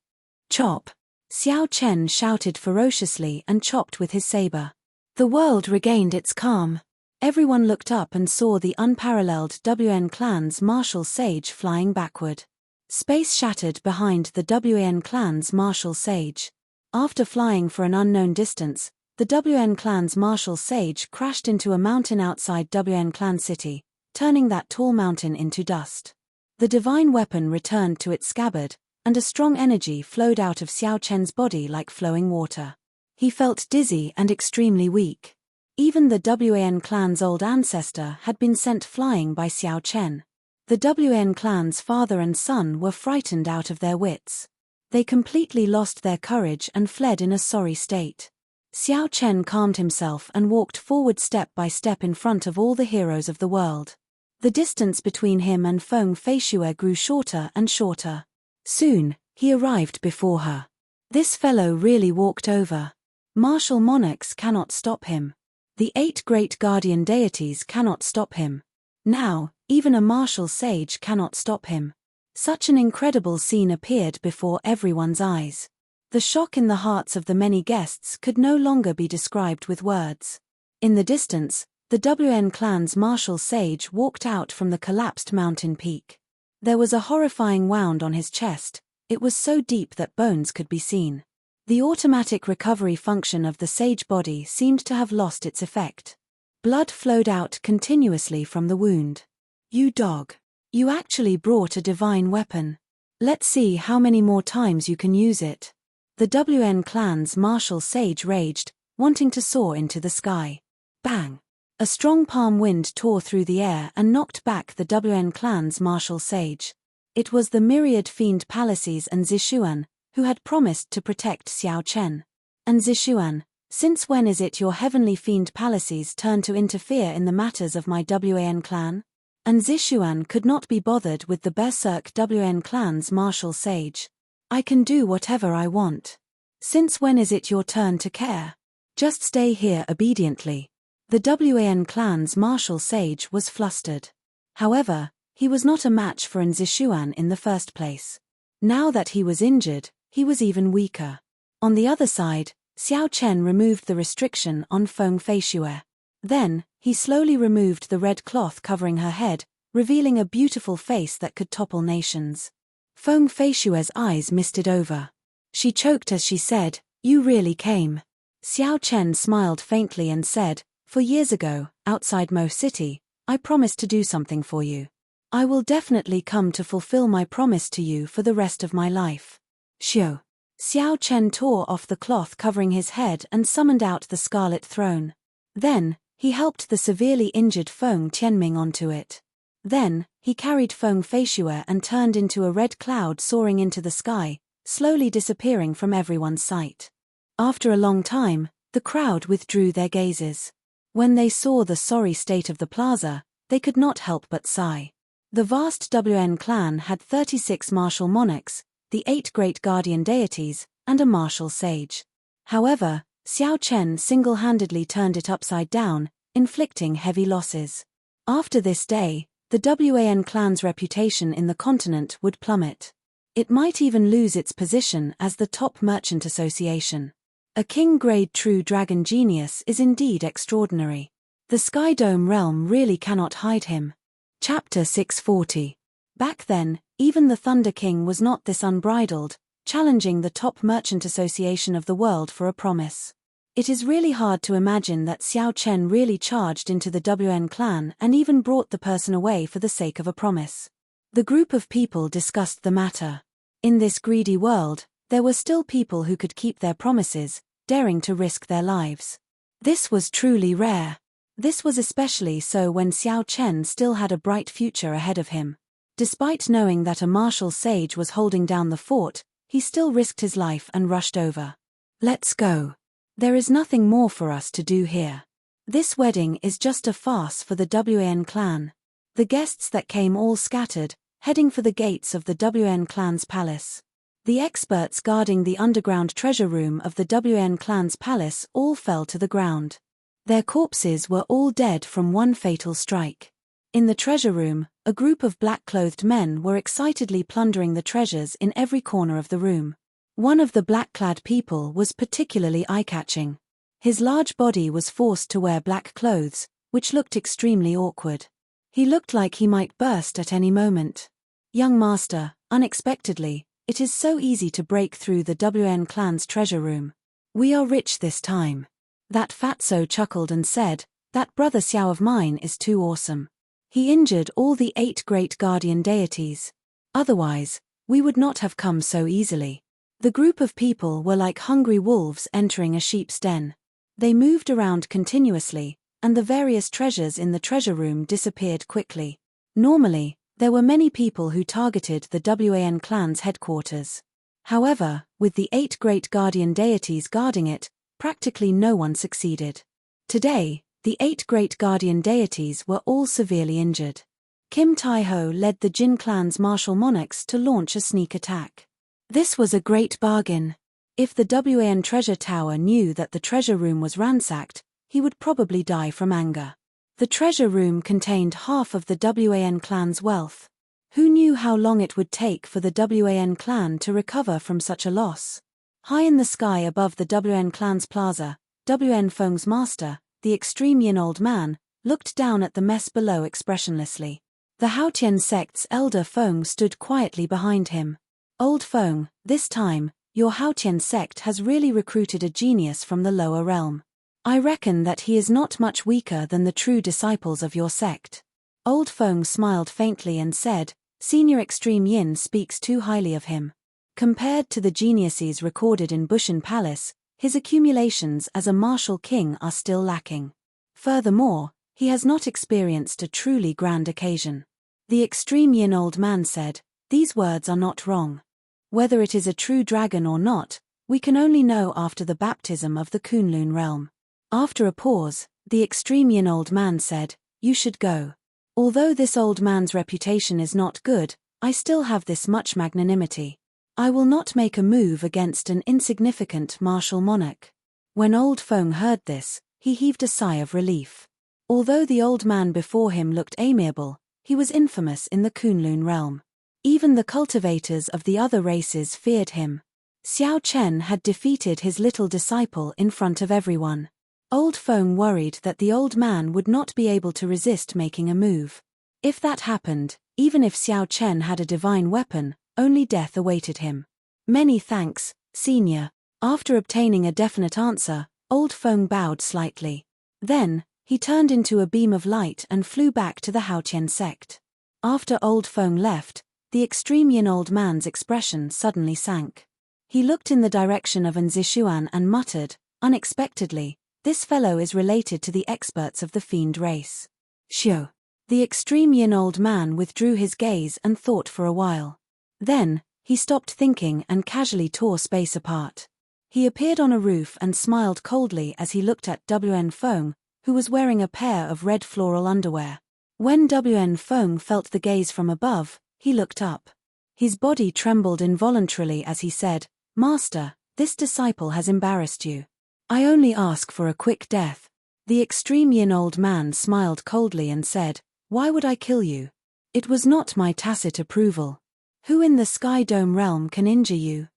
Chop! Xiao Chen shouted ferociously and chopped with his saber. The world regained its calm. Everyone looked up and saw the unparalleled WN clan's martial sage flying backward. Space shattered behind the WN clan's martial sage. After flying for an unknown distance, the WN clan's martial sage crashed into a mountain outside WN clan city, turning that tall mountain into dust. The divine weapon returned to its scabbard, and a strong energy flowed out of Xiao Chen's body like flowing water. He felt dizzy and extremely weak. Even the WN clan's old ancestor had been sent flying by Xiao Chen. The WN clan's father and son were frightened out of their wits. They completely lost their courage and fled in a sorry state. Xiao Chen calmed himself and walked forward step by step in front of all the heroes of the world. The distance between him and Feng Feishue grew shorter and shorter. Soon, he arrived before her. This fellow really walked over. Martial monarchs cannot stop him. The 8 great guardian deities cannot stop him. Now, even a martial sage cannot stop him. Such an incredible scene appeared before everyone's eyes. The shock in the hearts of the many guests could no longer be described with words. In the distance, the WN clan's martial sage walked out from the collapsed mountain peak. There was a horrifying wound on his chest. It was so deep that bones could be seen. The automatic recovery function of the sage body seemed to have lost its effect. Blood flowed out continuously from the wound. You dog. You actually brought a divine weapon. Let's see how many more times you can use it. The WN clan's martial sage raged, wanting to soar into the sky. Bang! A strong palm wind tore through the air and knocked back the WN clan's martial sage. It was the myriad fiend palaces and Zishuan, who had promised to protect Xiao Chen. And Zishuan, since when is it your heavenly fiend palaces turn to interfere in the matters of my WN clan? And Zishuan could not be bothered with the berserk WN clan's martial sage. I can do whatever I want. Since when is it your turn to care? Just stay here obediently. The WN clan's martial sage was flustered. However, he was not a match for Zishuan in the first place. Now that he was injured, he was even weaker. On the other side, Xiao Chen removed the restriction on Feng Feishue. Then, he slowly removed the red cloth covering her head, revealing a beautiful face that could topple nations. Feng Feishue's eyes misted over. She choked as she said, "You really came." Xiao Chen smiled faintly and said, "For years ago, outside Mo City, I promised to do something for you. I will definitely come to fulfill my promise to you for the rest of my life." Xiao. Xiao Chen tore off the cloth covering his head and summoned out the scarlet throne. Then, he helped the severely injured Feng Tianming onto it. Then, he carried Feng Feishue and turned into a red cloud soaring into the sky, slowly disappearing from everyone's sight. After a long time, the crowd withdrew their gazes. When they saw the sorry state of the plaza, they could not help but sigh. The vast WN clan had 36 martial monarchs, the 8 great guardian deities, and a martial sage. However, Xiao Chen single-handedly turned it upside down, inflicting heavy losses. After this day, the WAN clan's reputation in the continent would plummet. It might even lose its position as the top merchant association. A king-grade true dragon genius is indeed extraordinary. The Sky Dome realm really cannot hide him. Chapter 640. Back then, even the Thunder King was not this unbridled, challenging the top merchant association of the world for a promise. It is really hard to imagine that Xiao Chen really charged into the WN clan and even brought the person away for the sake of a promise. The group of people discussed the matter. In this greedy world, there were still people who could keep their promises, daring to risk their lives. This was truly rare. This was especially so when Xiao Chen still had a bright future ahead of him. Despite knowing that a martial sage was holding down the fort, he still risked his life and rushed over. "Let's go. There is nothing more for us to do here. This wedding is just a farce for the WN clan." The guests that came all scattered, heading for the gates of the WN clan's palace. The experts guarding the underground treasure room of the WN clan's palace all fell to the ground. Their corpses were all dead from one fatal strike. In the treasure room, a group of black-clothed men were excitedly plundering the treasures in every corner of the room. One of the black-clad people was particularly eye-catching. His large body was forced to wear black clothes, which looked extremely awkward. He looked like he might burst at any moment. "Young master, unexpectedly, it is so easy to break through the WN clan's treasure room. We are rich this time." That fatso chuckled and said, "That brother Xiao of mine is too awesome. He injured all the 8 great guardian deities. Otherwise, we would not have come so easily." The group of people were like hungry wolves entering a sheep's den. They moved around continuously, and the various treasures in the treasure room disappeared quickly. Normally, there were many people who targeted the WAN clan's headquarters. However, with the 8 great guardian deities guarding it, practically no one succeeded. Today, the 8 great guardian deities were all severely injured. Kim Tai-ho led the Jin clan's martial monarchs to launch a sneak attack. This was a great bargain. If the Wan treasure tower knew that the treasure room was ransacked, he would probably die from anger. The treasure room contained half of the Wan clan's wealth. Who knew how long it would take for the Wan clan to recover from such a loss? High in the sky above the Wan clan's plaza, Wan Feng's master, the extreme Yin old man, looked down at the mess below expressionlessly. The Haotian sect's elder Feng stood quietly behind him. Old Feng, this time, your Haotian sect has really recruited a genius from the lower realm. I reckon that he is not much weaker than the true disciples of your sect. Old Feng smiled faintly and said, Senior Extreme Yin speaks too highly of him. Compared to the geniuses recorded in Bushan Palace, his accumulations as a martial king are still lacking. Furthermore, he has not experienced a truly grand occasion. The Extreme Yin old man said, These words are not wrong. Whether it is a true dragon or not, we can only know after the baptism of the Kunlun realm. After a pause, the Extreme Yin old man said, You should go. Although this old man's reputation is not good, I still have this much magnanimity. I will not make a move against an insignificant martial monarch. When old Feng heard this, he heaved a sigh of relief. Although the old man before him looked amiable, he was infamous in the Kunlun realm. Even the cultivators of the other races feared him. Xiao Chen had defeated his little disciple in front of everyone. Old Feng worried that the old man would not be able to resist making a move. If that happened, even if Xiao Chen had a divine weapon, only death awaited him. Many thanks, Senior. After obtaining a definite answer, Old Feng bowed slightly. Then, he turned into a beam of light and flew back to the Haotian sect. After Old Feng left, the Extreme Yin old man's expression suddenly sank. He looked in the direction of Nzishuan and muttered, unexpectedly, This fellow is related to the experts of the fiend race. Shio. The Extreme Yin old man withdrew his gaze and thought for a while. Then, he stopped thinking and casually tore space apart. He appeared on a roof and smiled coldly as he looked at Wan Feng, who was wearing a pair of red floral underwear. When Wan Feng felt the gaze from above, he looked up. His body trembled involuntarily as he said, Master, this disciple has embarrassed you. I only ask for a quick death. The Extreme Yin old man smiled coldly and said, Why would I kill you? It was not my tacit approval. Who in the Sky Dome realm can injure you?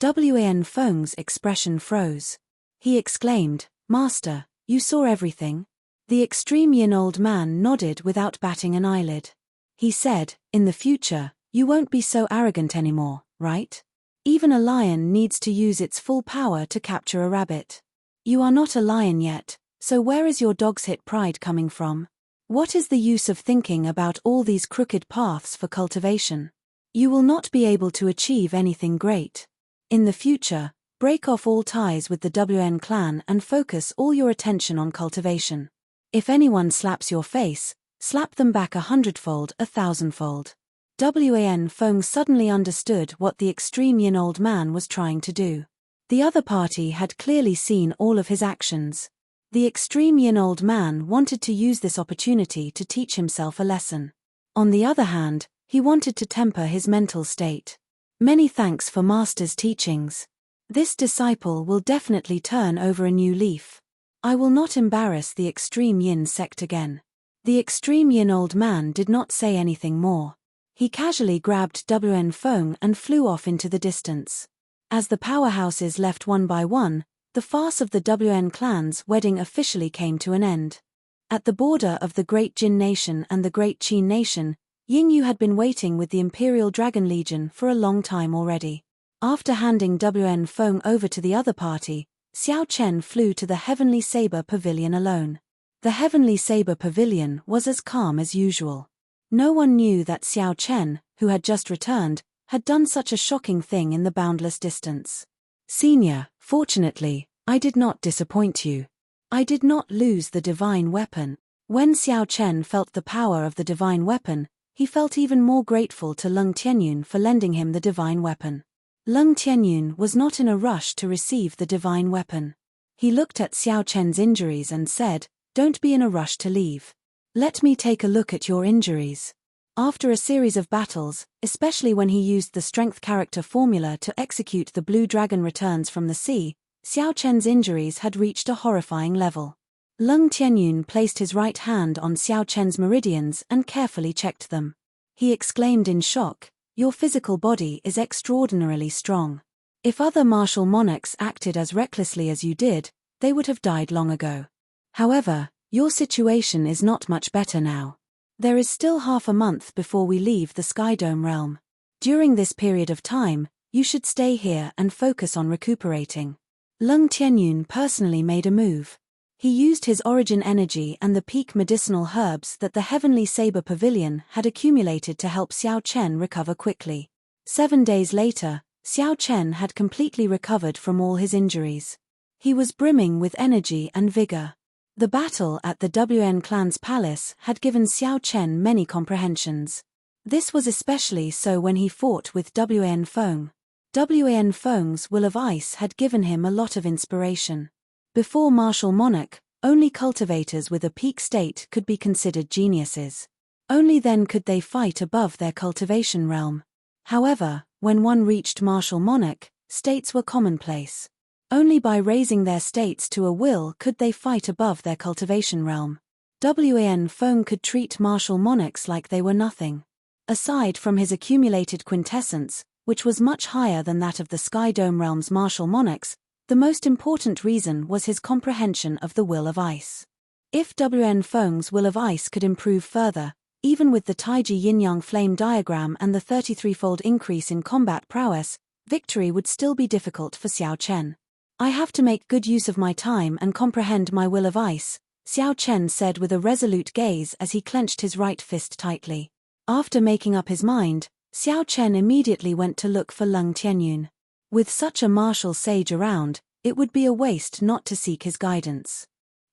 Wan Feng's expression froze. He exclaimed, Master, you saw everything? The Extreme Yin old man nodded without batting an eyelid. He said, In the future, you won't be so arrogant anymore, right? Even a lion needs to use its full power to capture a rabbit. You are not a lion yet, so where is your dog's hit pride coming from? What is the use of thinking about all these crooked paths for cultivation? You will not be able to achieve anything great. In the future, break off all ties with the Wan clan and focus all your attention on cultivation. If anyone slaps your face, slap them back 100-fold, 1,000-fold. Wan Feng suddenly understood what the Extreme Yin old man was trying to do. The other party had clearly seen all of his actions. The Extreme Yin old man wanted to use this opportunity to teach himself a lesson. On the other hand, he wanted to temper his mental state. Many thanks for Master's teachings. This disciple will definitely turn over a new leaf. I will not embarrass the Extreme Yin sect again. The Extreme Yin old man did not say anything more. He casually grabbed Wan Feng and flew off into the distance. As the powerhouses left one by one, the farce of the Wan clan's wedding officially came to an end. At the border of the Great Jin Nation and the Great Qin Nation, Yingyu had been waiting with the Imperial Dragon Legion for a long time already. After handing Wan Feng over to the other party, Xiao Chen flew to the Heavenly Saber Pavilion alone. The Heavenly Saber Pavilion was as calm as usual. No one knew that Xiao Chen, who had just returned, had done such a shocking thing in the boundless distance. Senior, fortunately, I did not disappoint you. I did not lose the divine weapon. When Xiao Chen felt the power of the divine weapon, he felt even more grateful to Leng Tianyun for lending him the divine weapon. Lung Tianyun was not in a rush to receive the divine weapon. He looked at Xiao Chen's injuries and said, "Don't be in a rush to leave. Let me take a look at your injuries." After a series of battles, especially when he used the strength character formula to execute the Blue Dragon Returns from the Sea, Xiao Chen's injuries had reached a horrifying level. Lung Tianyun placed his right hand on Xiao Chen's meridians and carefully checked them. He exclaimed in shock, "Your physical body is extraordinarily strong. If other martial monarchs acted as recklessly as you did, they would have died long ago. However, your situation is not much better now. There is still half a month before we leave the Sky Dome realm. During this period of time, you should stay here and focus on recuperating." Lung Tianyun personally made a move. He used his origin energy and the peak medicinal herbs that the Heavenly Saber Pavilion had accumulated to help Xiao Chen recover quickly. 7 days later, Xiao Chen had completely recovered from all his injuries. He was brimming with energy and vigor. The battle at the WN clan's palace had given Xiao Chen many comprehensions. This was especially so when he fought with WN Feng. WN Feng's Will of Ice had given him a lot of inspiration. Before Martial Monarch, only cultivators with a peak state could be considered geniuses. Only then could they fight above their cultivation realm. However, when one reached Martial Monarch, states were commonplace. Only by raising their states to a will could they fight above their cultivation realm. WN Feng could treat martial monarchs like they were nothing. Aside from his accumulated quintessence, which was much higher than that of the Sky Dome realm's martial monarchs, the most important reason was his comprehension of the Will of Ice. If WN Feng's Will of Ice could improve further, even with the Taiji Yin-Yang flame diagram and the 33-fold increase in combat prowess, victory would still be difficult for Xiao Chen. "I have to make good use of my time and comprehend my Will of Ice," Xiao Chen said with a resolute gaze as he clenched his right fist tightly. After making up his mind, Xiao Chen immediately went to look for Lung Tianyun. With such a martial sage around, it would be a waste not to seek his guidance.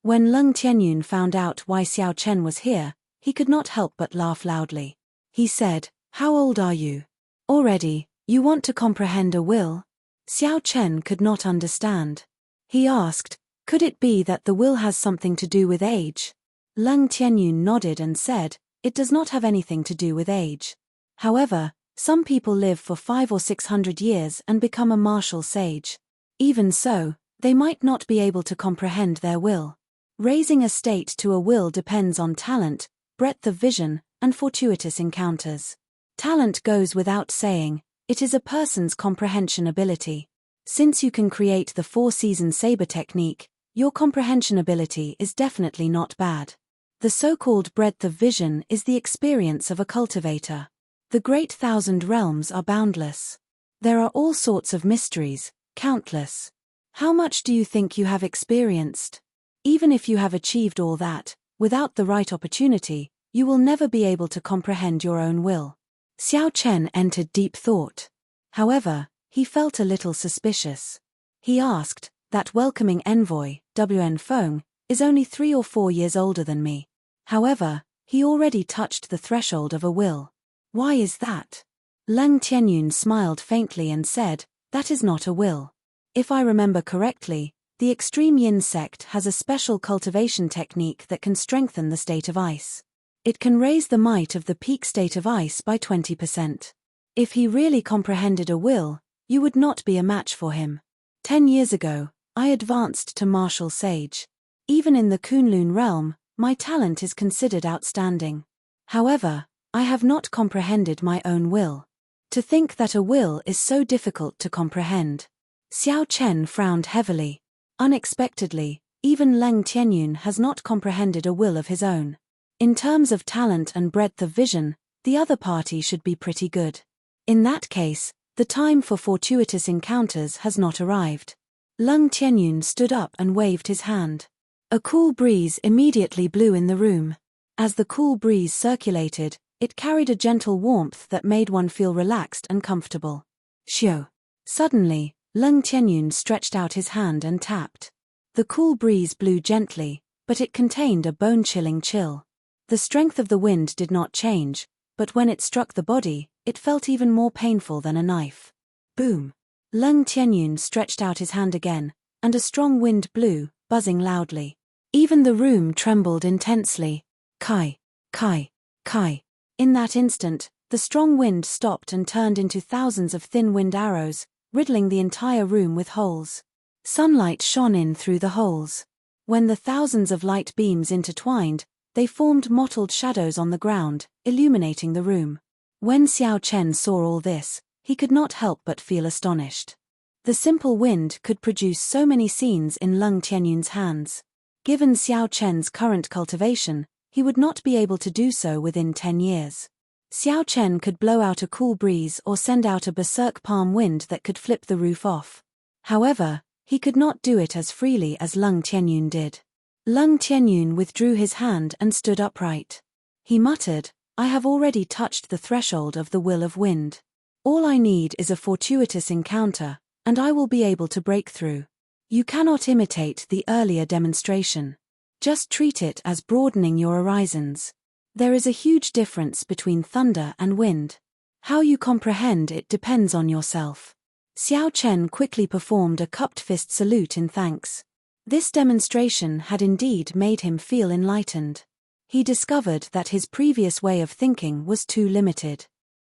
When Lung Tianyun found out why Xiao Chen was here, he could not help but laugh loudly. He said, "How old are you? Already, you want to comprehend a will?" Xiao Chen could not understand. He asked, "Could it be that the will has something to do with age?" Lung Tianyun nodded and said, "It does not have anything to do with age. However, some people live for 500 or 600 years and become a martial sage. Even so, they might not be able to comprehend their will. Raising a state to a will depends on talent, breadth of vision, and fortuitous encounters. Talent goes without saying. It is a person's comprehension ability. Since you can create the 4-season saber technique, your comprehension ability is definitely not bad. The so-called breadth of vision is the experience of a cultivator. The great 1,000 realms are boundless. There are all sorts of mysteries, countless. How much do you think you have experienced? Even if you have achieved all that, without the right opportunity, you will never be able to comprehend your own will." Xiao Chen entered deep thought. However, he felt a little suspicious. He asked, "That welcoming envoy, WN Feng, is only 3 or 4 years older than me. However, he already touched the threshold of a will. Why is that?" Lung Tianyun smiled faintly and said, "That is not a will. If I remember correctly, the Extreme Yin sect has a special cultivation technique that can strengthen the state of ice. It can raise the might of the peak state of ice by 20%. If he really comprehended a will, you would not be a match for him. 10 years ago, I advanced to martial sage. Even in the Kunlun realm, my talent is considered outstanding. However, I have not comprehended my own will. To think that a will is so difficult to comprehend." Xiao Chen frowned heavily. Unexpectedly, even Lung Tianyun has not comprehended a will of his own. In terms of talent and breadth of vision, the other party should be pretty good. In that case, the time for fortuitous encounters has not arrived. Lung Tianyun stood up and waved his hand. A cool breeze immediately blew in the room. As the cool breeze circulated, it carried a gentle warmth that made one feel relaxed and comfortable. Shio. Suddenly, Lung Tianyun stretched out his hand and tapped. The cool breeze blew gently, but it contained a bone-chilling chill. The strength of the wind did not change, but when it struck the body, it felt even more painful than a knife. Boom! Lung Tianyun stretched out his hand again, and a strong wind blew, buzzing loudly. Even the room trembled intensely. Kai, Kai, Kai. In that instant, the strong wind stopped and turned into thousands of thin wind arrows, riddling the entire room with holes. Sunlight shone in through the holes. When the thousands of light beams intertwined, they formed mottled shadows on the ground, illuminating the room. When Xiao Chen saw all this, he could not help but feel astonished. The simple wind could produce so many scenes in Lung Tianyun's hands. Given Xiao Chen's current cultivation, he would not be able to do so within 10 years. Xiao Chen could blow out a cool breeze or send out a berserk palm wind that could flip the roof off. However, he could not do it as freely as Lung Tianyun did. Lung Tianyun withdrew his hand and stood upright. He muttered, "I have already touched the threshold of the will of wind. All I need is a fortuitous encounter, and I will be able to break through. You cannot imitate the earlier demonstration. Just treat it as broadening your horizons. There is a huge difference between thunder and wind. How you comprehend it depends on yourself." Xiao Chen quickly performed a cupped fist salute in thanks. This demonstration had indeed made him feel enlightened. He discovered that his previous way of thinking was too limited.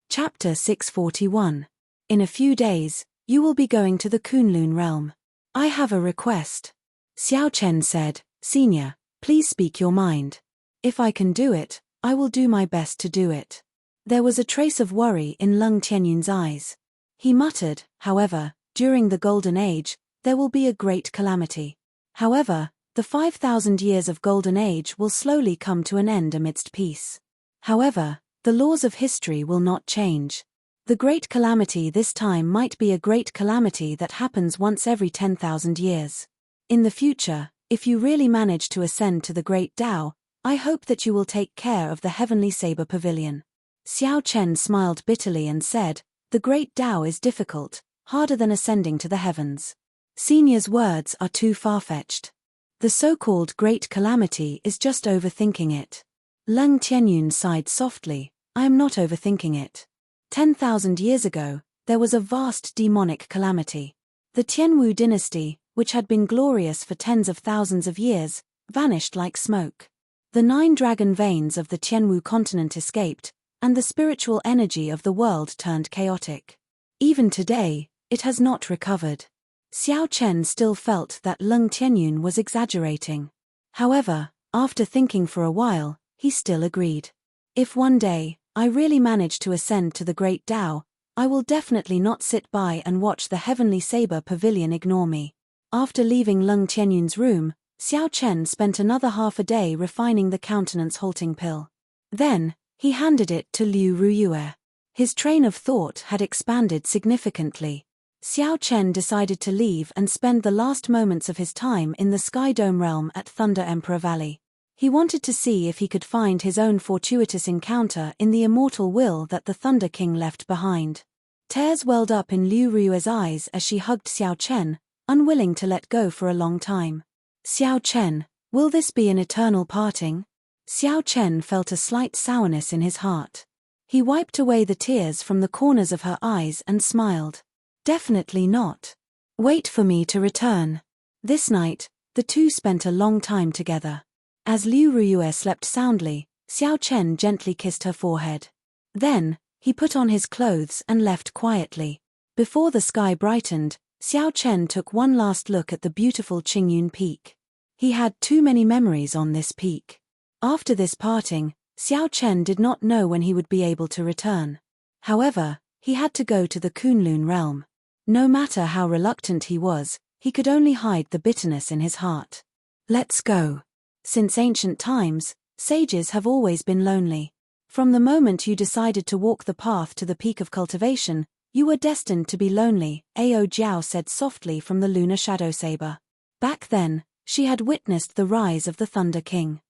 Chapter 641. In a few days, you will be going to the Kunlun realm. I have a request. Xiao Chen said, "Senior, please speak your mind. If I can do it, I will do my best to do it." There was a trace of worry in Lung Tianyun's eyes. He muttered, "However, during the Golden Age, there will be a great calamity. However, the 5,000 years of Golden Age will slowly come to an end amidst peace. However, the laws of history will not change. The great calamity this time might be a great calamity that happens once every 10,000 years. In the future, if you really manage to ascend to the Great Tao, I hope that you will take care of the Heavenly Saber Pavilion." Xiao Chen smiled bitterly and said, "The Great Tao is difficult, harder than ascending to the heavens. Senior's words are too far-fetched. The so-called great calamity is just overthinking it." Lung Tianyun sighed softly, "I am not overthinking it. 10,000 years ago, there was a vast demonic calamity. The Tianwu dynasty, which had been glorious for tens of thousands of years, vanished like smoke. The 9 dragon veins of the Tianwu continent escaped, and the spiritual energy of the world turned chaotic. Even today, it has not recovered." Xiao Chen still felt that Lung Tianyun was exaggerating. However, after thinking for a while, he still agreed. "If one day, I really manage to ascend to the Great Tao, I will definitely not sit by and watch the Heavenly Saber Pavilion ignore me." After leaving Lung Tianyun's room, Xiao Chen spent another half a day refining the countenance-halting pill. Then, he handed it to Liu Ruyue. His train of thought had expanded significantly. Xiao Chen decided to leave and spend the last moments of his time in the Sky Dome realm at Thunder Emperor Valley. He wanted to see if he could find his own fortuitous encounter in the immortal will that the Thunder King left behind. Tears welled up in Liu Ruyue's eyes as she hugged Xiao Chen, unwilling to let go for a long time. "Xiao Chen, will this be an eternal parting?" Xiao Chen felt a slight sourness in his heart. He wiped away the tears from the corners of her eyes and smiled. "Definitely not. Wait for me to return." This night, the two spent a long time together. As Liu Ruyue slept soundly, Xiao Chen gently kissed her forehead. Then, he put on his clothes and left quietly. Before the sky brightened, Xiao Chen took one last look at the beautiful Qingyun Peak. He had too many memories on this peak. After this parting, Xiao Chen did not know when he would be able to return. However, he had to go to the Kunlun realm. No matter how reluctant he was, he could only hide the bitterness in his heart. "Let's go." Since ancient times, sages have always been lonely. From the moment you decided to walk the path to the peak of cultivation, you were destined to be lonely, Ao Jiao said softly from the lunar shadow saber. Back then, she had witnessed the rise of the Thunder King.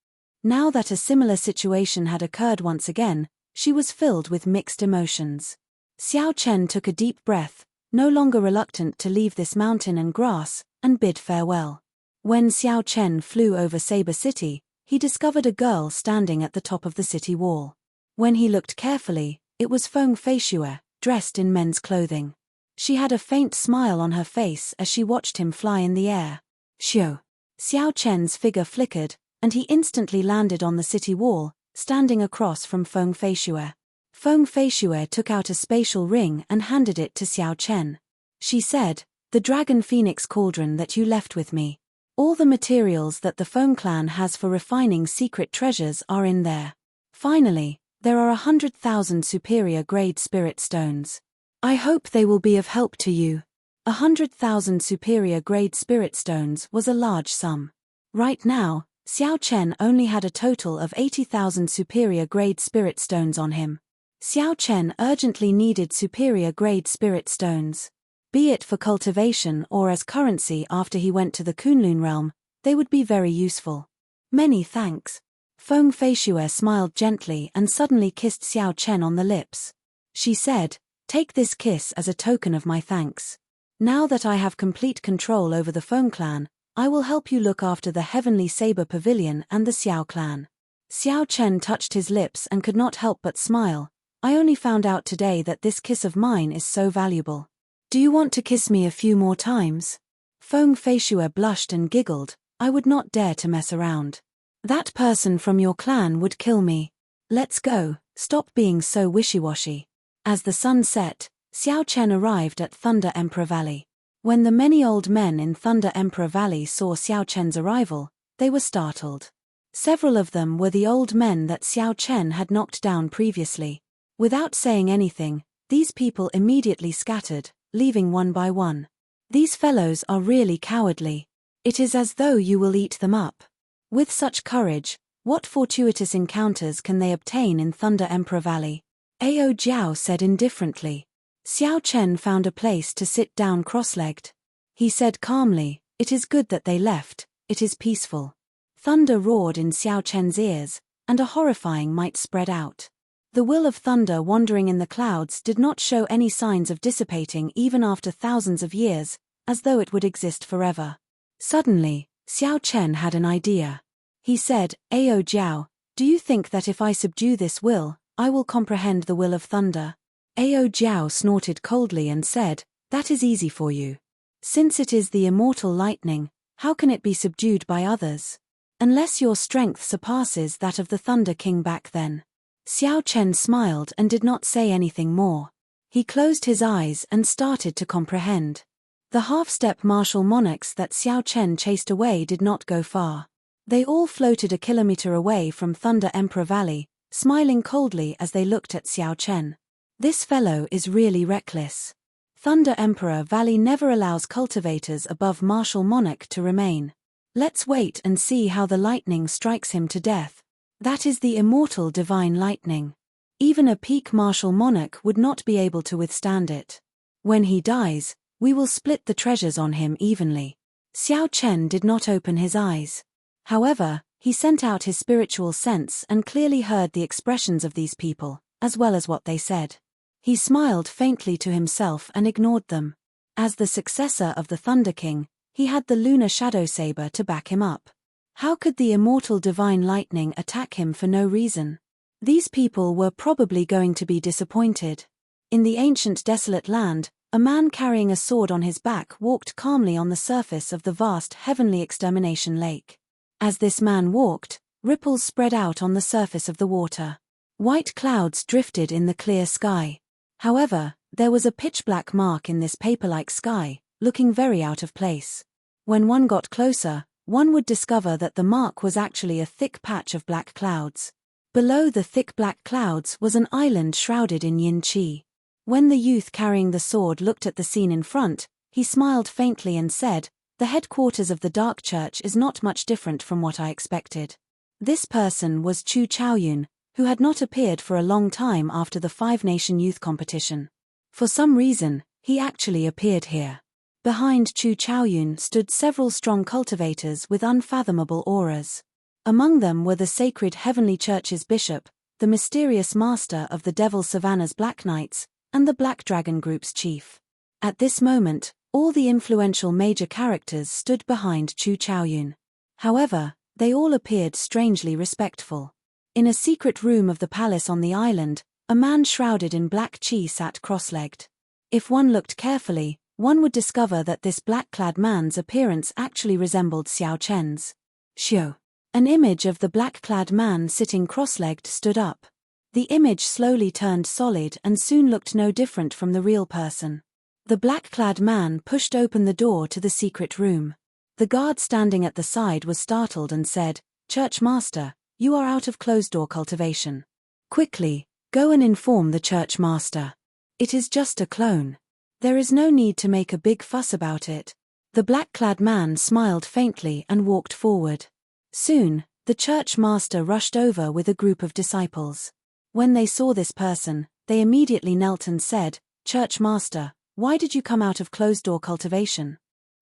Now that a similar situation had occurred once again, she was filled with mixed emotions. Xiao Chen took a deep breath, no longer reluctant to leave this mountain and grass, and bid farewell. When Xiao Chen flew over Saber City, he discovered a girl standing at the top of the city wall. When he looked carefully, it was Feng Feishue, dressed in men's clothing. She had a faint smile on her face as she watched him fly in the air. Xiao. Xiao Chen's figure flickered, and he instantly landed on the city wall, standing across from Feng Feisue. Feng Feisue took out a spatial ring and handed it to Xiao Chen. She said, "The Dragon Phoenix cauldron that you left with me. All the materials that the Feng clan has for refining secret treasures are in there. Finally, there are 100,000 superior-grade spirit stones. I hope they will be of help to you." 100,000 superior-grade spirit stones was a large sum. Right now, Xiao Chen only had a total of 80,000 superior-grade spirit stones on him. Xiao Chen urgently needed superior-grade spirit stones. Be it for cultivation or as currency after he went to the Kunlun realm, they would be very useful. "Many thanks." Feng Feisue smiled gently and suddenly kissed Xiao Chen on the lips. She said, "Take this kiss as a token of my thanks. Now that I have complete control over the Feng clan, I will help you look after the Heavenly Saber Pavilion and the Xiao clan." Xiao Chen touched his lips and could not help but smile. "I only found out today that this kiss of mine is so valuable. Do you want to kiss me a few more times?" Feng Feisue blushed and giggled. "I would not dare to mess around. That person from your clan would kill me. Let's go, stop being so wishy-washy." As the sun set, Xiao Chen arrived at Thunder Emperor Valley. When the many old men in Thunder Emperor Valley saw Xiao Chen's arrival, they were startled. Several of them were the old men that Xiao Chen had knocked down previously. Without saying anything, these people immediately scattered, leaving one by one. "These fellows are really cowardly. It is as though you will eat them up. With such courage, what fortuitous encounters can they obtain in Thunder Emperor Valley?" Ao Jiao said indifferently. Xiao Chen found a place to sit down cross-legged. He said calmly, "It is good that they left, it is peaceful." Thunder roared in Xiao Chen's ears, and a horrifying might spread out. The will of thunder wandering in the clouds did not show any signs of dissipating even after thousands of years, as though it would exist forever. Suddenly, Xiao Chen had an idea. He said, "Ao Jiao, do you think that if I subdue this will, I will comprehend the will of thunder?" Ao Jiao snorted coldly and said, "That is easy for you. Since it is the immortal lightning, how can it be subdued by others? Unless your strength surpasses that of the Thunder King back then." Xiao Chen smiled and did not say anything more. He closed his eyes and started to comprehend. The half-step martial monarchs that Xiao Chen chased away did not go far. They all floated a kilometer away from Thunder Emperor Valley, smiling coldly as they looked at Xiao Chen. "This fellow is really reckless. Thunder Emperor Valley never allows cultivators above martial monarch to remain. Let's wait and see how the lightning strikes him to death. That is the immortal divine lightning. Even a peak martial monarch would not be able to withstand it. When he dies, we will split the treasures on him evenly." Xiao Chen did not open his eyes. However, he sent out his spiritual sense and clearly heard the expressions of these people, as well as what they said. He smiled faintly to himself and ignored them. As the successor of the Thunder King, he had the lunar shadow saber to back him up. How could the immortal divine lightning attack him for no reason? These people were probably going to be disappointed. In the ancient desolate land, a man carrying a sword on his back walked calmly on the surface of the vast heavenly extermination lake. As this man walked, ripples spread out on the surface of the water. White clouds drifted in the clear sky. However, there was a pitch-black mark in this paper-like sky, looking very out of place. When one got closer, one would discover that the mark was actually a thick patch of black clouds. Below the thick black clouds was an island shrouded in yin qi. When the youth carrying the sword looked at the scene in front, he smiled faintly and said, "The headquarters of the Dark Church is not much different from what I expected." This person was Chu Chaoyun, who had not appeared for a long time after the Five-Nation Youth Competition. For some reason, he actually appeared here. Behind Chu Chaoyun stood several strong cultivators with unfathomable auras. Among them were the Sacred Heavenly Church's bishop, the mysterious master of the Devil Savannah's Black Knights, and the Black Dragon Group's chief. At this moment, all the influential major characters stood behind Chu Chaoyun. However, they all appeared strangely respectful. In a secret room of the palace on the island, a man shrouded in black qi sat cross-legged. If one looked carefully, one would discover that this black-clad man's appearance actually resembled Xiao Chen's. Xiao. An image of the black-clad man sitting cross-legged stood up. The image slowly turned solid and soon looked no different from the real person. The black-clad man pushed open the door to the secret room. The guard standing at the side was startled and said, "Church Master, you are out of closed-door cultivation. Quickly, go and inform the Church Master. It is just a clone. There is no need to make a big fuss about it." The black-clad man smiled faintly and walked forward. Soon, the Church Master rushed over with a group of disciples. When they saw this person, they immediately knelt and said, "Church Master, why did you come out of closed-door cultivation?"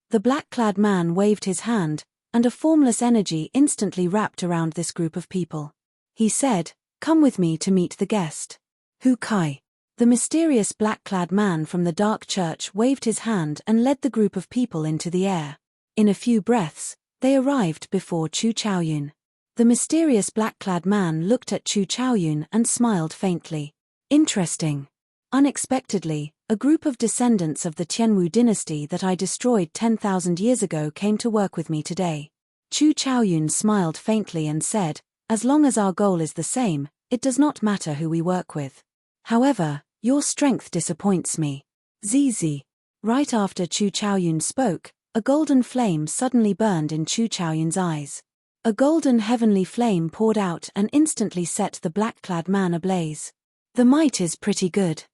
The black-clad man waved his hand, and a formless energy instantly wrapped around this group of people. He said, "Come with me to meet the guest." Hu Kai. The mysterious black-clad man from the dark church waved his hand and led the group of people into the air. In a few breaths, they arrived before Chu Chaoyun. The mysterious black-clad man looked at Chu Chaoyun and smiled faintly. "Interesting. Unexpectedly, a group of descendants of the Tianwu dynasty that I destroyed 10,000 years ago came to work with me today." Chu Chaoyun smiled faintly and said, "As long as our goal is the same, it does not matter who we work with. However, your strength disappoints me." Zizi. Right after Chu Chaoyun spoke, a golden flame suddenly burned in Chu Chaoyun's eyes. A golden heavenly flame poured out and instantly set the black-clad man ablaze. "The might is pretty good.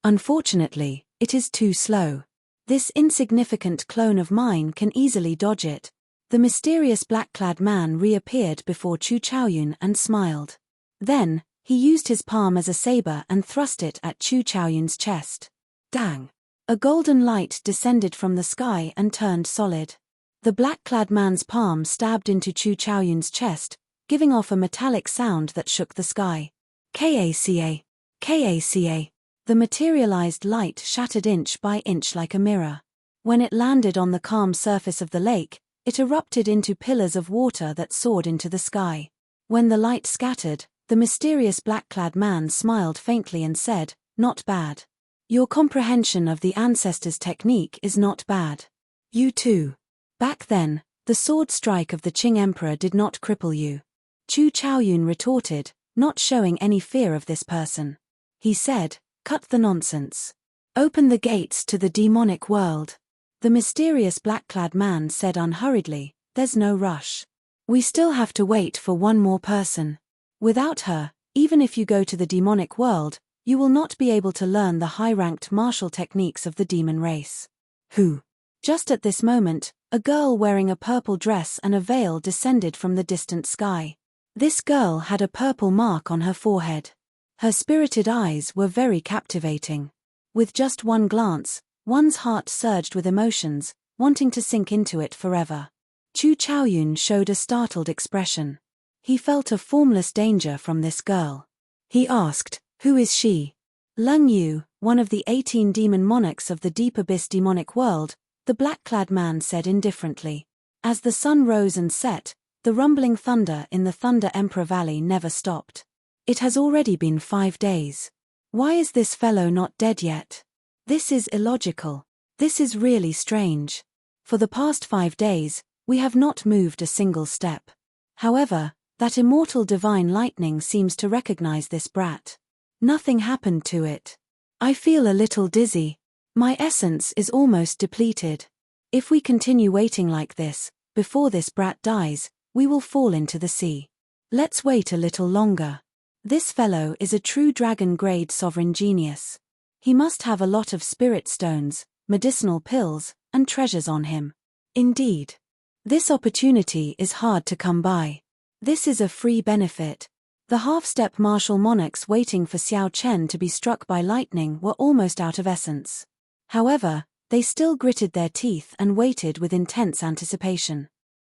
Unfortunately, it is too slow. This insignificant clone of mine can easily dodge it." The mysterious black-clad man reappeared before Chu Chaoyun and smiled. Then, he used his palm as a saber and thrust it at Chu Chaoyun's chest. Dang! A golden light descended from the sky and turned solid. The black-clad man's palm stabbed into Chu Chaoyun's chest, giving off a metallic sound that shook the sky. Kaca! Kaca! The materialized light shattered inch by inch like a mirror. When it landed on the calm surface of the lake, it erupted into pillars of water that soared into the sky. When the light scattered, the mysterious black-clad man smiled faintly and said, "Not bad. Your comprehension of the ancestors' technique is not bad. You too. Back then, the sword strike of the Qing Emperor did not cripple you." Chu Chaoyun retorted, not showing any fear of this person. He said, "Cut the nonsense. Open the gates to the demonic world." The mysterious black-clad man said unhurriedly, "There's no rush. We still have to wait for one more person. Without her, even if you go to the demonic world, you will not be able to learn the high-ranked martial techniques of the demon race." Who? Just at this moment, a girl wearing a purple dress and a veil descended from the distant sky. This girl had a purple mark on her forehead. Her spirited eyes were very captivating. With just one glance, one's heart surged with emotions, wanting to sink into it forever. Chu Chaoyun showed a startled expression. He felt a formless danger from this girl. He asked, "Who is she?" "Leng Yu, one of the 18 demon monarchs of the deep abyss demonic world," the black-clad man said indifferently. As the sun rose and set, the rumbling thunder in the Thunder Emperor Valley never stopped. "It has already been 5 days. Why is this fellow not dead yet? This is illogical. This is really strange. For the past 5 days, we have not moved a single step. However, that immortal divine lightning seems to recognize this brat. Nothing happened to it. I feel a little dizzy. My essence is almost depleted. If we continue waiting like this, before this brat dies, we will fall into the sea. Let's wait a little longer. This fellow is a true dragon-grade sovereign genius. He must have a lot of spirit stones, medicinal pills, and treasures on him. Indeed. This opportunity is hard to come by. This is a free benefit." The half-step martial monarchs waiting for Xiao Chen to be struck by lightning were almost out of essence. However, they still gritted their teeth and waited with intense anticipation.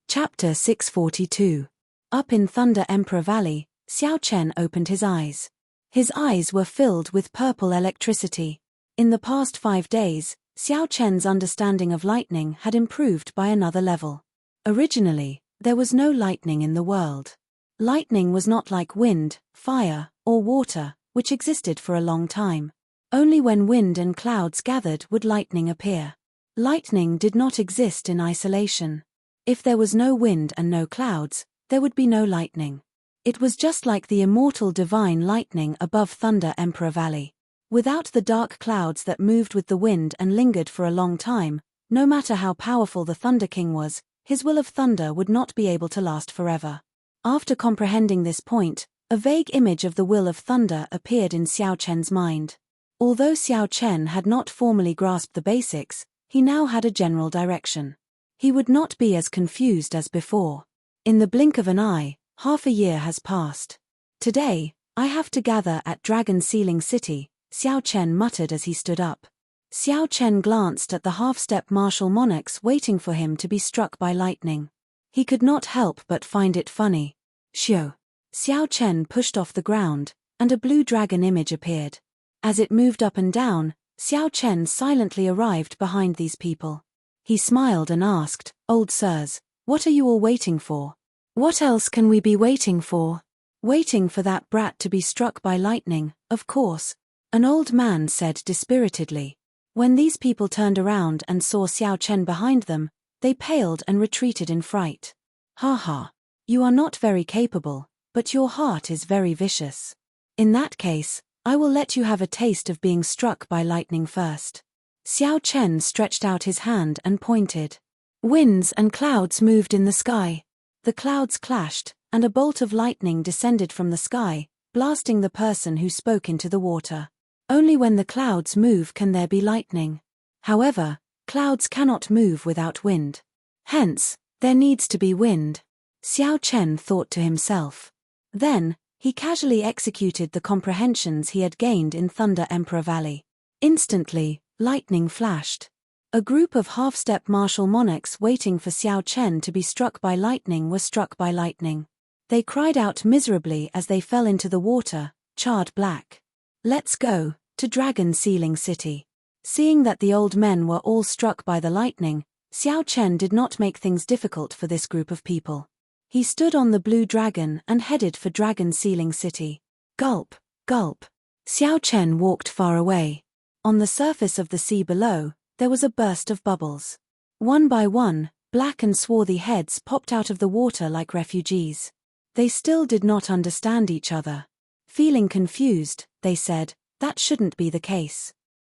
Chapter 642. Up in Thunder Emperor Valley, Xiao Chen opened his eyes. His eyes were filled with purple electricity. In the past 5 days, Xiao Chen's understanding of lightning had improved by another level. Originally, there was no lightning in the world. Lightning was not like wind, fire, or water, which existed for a long time. Only when wind and clouds gathered would lightning appear. Lightning did not exist in isolation. If there was no wind and no clouds, there would be no lightning. It was just like the immortal divine lightning above Thunder Emperor Valley. Without the dark clouds that moved with the wind and lingered for a long time, no matter how powerful the Thunder King was, his will of thunder would not be able to last forever. After comprehending this point, a vague image of the will of thunder appeared in Xiao Chen's mind. Although Xiao Chen had not formally grasped the basics, he now had a general direction. He would not be as confused as before. In the blink of an eye, half a year has passed. Today, I have to gather at Dragon Sealing City, Xiao Chen muttered as he stood up. Xiao Chen glanced at the half-step martial monarchs waiting for him to be struck by lightning. He could not help but find it funny. Xiao. Xiao Chen pushed off the ground, and a blue dragon image appeared. As it moved up and down, Xiao Chen silently arrived behind these people. He smiled and asked, "Old sirs, what are you all waiting for?" "What else can we be waiting for?" "Waiting for that brat to be struck by lightning, of course," an old man said dispiritedly. When these people turned around and saw Xiao Chen behind them, they paled and retreated in fright. "Ha ha. You are not very capable, but your heart is very vicious. In that case, I will let you have a taste of being struck by lightning first." Xiao Chen stretched out his hand and pointed. Winds and clouds moved in the sky. The clouds clashed, and a bolt of lightning descended from the sky, blasting the person who spoke into the water. Only when the clouds move can there be lightning. However, clouds cannot move without wind. Hence, there needs to be wind. Xiao Chen thought to himself. Then, he casually executed the comprehensions he had gained in Thunder Emperor Valley. Instantly, lightning flashed. A group of half-step martial monarchs waiting for Xiao Chen to be struck by lightning were struck by lightning. They cried out miserably as they fell into the water, charred black. "Let's go to Dragon Sealing City." Seeing that the old men were all struck by the lightning, Xiao Chen did not make things difficult for this group of people. He stood on the blue dragon and headed for Dragon Sealing City. Gulp, gulp. Xiao Chen walked far away. On the surface of the sea below, there was a burst of bubbles. One by one, black and swarthy heads popped out of the water like refugees. They still did not understand each other. Feeling confused, they said, "That shouldn't be the case.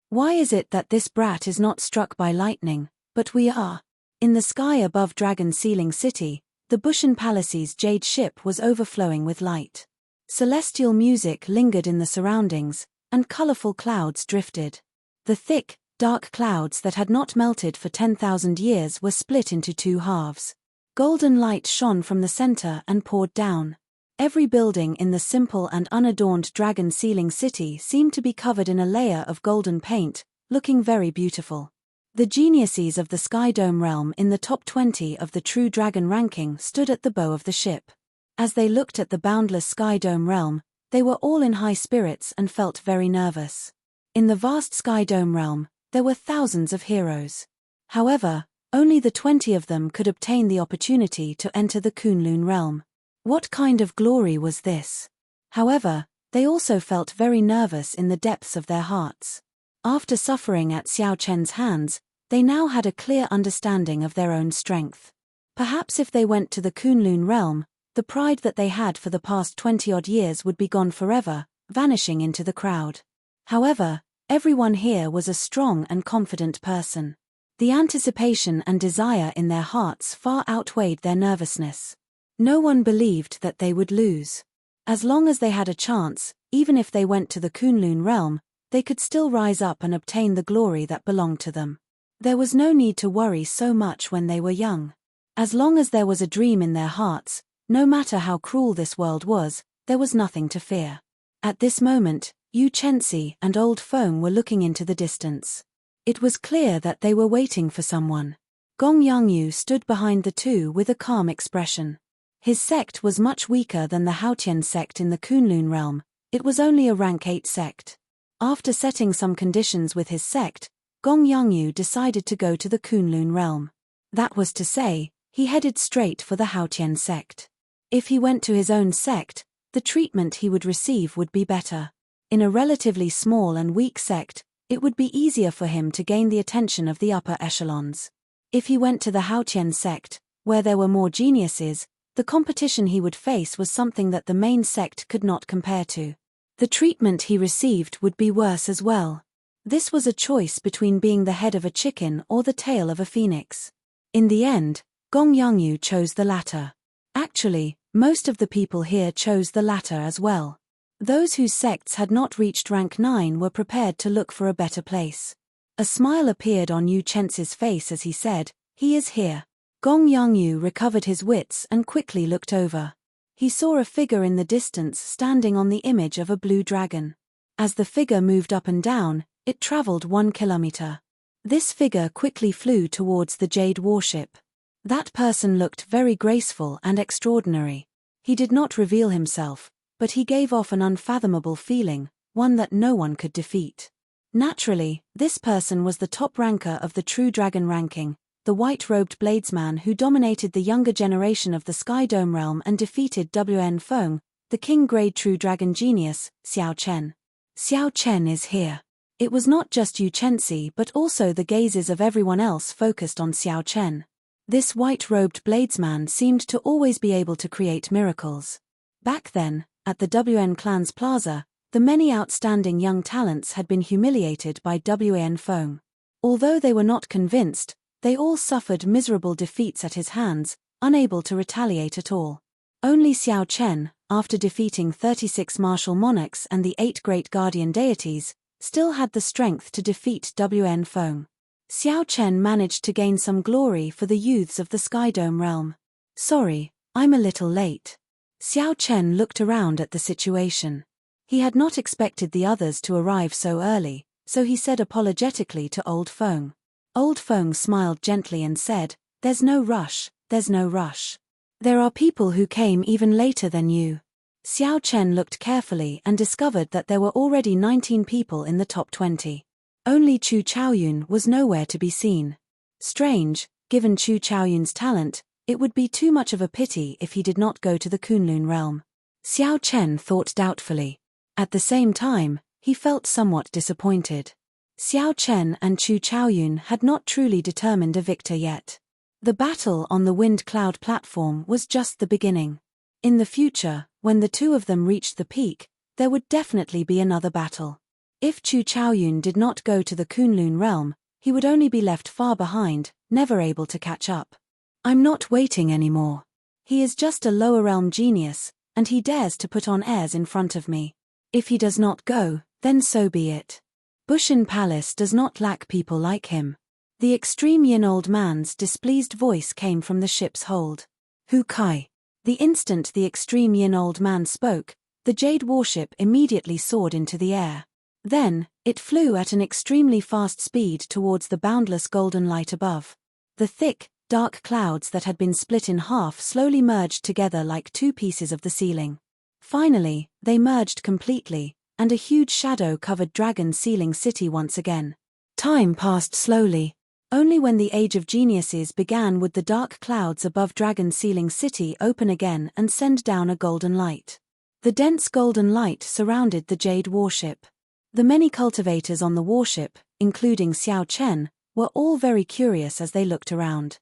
Why is it that this brat is not struck by lightning, but we are?" In the sky above Dragon Sealing City, the Bushan Palace's jade ship was overflowing with light. Celestial music lingered in the surroundings, and colorful clouds drifted. The thick, dark clouds that had not melted for 10,000 years were split into two halves. Golden light shone from the center and poured down. Every building in the simple and unadorned Dragon Sealing City seemed to be covered in a layer of golden paint, looking very beautiful. The geniuses of the Sky Dome realm in the top 20 of the True Dragon ranking stood at the bow of the ship. As they looked at the boundless Sky Dome realm, they were all in high spirits and felt very nervous. In the vast Sky Dome realm, there were thousands of heroes. However, only the 20 of them could obtain the opportunity to enter the Kunlun realm. What kind of glory was this? However, they also felt very nervous in the depths of their hearts. After suffering at Xiao Chen's hands, they now had a clear understanding of their own strength. Perhaps if they went to the Kunlun realm, the pride that they had for the past 20-odd years would be gone forever, vanishing into the crowd. However, everyone here was a strong and confident person. The anticipation and desire in their hearts far outweighed their nervousness. No one believed that they would lose. As long as they had a chance, even if they went to the Kunlun realm, they could still rise up and obtain the glory that belonged to them. There was no need to worry so much when they were young. As long as there was a dream in their hearts, no matter how cruel this world was, there was nothing to fear. At this moment, Yu Chenxi and Old Feng were looking into the distance. It was clear that they were waiting for someone. Gong Yangyu stood behind the two with a calm expression. His sect was much weaker than the Haotian sect in the Kunlun realm. It was only a rank 8 sect. After setting some conditions with his sect, Gong Yangyu decided to go to the Kunlun realm. That was to say, he headed straight for the Haotian sect. If he went to his own sect, the treatment he would receive would be better. In a relatively small and weak sect, it would be easier for him to gain the attention of the upper echelons. If he went to the Haotian sect, where there were more geniuses, the competition he would face was something that the main sect could not compare to. The treatment he received would be worse as well. This was a choice between being the head of a chicken or the tail of a phoenix. In the end, Gong Yangyu chose the latter. Actually, most of the people here chose the latter as well. Those whose sects had not reached rank 9 were prepared to look for a better place. A smile appeared on Yu Chen's face as he said, "He is here." Gong Yangyu recovered his wits and quickly looked over. He saw a figure in the distance standing on the image of a blue dragon. As the figure moved up and down, it traveled 1 kilometer. This figure quickly flew towards the jade warship. That person looked very graceful and extraordinary. He did not reveal himself, but he gave off an unfathomable feeling, one that no one could defeat. Naturally, this person was the top ranker of the True Dragon ranking, the white-robed bladesman who dominated the younger generation of the Sky Dome realm and defeated Wn Feng, the king-grade True Dragon genius, Xiao Chen. Xiao Chen is here. It was not just Yu Chenzi but also the gazes of everyone else focused on Xiao Chen. This white-robed bladesman seemed to always be able to create miracles. Back then, at the Wn Clan's plaza, the many outstanding young talents had been humiliated by Wn Feng. Although they were not convinced, they all suffered miserable defeats at his hands, unable to retaliate at all. Only Xiao Chen, after defeating 36 martial monarchs and the 8 great guardian deities, still had the strength to defeat Wn Feng. Xiao Chen managed to gain some glory for the youths of the Sky Dome realm. "Sorry, I'm a little late." Xiao Chen looked around at the situation. He had not expected the others to arrive so early, so he said apologetically to Old Feng. Old Feng smiled gently and said, "There's no rush, there's no rush. There are people who came even later than you." Xiao Chen looked carefully and discovered that there were already 19 people in the top 20. Only Chu Chaoyun was nowhere to be seen. Strange, given Chu Chaoyun's talent, it would be too much of a pity if he did not go to the Kunlun realm. Xiao Chen thought doubtfully. At the same time, he felt somewhat disappointed. Xiao Chen and Chu Chaoyun had not truly determined a victor yet. The battle on the wind cloud platform was just the beginning. In the future, when the two of them reached the peak, there would definitely be another battle. If Chu Chaoyun did not go to the Kunlun realm, he would only be left far behind, never able to catch up. "I'm not waiting anymore. He is just a lower realm genius, and he dares to put on airs in front of me. If he does not go, then so be it. Bushin Palace does not lack people like him." The extreme yin old man's displeased voice came from the ship's hold. "Hu Kai." The instant the extreme yin old man spoke, the jade warship immediately soared into the air. Then, it flew at an extremely fast speed towards the boundless golden light above. The thick, dark clouds that had been split in half slowly merged together like two pieces of the ceiling. Finally, they merged completely, and a huge shadow covered Dragon Ceiling City once again. Time passed slowly. Only when the Age of Geniuses began would the dark clouds above Dragon Ceiling City open again and send down a golden light. The dense golden light surrounded the jade warship. The many cultivators on the warship, including Xiao Chen, were all very curious as they looked around.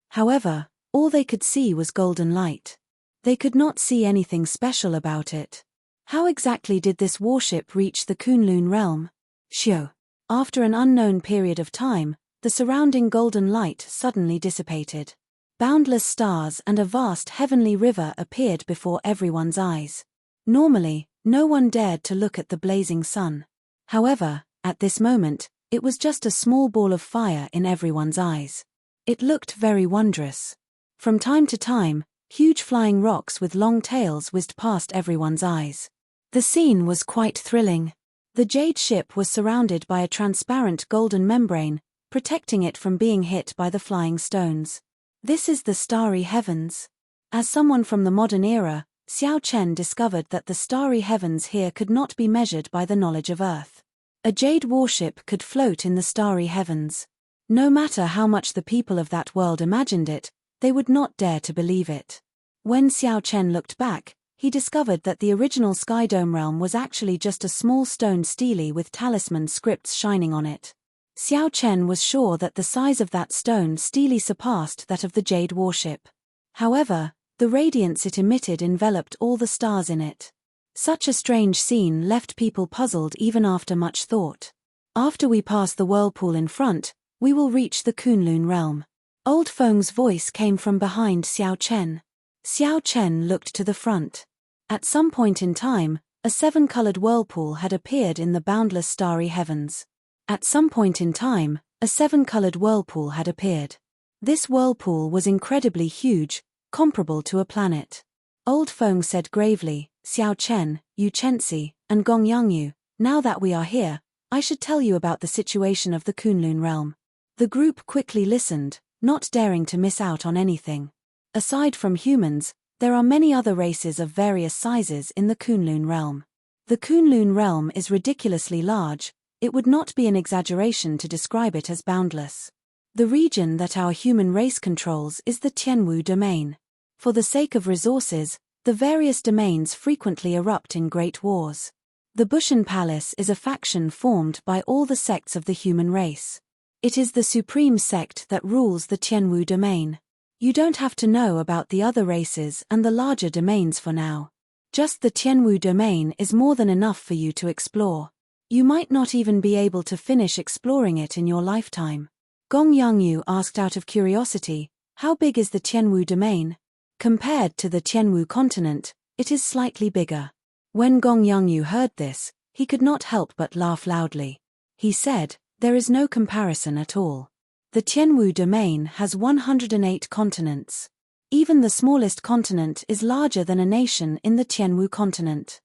However, all they could see was golden light. They could not see anything special about it. How exactly did this warship reach the Kunlun realm? Shio. After an unknown period of time, the surrounding golden light suddenly dissipated. Boundless stars and a vast heavenly river appeared before everyone's eyes. Normally, no one dared to look at the blazing sun. However, at this moment, it was just a small ball of fire in everyone's eyes. It looked very wondrous. From time to time, huge flying rocks with long tails whizzed past everyone's eyes. The scene was quite thrilling. The jade ship was surrounded by a transparent golden membrane, protecting it from being hit by the flying stones. This is the starry heavens. As someone from the modern era, Xiao Chen discovered that the starry heavens here could not be measured by the knowledge of Earth. A jade warship could float in the starry heavens. No matter how much the people of that world imagined it, they would not dare to believe it. When Xiao Chen looked back, he discovered that the original Sky Dome realm was actually just a small stone stele with talisman scripts shining on it. Xiao Chen was sure that the size of that stone stele surpassed that of the jade warship. However, the radiance it emitted enveloped all the stars in it. Such a strange scene left people puzzled even after much thought. After we pass the whirlpool in front, we will reach the Kunlun realm. Old Feng's voice came from behind Xiao Chen. Xiao Chen looked to the front. At some point in time, a seven-colored whirlpool had appeared in the boundless starry heavens. At some point in time, a seven-colored whirlpool had appeared. This whirlpool was incredibly huge, comparable to a planet. Old Feng said gravely, Xiao Chen, Yu Chenxi, and Gong Yangyu, now that we are here, I should tell you about the situation of the Kunlun realm. The group quickly listened, not daring to miss out on anything. Aside from humans, there are many other races of various sizes in the Kunlun realm. The Kunlun realm is ridiculously large. It would not be an exaggeration to describe it as boundless. The region that our human race controls is the Tianwu domain. For the sake of resources, the various domains frequently erupt in great wars. The Bushan Palace is a faction formed by all the sects of the human race. It is the supreme sect that rules the Tianwu domain. You don't have to know about the other races and the larger domains for now. Just the Tianwu domain is more than enough for you to explore. You might not even be able to finish exploring it in your lifetime. Gong Yangyu asked out of curiosity, how big is the Tianwu domain? Compared to the Tianwu continent, it is slightly bigger. When Gong Yangyu heard this, he could not help but laugh loudly. He said, there is no comparison at all. The Tianwu domain has 108 continents. Even the smallest continent is larger than a nation in the Tianwu continent.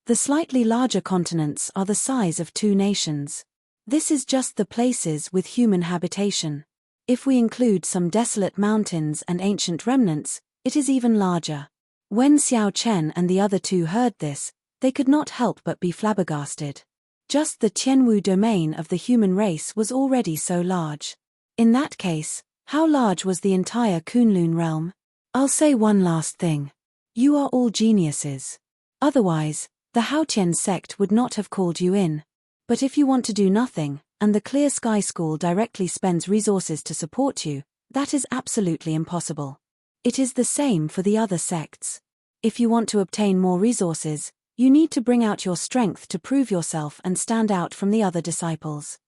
The slightly larger continents are the size of 2 nations. This is just the places with human habitation. If we include some desolate mountains and ancient remnants, it is even larger. When Xiao Chen and the other two heard this, they could not help but be flabbergasted. Just the Tianwu domain of the human race was already so large. In that case, how large was the entire Kunlun realm? I'll say one last thing. You are all geniuses. Otherwise, the Haotian sect would not have called you in. But if you want to do nothing, and the Clear Sky School directly spends resources to support you, that is absolutely impossible. It is the same for the other sects. If you want to obtain more resources, you need to bring out your strength to prove yourself and stand out from the other disciples.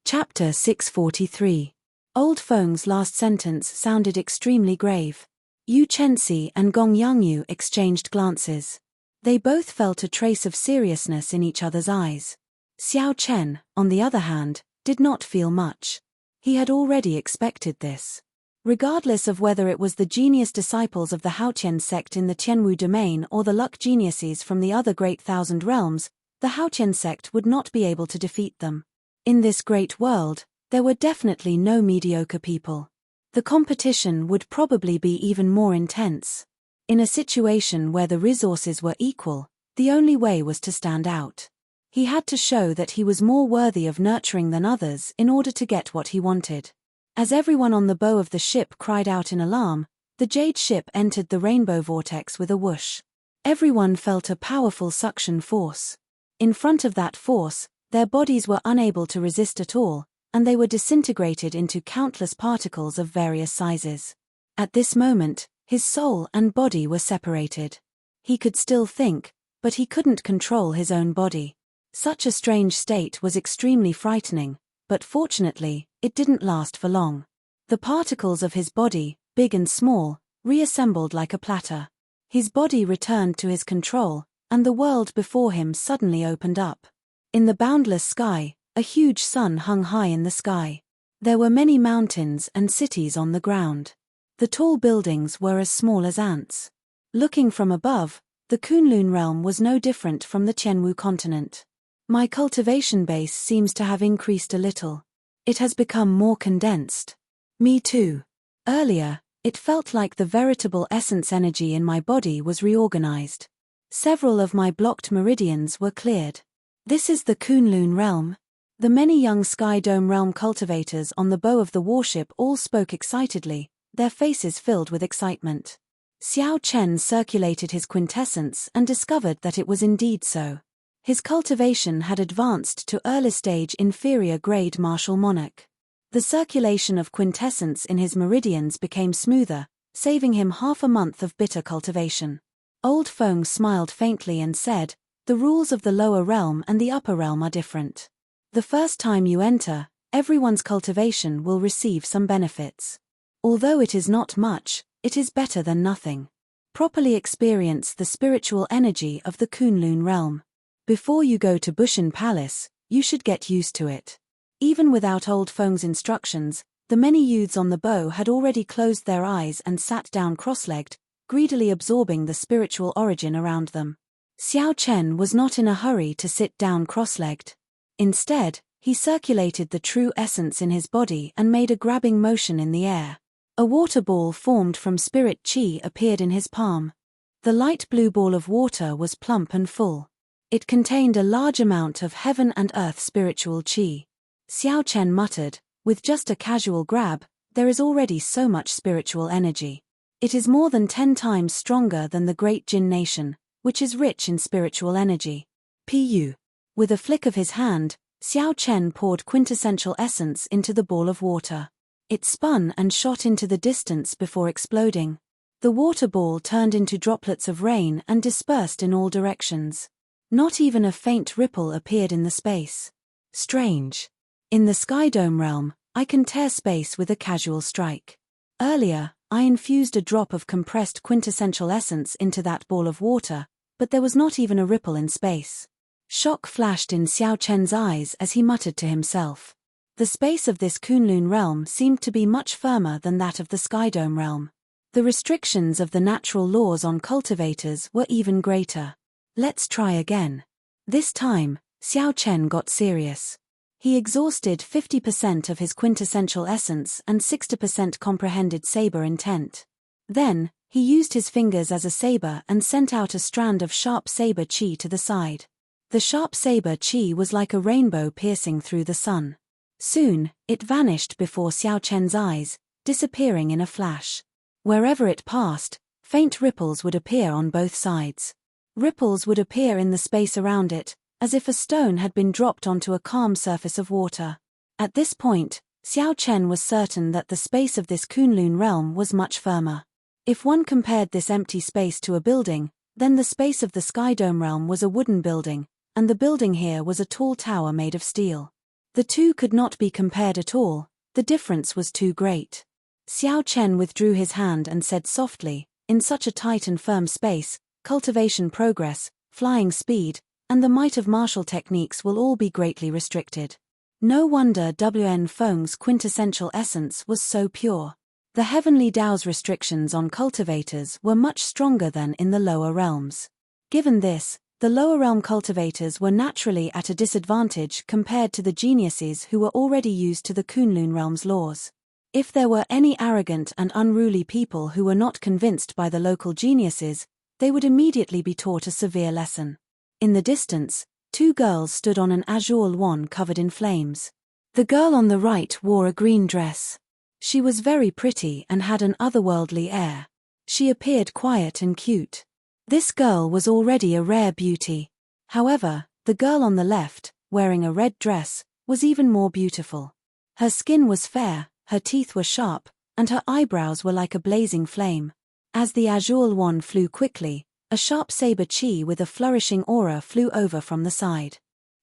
Chapter 643. Old Feng's last sentence sounded extremely grave. Yu Chenxi and Gong Yangyu exchanged glances. They both felt a trace of seriousness in each other's eyes. Xiao Chen, on the other hand, did not feel much. He had already expected this. Regardless of whether it was the genius disciples of the Haotian sect in the Tianwu domain or the luck geniuses from the other great thousand realms, the Haotian sect would not be able to defeat them. In this great world, there were definitely no mediocre people. The competition would probably be even more intense. In a situation where the resources were equal, the only way was to stand out. He had to show that he was more worthy of nurturing than others in order to get what he wanted. As everyone on the bow of the ship cried out in alarm, the jade ship entered the rainbow vortex with a whoosh. Everyone felt a powerful suction force. In front of that force, their bodies were unable to resist at all, and they were disintegrated into countless particles of various sizes. At this moment, his soul and body were separated. He could still think, but he couldn't control his own body. Such a strange state was extremely frightening, but fortunately, it didn't last for long. The particles of his body, big and small, reassembled like a platter. His body returned to his control, and the world before him suddenly opened up. In the boundless sky, a huge sun hung high in the sky. There were many mountains and cities on the ground. The tall buildings were as small as ants. Looking from above, the Kunlun realm was no different from the Tianwu continent. My cultivation base seems to have increased a little. It has become more condensed. Me too. Earlier, it felt like the veritable essence energy in my body was reorganized. Several of my blocked meridians were cleared. This is the Kunlun realm. The many young Sky Dome realm cultivators on the bow of the warship all spoke excitedly, their faces filled with excitement. Xiao Chen circulated his quintessence and discovered that it was indeed so. His cultivation had advanced to early-stage inferior-grade martial monarch. The circulation of quintessence in his meridians became smoother, saving him half a month of bitter cultivation. Old Feng smiled faintly and said, "The rules of the lower realm and the upper realm are different. The first time you enter, everyone's cultivation will receive some benefits. Although it is not much, it is better than nothing. Properly experience the spiritual energy of the Kunlun realm. Before you go to Bushin Palace, you should get used to it." Even without Old Feng's instructions, the many youths on the bow had already closed their eyes and sat down cross-legged, greedily absorbing the spiritual origin around them. Xiao Chen was not in a hurry to sit down cross-legged. Instead, he circulated the true essence in his body and made a grabbing motion in the air. A water ball formed from spirit qi appeared in his palm. The light blue ball of water was plump and full. It contained a large amount of heaven and earth spiritual qi. Xiao Chen muttered, "With just a casual grab, there is already so much spiritual energy. It is more than 10 times stronger than the great Jin nation, which is rich in spiritual energy." Pu. With a flick of his hand, Xiao Chen poured quintessential essence into the ball of water. It spun and shot into the distance before exploding. The water ball turned into droplets of rain and dispersed in all directions. Not even a faint ripple appeared in the space. Strange. In the Sky Dome realm, I can tear space with a casual strike. Earlier, I infused a drop of compressed quintessential essence into that ball of water, but there was not even a ripple in space. Shock flashed in Xiao Chen's eyes as he muttered to himself. The space of this Kunlun realm seemed to be much firmer than that of the Sky Dome realm. The restrictions of the natural laws on cultivators were even greater. Let's try again. This time, Xiao Chen got serious. He exhausted 50% of his quintessential essence and 60% comprehended saber intent. Then, he used his fingers as a saber and sent out a strand of sharp saber qi to the side. The sharp saber qi was like a rainbow piercing through the sun. Soon, it vanished before Xiao Chen's eyes, disappearing in a flash. Wherever it passed, faint ripples would appear on both sides. Ripples would appear in the space around it, as if a stone had been dropped onto a calm surface of water. At this point, Xiao Chen was certain that the space of this Kunlun realm was much firmer. If one compared this empty space to a building, then the space of the Sky Dome realm was a wooden building, and the building here was a tall tower made of steel. The two could not be compared at all, the difference was too great. Xiao Chen withdrew his hand and said softly, "In such a tight and firm space, cultivation progress, flying speed, and the might of martial techniques will all be greatly restricted." No wonder Wn Feng's quintessential essence was so pure. The heavenly Tao's restrictions on cultivators were much stronger than in the lower realms. Given this, the lower realm cultivators were naturally at a disadvantage compared to the geniuses who were already used to the Kunlun realm's laws. If there were any arrogant and unruly people who were not convinced by the local geniuses, they would immediately be taught a severe lesson. In the distance, two girls stood on an azure lawn covered in flames. The girl on the right wore a green dress. She was very pretty and had an otherworldly air. She appeared quiet and cute. This girl was already a rare beauty. However, the girl on the left, wearing a red dress, was even more beautiful. Her skin was fair, her teeth were sharp, and her eyebrows were like a blazing flame. As the azure wand flew quickly, a sharp saber qi with a flourishing aura flew over from the side.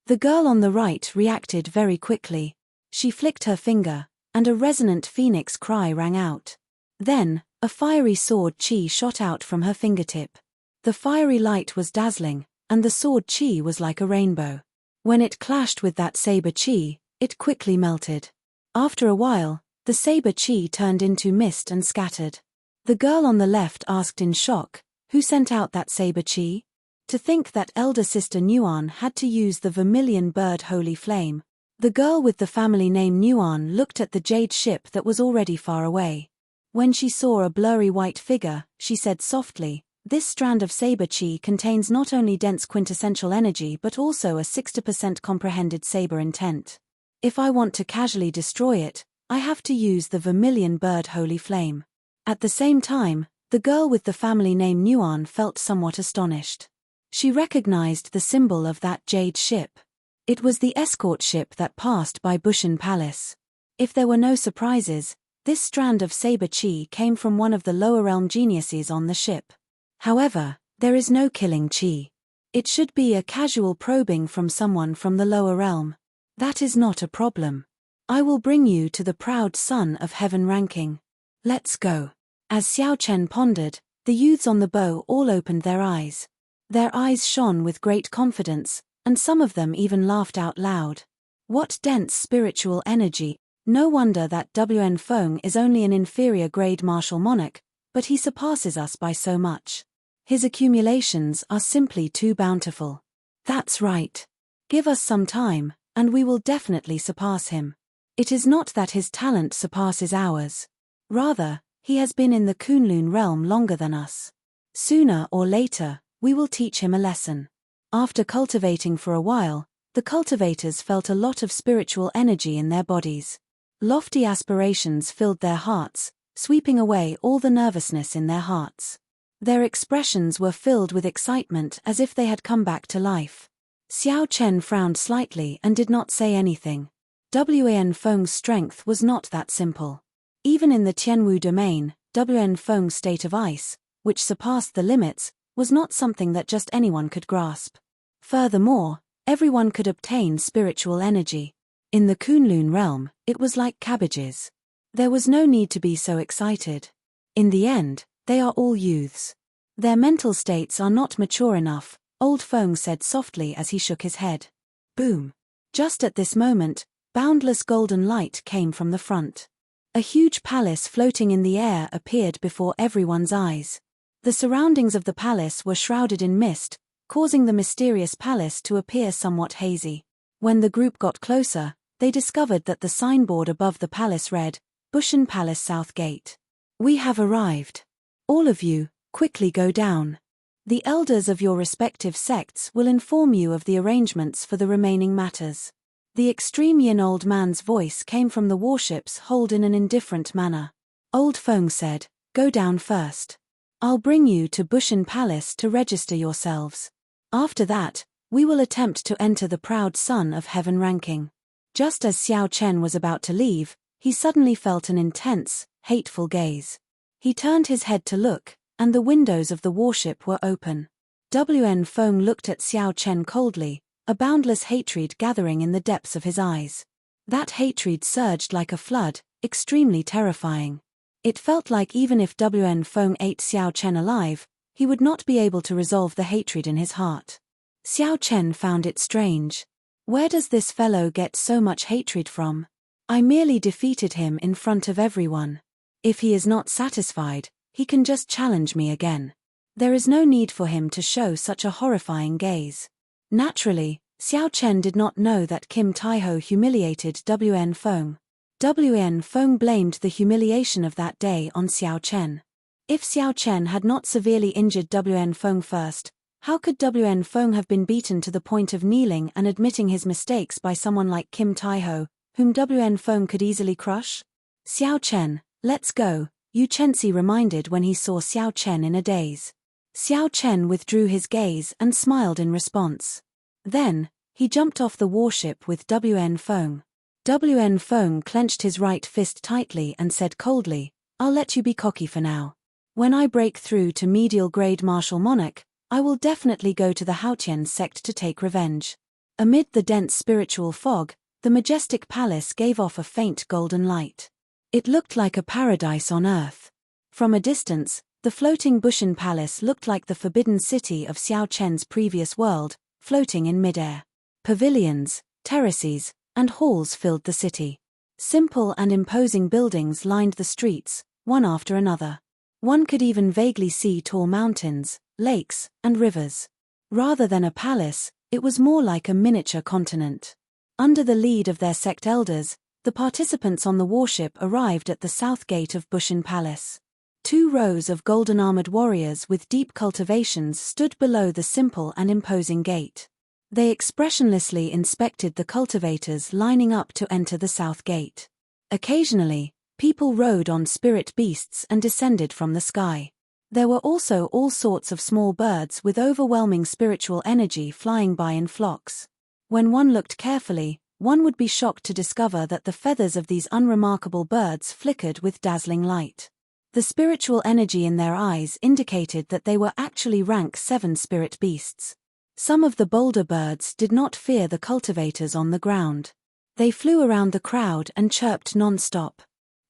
The girl on the right reacted very quickly. She flicked her finger, and a resonant phoenix cry rang out. Then, a fiery sword qi shot out from her fingertip. The fiery light was dazzling, and the sword qi was like a rainbow. When it clashed with that saber qi, it quickly melted. After a while, the saber qi turned into mist and scattered. The girl on the left asked in shock, "Who sent out that saber qi?" To think that elder sister Nuan had to use the vermilion bird holy flame. The girl with the family name Nuan looked at the jade ship that was already far away. When she saw a blurry white figure, she said softly, "This strand of saber qi contains not only dense quintessential energy but also a 60% comprehended saber intent. If I want to casually destroy it, I have to use the vermilion bird holy flame." At the same time, The girl with the family name Nuan felt somewhat astonished. She recognized the symbol of that jade ship. It was the escort ship that passed by Bushin Palace. If there were no surprises, this strand of saber chi came from one of the lower realm geniuses on the ship. However, there is no killing chi. It should be a casual probing from someone from the lower realm. That is not a problem. I will bring you to the proud son of heaven ranking. Let's go. As Xiao Chen pondered, the youths on the bow all opened their eyes. Their eyes shone with great confidence, and some of them even laughed out loud. What dense spiritual energy! No wonder that WN Feng is only an inferior grade martial monarch, but he surpasses us by so much. His accumulations are simply too bountiful. That's right. Give us some time, and we will definitely surpass him. It is not that his talent surpasses ours. Rather, he has been in the Kunlun realm longer than us. Sooner or later, we will teach him a lesson. After cultivating for a while, the cultivators felt a lot of spiritual energy in their bodies. Lofty aspirations filled their hearts, sweeping away all the nervousness in their hearts. Their expressions were filled with excitement as if they had come back to life. Xiao Chen frowned slightly and did not say anything. WN Feng's strength was not that simple. Even in the Tianwu domain, WN Feng's state of ice, which surpassed the limits, was not something that just anyone could grasp. Furthermore, everyone could obtain spiritual energy. In the Kunlun realm, it was like cabbages. There was no need to be so excited. In the end, they are all youths. Their mental states are not mature enough, old Feng said softly as he shook his head. Boom! Just at this moment, boundless golden light came from the front. A huge palace floating in the air appeared before everyone's eyes. The surroundings of the palace were shrouded in mist, causing the mysterious palace to appear somewhat hazy. When the group got closer, they discovered that the signboard above the palace read, Bushin Palace South Gate. We have arrived. All of you, quickly go down. The elders of your respective sects will inform you of the arrangements for the remaining matters. The extreme yin old man's voice came from the warship's hold in an indifferent manner. Old Feng said, go down first. I'll bring you to Bushin Palace to register yourselves. After that, we will attempt to enter the proud son of heaven ranking. Just as Xiao Chen was about to leave, he suddenly felt an intense, hateful gaze. He turned his head to look, and the windows of the warship were open. WN Feng looked at Xiao Chen coldly, a boundless hatred gathering in the depths of his eyes. That hatred surged like a flood, extremely terrifying. It felt like even if WN Feng ate Xiao Chen alive, he would not be able to resolve the hatred in his heart. Xiao Chen found it strange. Where does this fellow get so much hatred from? I merely defeated him in front of everyone. If he is not satisfied, he can just challenge me again. There is no need for him to show such a horrifying gaze. Naturally, Xiao Chen did not know that Kim Taiho humiliated WN Feng. WN Feng blamed the humiliation of that day on Xiao Chen. If Xiao Chen had not severely injured WN Feng first, how could WN Feng have been beaten to the point of kneeling and admitting his mistakes by someone like Kim Taiho, whom WN Feng could easily crush? Xiao Chen, let's go, Yu Chenxi reminded when he saw Xiao Chen in a daze. Xiao Chen withdrew his gaze and smiled in response. Then, he jumped off the warship with WN Feng. WN Feng clenched his right fist tightly and said coldly, I'll let you be cocky for now. When I break through to medial grade martial monarch, I will definitely go to the Haotian sect to take revenge. Amid the dense spiritual fog, the majestic palace gave off a faint golden light. It looked like a paradise on earth. From a distance, the floating Bushin Palace looked like the forbidden city of Xiao Chen's previous world, floating in midair. Pavilions, terraces, and halls filled the city. Simple and imposing buildings lined the streets, one after another. One could even vaguely see tall mountains, lakes, and rivers. Rather than a palace, it was more like a miniature continent. Under the lead of their sect elders, the participants on the warship arrived at the south gate of Bushin Palace. 2 rows of golden-armored warriors with deep cultivations stood below the simple and imposing gate. They expressionlessly inspected the cultivators lining up to enter the south gate. Occasionally, people rode on spirit beasts and descended from the sky. There were also all sorts of small birds with overwhelming spiritual energy flying by in flocks. When one looked carefully, one would be shocked to discover that the feathers of these unremarkable birds flickered with dazzling light. The spiritual energy in their eyes indicated that they were actually rank 7 spirit beasts. Some of the bolder birds did not fear the cultivators on the ground. They flew around the crowd and chirped non-stop.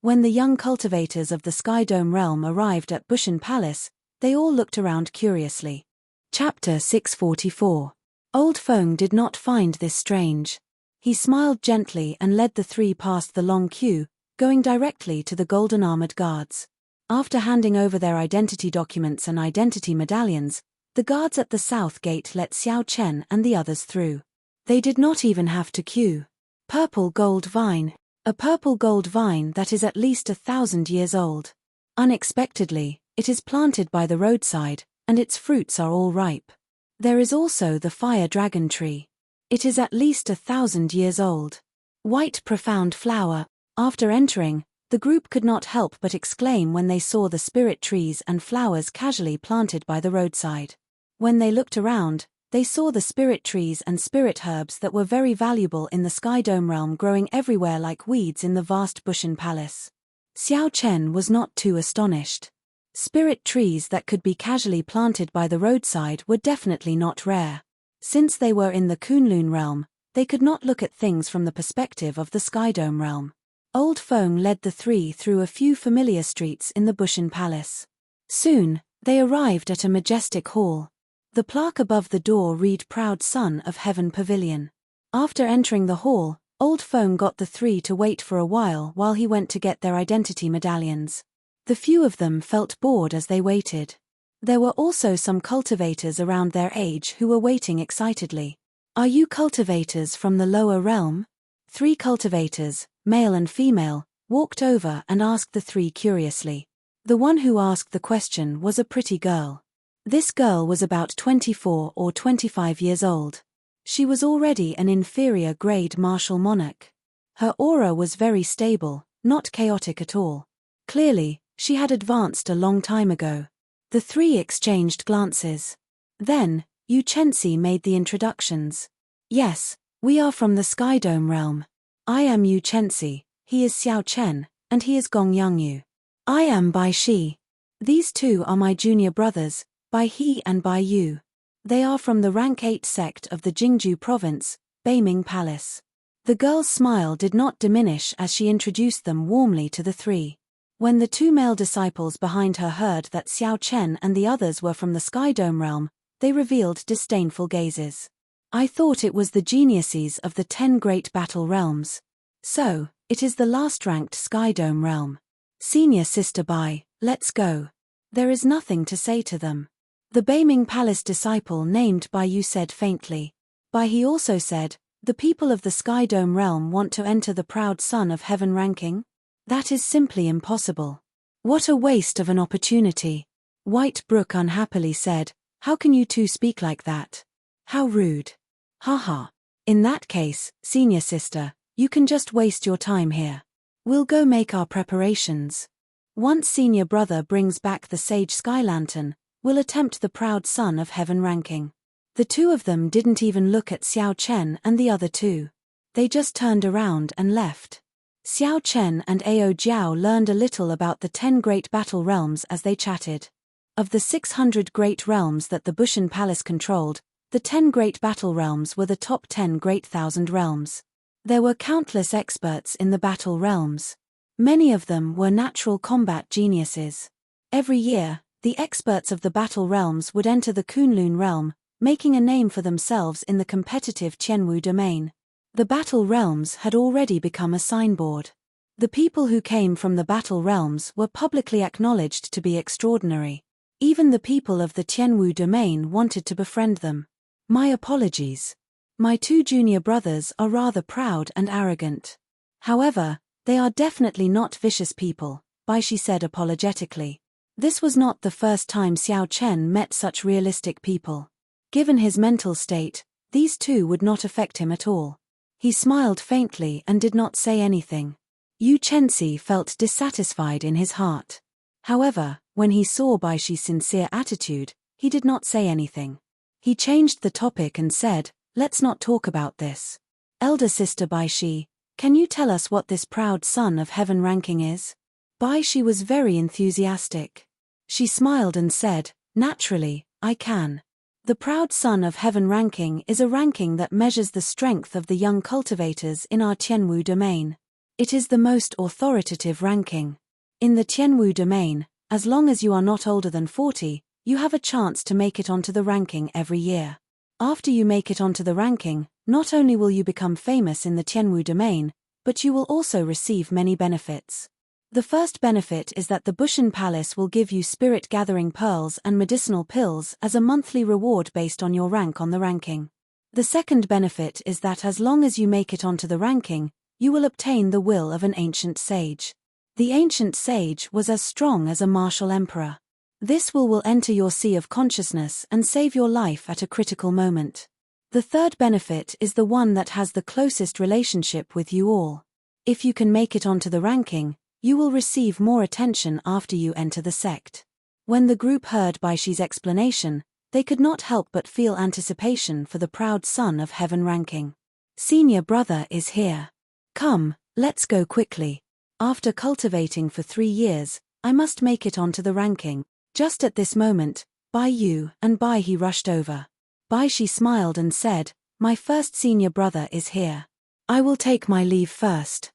When the young cultivators of the Skydome realm arrived at Bushin Palace, they all looked around curiously. Chapter 644. Old Feng did not find this strange. He smiled gently and led the 3 past the long queue, going directly to the golden armored guards. After handing over their identity documents and identity medallions, the guards at the south gate let Xiao Chen and the others through. They did not even have to queue. Purple gold vine. A purple gold vine that is at least 1,000 years old. Unexpectedly, it is planted by the roadside, and its fruits are all ripe. There is also the fire dragon tree. It is at least 1,000 years old. White profound flower. After entering, the group could not help but exclaim when they saw the spirit trees and flowers casually planted by the roadside. When they looked around, they saw the spirit trees and spirit herbs that were very valuable in the Skydome realm growing everywhere like weeds in the vast Bushin Palace. Xiao Chen was not too astonished. Spirit trees that could be casually planted by the roadside were definitely not rare. Since they were in the Kunlun realm, they could not look at things from the perspective of the Skydome realm. Old Feng led the 3 through a few familiar streets in the Bushin Palace. Soon, they arrived at a majestic hall. The plaque above the door read Proud Son of Heaven Pavilion. After entering the hall, Old Feng got the 3 to wait for a while he went to get their identity medallions. The few of them felt bored as they waited. There were also some cultivators around their age who were waiting excitedly. Are you cultivators from the lower realm? 3 cultivators, male and female, walked over and asked the 3 curiously. The one who asked the question was a pretty girl. This girl was about 24 or 25 years old. She was already an inferior grade martial monarch. Her aura was very stable, not chaotic at all. Clearly, she had advanced a long time ago. The 3 exchanged glances. Then, Yu Chenxi made the introductions. Yes, we are from the Skydome realm. I am Yu Chenxi, he is Xiao Chen, and he is Gong Yangyu. I am Bai Shi. These 2 are my junior brothers, Bai He and Bai Yu. They are from the rank 8 sect of the Jingju province, Beiming Palace. The girl's smile did not diminish as she introduced them warmly to the 3. When the 2 male disciples behind her heard that Xiao Chen and the others were from the Skydome realm, they revealed disdainful gazes. I thought it was the geniuses of the 10 great battle realms. So, it is the last-ranked Skydome realm. Senior Sister Bai, let's go. There is nothing to say to them. The Beiming Palace disciple named Bai Yu said faintly. Bai He also said, the people of the Skydome realm want to enter the Proud Son of Heaven ranking? That is simply impossible. What a waste of an opportunity. White Brook unhappily said, how can you 2 speak like that? How rude. Haha. In that case, senior sister, you can just waste your time here. We'll go make our preparations. Once senior brother brings back the Sage Sky Lantern, we'll attempt the Proud Son of Heaven ranking. The 2 of them didn't even look at Xiao Chen and the other 2. They just turned around and left. Xiao Chen and Ao Jiao learned a little about the 10 great battle realms as they chatted. Of the 600 great realms that the Bushin Palace controlled, the 10 great battle realms were the top 10 great thousand realms. There were countless experts in the battle realms. Many of them were natural combat geniuses. Every year, the experts of the battle realms would enter the Kunlun realm, making a name for themselves in the competitive Tianwu domain. The battle realms had already become a signboard. The people who came from the battle realms were publicly acknowledged to be extraordinary. Even the people of the Tianwu domain wanted to befriend them. My apologies. My 2 junior brothers are rather proud and arrogant. However, they are definitely not vicious people, Bai Shi said apologetically. This was not the first time Xiao Chen met such realistic people. Given his mental state, these 2 would not affect him at all. He smiled faintly and did not say anything. Yu Chenxi felt dissatisfied in his heart. However, When he saw Bai Shi's sincere attitude, he did not say anything. He changed the topic and said, "Let's not talk about this. Elder sister Bai Shi, can you tell us what this proud son of heaven ranking is?" Bai Shi was very enthusiastic. She smiled and said, "Naturally, I can. The proud son of heaven ranking is a ranking that measures the strength of the young cultivators in our Tianwu domain. It is the most authoritative ranking. In the Tianwu domain, as long as you are not older than 40, you have a chance to make it onto the ranking every year. After you make it onto the ranking, not only will you become famous in the Tianwu domain, but you will also receive many benefits. The first benefit is that the Bushan Palace will give you spirit-gathering pearls and medicinal pills as a monthly reward based on your rank on the ranking. The second benefit is that as long as you make it onto the ranking, you will obtain the will of an ancient sage. The ancient sage was as strong as a martial emperor. This will enter your sea of consciousness and save your life at a critical moment. The third benefit is the one that has the closest relationship with you all. If you can make it onto the ranking, you will receive more attention after you enter the sect. When the group heard Bai Shi's explanation, they could not help but feel anticipation for the proud son of heaven ranking. Senior brother is here. Come, let's go quickly. After cultivating for 3 years, I must make it onto the ranking. Just at this moment, Bai Yu and Bai He rushed over. Bai Shi smiled and said, "My first senior brother is here. I will take my leave first."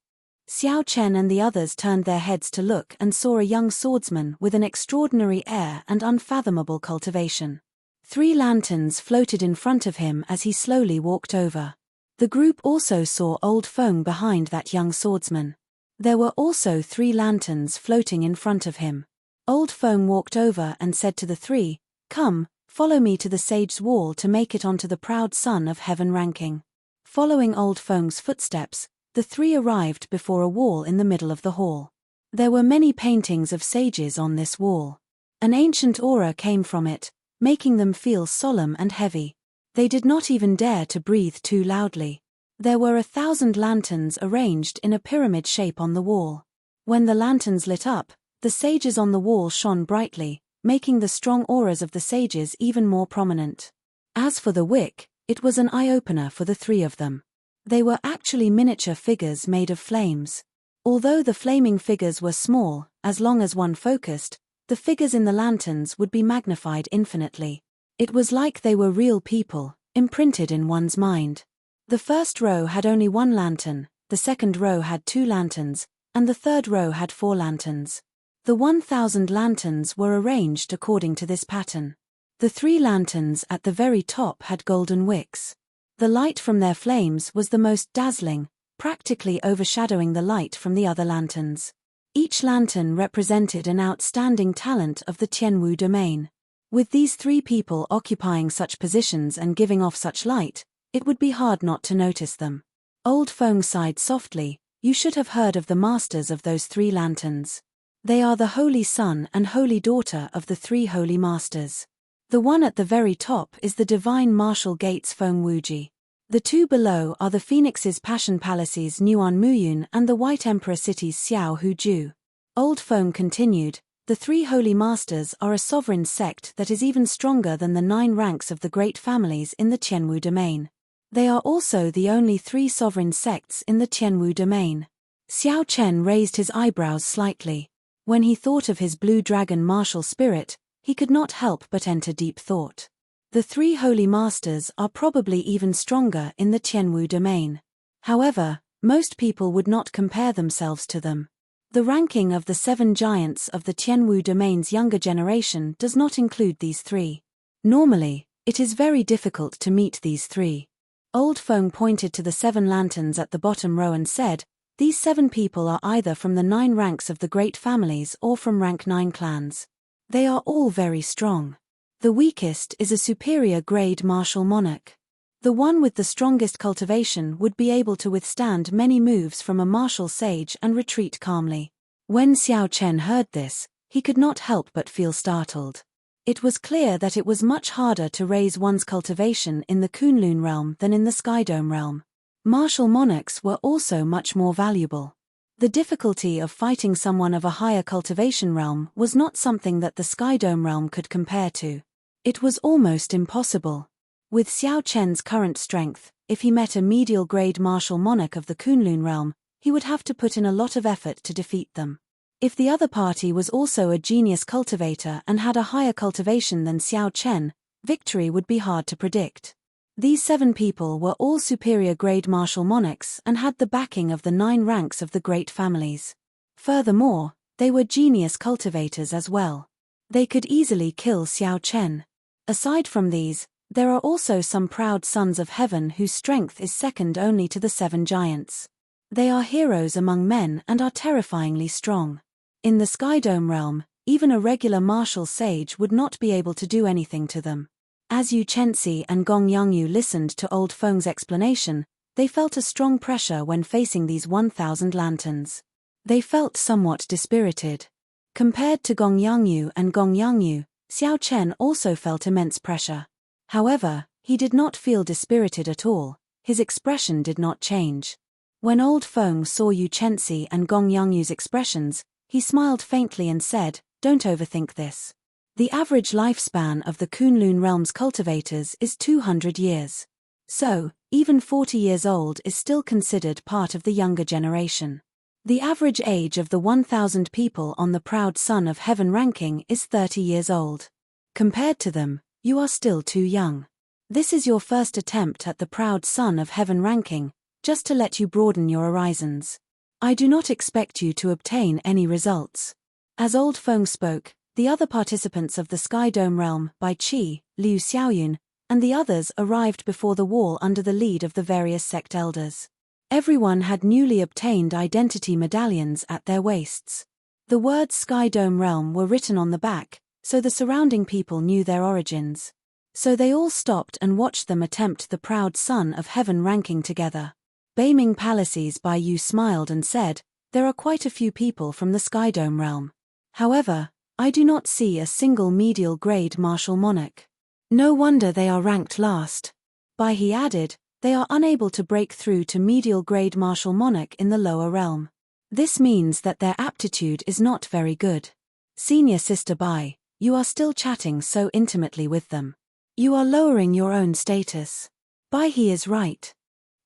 Xiao Chen and the others turned their heads to look and saw a young swordsman with an extraordinary air and unfathomable cultivation. 3 lanterns floated in front of him as he slowly walked over. The group also saw Old Feng behind that young swordsman. There were also 3 lanterns floating in front of him. Old Feng walked over and said to the 3, "Come, follow me to the sage's wall to make it onto the proud son of heaven ranking." Following Old Feng's footsteps, the 3 arrived before a wall in the middle of the hall. There were many paintings of sages on this wall. An ancient aura came from it, making them feel solemn and heavy. They did not even dare to breathe too loudly. There were 1,000 lanterns arranged in a pyramid shape on the wall. When the lanterns lit up, the sages on the wall shone brightly, making the strong auras of the sages even more prominent. As for the wick, it was an eye-opener for the 3 of them. They were actually miniature figures made of flames. Although the flaming figures were small, as long as one focused, the figures in the lanterns would be magnified infinitely. It was like they were real people, imprinted in one's mind. The first row had only 1 lantern, the second row had 2 lanterns, and the third row had 4 lanterns. The 1,000 lanterns were arranged according to this pattern. The 3 lanterns at the very top had golden wicks. The light from their flames was the most dazzling, practically overshadowing the light from the other lanterns. Each lantern represented an outstanding talent of the Tianwu domain. With these 3 people occupying such positions and giving off such light, it would be hard not to notice them. Old Feng sighed softly. "You should have heard of the masters of those 3 lanterns. They are the holy son and holy daughter of the 3 holy masters. The one at the very top is the divine martial gates Feng Wuji. The 2 below are the phoenix's passion palaces Nuan Muyun and the white emperor cities Xiao Huju." Old Feng continued, "The 3 holy masters are a sovereign sect that is even stronger than the 9 ranks of the great families in the Tianwu domain. They are also the only 3 sovereign sects in the Tianwu domain." Xiao Chen raised his eyebrows slightly. When he thought of his blue dragon martial spirit, he could not help but enter deep thought. The 3 holy masters are probably even stronger in the Tianwu domain. However, most people would not compare themselves to them. The ranking of the 7 giants of the Tianwu domain's younger generation does not include these 3. Normally, it is very difficult to meet these 3. Old Feng pointed to the 7 lanterns at the bottom row and said, "These 7 people are either from the 9 ranks of the great families or from rank 9 clans. They are all very strong. The weakest is a superior grade martial monarch. The one with the strongest cultivation would be able to withstand many moves from a martial sage and retreat calmly." When Xiao Chen heard this, he could not help but feel startled. It was clear that it was much harder to raise one's cultivation in the Kunlun realm than in the Skydome realm. Martial monarchs were also much more valuable. The difficulty of fighting someone of a higher cultivation realm was not something that the Skydome realm could compare to. It was almost impossible. With Xiao Chen's current strength, if he met a medial-grade martial monarch of the Kunlun realm, he would have to put in a lot of effort to defeat them. If the other party was also a genius cultivator and had a higher cultivation than Xiao Chen, victory would be hard to predict. These 7 people were all superior-grade martial monarchs and had the backing of the 9 ranks of the great families. Furthermore, they were genius cultivators as well. They could easily kill Xiao Chen. Aside from these, there are also some proud sons of heaven whose strength is second only to the 7 giants. They are heroes among men and are terrifyingly strong. In the Skydome realm, even a regular martial sage would not be able to do anything to them. As Yu Chenxi and Gong Yangyu listened to Old Feng's explanation, they felt a strong pressure when facing these 1,000 lanterns. They felt somewhat dispirited. Compared to Gong Yangyu and Gong Yangyu, Xiao Chen also felt immense pressure. However, he did not feel dispirited at all. His expression did not change. When Old Feng saw Yu Chenxi and Gong Yangyu's expressions, he smiled faintly and said, "Don't overthink this. The average lifespan of the Kunlun realm's cultivators is 200 years. So, even 40 years old is still considered part of the younger generation. The average age of the 1,000 people on the Proud Son of Heaven ranking is 30 years old. Compared to them, you are still too young. This is your first attempt at the Proud Son of Heaven ranking, just to let you broaden your horizons. I do not expect you to obtain any results." As Old Feng spoke, the other participants of the Skydome realm, Bai Qi, Liu Xiaoyun, and the others arrived before the wall under the lead of the various sect elders. Everyone had newly obtained identity medallions at their waists. The words Skydome realm were written on the back, so the surrounding people knew their origins. So they all stopped and watched them attempt the Proud Son of Heaven ranking together. Beiming Palaces Bai Yu smiled and said, "There are quite a few people from the Skydome realm. However, I do not see a single medial-grade martial monarch. No wonder they are ranked last." Bai he added, "They are unable to break through to medial-grade martial monarch in the lower realm. This means that their aptitude is not very good. Senior Sister Bai, you are still chatting so intimately with them. You are lowering your own status." Bai he is right.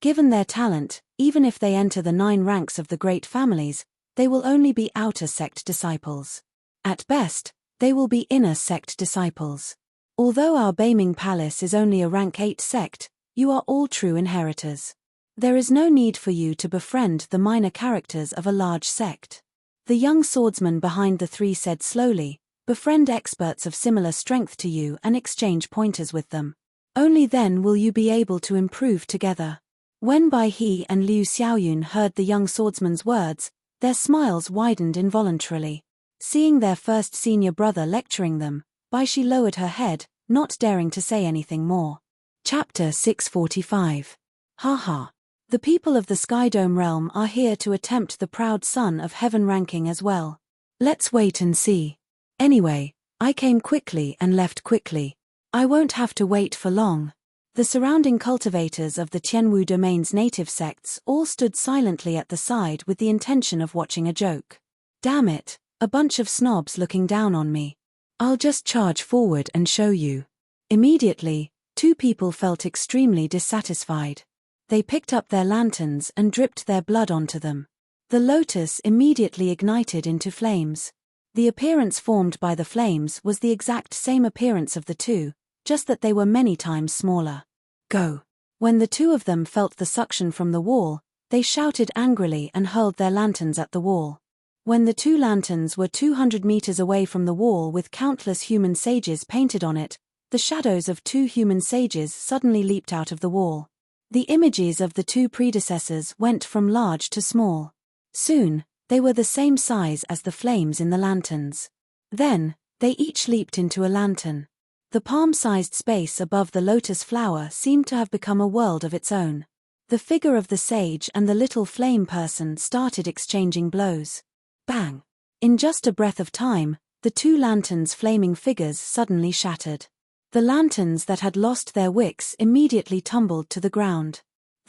Given their talent, even if they enter the 9 ranks of the great families, they will only be outer sect disciples. At best, they will be inner sect disciples. Although our Beiming Palace is only a rank 8 sect, you are all true inheritors. There is no need for you to befriend the minor characters of a large sect. The young swordsman behind the 3 said slowly, "Befriend experts of similar strength to you and exchange pointers with them. Only then will you be able to improve together." When Bai He and Liu Xiaoyun heard the young swordsman's words, their smiles widened involuntarily. Seeing their first senior brother lecturing them, Bai Shi lowered her head, not daring to say anything more. Chapter 645. Haha. The people of the Skydome realm are here to attempt the Proud Son of Heaven ranking as well. Let's wait and see. Anyway, I came quickly and left quickly. I won't have to wait for long. The surrounding cultivators of the Tianwu domain's native sects all stood silently at the side with the intention of watching a joke. Damn it, a bunch of snobs looking down on me. I'll just charge forward and show you. Immediately, 2 people felt extremely dissatisfied. They picked up their lanterns and dripped their blood onto them. The lotus immediately ignited into flames. The appearance formed by the flames was the exact same appearance of the 2, just that they were many times smaller. Go! When the 2 of them felt the suction from the wall, they shouted angrily and hurled their lanterns at the wall. When the 2 lanterns were 200 meters away from the wall with countless human sages painted on it, the shadows of 2 human sages suddenly leaped out of the wall. The images of the 2 predecessors went from large to small. Soon, they were the same size as the flames in the lanterns. Then, they each leaped into a lantern. The palm-sized space above the lotus flower seemed to have become a world of its own. The figure of the sage and the little flame person started exchanging blows. Bang! In just a breath of time, the 2 lanterns' flaming figures suddenly shattered. The lanterns that had lost their wicks immediately tumbled to the ground.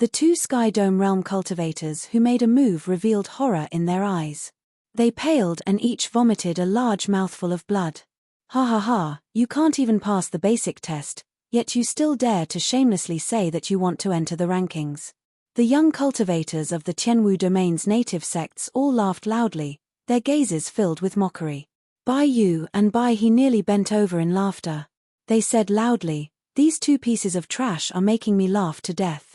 The two Sky Dome Realm cultivators who made a move revealed horror in their eyes. They paled and each vomited a large mouthful of blood. Ha ha ha, you can't even pass the basic test, yet you still dare to shamelessly say that you want to enter the rankings. The young cultivators of the Tianwu domain's native sects all laughed loudly, their gazes filled with mockery. Bai Yu and Bai He nearly bent over in laughter. They said loudly, "These two pieces of trash are making me laugh to death.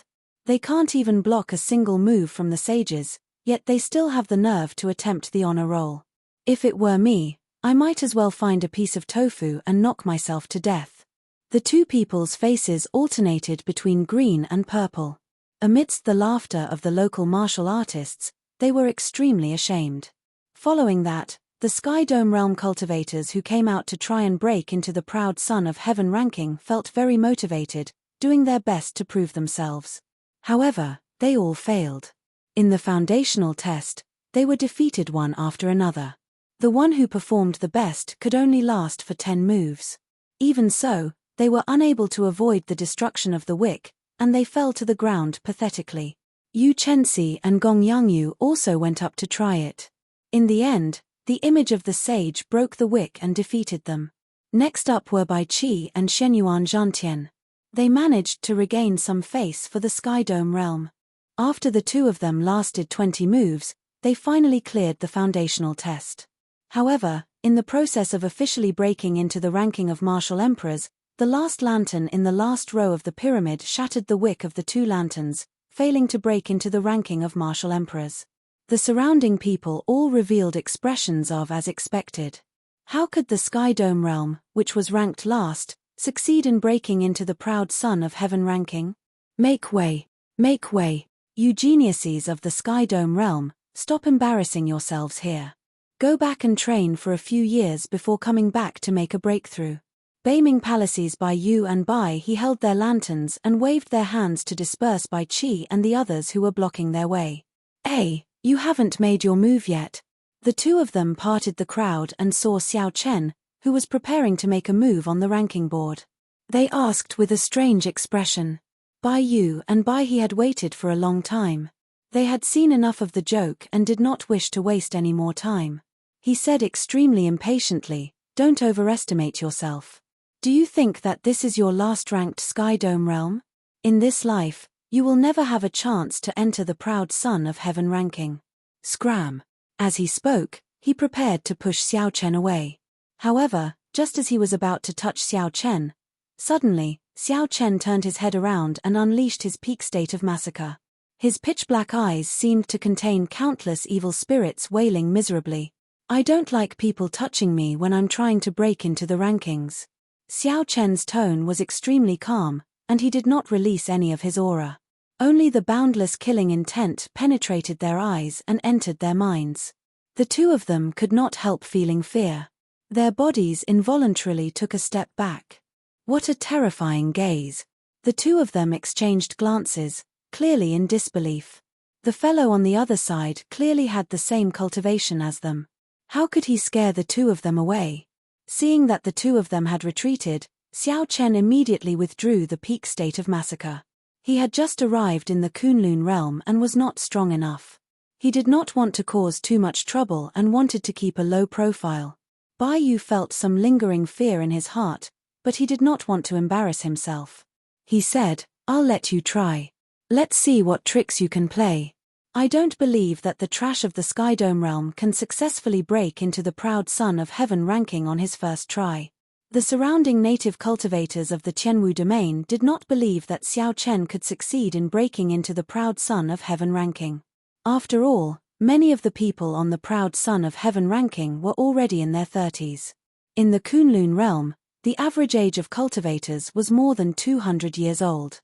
They can't even block a single move from the sages, yet they still have the nerve to attempt the honor roll. If it were me, I might as well find a piece of tofu and knock myself to death." The two people's faces alternated between green and purple. Amidst the laughter of the local martial artists, they were extremely ashamed. Following that, the Sky Dome Realm cultivators who came out to try and break into the proud Son of Heaven ranking felt very motivated, doing their best to prove themselves. However, they all failed. In the foundational test, they were defeated one after another. The one who performed the best could only last for 10 moves. Even so, they were unable to avoid the destruction of the wick, and they fell to the ground pathetically. Yu Chenxi and Gong Yangyu also went up to try it. In the end, the image of the sage broke the wick and defeated them. Next up were Bai Qi and Shenyuan Zhantian. They managed to regain some face for the Sky Dome realm. After the two of them lasted 20 moves, they finally cleared the foundational test. However, in the process of officially breaking into the ranking of martial emperors, the last lantern in the last row of the pyramid shattered the wick of the two lanterns, failing to break into the ranking of martial emperors. The surrounding people all revealed expressions of as expected. How could the Sky Dome realm, which was ranked last, succeed in breaking into the proud Son of Heaven ranking? Make way! Make way! You geniuses of the Sky Dome realm, stop embarrassing yourselves here. Go back and train for a few years before coming back to make a breakthrough. Beaming palaces by Yu and Bai He held their lanterns and waved their hands to disperse Bai Qi and the others who were blocking their way. "Hey, you haven't made your move yet." The two of them parted the crowd and saw Xiao Chen, who was preparing to make a move on the ranking board. They asked with a strange expression. Bai Yu and Bai He had waited for a long time. They had seen enough of the joke and did not wish to waste any more time. He said extremely impatiently, "Don't overestimate yourself. Do you think that this is your last ranked Sky Dome realm? In this life, you will never have a chance to enter the proud Son of Heaven ranking. Scram." As he spoke, he prepared to push Xiao Chen away. However, just as he was about to touch Xiao Chen, suddenly, Xiao Chen turned his head around and unleashed his peak state of massacre. His pitch-black eyes seemed to contain countless evil spirits wailing miserably. "I don't like people touching me when I'm trying to break into the rankings." Xiao Chen's tone was extremely calm, and he did not release any of his aura. Only the boundless killing intent penetrated their eyes and entered their minds. The two of them could not help feeling fear. Their bodies involuntarily took a step back. What a terrifying gaze. The two of them exchanged glances, clearly in disbelief. The fellow on the other side clearly had the same cultivation as them. How could he scare the two of them away? Seeing that the two of them had retreated, Xiao Chen immediately withdrew the peak state of massacre. He had just arrived in the Kunlun realm and was not strong enough. He did not want to cause too much trouble and wanted to keep a low profile. Bai Yu felt some lingering fear in his heart, but he did not want to embarrass himself. He said, "I'll let you try. Let's see what tricks you can play. I don't believe that the trash of the Sky Dome realm can successfully break into the proud Son of Heaven ranking on his first try." The surrounding native cultivators of the Tianwu domain did not believe that Xiao Chen could succeed in breaking into the proud Son of Heaven ranking. After all, many of the people on the proud Son of Heaven ranking were already in their 30s. In the Kunlun realm, the average age of cultivators was more than 200 years old.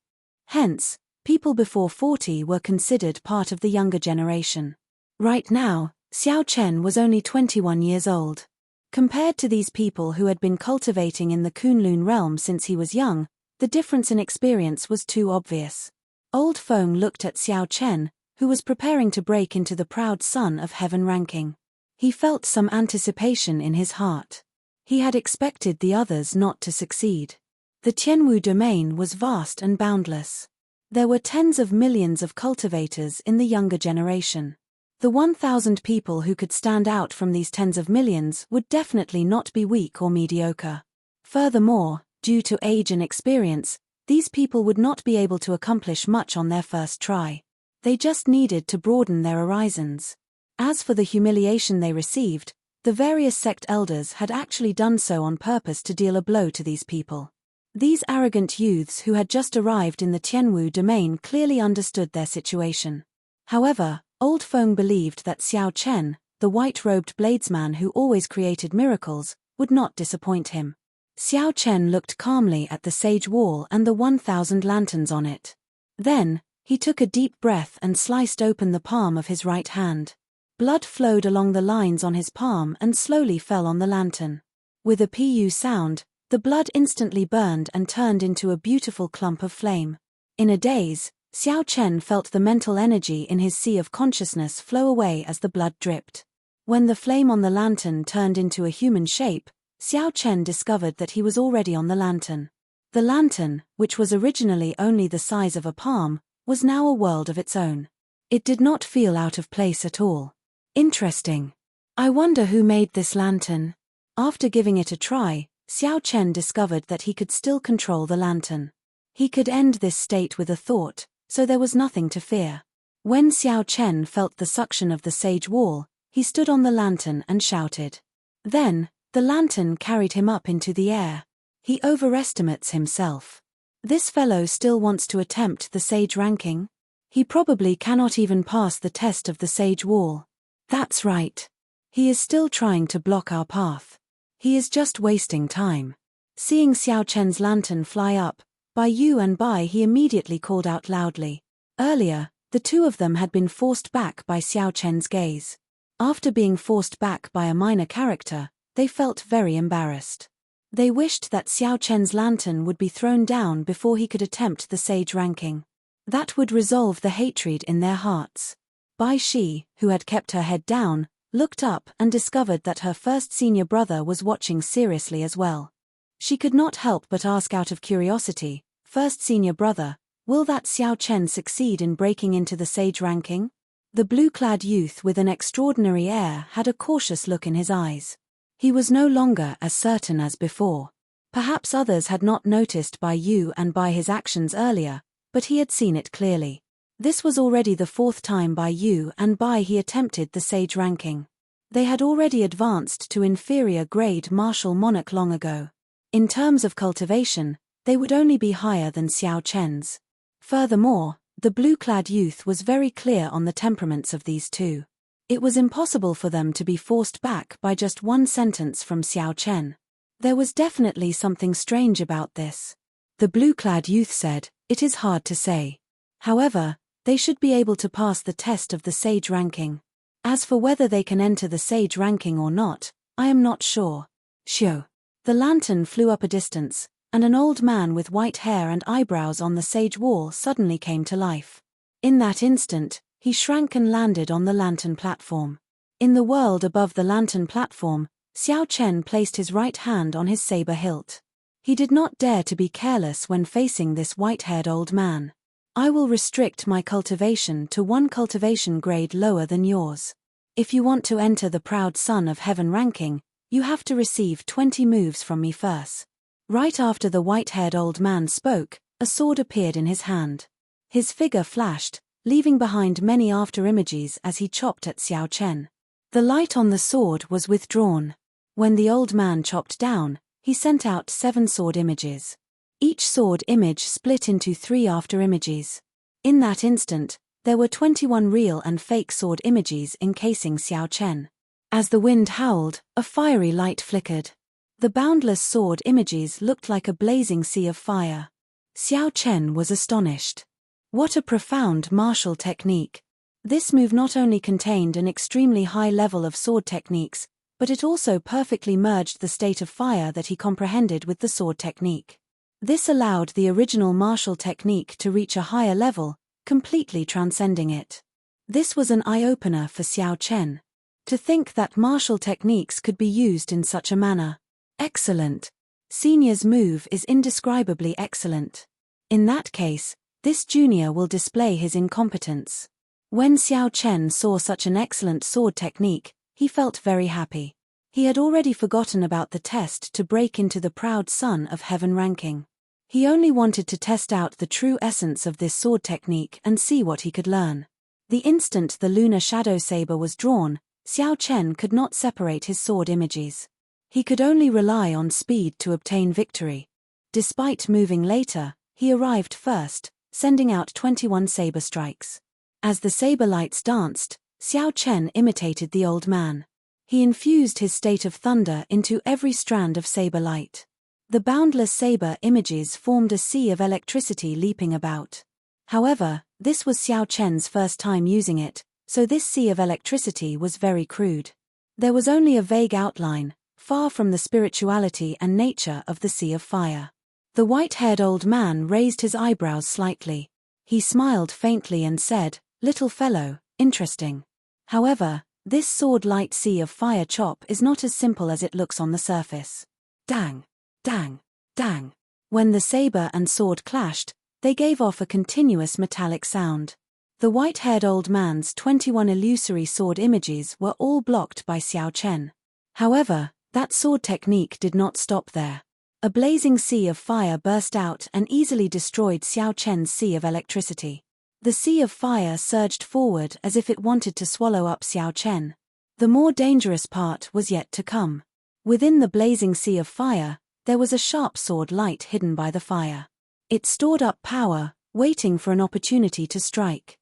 Hence, people before 40 were considered part of the younger generation. Right now, Xiao Chen was only 21 years old. Compared to these people who had been cultivating in the Kunlun realm since he was young, the difference in experience was too obvious. Old Feng looked at Xiao Chen, who was preparing to break into the proud Son of Heaven ranking. He felt some anticipation in his heart. He had expected the others not to succeed. The Tianwu domain was vast and boundless. There were tens of millions of cultivators in the younger generation. The 1,000 people who could stand out from these tens of millions would definitely not be weak or mediocre. Furthermore, due to age and experience, these people would not be able to accomplish much on their first try. They just needed to broaden their horizons. As for the humiliation they received, the various sect elders had actually done so on purpose to deal a blow to these people. These arrogant youths who had just arrived in the Tianwu domain clearly understood their situation. However, Old Feng believed that Xiao Chen, the white-robed bladesman who always created miracles, would not disappoint him. Xiao Chen looked calmly at the sage wall and the 1,000 lanterns on it. Then, he took a deep breath and sliced open the palm of his right hand. Blood flowed along the lines on his palm and slowly fell on the lantern. With a pu sound, the blood instantly burned and turned into a beautiful clump of flame. In a daze, Xiao Chen felt the mental energy in his sea of consciousness flow away as the blood dripped. When the flame on the lantern turned into a human shape, Xiao Chen discovered that he was already on the lantern. The lantern, which was originally only the size of a palm, was now a world of its own. It did not feel out of place at all. Interesting. I wonder who made this lantern. After giving it a try, Xiao Chen discovered that he could still control the lantern. He could end this state with a thought, so there was nothing to fear. When Xiao Chen felt the suction of the sage wall, he stood on the lantern and shouted. Then, the lantern carried him up into the air. He overestimates himself. This fellow still wants to attempt the sage ranking? He probably cannot even pass the test of the sage wall. That's right. He is still trying to block our path. He is just wasting time. Seeing Xiao Chen's lantern fly up, Bai Yu and Bai he immediately called out loudly. Earlier, the two of them had been forced back by Xiao Chen's gaze. After being forced back by a minor character, they felt very embarrassed. They wished that Xiao Chen's lantern would be thrown down before he could attempt the sage ranking. That would resolve the hatred in their hearts. Bai Shi, who had kept her head down, looked up and discovered that her first senior brother was watching seriously as well. She could not help but ask out of curiosity, "First senior brother, will that Xiao Chen succeed in breaking into the sage ranking?" The blue-clad youth with an extraordinary air had a cautious look in his eyes. He was no longer as certain as before. Perhaps others had not noticed Bai Yu and by his actions earlier, but he had seen it clearly. This was already the fourth time Bai Yu and Bai he attempted the sage ranking. They had already advanced to inferior grade martial monarch long ago. In terms of cultivation, they would only be higher than Xiao Chen's. Furthermore, the blue-clad youth was very clear on the temperaments of these two. It was impossible for them to be forced back by just one sentence from Xiao Chen. There was definitely something strange about this. The blue-clad youth said, "It is hard to say. However, they should be able to pass the test of the sage ranking. As for whether they can enter the sage ranking or not, I am not sure." Shoo. The lantern flew up a distance, and an old man with white hair and eyebrows on the sage wall suddenly came to life. In that instant, he shrank and landed on the lantern platform. In the world above the lantern platform, Xiao Chen placed his right hand on his saber hilt. He did not dare to be careless when facing this white-haired old man. "I will restrict my cultivation to one cultivation grade lower than yours. If you want to enter the proud son of heaven ranking, you have to receive 20 moves from me first." Right after the white-haired old man spoke, a sword appeared in his hand. His figure flashed, leaving behind many after-images as he chopped at Xiao Chen. The light on the sword was withdrawn. When the old man chopped down, he sent out 7 sword images. Each sword image split into 3 after-images. In that instant, there were 21 real and fake sword images encasing Xiao Chen. As the wind howled, a fiery light flickered. The boundless sword images looked like a blazing sea of fire. Xiao Chen was astonished. What a profound martial technique. This move not only contained an extremely high level of sword techniques, but it also perfectly merged the state of fire that he comprehended with the sword technique. This allowed the original martial technique to reach a higher level, completely transcending it. This was an eye-opener for Xiao Chen. To think that martial techniques could be used in such a manner. Excellent. Senior's move is indescribably excellent. In that case, This junior will display his incompetence. When Xiao Chen saw such an excellent sword technique, he felt very happy. He had already forgotten about the test to break into the proud son of heaven ranking. He only wanted to test out the true essence of this sword technique and see what he could learn. The instant the lunar shadow saber was drawn, Xiao Chen could not separate his sword images. He could only rely on speed to obtain victory. Despite moving later, he arrived first, sending out 21 saber strikes. As the saber lights danced, Xiao Chen imitated the old man. He infused his state of thunder into every strand of saber light. The boundless saber images formed a sea of electricity leaping about. However, this was Xiao Chen's first time using it, so this sea of electricity was very crude. There was only a vague outline, far from the spirituality and nature of the sea of fire. The white-haired old man raised his eyebrows slightly. He smiled faintly and said, "Little fellow, interesting. However, this sword-light sea of fire chop is not as simple as it looks on the surface." Dang! Dang! Dang! When the saber and sword clashed, they gave off a continuous metallic sound. The white-haired old man's 21 illusory sword images were all blocked by Xiao Chen. However, that sword technique did not stop there. A blazing sea of fire burst out and easily destroyed Xiao Chen's sea of electricity. The sea of fire surged forward as if it wanted to swallow up Xiao Chen. The more dangerous part was yet to come. Within the blazing sea of fire, there was a sharp sword light hidden by the fire. It stored up power, waiting for an opportunity to strike.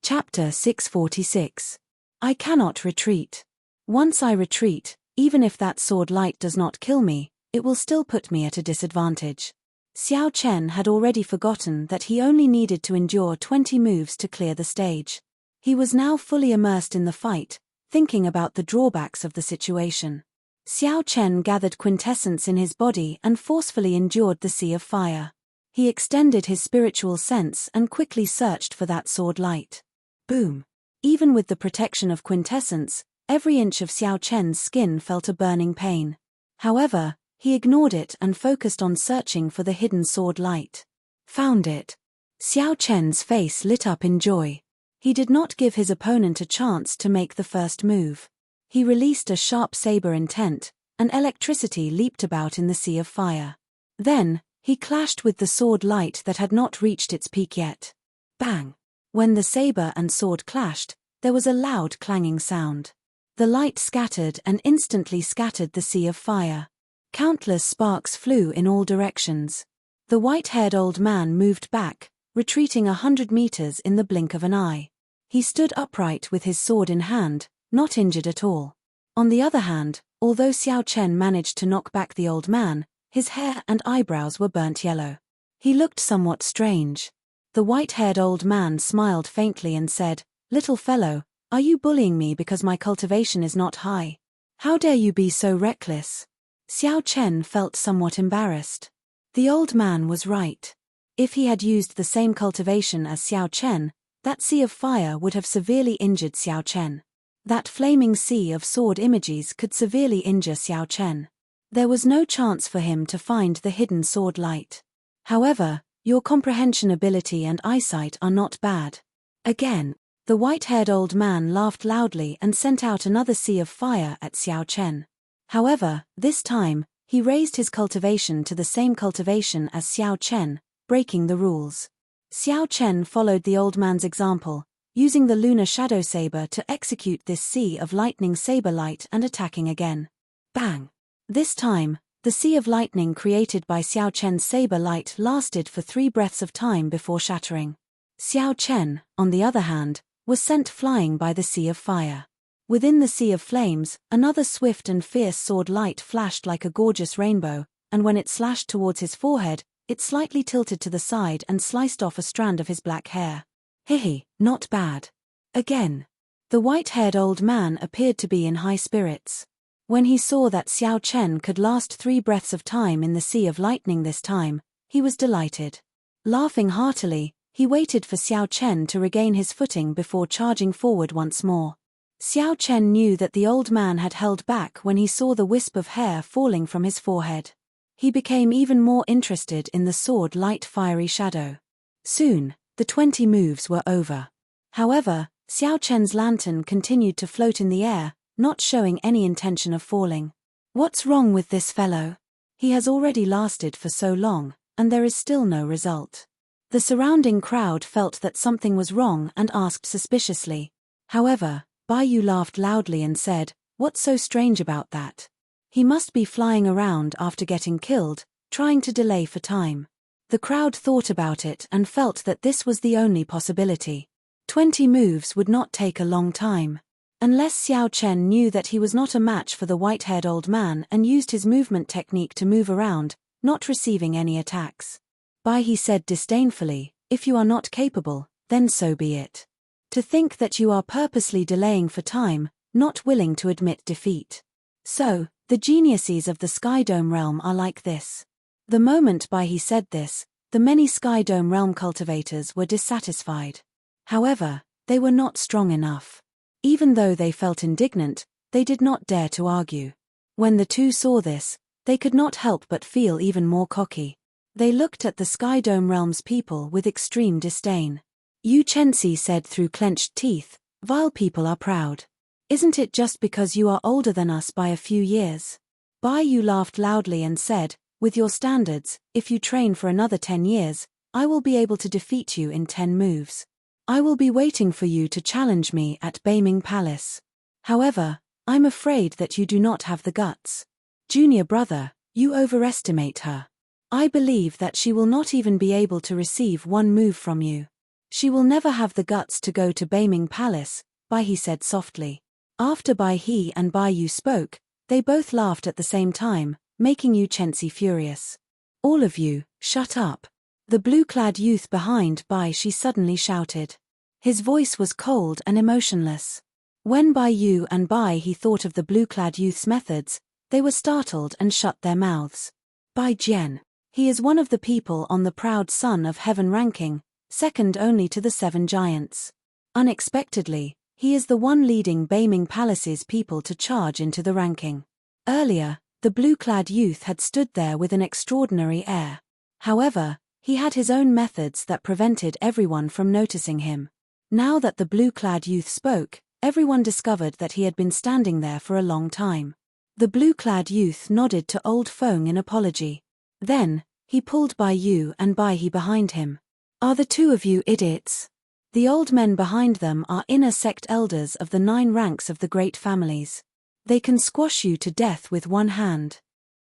Chapter 646. I cannot retreat. Once I retreat, even if that sword light does not kill me, it will still put me at a disadvantage. Xiao Chen had already forgotten that he only needed to endure 20 moves to clear the stage. He was now fully immersed in the fight, thinking about the drawbacks of the situation. Xiao Chen gathered quintessence in his body and forcefully endured the sea of fire. He extended his spiritual sense and quickly searched for that sword light. Boom! Even with the protection of quintessence, every inch of Xiao Chen's skin felt a burning pain. However, he ignored it and focused on searching for the hidden sword light. Found it! Xiao Chen's face lit up in joy. He did not give his opponent a chance to make the first move. He released a sharp saber intent, and electricity leaped about in the sea of fire. Then, he clashed with the sword light that had not reached its peak yet. Bang! When the saber and sword clashed, there was a loud clanging sound. The light scattered and instantly scattered the sea of fire. Countless sparks flew in all directions. The white-haired old man moved back, retreating 100 meters in the blink of an eye. He stood upright with his sword in hand, not injured at all. On the other hand, although Xiao Chen managed to knock back the old man, his hair and eyebrows were burnt yellow. He looked somewhat strange. The white-haired old man smiled faintly and said, "Little fellow, are you bullying me because my cultivation is not high? How dare you be so reckless?" Xiao Chen felt somewhat embarrassed. The old man was right. If he had used the same cultivation as Xiao Chen, that sea of fire would have severely injured Xiao Chen. That flaming sea of sword images could severely injure Xiao Chen. There was no chance for him to find the hidden sword light. However, your comprehension ability and eyesight are not bad. Again, the white-haired old man laughed loudly and sent out another sea of fire at Xiao Chen. However, this time, he raised his cultivation to the same cultivation as Xiao Chen, breaking the rules. Xiao Chen followed the old man's example, using the lunar shadow saber to execute this sea of lightning saber light and attacking again. Bang! This time, the sea of lightning created by Xiao Chen's saber light lasted for 3 breaths of time before shattering. Xiao Chen, on the other hand, was sent flying by the sea of fire. Within the sea of flames, another swift and fierce sword light flashed like a gorgeous rainbow, and when it slashed towards his forehead, it slightly tilted to the side and sliced off a strand of his black hair. Hihi, not bad. Again. The white-haired old man appeared to be in high spirits. When he saw that Xiao Chen could last 3 breaths of time in the sea of lightning this time, he was delighted. Laughing heartily, he waited for Xiao Chen to regain his footing before charging forward once more. Xiao Chen knew that the old man had held back when he saw the wisp of hair falling from his forehead. He became even more interested in the sword light fiery shadow. Soon, The 20 moves were over. However, Xiao Chen's lantern continued to float in the air, not showing any intention of falling. What's wrong with this fellow? He has already lasted for so long, and there is still no result. The surrounding crowd felt that something was wrong and asked suspiciously. However, Bai Yu laughed loudly and said, "What's so strange about that? He must be flying around after getting killed, trying to delay for time." The crowd thought about it and felt that this was the only possibility. 20 moves would not take a long time. Unless Xiao Chen knew that he was not a match for the white-haired old man and used his movement technique to move around, not receiving any attacks. Bai he said disdainfully, "If you are not capable, then so be it. To think that you are purposely delaying for time, not willing to admit defeat. So, the geniuses of the Sky Dome realm are like this." The moment Bai he said this, the many Sky Dome realm cultivators were dissatisfied. However, they were not strong enough. Even though they felt indignant, they did not dare to argue. When the two saw this, they could not help but feel even more cocky. They looked at the Sky Dome realm's people with extreme disdain. Yu Chenxi said through clenched teeth, "Vile people are proud. Isn't it just because you are older than us by a few years?" Bai Yu laughed loudly and said, "With your standards, if you train for another 10 years, I will be able to defeat you in 10 moves. I will be waiting for you to challenge me at Beiming Palace. However, I'm afraid that you do not have the guts. Junior brother, you overestimate her. I believe that she will not even be able to receive one move from you. She will never have the guts to go to Beiming Palace," Bai he said softly. After Bai he and Bai Yu spoke, they both laughed at the same time, making Yu Chenxi furious. "All of you, shut up." The blue-clad youth behind Bai Shi suddenly shouted. His voice was cold and emotionless. When Bai Yu and Bai he thought of the blue-clad youth's methods, they were startled and shut their mouths. Bai Jian. He is one of the people on the proud Son of Heaven ranking, second only to the 7 giants. Unexpectedly, he is the one leading Beiming Palace's people to charge into the ranking. Earlier, the blue-clad youth had stood there with an extraordinary air. However, he had his own methods that prevented everyone from noticing him. Now that the blue-clad youth spoke, everyone discovered that he had been standing there for a long time. The blue-clad youth nodded to Old Feng in apology. Then, he pulled Bai Yu and Bai he behind him. "Are the two of you idiots? The old men behind them are inner sect elders of the 9 ranks of the great families. They can squash you to death with one hand.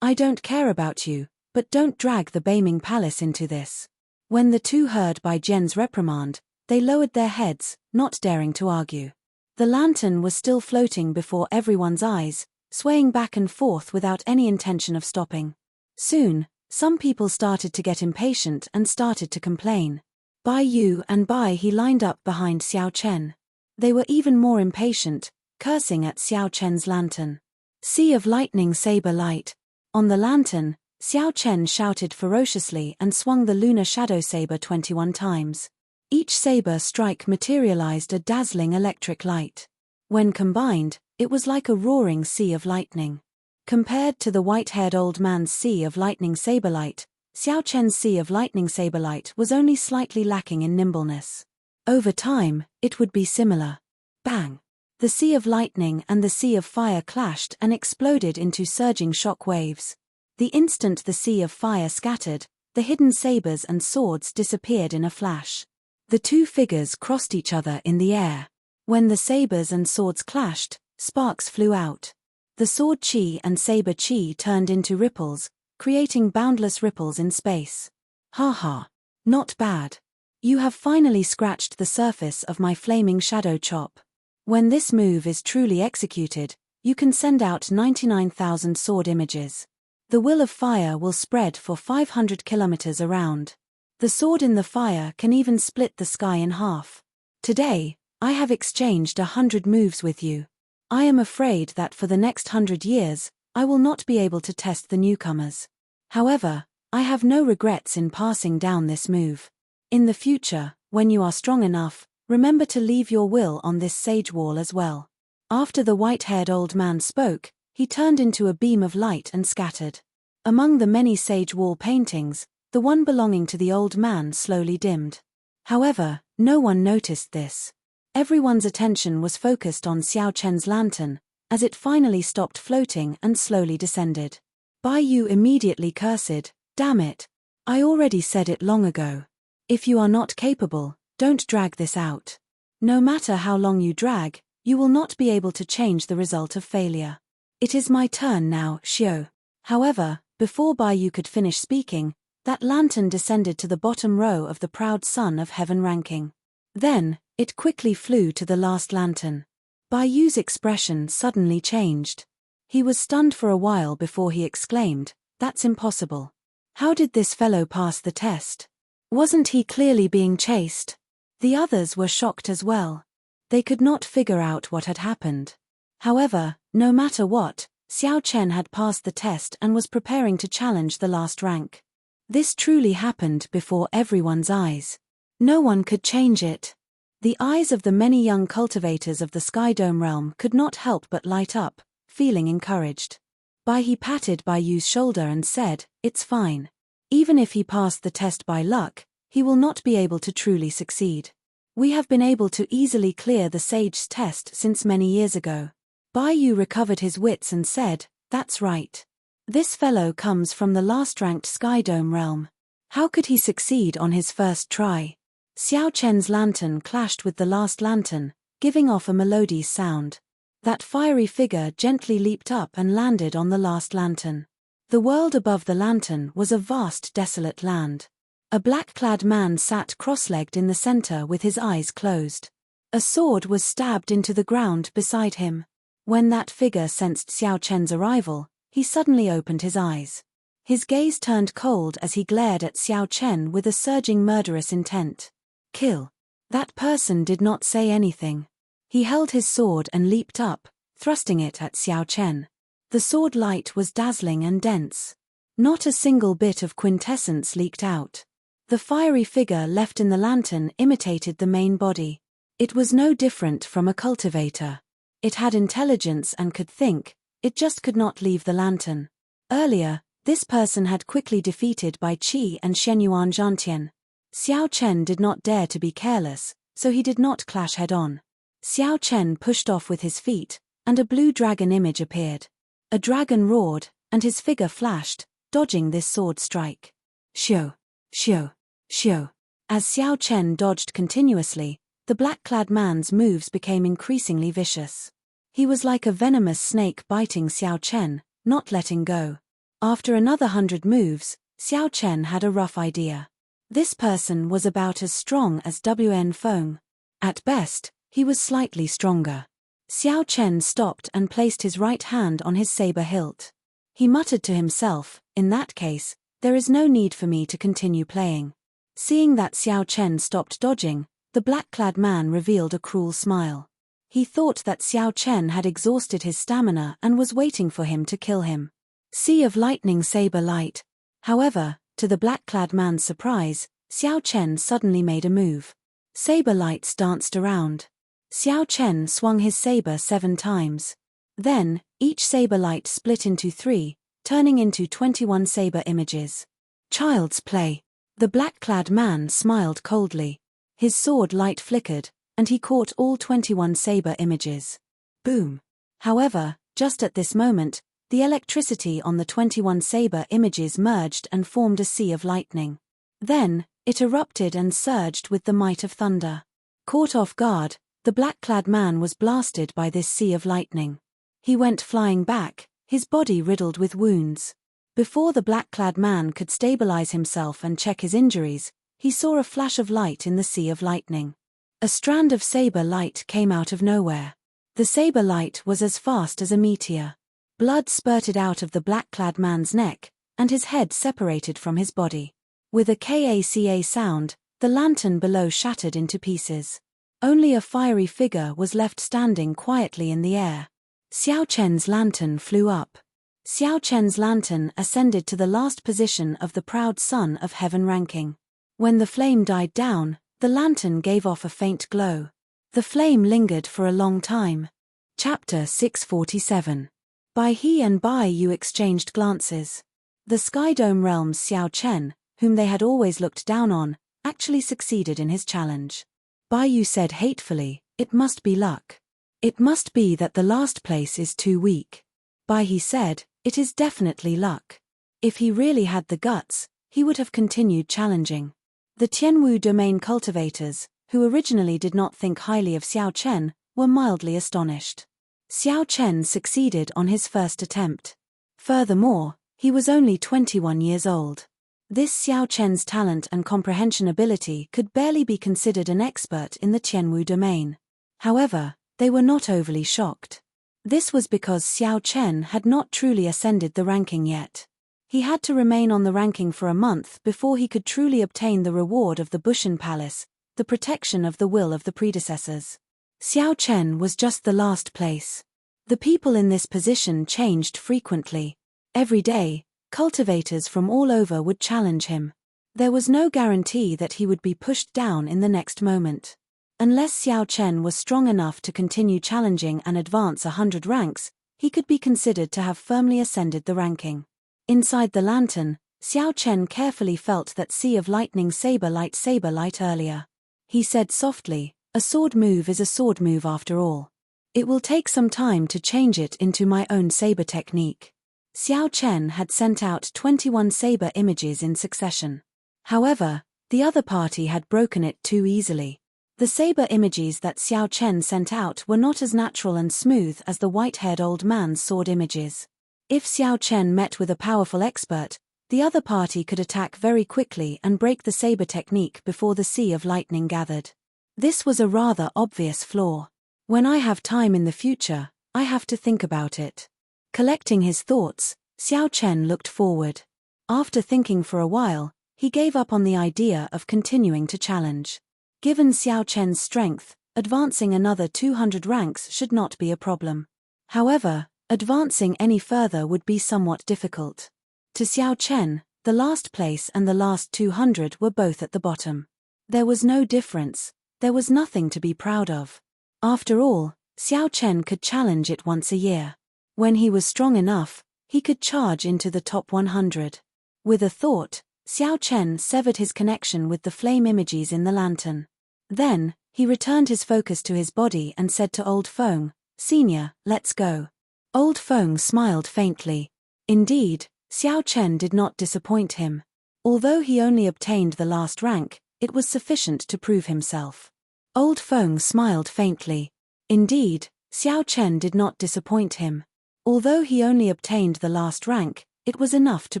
I don't care about you, but don't drag the Beiming Palace into this." When the two heard Bai Jian's reprimand, they lowered their heads, not daring to argue. The lantern was still floating before everyone's eyes, swaying back and forth without any intention of stopping. Soon, some people started to get impatient and started to complain. Bai Yu and Bai he lined up behind Xiao Chen. They were even more impatient, cursing at Xiao Chen's lantern. "Sea of lightning saber light." On the lantern, Xiao Chen shouted ferociously and swung the lunar shadow saber 21 times. Each saber strike materialized a dazzling electric light. When combined, it was like a roaring sea of lightning. Compared to the white-haired old man's sea of lightning saberlight, Xiao Chen's sea of lightning saberlight was only slightly lacking in nimbleness. Over time, it would be similar. Bang! The sea of lightning and the sea of fire clashed and exploded into surging shock waves. The instant the sea of fire scattered, the hidden sabers and swords disappeared in a flash. The two figures crossed each other in the air. When the sabers and swords clashed, sparks flew out. The sword chi and saber chi turned into ripples, creating boundless ripples in space. "Ha ha. Not bad. You have finally scratched the surface of my flaming shadow chop. When this move is truly executed, you can send out 99,000 sword images. The will of fire will spread for 500 kilometers around. The sword in the fire can even split the sky in half. Today, I have exchanged 100 moves with you. I am afraid that for the next 100 years, I will not be able to test the newcomers. However, I have no regrets in passing down this move. In the future, when you are strong enough, remember to leave your will on this sage wall as well." After the white-haired old man spoke, he turned into a beam of light and scattered. Among the many sage wall paintings, the one belonging to the old man slowly dimmed. However, no one noticed this. Everyone's attention was focused on Xiao Chen's lantern, as it finally stopped floating and slowly descended. Bai Yu immediately cursed, "Damn it! I already said it long ago. If you are not capable, don't drag this out. No matter how long you drag, you will not be able to change the result of failure. It is my turn now, Xiao." However, before Bai Yu could finish speaking, that lantern descended to the bottom row of the proud son of heaven ranking. Then, it quickly flew to the last lantern. Bai Yu's expression suddenly changed. He was stunned for a while before he exclaimed, "That's impossible. How did this fellow pass the test? Wasn't he clearly being chased?" The others were shocked as well. They could not figure out what had happened. However, no matter what, Xiao Chen had passed the test and was preparing to challenge the last rank. This truly happened before everyone's eyes. No one could change it. The eyes of the many young cultivators of the Sky Dome realm could not help but light up, feeling encouraged. He patted Bai Yu's shoulder and said, "It's fine. Even if he passed the test by luck, he will not be able to truly succeed. We have been able to easily clear the Sage's test since many years ago." Bai Yu recovered his wits and said, "That's right. This fellow comes from the last-ranked Sky Dome realm. How could he succeed on his first try?" Xiao Chen's lantern clashed with the last lantern, giving off a melodious sound. That fiery figure gently leaped up and landed on the last lantern. The world above the lantern was a vast desolate land. A black-clad man sat cross-legged in the center with his eyes closed. A sword was stabbed into the ground beside him. When that figure sensed Xiao Chen's arrival, he suddenly opened his eyes. His gaze turned cold as he glared at Xiao Chen with a surging murderous intent. "Kill." That person did not say anything. He held his sword and leaped up, thrusting it at Xiao Chen. The sword light was dazzling and dense. Not a single bit of quintessence leaked out. The fiery figure left in the lantern imitated the main body. It was no different from a cultivator. It had intelligence and could think, it just could not leave the lantern. Earlier, this person had quickly defeated Bai Qi and Shenyuan Zhantian. Xiao Chen did not dare to be careless, so he did not clash head-on. Xiao Chen pushed off with his feet, and a blue dragon image appeared. A dragon roared, and his figure flashed, dodging this sword strike. Xiao, Xiao, Xiao. As Xiao Chen dodged continuously, the black-clad man's moves became increasingly vicious. He was like a venomous snake biting Xiao Chen, not letting go. After another 100 moves, Xiao Chen had a rough idea. This person was about as strong as Wen Feng. At best, he was slightly stronger. Xiao Chen stopped and placed his right hand on his saber hilt. He muttered to himself, "In that case, there is no need for me to continue playing." Seeing that Xiao Chen stopped dodging, the black-clad man revealed a cruel smile. He thought that Xiao Chen had exhausted his stamina and was waiting for him to kill him. Sea of lightning saber light. However, to the black-clad man's surprise, Xiao Chen suddenly made a move. Saber lights danced around. Xiao Chen swung his saber 7 times. Then, each saber light split into 3, turning into 21 saber images. Child's play. The black-clad man smiled coldly. His sword light flickered, and he caught all 21 saber images. Boom. However, just at this moment, the electricity on the 21 saber images merged and formed a sea of lightning. Then, it erupted and surged with the might of thunder. Caught off guard, the black-clad man was blasted by this sea of lightning. He went flying back, his body riddled with wounds. Before the black-clad man could stabilize himself and check his injuries, he saw a flash of light in the sea of lightning. A strand of saber light came out of nowhere. The saber light was as fast as a meteor. Blood spurted out of the black-clad man's neck, and his head separated from his body. With a KACA sound, the lantern below shattered into pieces. Only a fiery figure was left standing quietly in the air. Xiao Chen's lantern flew up. Xiao Chen's lantern ascended to the last position of the proud son of heaven ranking. When the flame died down, the lantern gave off a faint glow. The flame lingered for a long time. Chapter 647. Bai He and Bai Yu exchanged glances. The Sky Dome realm's Xiao Chen, whom they had always looked down on, actually succeeded in his challenge. Bai Yu said hatefully, "It must be luck. It must be that the last place is too weak." Bai He said, "It is definitely luck." If he really had the guts, he would have continued challenging. The Tianwu domain cultivators, who originally did not think highly of Xiao Chen, were mildly astonished. Xiao Chen succeeded on his first attempt. Furthermore, he was only 21 years old. This Xiao Chen's talent and comprehension ability could barely be considered an expert in the Tianwu domain. However, they were not overly shocked. This was because Xiao Chen had not truly ascended the ranking yet. He had to remain on the ranking for a month before he could truly obtain the reward of the Bushan Palace, the protection of the will of the predecessors. Xiao Chen was just the last place. The people in this position changed frequently. Every day, cultivators from all over would challenge him. There was no guarantee that he would be pushed down in the next moment. Unless Xiao Chen was strong enough to continue challenging and advance 100 ranks, he could be considered to have firmly ascended the ranking. Inside the lantern, Xiao Chen carefully felt that sea of lightning saber light earlier. He said softly, "A sword move is a sword move after all. It will take some time to change it into my own saber technique." Xiao Chen had sent out 21 saber images in succession. However, the other party had broken it too easily. The saber images that Xiao Chen sent out were not as natural and smooth as the white-haired old man's sword images. If Xiao Chen met with a powerful expert, the other party could attack very quickly and break the saber technique before the sea of lightning gathered. This was a rather obvious flaw. When I have time in the future, I have to think about it. Collecting his thoughts, Xiao Chen looked forward. After thinking for a while, he gave up on the idea of continuing to challenge. Given Xiao Chen's strength, advancing another 200 ranks should not be a problem. However, advancing any further would be somewhat difficult. To Xiao Chen, the last place and the last 200 were both at the bottom. There was no difference, there was nothing to be proud of. After all, Xiao Chen could challenge it once a year. When he was strong enough, he could charge into the top 100. With a thought, Xiao Chen severed his connection with the flame images in the lantern. Then, he returned his focus to his body and said to Old Feng, "Senior, let's go." Old Feng smiled faintly. Indeed, Xiao Chen did not disappoint him. Although he only obtained the last rank, it was sufficient to prove himself. Old Feng smiled faintly. Indeed, Xiao Chen did not disappoint him. Although he only obtained the last rank, it was enough to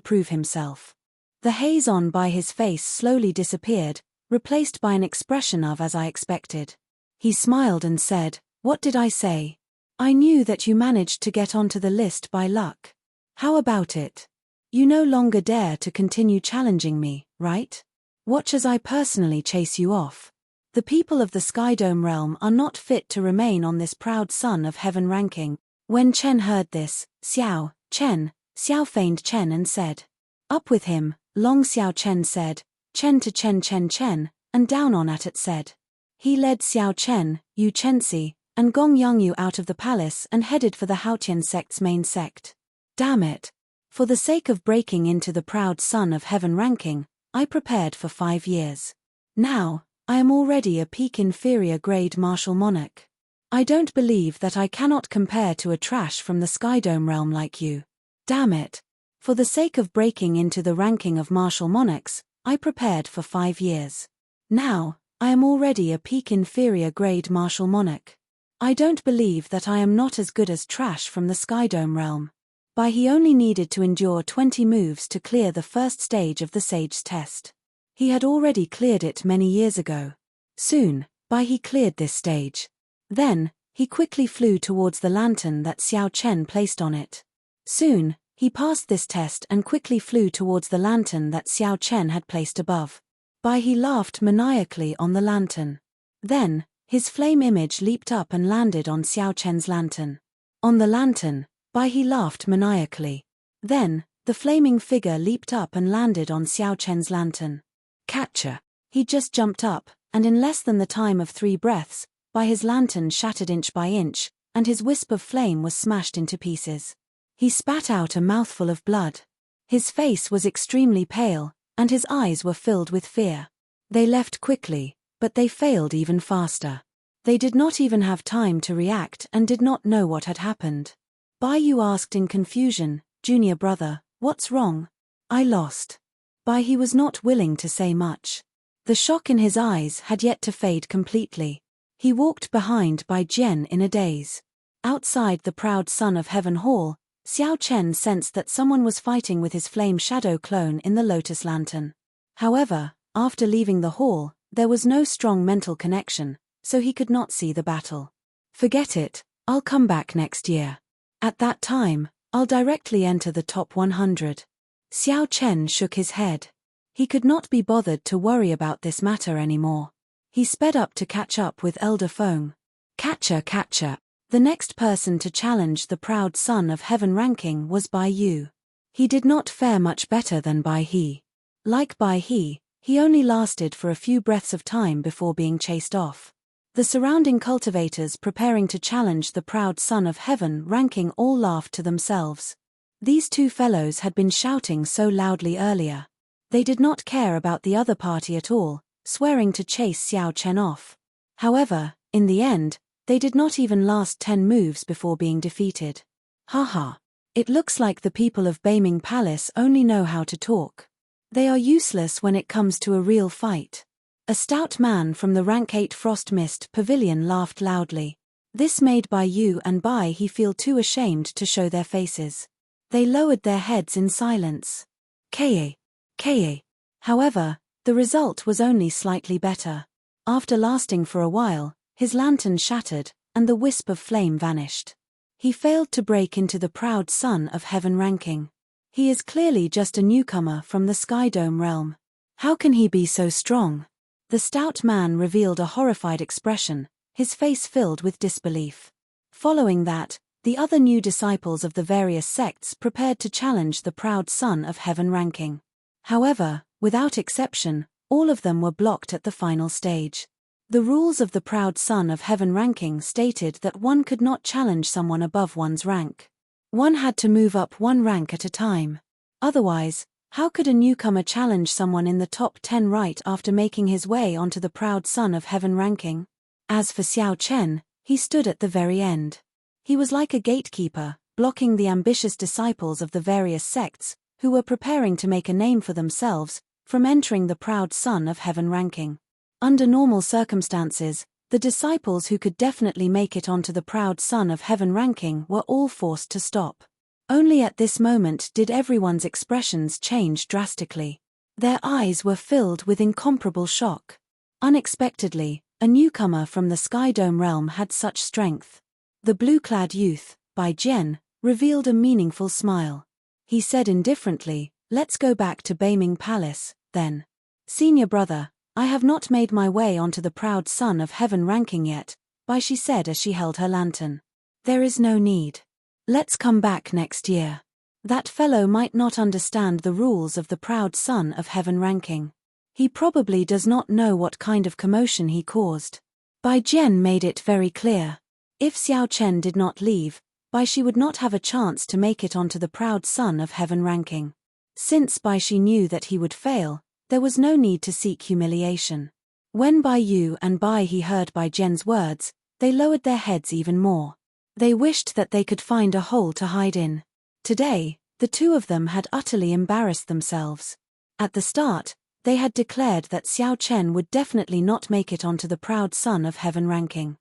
prove himself. The haze on by his face slowly disappeared, replaced by an expression of "as I expected." He smiled and said, "What did I say? I knew that you managed to get onto the list by luck. How about it? You no longer dare to continue challenging me, right? Watch as I personally chase you off." The people of the Skydome realm are not fit to remain on this proud son of heaven ranking. When Chen heard this, Xiao feigned Chen and said, "Up with him." Long Xiao Chen said, "Chen to Chen, and down on at it said." He led Xiao Chen, Yu Chenxi, and Gong Yangyu out of the palace and headed for the Haotian sect's main sect. Damn it. For the sake of breaking into the proud son of heaven ranking, I prepared for 5 years. Now, I am already a peak inferior grade martial monarch. I don't believe that I cannot compare to a trash from the Skydome realm like you. Damn it. For the sake of breaking into the ranking of martial monarchs, I prepared for 5 years. Now, I am already a peak inferior grade martial monarch. I don't believe that I am not as good as trash from the Skydome realm. Bai He only needed to endure 20 moves to clear the first stage of the Sage's test. He had already cleared it many years ago. Soon, Bai He cleared this stage. Then, he quickly flew towards the lantern that Xiao Chen placed on it. Soon, he passed this test and quickly flew towards the lantern that Xiao Chen had placed above. Bai He laughed maniacally on the lantern. Then, his flame image leaped up and landed on Xiao Chen's lantern. On the lantern, Bai He laughed maniacally. Then, the flaming figure leaped up and landed on Xiao Chen's lantern. Catcher! He just jumped up, and in less than the time of 3 breaths, Bai He's lantern shattered inch by inch, and his wisp of flame was smashed into pieces. He spat out a mouthful of blood. His face was extremely pale, and his eyes were filled with fear. They left quickly, but they failed even faster. They did not even have time to react and did not know what had happened. Bai Yu asked in confusion, "Junior brother, what's wrong?" "I lost." Bai He was not willing to say much. The shock in his eyes had yet to fade completely. He walked behind Bai Jian in a daze. Outside the proud son of heaven hall, Xiao Chen sensed that someone was fighting with his flame shadow clone in the lotus lantern. However, after leaving the hall, there was no strong mental connection, so he could not see the battle. "Forget it, I'll come back next year. At that time, I'll directly enter the top 100. Xiao Chen shook his head. He could not be bothered to worry about this matter anymore. He sped up to catch up with Elder Feng. Catcher. The next person to challenge the proud son of heaven ranking was Bai Yu. He did not fare much better than Bai He. Like Bai He only lasted for a few breaths of time before being chased off. The surrounding cultivators preparing to challenge the proud son of heaven ranking all laughed to themselves. These two fellows had been shouting so loudly earlier. They did not care about the other party at all, swearing to chase Xiao Chen off. However, in the end, they did not even last 10 moves before being defeated. Haha. It looks like the people of Beiming Palace only know how to talk. They are useless when it comes to a real fight. A stout man from the rank 8 Frost Mist Pavilion laughed loudly. This made Bai Yu and Bai He feel too ashamed to show their faces. They lowered their heads in silence. Ka. However, the result was only slightly better. After lasting for a while, his lantern shattered, and the wisp of flame vanished. He failed to break into the proud son of heaven ranking. He is clearly just a newcomer from the Sky Dome realm. How can he be so strong? The stout man revealed a horrified expression, his face filled with disbelief. Following that, the other new disciples of the various sects prepared to challenge the proud son of heaven ranking. However, without exception, all of them were blocked at the final stage. The rules of the proud son of heaven ranking stated that one could not challenge someone above one's rank. One had to move up one rank at a time. Otherwise, how could a newcomer challenge someone in the top 10 right after making his way onto the proud son of heaven ranking? As for Xiao Chen, he stood at the very end. He was like a gatekeeper, blocking the ambitious disciples of the various sects, who were preparing to make a name for themselves, from entering the proud son of heaven ranking. Under normal circumstances, the disciples who could definitely make it onto the proud son of heaven ranking were all forced to stop. Only at this moment did everyone's expressions change drastically. Their eyes were filled with incomparable shock. Unexpectedly, a newcomer from the Sky Dome realm had such strength. The blue-clad youth, Bai Jian, revealed a meaningful smile. He said indifferently, "Let's go back to Beiming Palace, then. Senior brother, I have not made my way onto the proud son of heaven ranking yet," Bai Shi said as she held her lantern. "There is no need. Let's come back next year. That fellow might not understand the rules of the proud son of heaven ranking. He probably does not know what kind of commotion he caused." Bai Jian made it very clear. If Xiao Chen did not leave, Bai Shi would not have a chance to make it onto the proud son of heaven ranking. Since Bai Shi knew that he would fail, there was no need to seek humiliation. When Bai Yu and Bai He heard Bai Jian's words, they lowered their heads even more. They wished that they could find a hole to hide in. Today, the two of them had utterly embarrassed themselves. At the start, they had declared that Xiao Chen would definitely not make it onto the proud son of heaven ranking.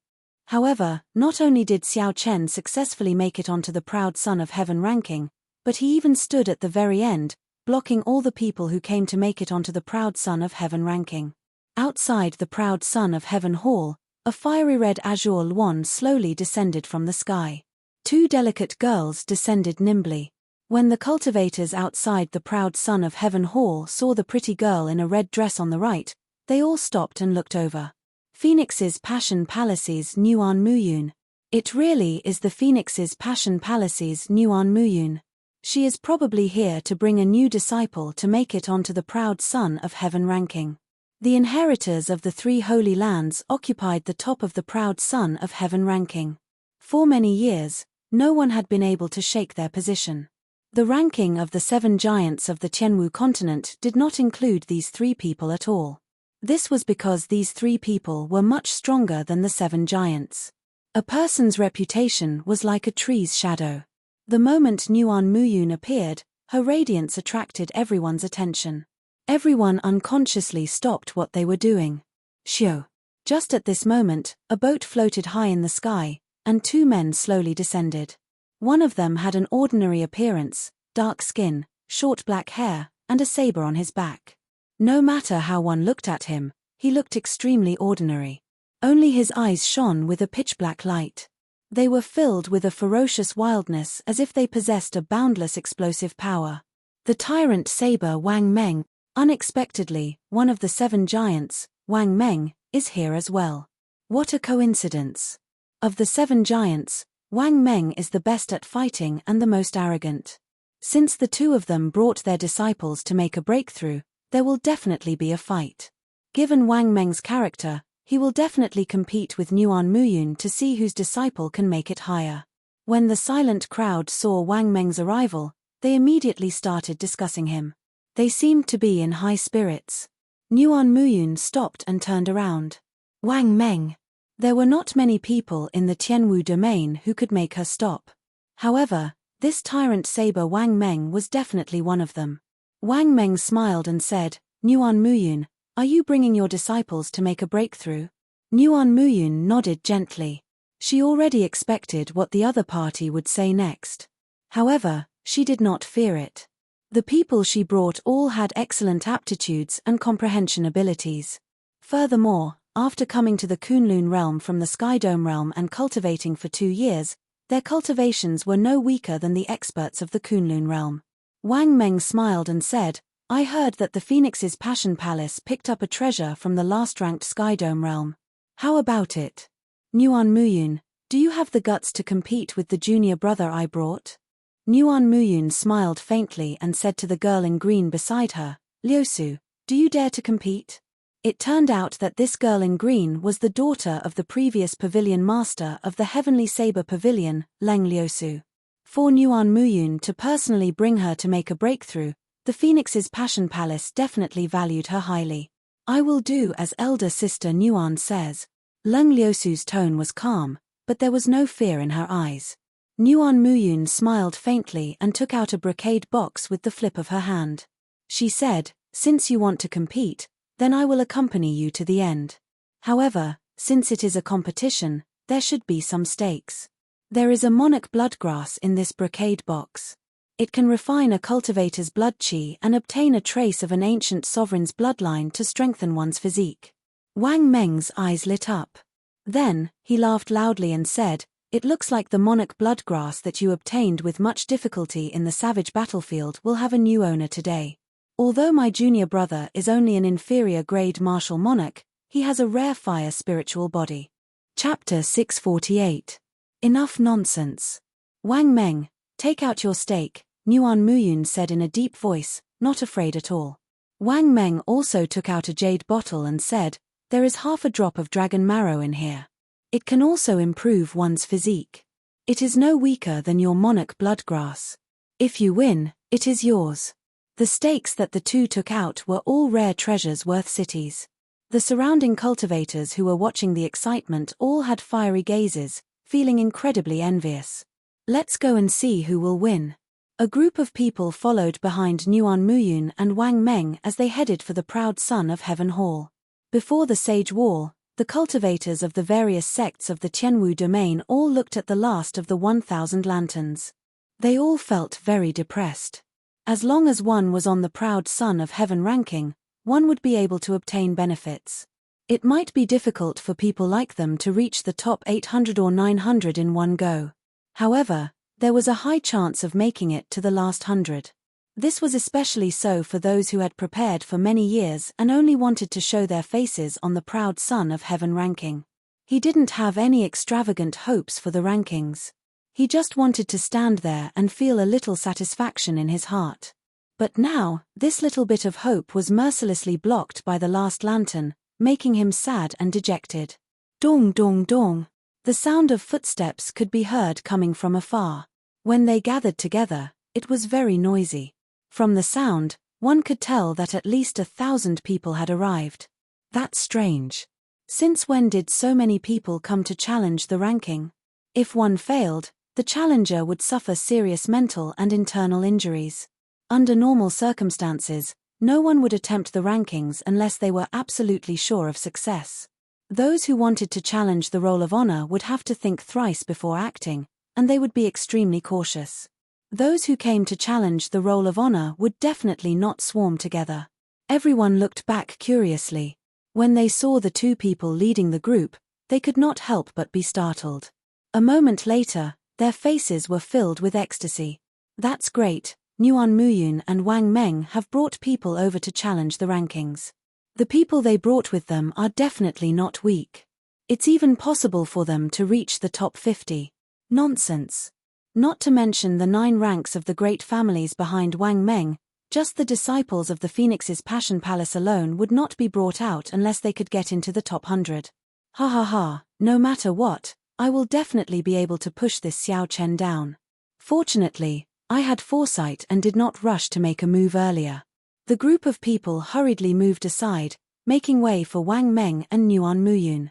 However, not only did Xiao Chen successfully make it onto the proud son of heaven ranking, but he even stood at the very end, blocking all the people who came to make it onto the proud son of heaven ranking. Outside the proud son of heaven hall, a fiery red azure wand slowly descended from the sky. Two delicate girls descended nimbly. When the cultivators outside the proud son of heaven hall saw the pretty girl in a red dress on the right, they all stopped and looked over. Phoenix's Passion Palace's Nuan Muyun. It really is the Phoenix's Passion Palace's Nuan Muyun. She is probably here to bring a new disciple to make it onto the proud son of heaven ranking. The inheritors of the 3 holy lands occupied the top of the proud son of heaven ranking. For many years, no one had been able to shake their position. The ranking of the 7 giants of the Tianwu continent did not include these 3 people at all. This was because these 3 people were much stronger than the 7 giants. A person's reputation was like a tree's shadow. The moment Nuan Muyun appeared, her radiance attracted everyone's attention. Everyone unconsciously stopped what they were doing. Shio. Just at this moment, a boat floated high in the sky, and 2 men slowly descended. One of them had an ordinary appearance, dark skin, short black hair, and a saber on his back. No matter how one looked at him, he looked extremely ordinary. Only his eyes shone with a pitch-black light. They were filled with a ferocious wildness as if they possessed a boundless explosive power. The tyrant saber Wang Meng. Unexpectedly, one of the 7 giants, Wang Meng, is here as well. What a coincidence. Of the 7 giants, Wang Meng is the best at fighting and the most arrogant. Since the 2 of them brought their disciples to make a breakthrough, there will definitely be a fight. Given Wang Meng's character, he will definitely compete with Nuan Muyun to see whose disciple can make it higher. When the silent crowd saw Wang Meng's arrival, they immediately started discussing him. They seemed to be in high spirits. Nuan Muyun stopped and turned around. Wang Meng. There were not many people in the Tianwu domain who could make her stop. However, this tyrant saber Wang Meng was definitely one of them. Wang Meng smiled and said, Nuan Muyun, are you bringing your disciples to make a breakthrough? Nuan Muyun nodded gently. She already expected what the other party would say next. However, she did not fear it. The people she brought all had excellent aptitudes and comprehension abilities. Furthermore, after coming to the Kunlun realm from the Skydome realm and cultivating for 2 years, their cultivations were no weaker than the experts of the Kunlun realm. Wang Meng smiled and said, I heard that the Phoenix's Passion Palace picked up a treasure from the last-ranked Skydome realm. How about it? Nuan Muyun, do you have the guts to compete with the junior brother I brought? Nuan Muyun smiled faintly and said to the girl in green beside her, Liusu, do you dare to compete? It turned out that this girl in green was the daughter of the previous pavilion master of the Heavenly Saber Pavilion, Leng Liusu. For Nuan Muyun to personally bring her to make a breakthrough, the Phoenix's Passion Palace definitely valued her highly. I will do as elder sister Nuan says. Leng Liusu's tone was calm, but there was no fear in her eyes. Nuan Muyun smiled faintly and took out a brocade box with the flip of her hand. She said, since you want to compete, then I will accompany you to the end. However, since it is a competition, there should be some stakes. There is a monarch bloodgrass in this brocade box. It can refine a cultivator's blood chi and obtain a trace of an ancient sovereign's bloodline to strengthen one's physique. Wang Meng's eyes lit up. Then, he laughed loudly and said, it looks like the monarch bloodgrass that you obtained with much difficulty in the savage battlefield will have a new owner today. Although my junior brother is only an inferior grade martial monarch, he has a rare fire spiritual body. Chapter 648. Enough nonsense. Wang Meng, take out your stake, Nuan Muyun said in a deep voice, not afraid at all. Wang Meng also took out a jade bottle and said, there is half a drop of dragon marrow in here. It can also improve one's physique. It is no weaker than your monarch bloodgrass. If you win, it is yours. The stakes that the 2 took out were all rare treasures worth cities. The surrounding cultivators who were watching the excitement all had fiery gazes, feeling incredibly envious. Let's go and see who will win. A group of people followed behind Nuan Muyun and Wang Meng as they headed for the proud son of Heaven Hall. Before the Sage Wall, the cultivators of the various sects of the Tianwu domain all looked at the last of the 1,000 lanterns. They all felt very depressed. As long as one was on the proud son of Heaven ranking, one would be able to obtain benefits. It might be difficult for people like them to reach the top 800 or 900 in one go. However, there was a high chance of making it to the last 100. This was especially so for those who had prepared for many years and only wanted to show their faces on the proud son of Heaven ranking. He didn't have any extravagant hopes for the rankings. He just wanted to stand there and feel a little satisfaction in his heart. But now, this little bit of hope was mercilessly blocked by the last lantern, making him sad and dejected. Dong dong dong. The sound of footsteps could be heard coming from afar. When they gathered together, it was very noisy. From the sound, one could tell that at least 1,000 people had arrived. That's strange. Since when did so many people come to challenge the ranking? If one failed, the challenger would suffer serious mental and internal injuries. Under normal circumstances, no one would attempt the rankings unless they were absolutely sure of success. Those who wanted to challenge the roll of honor would have to think thrice before acting, and they would be extremely cautious. Those who came to challenge the roll of honor would definitely not swarm together. Everyone looked back curiously. When they saw the two people leading the group, they could not help but be startled. A moment later, their faces were filled with ecstasy. That's great, Nuan Muyun and Wang Meng have brought people over to challenge the rankings. The people they brought with them are definitely not weak. It's even possible for them to reach the top 50. Nonsense. Not to mention the 9 ranks of the great families behind Wang Meng, just the disciples of the Phoenix's Passion Palace alone would not be brought out unless they could get into the top 100. Ha ha ha, no matter what, I will definitely be able to push this Xiao Chen down. Fortunately, I had foresight and did not rush to make a move earlier. The group of people hurriedly moved aside, making way for Wang Meng and Nuan Muyun.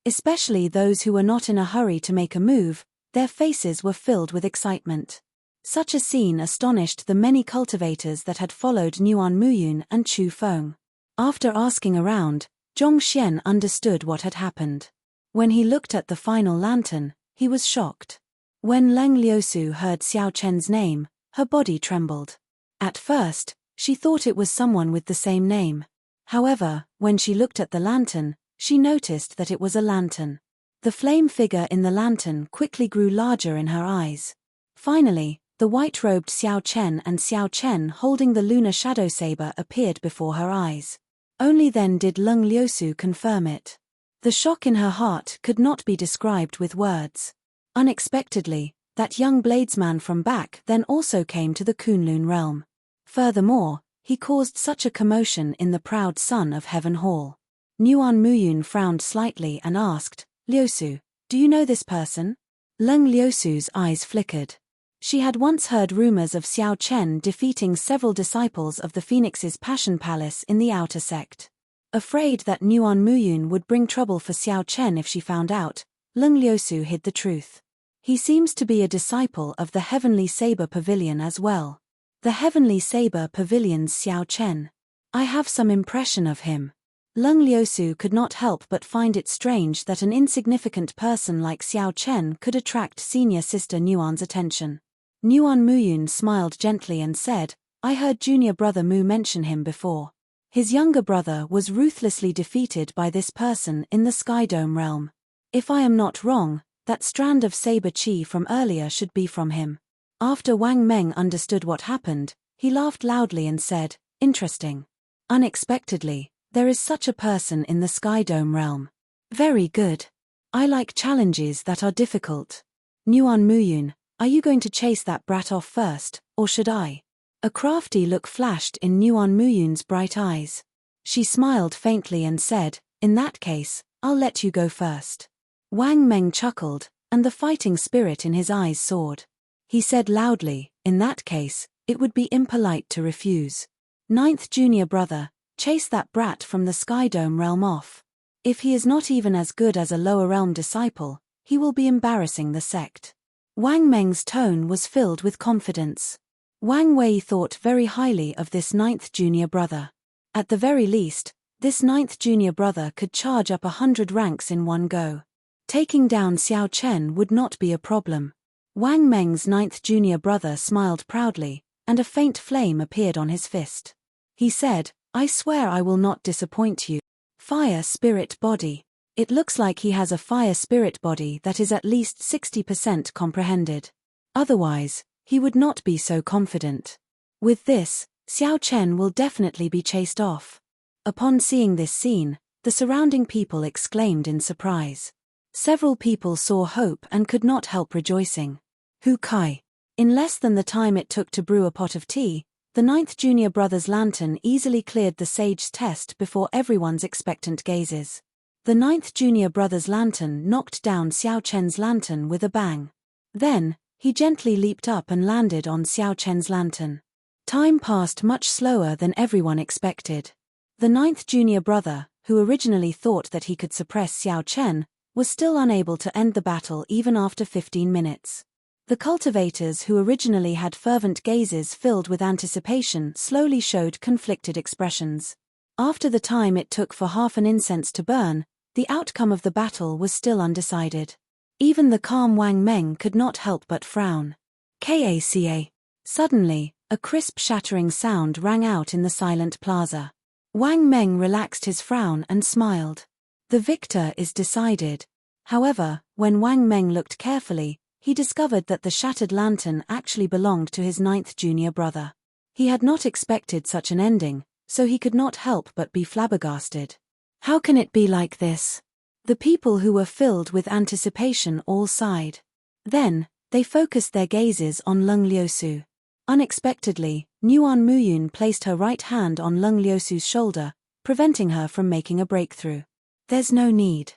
Especially those who were not in a hurry to make a move, their faces were filled with excitement. Such a scene astonished the many cultivators that had followed Nuan Muyun and Chu Feng. After asking around, Zhong Xian understood what had happened. When he looked at the final lantern, he was shocked. When Leng Liusu heard Xiao Chen's name, her body trembled. At first, she thought it was someone with the same name. However, when she looked at the lantern, she noticed that it was a lantern. The flame figure in the lantern quickly grew larger in her eyes. Finally, the white-robed Xiao Chen and Xiao Chen holding the lunar shadow saber appeared before her eyes. Only then did Leng Liusu confirm it. The shock in her heart could not be described with words. Unexpectedly, that young bladesman from back then also came to the Kunlun realm. Furthermore, he caused such a commotion in the proud son of Heaven Hall. Nuan Muyun frowned slightly and asked, Liusu, do you know this person? Leng Liusu's eyes flickered. She had once heard rumors of Xiao Chen defeating several disciples of the Phoenix's Passion Palace in the outer sect. Afraid that Nuan Muyun would bring trouble for Xiao Chen if she found out, Leng Liusu hid the truth. He seems to be a disciple of the Heavenly Saber Pavilion as well. The Heavenly Saber Pavilion's Xiao Chen. I have some impression of him. Leng Liusu could not help but find it strange that an insignificant person like Xiao Chen could attract senior sister Nuan's attention. Nuan Muyun smiled gently and said, I heard junior brother Mu mention him before. His younger brother was ruthlessly defeated by this person in the Sky Dome realm. If I am not wrong, that strand of saber chi from earlier should be from him. After Wang Meng understood what happened, he laughed loudly and said, interesting. Unexpectedly, there is such a person in the Sky Dome realm. Very good. I like challenges that are difficult. Nuan Muyun, are you going to chase that brat off first, or should I? A crafty look flashed in Nuan Muyun's bright eyes. She smiled faintly and said, in that case, I'll let you go first. Wang Meng chuckled, and the fighting spirit in his eyes soared. He said loudly, in that case, it would be impolite to refuse. 9th junior brother, chase that brat from the Sky Dome realm off. If he is not even as good as a lower realm disciple, he will be embarrassing the sect. Wang Meng's tone was filled with confidence. Wang Wei thought very highly of this 9th junior brother. At the very least, this 9th junior brother could charge up 100 ranks in one go. Taking down Xiao Chen would not be a problem. Wang Meng's 9th junior brother smiled proudly, and a faint flame appeared on his fist. He said, I swear I will not disappoint you. Fire spirit body. It looks like he has a fire spirit body that is at least 60% comprehended. Otherwise, he would not be so confident. With this, Xiao Chen will definitely be chased off. Upon seeing this scene, the surrounding people exclaimed in surprise. Several people saw hope and could not help rejoicing. Hu Kai. In less than the time it took to brew a pot of tea, the 9th junior brother's lantern easily cleared the sage's test before everyone's expectant gazes. The 9th junior brother's lantern knocked down Xiao Chen's lantern with a bang. Then, he gently leaped up and landed on Xiao Chen's lantern. Time passed much slower than everyone expected. The 9th junior brother, who originally thought that he could suppress Xiao Chen, was still unable to end the battle even after 15 minutes. The cultivators who originally had fervent gazes filled with anticipation slowly showed conflicted expressions. After the time it took for half an incense to burn, the outcome of the battle was still undecided. Even the calm Wang Meng could not help but frown. Kaca. Suddenly, a crisp shattering sound rang out in the silent plaza. Wang Meng relaxed his frown and smiled. The victor is decided. However, when Wang Meng looked carefully, he discovered that the shattered lantern actually belonged to his 9th junior brother. He had not expected such an ending, so he could not help but be flabbergasted. How can it be like this? The people who were filled with anticipation all sighed. Then, they focused their gazes on Leng Liusu. Unexpectedly, Nuan Muyun placed her right hand on Leng Liusu's shoulder, preventing her from making a breakthrough. There's no need.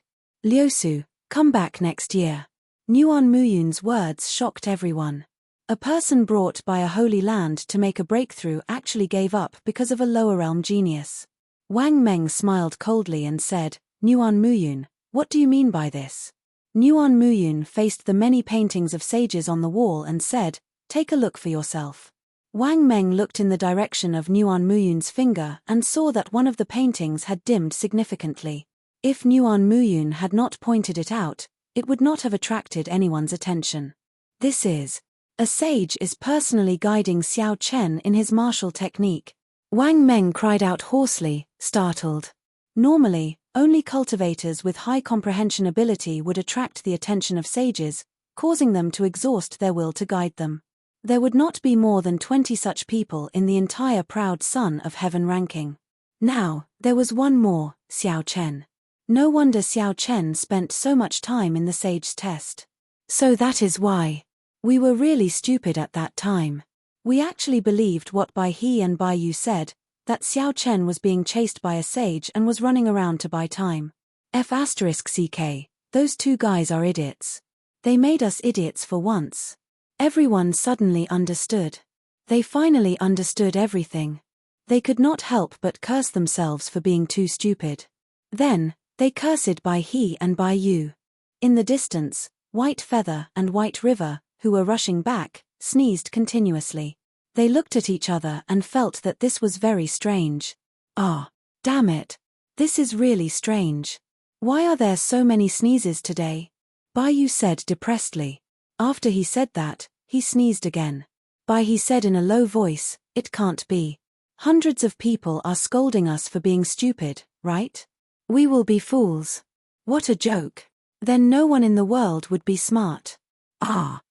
Liusu, come back next year. Nuan Muyun's words shocked everyone. A person brought by a holy land to make a breakthrough actually gave up because of a lower realm genius. Wang Meng smiled coldly and said, Nuan Muyun, what do you mean by this? Nuan Muyun faced the many paintings of sages on the wall and said, take a look for yourself. Wang Meng looked in the direction of Nuan Muyun's finger and saw that one of the paintings had dimmed significantly. If Nuan Muyun had not pointed it out, it would not have attracted anyone's attention. This is. A sage is personally guiding Xiao Chen in his martial technique. Wang Meng cried out hoarsely, startled. Normally, only cultivators with high comprehension ability would attract the attention of sages, causing them to exhaust their will to guide them. There would not be more than 20 such people in the entire proud son of heaven ranking. Now, there was one more, Xiao Chen. No wonder Xiao Chen spent so much time in the sage's test. So that is why. We were really stupid at that time. We actually believed what Bai He and Bai Yu said, that Xiao Chen was being chased by a sage and was running around to buy time. F***ck, those two guys are idiots. They made us idiots for once. Everyone suddenly understood. They finally understood everything. They could not help but curse themselves for being too stupid. Then, they cursed Bai He and Bai Yu. In the distance, White Feather and White River, who were rushing back, sneezed continuously. They looked at each other and felt that this was very strange. Ah, damn it. This is really strange. Why are there so many sneezes today? Bai Yu said depressedly. After he said that, he sneezed again. Bai He said in a low voice, it can't be. Hundreds of people are scolding us for being stupid, right? We will be fools. What a joke. Then no one in the world would be smart. Ah.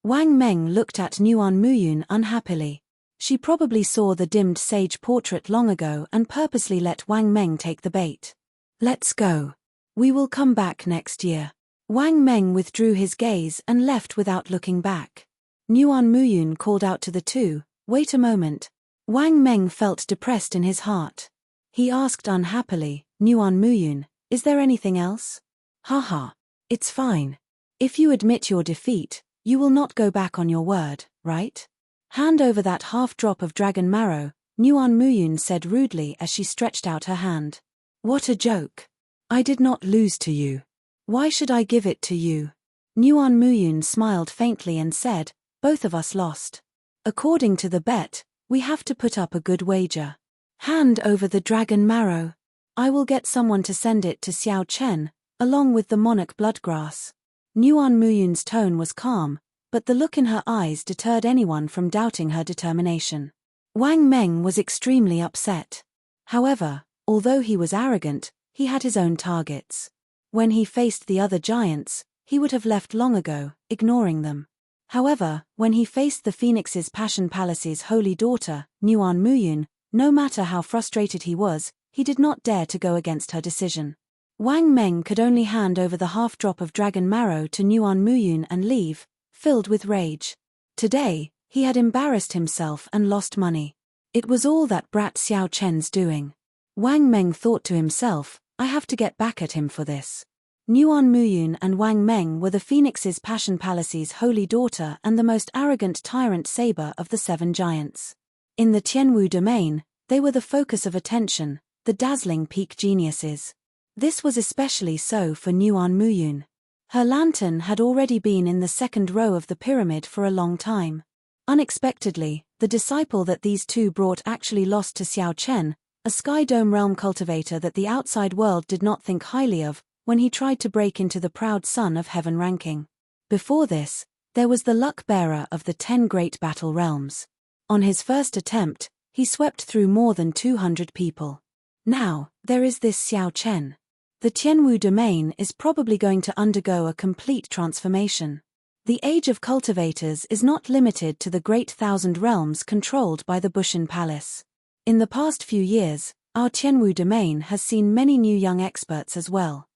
Wang Meng looked at Nuan Muyun unhappily. She probably saw the dimmed sage portrait long ago and purposely let Wang Meng take the bait. Let's go. We will come back next year. Wang Meng withdrew his gaze and left without looking back. Nuan Muyun called out to the two, wait a moment. Wang Meng felt depressed in his heart. He asked unhappily, Nuan Muyun, is there anything else? Haha. It's fine. If you admit your defeat, you will not go back on your word, right? Hand over that half-drop of dragon marrow, Nuan Muyun said rudely as she stretched out her hand. What a joke. I did not lose to you. Why should I give it to you? Nuan Muyun smiled faintly and said, both of us lost. According to the bet, we have to put up a good wager. Hand over the dragon marrow. I will get someone to send it to Xiao Chen, along with the monarch bloodgrass. Nuan Muyun's tone was calm, but the look in her eyes deterred anyone from doubting her determination. Wang Meng was extremely upset. However, although he was arrogant, he had his own targets. When he faced the other giants, he would have left long ago, ignoring them. However, when he faced the Phoenix's Passion Palace's holy daughter, Nuan Muyun, no matter how frustrated he was, he did not dare to go against her decision. Wang Meng could only hand over the half-drop of dragon marrow to Nuan Muyun and leave, filled with rage. Today, he had embarrassed himself and lost money. It was all that brat Xiao Chen's doing. Wang Meng thought to himself, I have to get back at him for this. Nuan Muyun and Wang Meng were the Phoenix's Passion Palace's holy daughter and the most arrogant tyrant saber of the 7 giants. In the Tianwu domain, they were the focus of attention, the dazzling peak geniuses. This was especially so for Nuan Muyun. Her lantern had already been in the second row of the pyramid for a long time. Unexpectedly, the disciple that these two brought actually lost to Xiao Chen, a Sky Dome realm cultivator that the outside world did not think highly of, when he tried to break into the proud Son of Heaven ranking. Before this, there was the luck-bearer of the 10 great battle realms. On his first attempt, he swept through more than 200 people. Now, there is this Xiao Chen. The Tianwu domain is probably going to undergo a complete transformation. The age of cultivators is not limited to the great thousand realms controlled by the Bushin Palace. In the past few years, our Tianwu domain has seen many new young experts as well.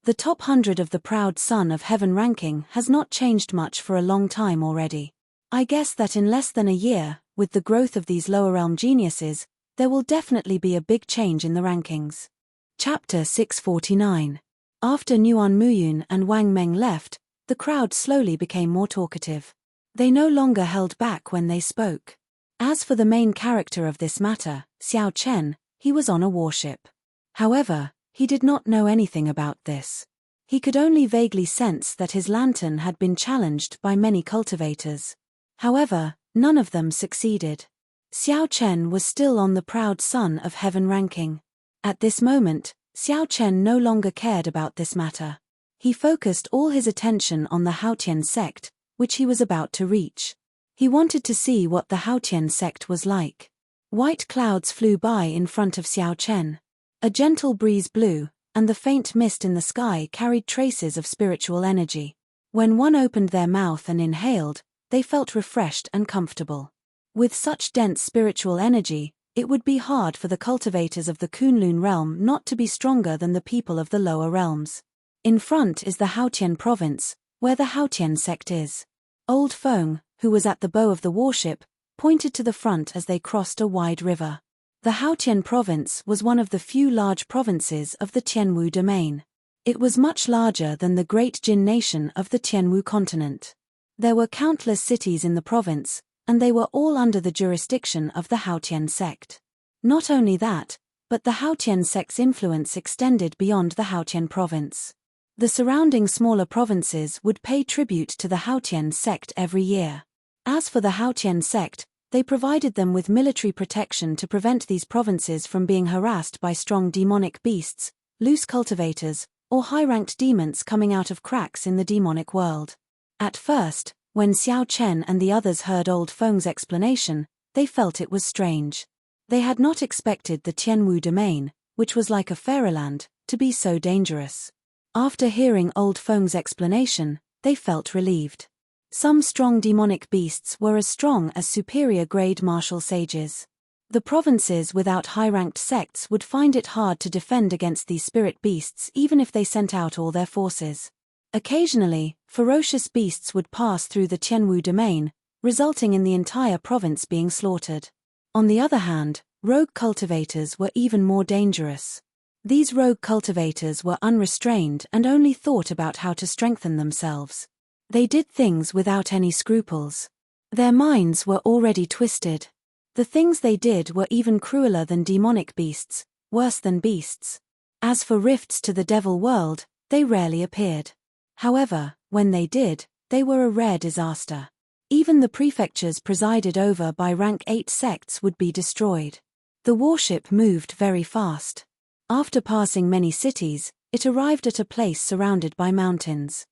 The top 100 of the proud Son of Heaven ranking has not changed much for a long time already. I guess that in less than a year, with the growth of these lower realm geniuses, there will definitely be a big change in the rankings. Chapter 649. After Nuan Muyun and Wang Meng left, the crowd slowly became more talkative. They no longer held back when they spoke. As for the main character of this matter, Xiao Chen, he was on a warship. However, he did not know anything about this. He could only vaguely sense that his lantern had been challenged by many cultivators. However, none of them succeeded. Xiao Chen was still on the proud Son of Heaven ranking. At this moment, Xiao Chen no longer cared about this matter. He focused all his attention on the Haotian sect, which he was about to reach. He wanted to see what the Haotian sect was like. White clouds flew by in front of Xiao Chen. A gentle breeze blew, and the faint mist in the sky carried traces of spiritual energy. When one opened their mouth and inhaled, they felt refreshed and comfortable. With such dense spiritual energy, it would be hard for the cultivators of the Kunlun realm not to be stronger than the people of the lower realms. In front is the Haotian province, where the Haotian sect is. Old Feng, who was at the bow of the warship, pointed to the front as they crossed a wide river. The Haotian province was one of the few large provinces of the Tianwu domain. It was much larger than the great Jin nation of the Tianwu continent. There were countless cities in the province, and they were all under the jurisdiction of the Haotian sect. Not only that, but the Haotian sect's influence extended beyond the Haotian province. The surrounding smaller provinces would pay tribute to the Haotian sect every year. As for the Haotian sect, they provided them with military protection to prevent these provinces from being harassed by strong demonic beasts, loose cultivators, or high-ranked demons coming out of cracks in the demonic world. At first, when Xiao Chen and the others heard Old Feng's explanation, they felt it was strange. They had not expected the Tianwu domain, which was like a fairyland, to be so dangerous. After hearing Old Feng's explanation, they felt relieved. Some strong demonic beasts were as strong as superior-grade martial sages. The provinces without high-ranked sects would find it hard to defend against these spirit beasts even if they sent out all their forces. Occasionally, ferocious beasts would pass through the Tianwu domain, resulting in the entire province being slaughtered. On the other hand, rogue cultivators were even more dangerous. These rogue cultivators were unrestrained and only thought about how to strengthen themselves. They did things without any scruples. Their minds were already twisted. The things they did were even crueler than demonic beasts, worse than beasts. As for rifts to the devil world, they rarely appeared. However, when they did, they were a rare disaster. Even the prefectures presided over by rank 8 sects would be destroyed. The warship moved very fast. After passing many cities, it arrived at a place surrounded by mountains.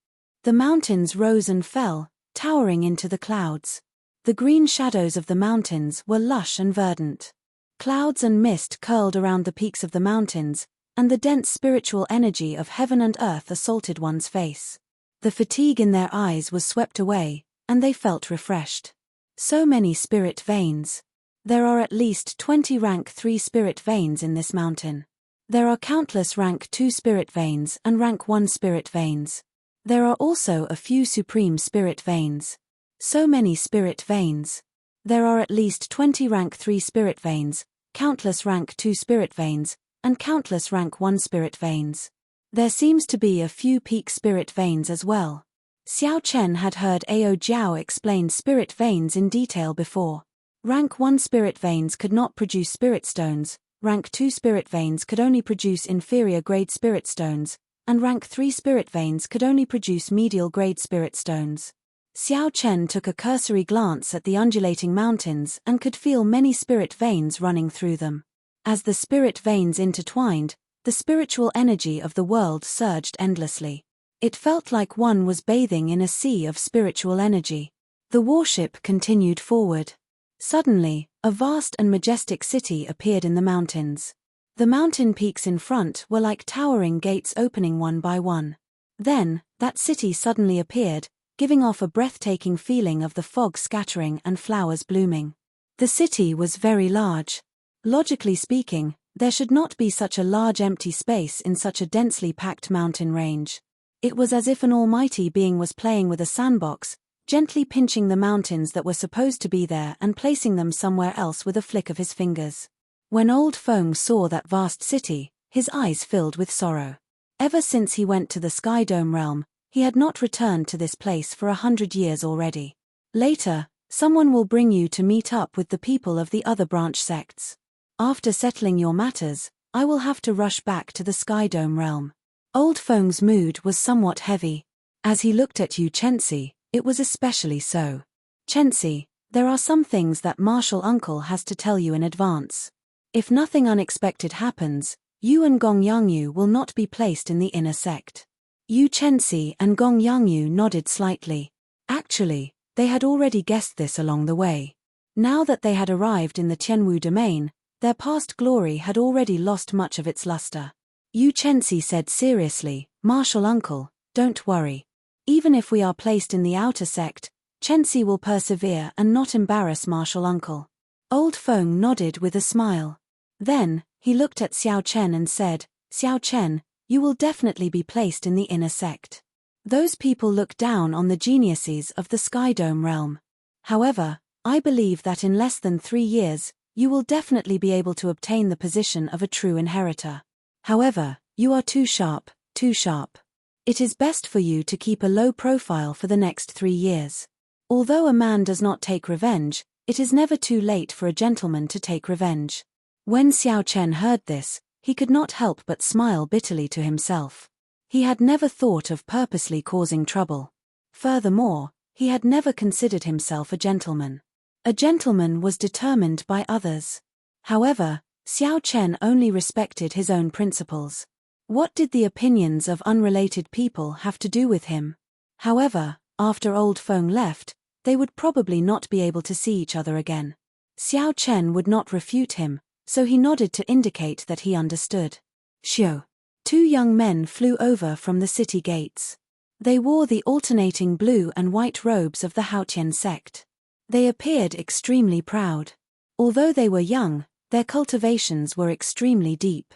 The mountains rose and fell, towering into the clouds. The green shadows of the mountains were lush and verdant. Clouds and mist curled around the peaks of the mountains, and the dense spiritual energy of heaven and earth assaulted one's face. The fatigue in their eyes was swept away, and they felt refreshed. So many spirit veins. There are at least 20 rank 3 spirit veins in this mountain. There are countless rank 2 spirit veins and rank 1 spirit veins. There are also a few supreme spirit veins. So many spirit veins. There are at least 20 rank 3 spirit veins, countless rank 2 spirit veins, and countless rank 1 spirit veins. There seems to be a few peak spirit veins as well. Xiao Chen had heard Ao Jiao explain spirit veins in detail before. Rank 1 spirit veins could not produce spirit stones, rank 2 spirit veins could only produce inferior grade spirit stones, and rank 3 spirit veins could only produce medial grade spirit stones. Xiao Chen took a cursory glance at the undulating mountains and could feel many spirit veins running through them. As the spirit veins intertwined, the spiritual energy of the world surged endlessly. It felt like one was bathing in a sea of spiritual energy. The warship continued forward. Suddenly, a vast and majestic city appeared in the mountains. The mountain peaks in front were like towering gates opening one by one. Then, that city suddenly appeared, giving off a breathtaking feeling of the fog scattering and flowers blooming. The city was very large. Logically speaking, there should not be such a large empty space in such a densely packed mountain range. It was as if an almighty being was playing with a sandbox, gently pinching the mountains that were supposed to be there and placing them somewhere else with a flick of his fingers. When Old Feng saw that vast city, his eyes filled with sorrow. Ever since he went to the Sky Dome realm, he had not returned to this place for 100 years already. Later, someone will bring you to meet up with the people of the other branch sects. After settling your matters, I will have to rush back to the Sky Dome realm. Old Feng's mood was somewhat heavy. As he looked at Yu Chenxi, it was especially so. Chenxi, there are some things that Martial Uncle has to tell you in advance. If nothing unexpected happens, you and Gong Yangyu will not be placed in the inner sect. Yu Chenxi and Gong Yangyu nodded slightly. Actually, they had already guessed this along the way. Now that they had arrived in the Tianwu domain, their past glory had already lost much of its luster. Yu Chenxi said seriously, "Martial Uncle, don't worry. Even if we are placed in the outer sect, Chenxi will persevere and not embarrass Martial Uncle." Old Feng nodded with a smile. Then, he looked at Xiao Chen and said, "Xiao Chen, you will definitely be placed in the inner sect. Those people look down on the geniuses of the Sky Dome realm. However, I believe that in less than 3 years, you will definitely be able to obtain the position of a true inheritor. However, you are too sharp, too sharp. It is best for you to keep a low profile for the next 3 years. Although a man does not take revenge, it is never too late for a gentleman to take revenge." When Xiao Chen heard this, he could not help but smile bitterly to himself. He had never thought of purposely causing trouble. Furthermore, he had never considered himself a gentleman. A gentleman was determined by others. However, Xiao Chen only respected his own principles. What did the opinions of unrelated people have to do with him? However, after Old Feng left, they would probably not be able to see each other again. Xiao Chen would not refute him, so he nodded to indicate that he understood. Xiao. 2 young men flew over from the city gates. They wore the alternating blue and white robes of the Haotian sect. They appeared extremely proud. Although they were young, their cultivations were extremely deep.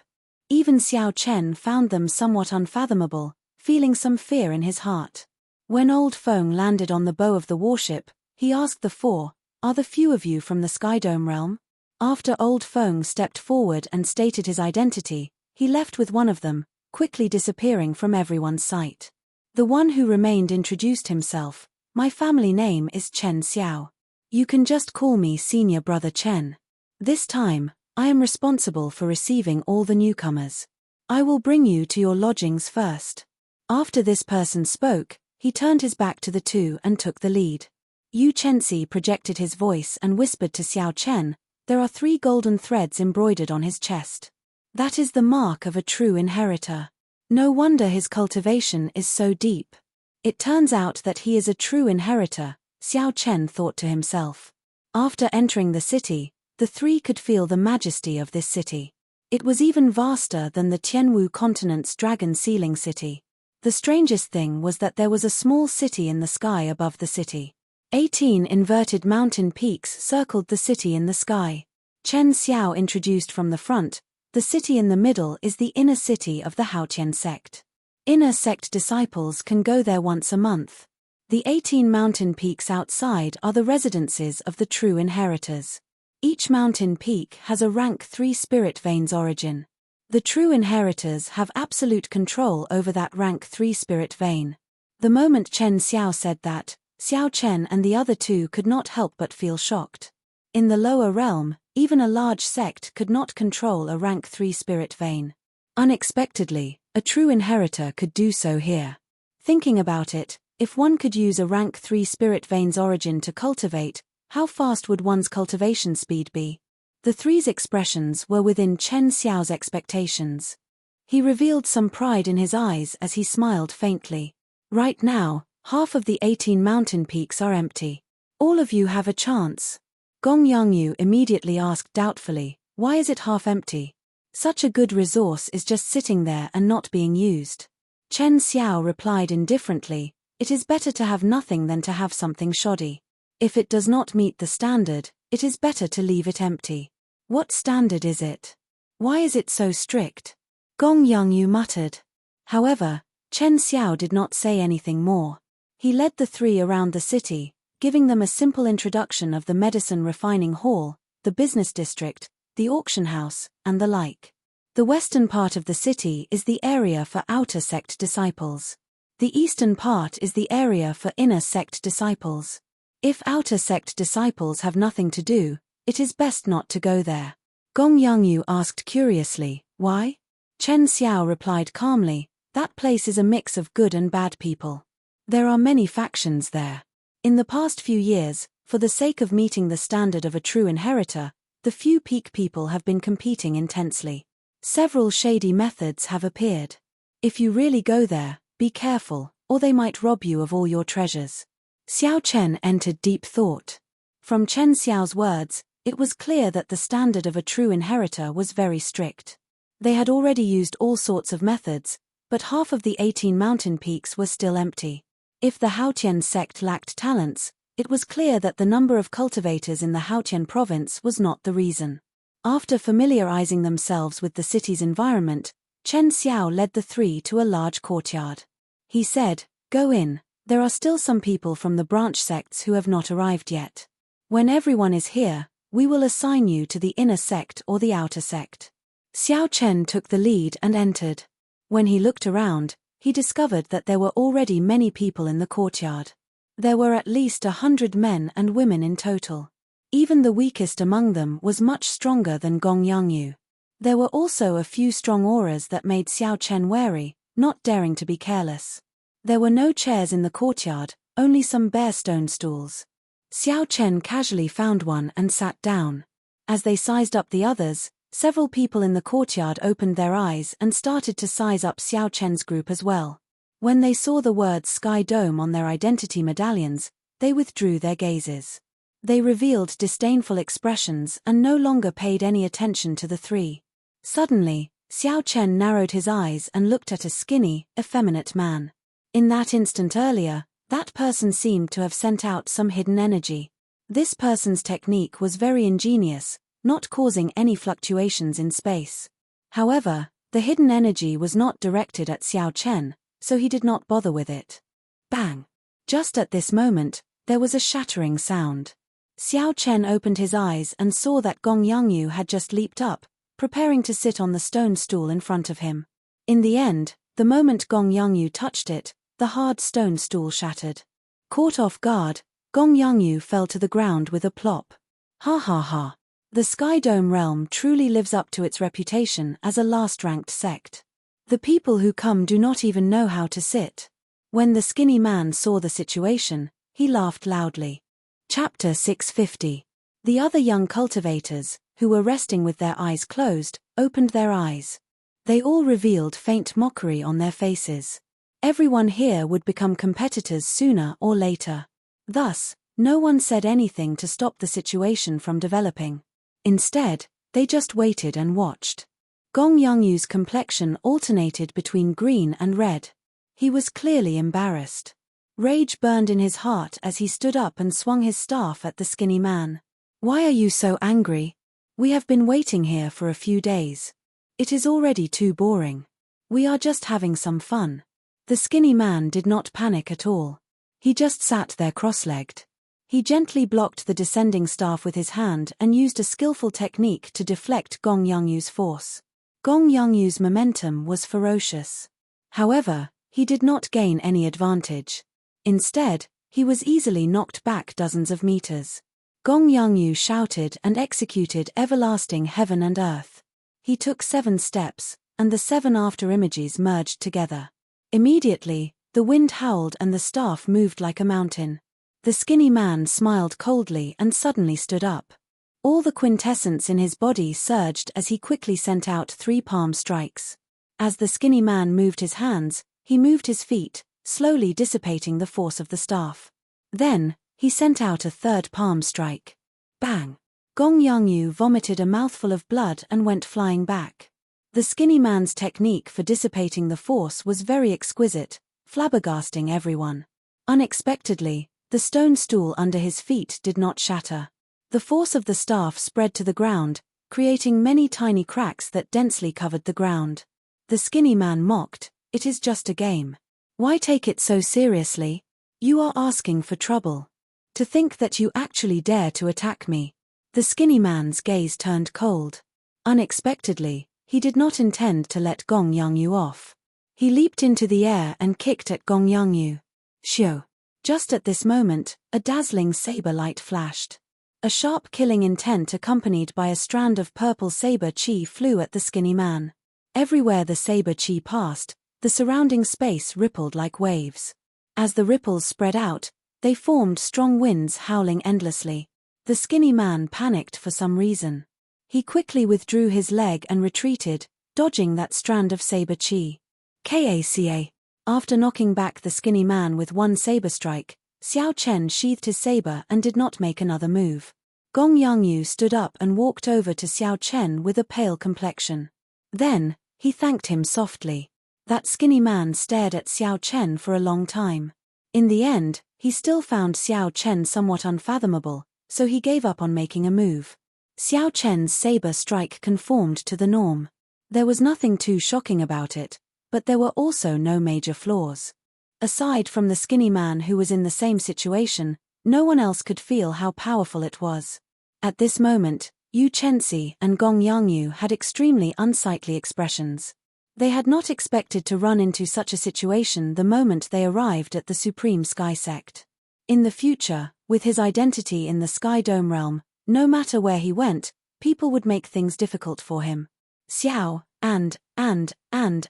Even Xiao Chen found them somewhat unfathomable, feeling some fear in his heart. When Old Feng landed on the bow of the warship, he asked the 4, "Are the few of you from the Sky Dome realm?" After Old Feng stepped forward and stated his identity, he left with one of them, quickly disappearing from everyone's sight. The one who remained introduced himself, "My family name is Chen Xiao. You can just call me Senior Brother Chen. This time, I am responsible for receiving all the newcomers. I will bring you to your lodgings first." After this person spoke, he turned his back to the 2 and took the lead. Yu Chenxi projected his voice and whispered to Xiao Chen, "There are 3 golden threads embroidered on his chest. That is the mark of a true inheritor. No wonder his cultivation is so deep. It turns out that he is a true inheritor," Xiao Chen thought to himself. After entering the city, the 3 could feel the majesty of this city. It was even vaster than the Tianwu continent's dragon ceiling city. The strangest thing was that there was a small city in the sky above the city. 18 inverted mountain peaks circled the city in the sky. Chen Xiao introduced from the front, "The city in the middle is the inner city of the Haotian sect. Inner sect disciples can go there once a month. The 18 mountain peaks outside are the residences of the true inheritors. Each mountain peak has a rank 3 spirit veins origin. The true inheritors have absolute control over that rank 3 spirit vein." The moment Chen Xiao said that, Xiao Chen and the other 2 could not help but feel shocked. In the lower realm, even a large sect could not control a rank 3 spirit vein. Unexpectedly, a true inheritor could do so here. Thinking about it, if one could use a rank 3 spirit vein's origin to cultivate, how fast would one's cultivation speed be? The three's expressions were within Chen Xiao's expectations. He revealed some pride in his eyes as he smiled faintly. Right now, half of the 18 mountain peaks are empty. All of you have a chance. Gong Yangyu immediately asked doubtfully, why is it half empty? Such a good resource is just sitting there and not being used. Chen Xiao replied indifferently, it is better to have nothing than to have something shoddy. If it does not meet the standard, it is better to leave it empty. What standard is it? Why is it so strict? Gong Yangyu muttered. However, Chen Xiao did not say anything more. He led the three around the city, giving them a simple introduction of the medicine refining hall, the business district, the auction house, and the like. The western part of the city is the area for outer sect disciples. The eastern part is the area for inner sect disciples. If outer sect disciples have nothing to do, it is best not to go there. Gong Yangyu asked curiously, why? Chen Xiao replied calmly, that place is a mix of good and bad people. There are many factions there. In the past few years, for the sake of meeting the standard of a true inheritor, the few peak people have been competing intensely. Several shady methods have appeared. If you really go there, be careful, or they might rob you of all your treasures. Xiao Chen entered deep thought. From Chen Xiao's words, it was clear that the standard of a true inheritor was very strict. They had already used all sorts of methods, but half of the 18 mountain peaks were still empty. If the Haotian sect lacked talents, it was clear that the number of cultivators in the Haotian province was not the reason. After familiarizing themselves with the city's environment, Chen Xiao led the three to a large courtyard. He said, go in, there are still some people from the branch sects who have not arrived yet. When everyone is here, we will assign you to the inner sect or the outer sect. Xiao Chen took the lead and entered. When he looked around, he discovered that there were already many people in the courtyard. There were at least 100 men and women in total. Even the weakest among them was much stronger than Gong Yangyu. There were also a few strong auras that made Xiao Chen wary, not daring to be careless. There were no chairs in the courtyard, only some bare stone stools. Xiao Chen casually found one and sat down. As they sized up the others, several people in the courtyard opened their eyes and started to size up Xiao Chen's group as well. When they saw the word Sky Dome on their identity medallions, they withdrew their gazes. They revealed disdainful expressions and no longer paid any attention to the three. Suddenly, Xiao Chen narrowed his eyes and looked at a skinny, effeminate man. In that instant earlier, that person seemed to have sent out some hidden energy. This person's technique was very ingenious, not causing any fluctuations in space. However, the hidden energy was not directed at Xiao Chen, so he did not bother with it. Bang! Just at this moment, there was a shattering sound. Xiao Chen opened his eyes and saw that Gong Yangyu had just leaped up, preparing to sit on the stone stool in front of him. In the end, the moment Gong Yangyu touched it, the hard stone stool shattered. Caught off guard, Gong Yangyu fell to the ground with a plop. Ha ha ha. The Sky Dome realm truly lives up to its reputation as a last-ranked sect. The people who come do not even know how to sit. When the skinny man saw the situation, he laughed loudly. Chapter 650. The other young cultivators, who were resting with their eyes closed, opened their eyes. They all revealed faint mockery on their faces. Everyone here would become competitors sooner or later. Thus, no one said anything to stop the situation from developing. Instead, they just waited and watched. Gong Yangyu's complexion alternated between green and red. He was clearly embarrassed. Rage burned in his heart as he stood up and swung his staff at the skinny man. Why are you so angry? We have been waiting here for a few days. It is already too boring. We are just having some fun. The skinny man did not panic at all. He just sat there cross-legged. He gently blocked the descending staff with his hand and used a skillful technique to deflect Gong Yangyu's force. Gong Yangyu's momentum was ferocious. However, he did not gain any advantage. Instead, he was easily knocked back dozens of meters. Gong Yangyu shouted and executed everlasting heaven and earth. He took 7 steps, and the 7 after images merged together. Immediately, the wind howled and the staff moved like a mountain. The skinny man smiled coldly and suddenly stood up. All the quintessence in his body surged as he quickly sent out 3 palm strikes. As the skinny man moved his hands, he moved his feet, slowly dissipating the force of the staff. Then, he sent out a 3rd palm strike. Bang! Gong Yangyu vomited a mouthful of blood and went flying back. The skinny man's technique for dissipating the force was very exquisite, flabbergasting everyone. Unexpectedly, the stone stool under his feet did not shatter. The force of the staff spread to the ground, creating many tiny cracks that densely covered the ground. The skinny man mocked, "It is just a game. Why take it so seriously? You are asking for trouble. To think that you actually dare to attack me." The skinny man's gaze turned cold. Unexpectedly, he did not intend to let Gong Yangyu off. He leaped into the air and kicked at Gong Yangyu. Shio! Just at this moment, a dazzling saber light flashed. A sharp killing intent accompanied by a strand of purple saber chi flew at the skinny man. Everywhere the saber chi passed, the surrounding space rippled like waves. As the ripples spread out, they formed strong winds howling endlessly. The skinny man panicked for some reason. He quickly withdrew his leg and retreated, dodging that strand of saber chi. Kaca. After knocking back the skinny man with 1 saber strike, Xiao Chen sheathed his saber and did not make another move. Gong Yangyu stood up and walked over to Xiao Chen with a pale complexion. Then, he thanked him softly. That skinny man stared at Xiao Chen for a long time. In the end, he still found Xiao Chen somewhat unfathomable, so he gave up on making a move. Xiao Chen's saber strike conformed to the norm. There was nothing too shocking about it, but there were also no major flaws. Aside from the skinny man who was in the same situation, no one else could feel how powerful it was. At this moment, Yu Chenxi and Gong Yangyu had extremely unsightly expressions. They had not expected to run into such a situation the moment they arrived at the Supreme Sky Sect. In the future, with his identity in the Sky Dome realm, no matter where he went, people would make things difficult for him. Xiao, and would,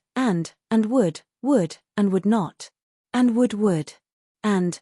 and would not. And would. And,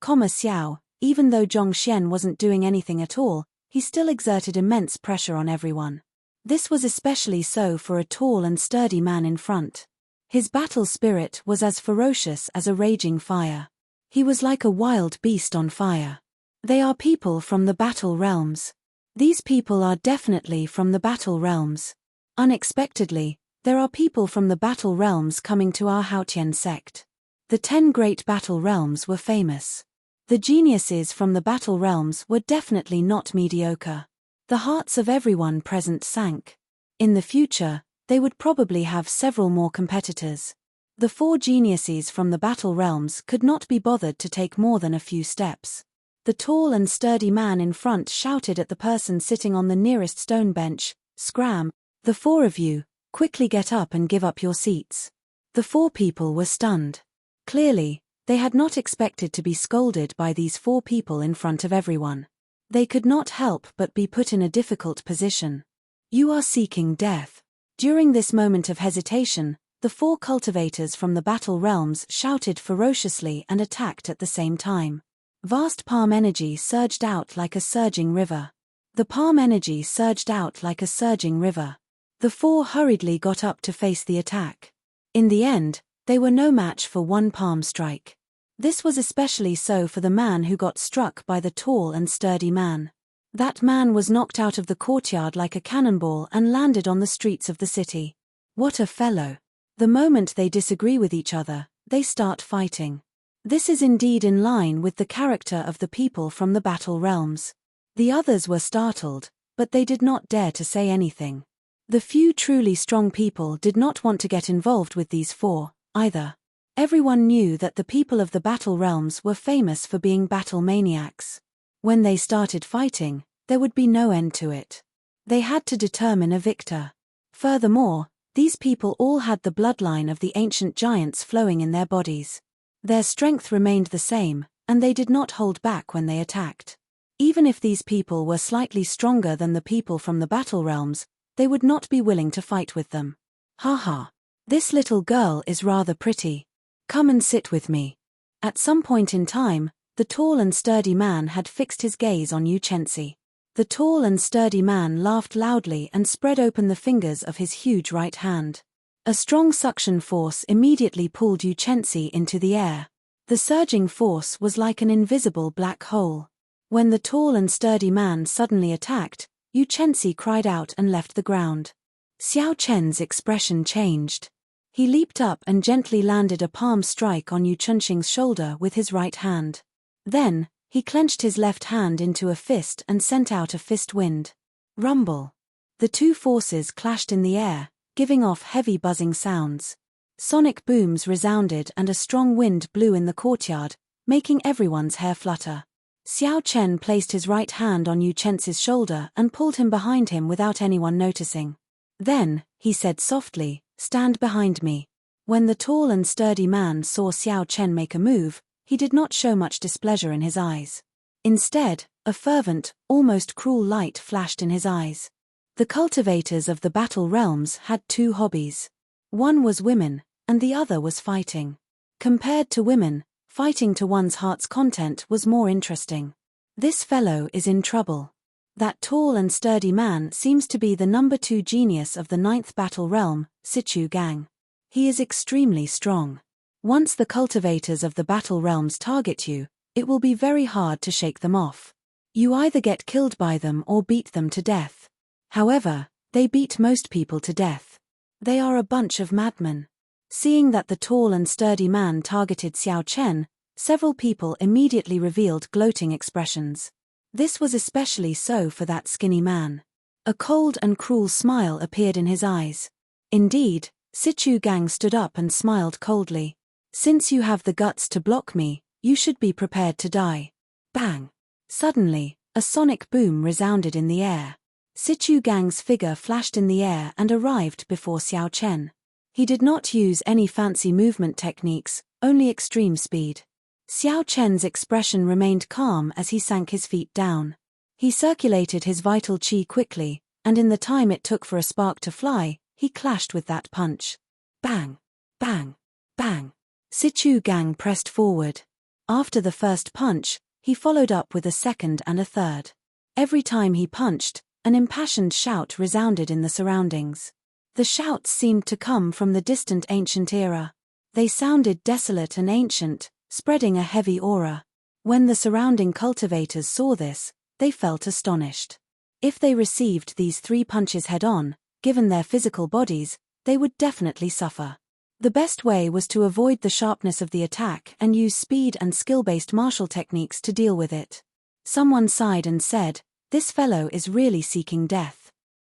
Xiao, even though Zhongxian wasn't doing anything at all, he still exerted immense pressure on everyone. This was especially so for a tall and sturdy man in front. His battle spirit was as ferocious as a raging fire. He was like a wild beast on fire. They are people from the battle realms. These people are definitely from the battle realms. Unexpectedly, there are people from the battle realms coming to our Haotian sect. The 10 great battle realms were famous. The geniuses from the battle realms were definitely not mediocre. The hearts of everyone present sank. In the future, they would probably have several more competitors. The 4 geniuses from the battle realms could not be bothered to take more than a few steps. The tall and sturdy man in front shouted at the person sitting on the nearest stone bench, "Scram! The 4 of you, quickly get up and give up your seats." The 4 people were stunned. Clearly, they had not expected to be scolded by these 4 people in front of everyone. They could not help but be put in a difficult position. You are seeking death. During this moment of hesitation, the 4 cultivators from the battle realms shouted ferociously and attacked at the same time. Vast palm energy surged out like a surging river. The palm energy surged out like a surging river. The 4 hurriedly got up to face the attack. In the end, they were no match for 1 palm strike. This was especially so for the man who got struck by the tall and sturdy man. That man was knocked out of the courtyard like a cannonball and landed on the streets of the city. What a fellow! The moment they disagree with each other, they start fighting. This is indeed in line with the character of the people from the battle realms. The others were startled, but they did not dare to say anything. The few truly strong people did not want to get involved with these 4, either. Everyone knew that the people of the battle realms were famous for being battle maniacs. When they started fighting, there would be no end to it. They had to determine a victor. Furthermore, these people all had the bloodline of the ancient giants flowing in their bodies. Their strength remained the same, and they did not hold back when they attacked. Even if these people were slightly stronger than the people from the battle realms, they would not be willing to fight with them. Haha. This little girl is rather pretty. Come and sit with me. At some point in time, the tall and sturdy man had fixed his gaze on Enchanting. The tall and sturdy man laughed loudly and spread open the fingers of his huge right hand. A strong suction force immediately pulled Enchanting into the air. The surging force was like an invisible black hole. When the tall and sturdy man suddenly attacked, Enchanting cried out and left the ground. Xiao Chen's expression changed. He leaped up and gently landed a palm strike on Enchanting's shoulder with his right hand. Then, he clenched his left hand into a fist and sent out a fist wind. Rumble. The two forces clashed in the air, giving off heavy buzzing sounds. Sonic booms resounded and a strong wind blew in the courtyard, making everyone's hair flutter. Xiao Chen placed his right hand on Enchanting's shoulder and pulled him behind him without anyone noticing. Then, he said softly, "Stand behind me." When the tall and sturdy man saw Xiao Chen make a move, he did not show much displeasure in his eyes. Instead, a fervent, almost cruel light flashed in his eyes. The cultivators of the battle realms had two hobbies. One was women, and the other was fighting. Compared to women, fighting to one's heart's content was more interesting. This fellow is in trouble. That tall and sturdy man seems to be the number 2 genius of the 9th battle realm, Sichu Gang. He is extremely strong. Once the cultivators of the battle realms target you, it will be very hard to shake them off. You either get killed by them or beat them to death. However, they beat most people to death. They are a bunch of madmen. Seeing that the tall and sturdy man targeted Xiao Chen, several people immediately revealed gloating expressions. This was especially so for that skinny man. A cold and cruel smile appeared in his eyes. Indeed, Sichu Gang stood up and smiled coldly. "Since you have the guts to block me, you should be prepared to die." Bang! Suddenly, a sonic boom resounded in the air. Sichu Gang's figure flashed in the air and arrived before Xiao Chen. He did not use any fancy movement techniques, only extreme speed. Xiao Chen's expression remained calm as he sank his feet down. He circulated his vital qi quickly, and in the time it took for a spark to fly, he clashed with that punch. Bang! Bang! Bang! Sichu Gang pressed forward. After the first punch, he followed up with a second and a third. Every time he punched, an impassioned shout resounded in the surroundings. The shouts seemed to come from the distant ancient era. They sounded desolate and ancient, spreading a heavy aura. When the surrounding cultivators saw this, they felt astonished. If they received these 3 punches head-on, given their physical bodies, they would definitely suffer. The best way was to avoid the sharpness of the attack and use speed and skill-based martial techniques to deal with it. Someone sighed and said, "This fellow is really seeking death."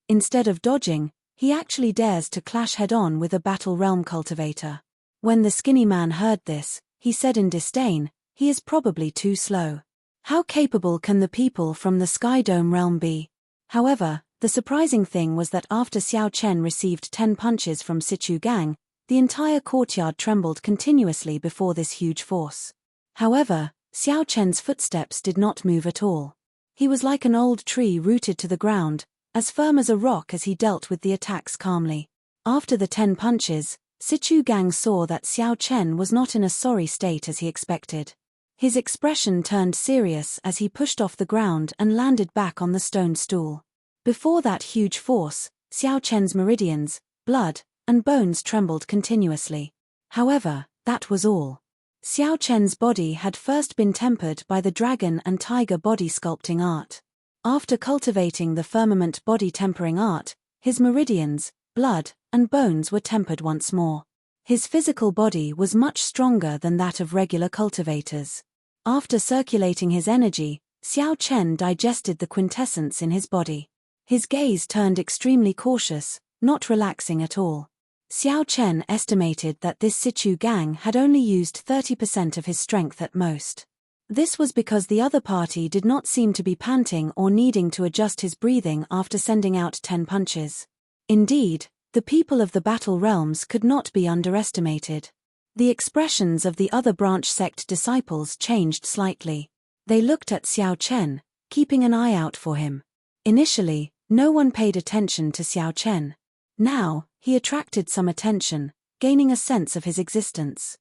Instead of dodging, he actually dares to clash head-on with a battle realm cultivator. When the skinny man heard this, he said in disdain, "He is probably too slow. How capable can the people from the Sky Dome realm be?" However, the surprising thing was that after Xiao Chen received 10 punches from Sichu Gang, the entire courtyard trembled continuously before this huge force. However, Xiao Chen's footsteps did not move at all. He was like an old tree rooted to the ground, as firm as a rock as he dealt with the attacks calmly. After the 10 punches, Sichu Gang saw that Xiao Chen was not in a sorry state as he expected. His expression turned serious as he pushed off the ground and landed back on the stone stool. Before that huge force, Xiao Chen's meridians, blood, and bones trembled continuously. However, that was all. Xiao Chen's body had first been tempered by the dragon and tiger body sculpting art. After cultivating the firmament body tempering art, his meridians, blood, and bones were tempered once more. His physical body was much stronger than that of regular cultivators. After circulating his energy, Xiao Chen digested the quintessence in his body. His gaze turned extremely cautious, not relaxing at all. Xiao Chen estimated that this Sichu Gang had only used 30% of his strength at most. This was because the other party did not seem to be panting or needing to adjust his breathing after sending out 10 punches. Indeed, the people of the battle realms could not be underestimated. The expressions of the other branch sect disciples changed slightly. They looked at Xiao Chen, keeping an eye out for him. Initially, no one paid attention to Xiao Chen. Now, he attracted some attention, gaining a sense of his existence.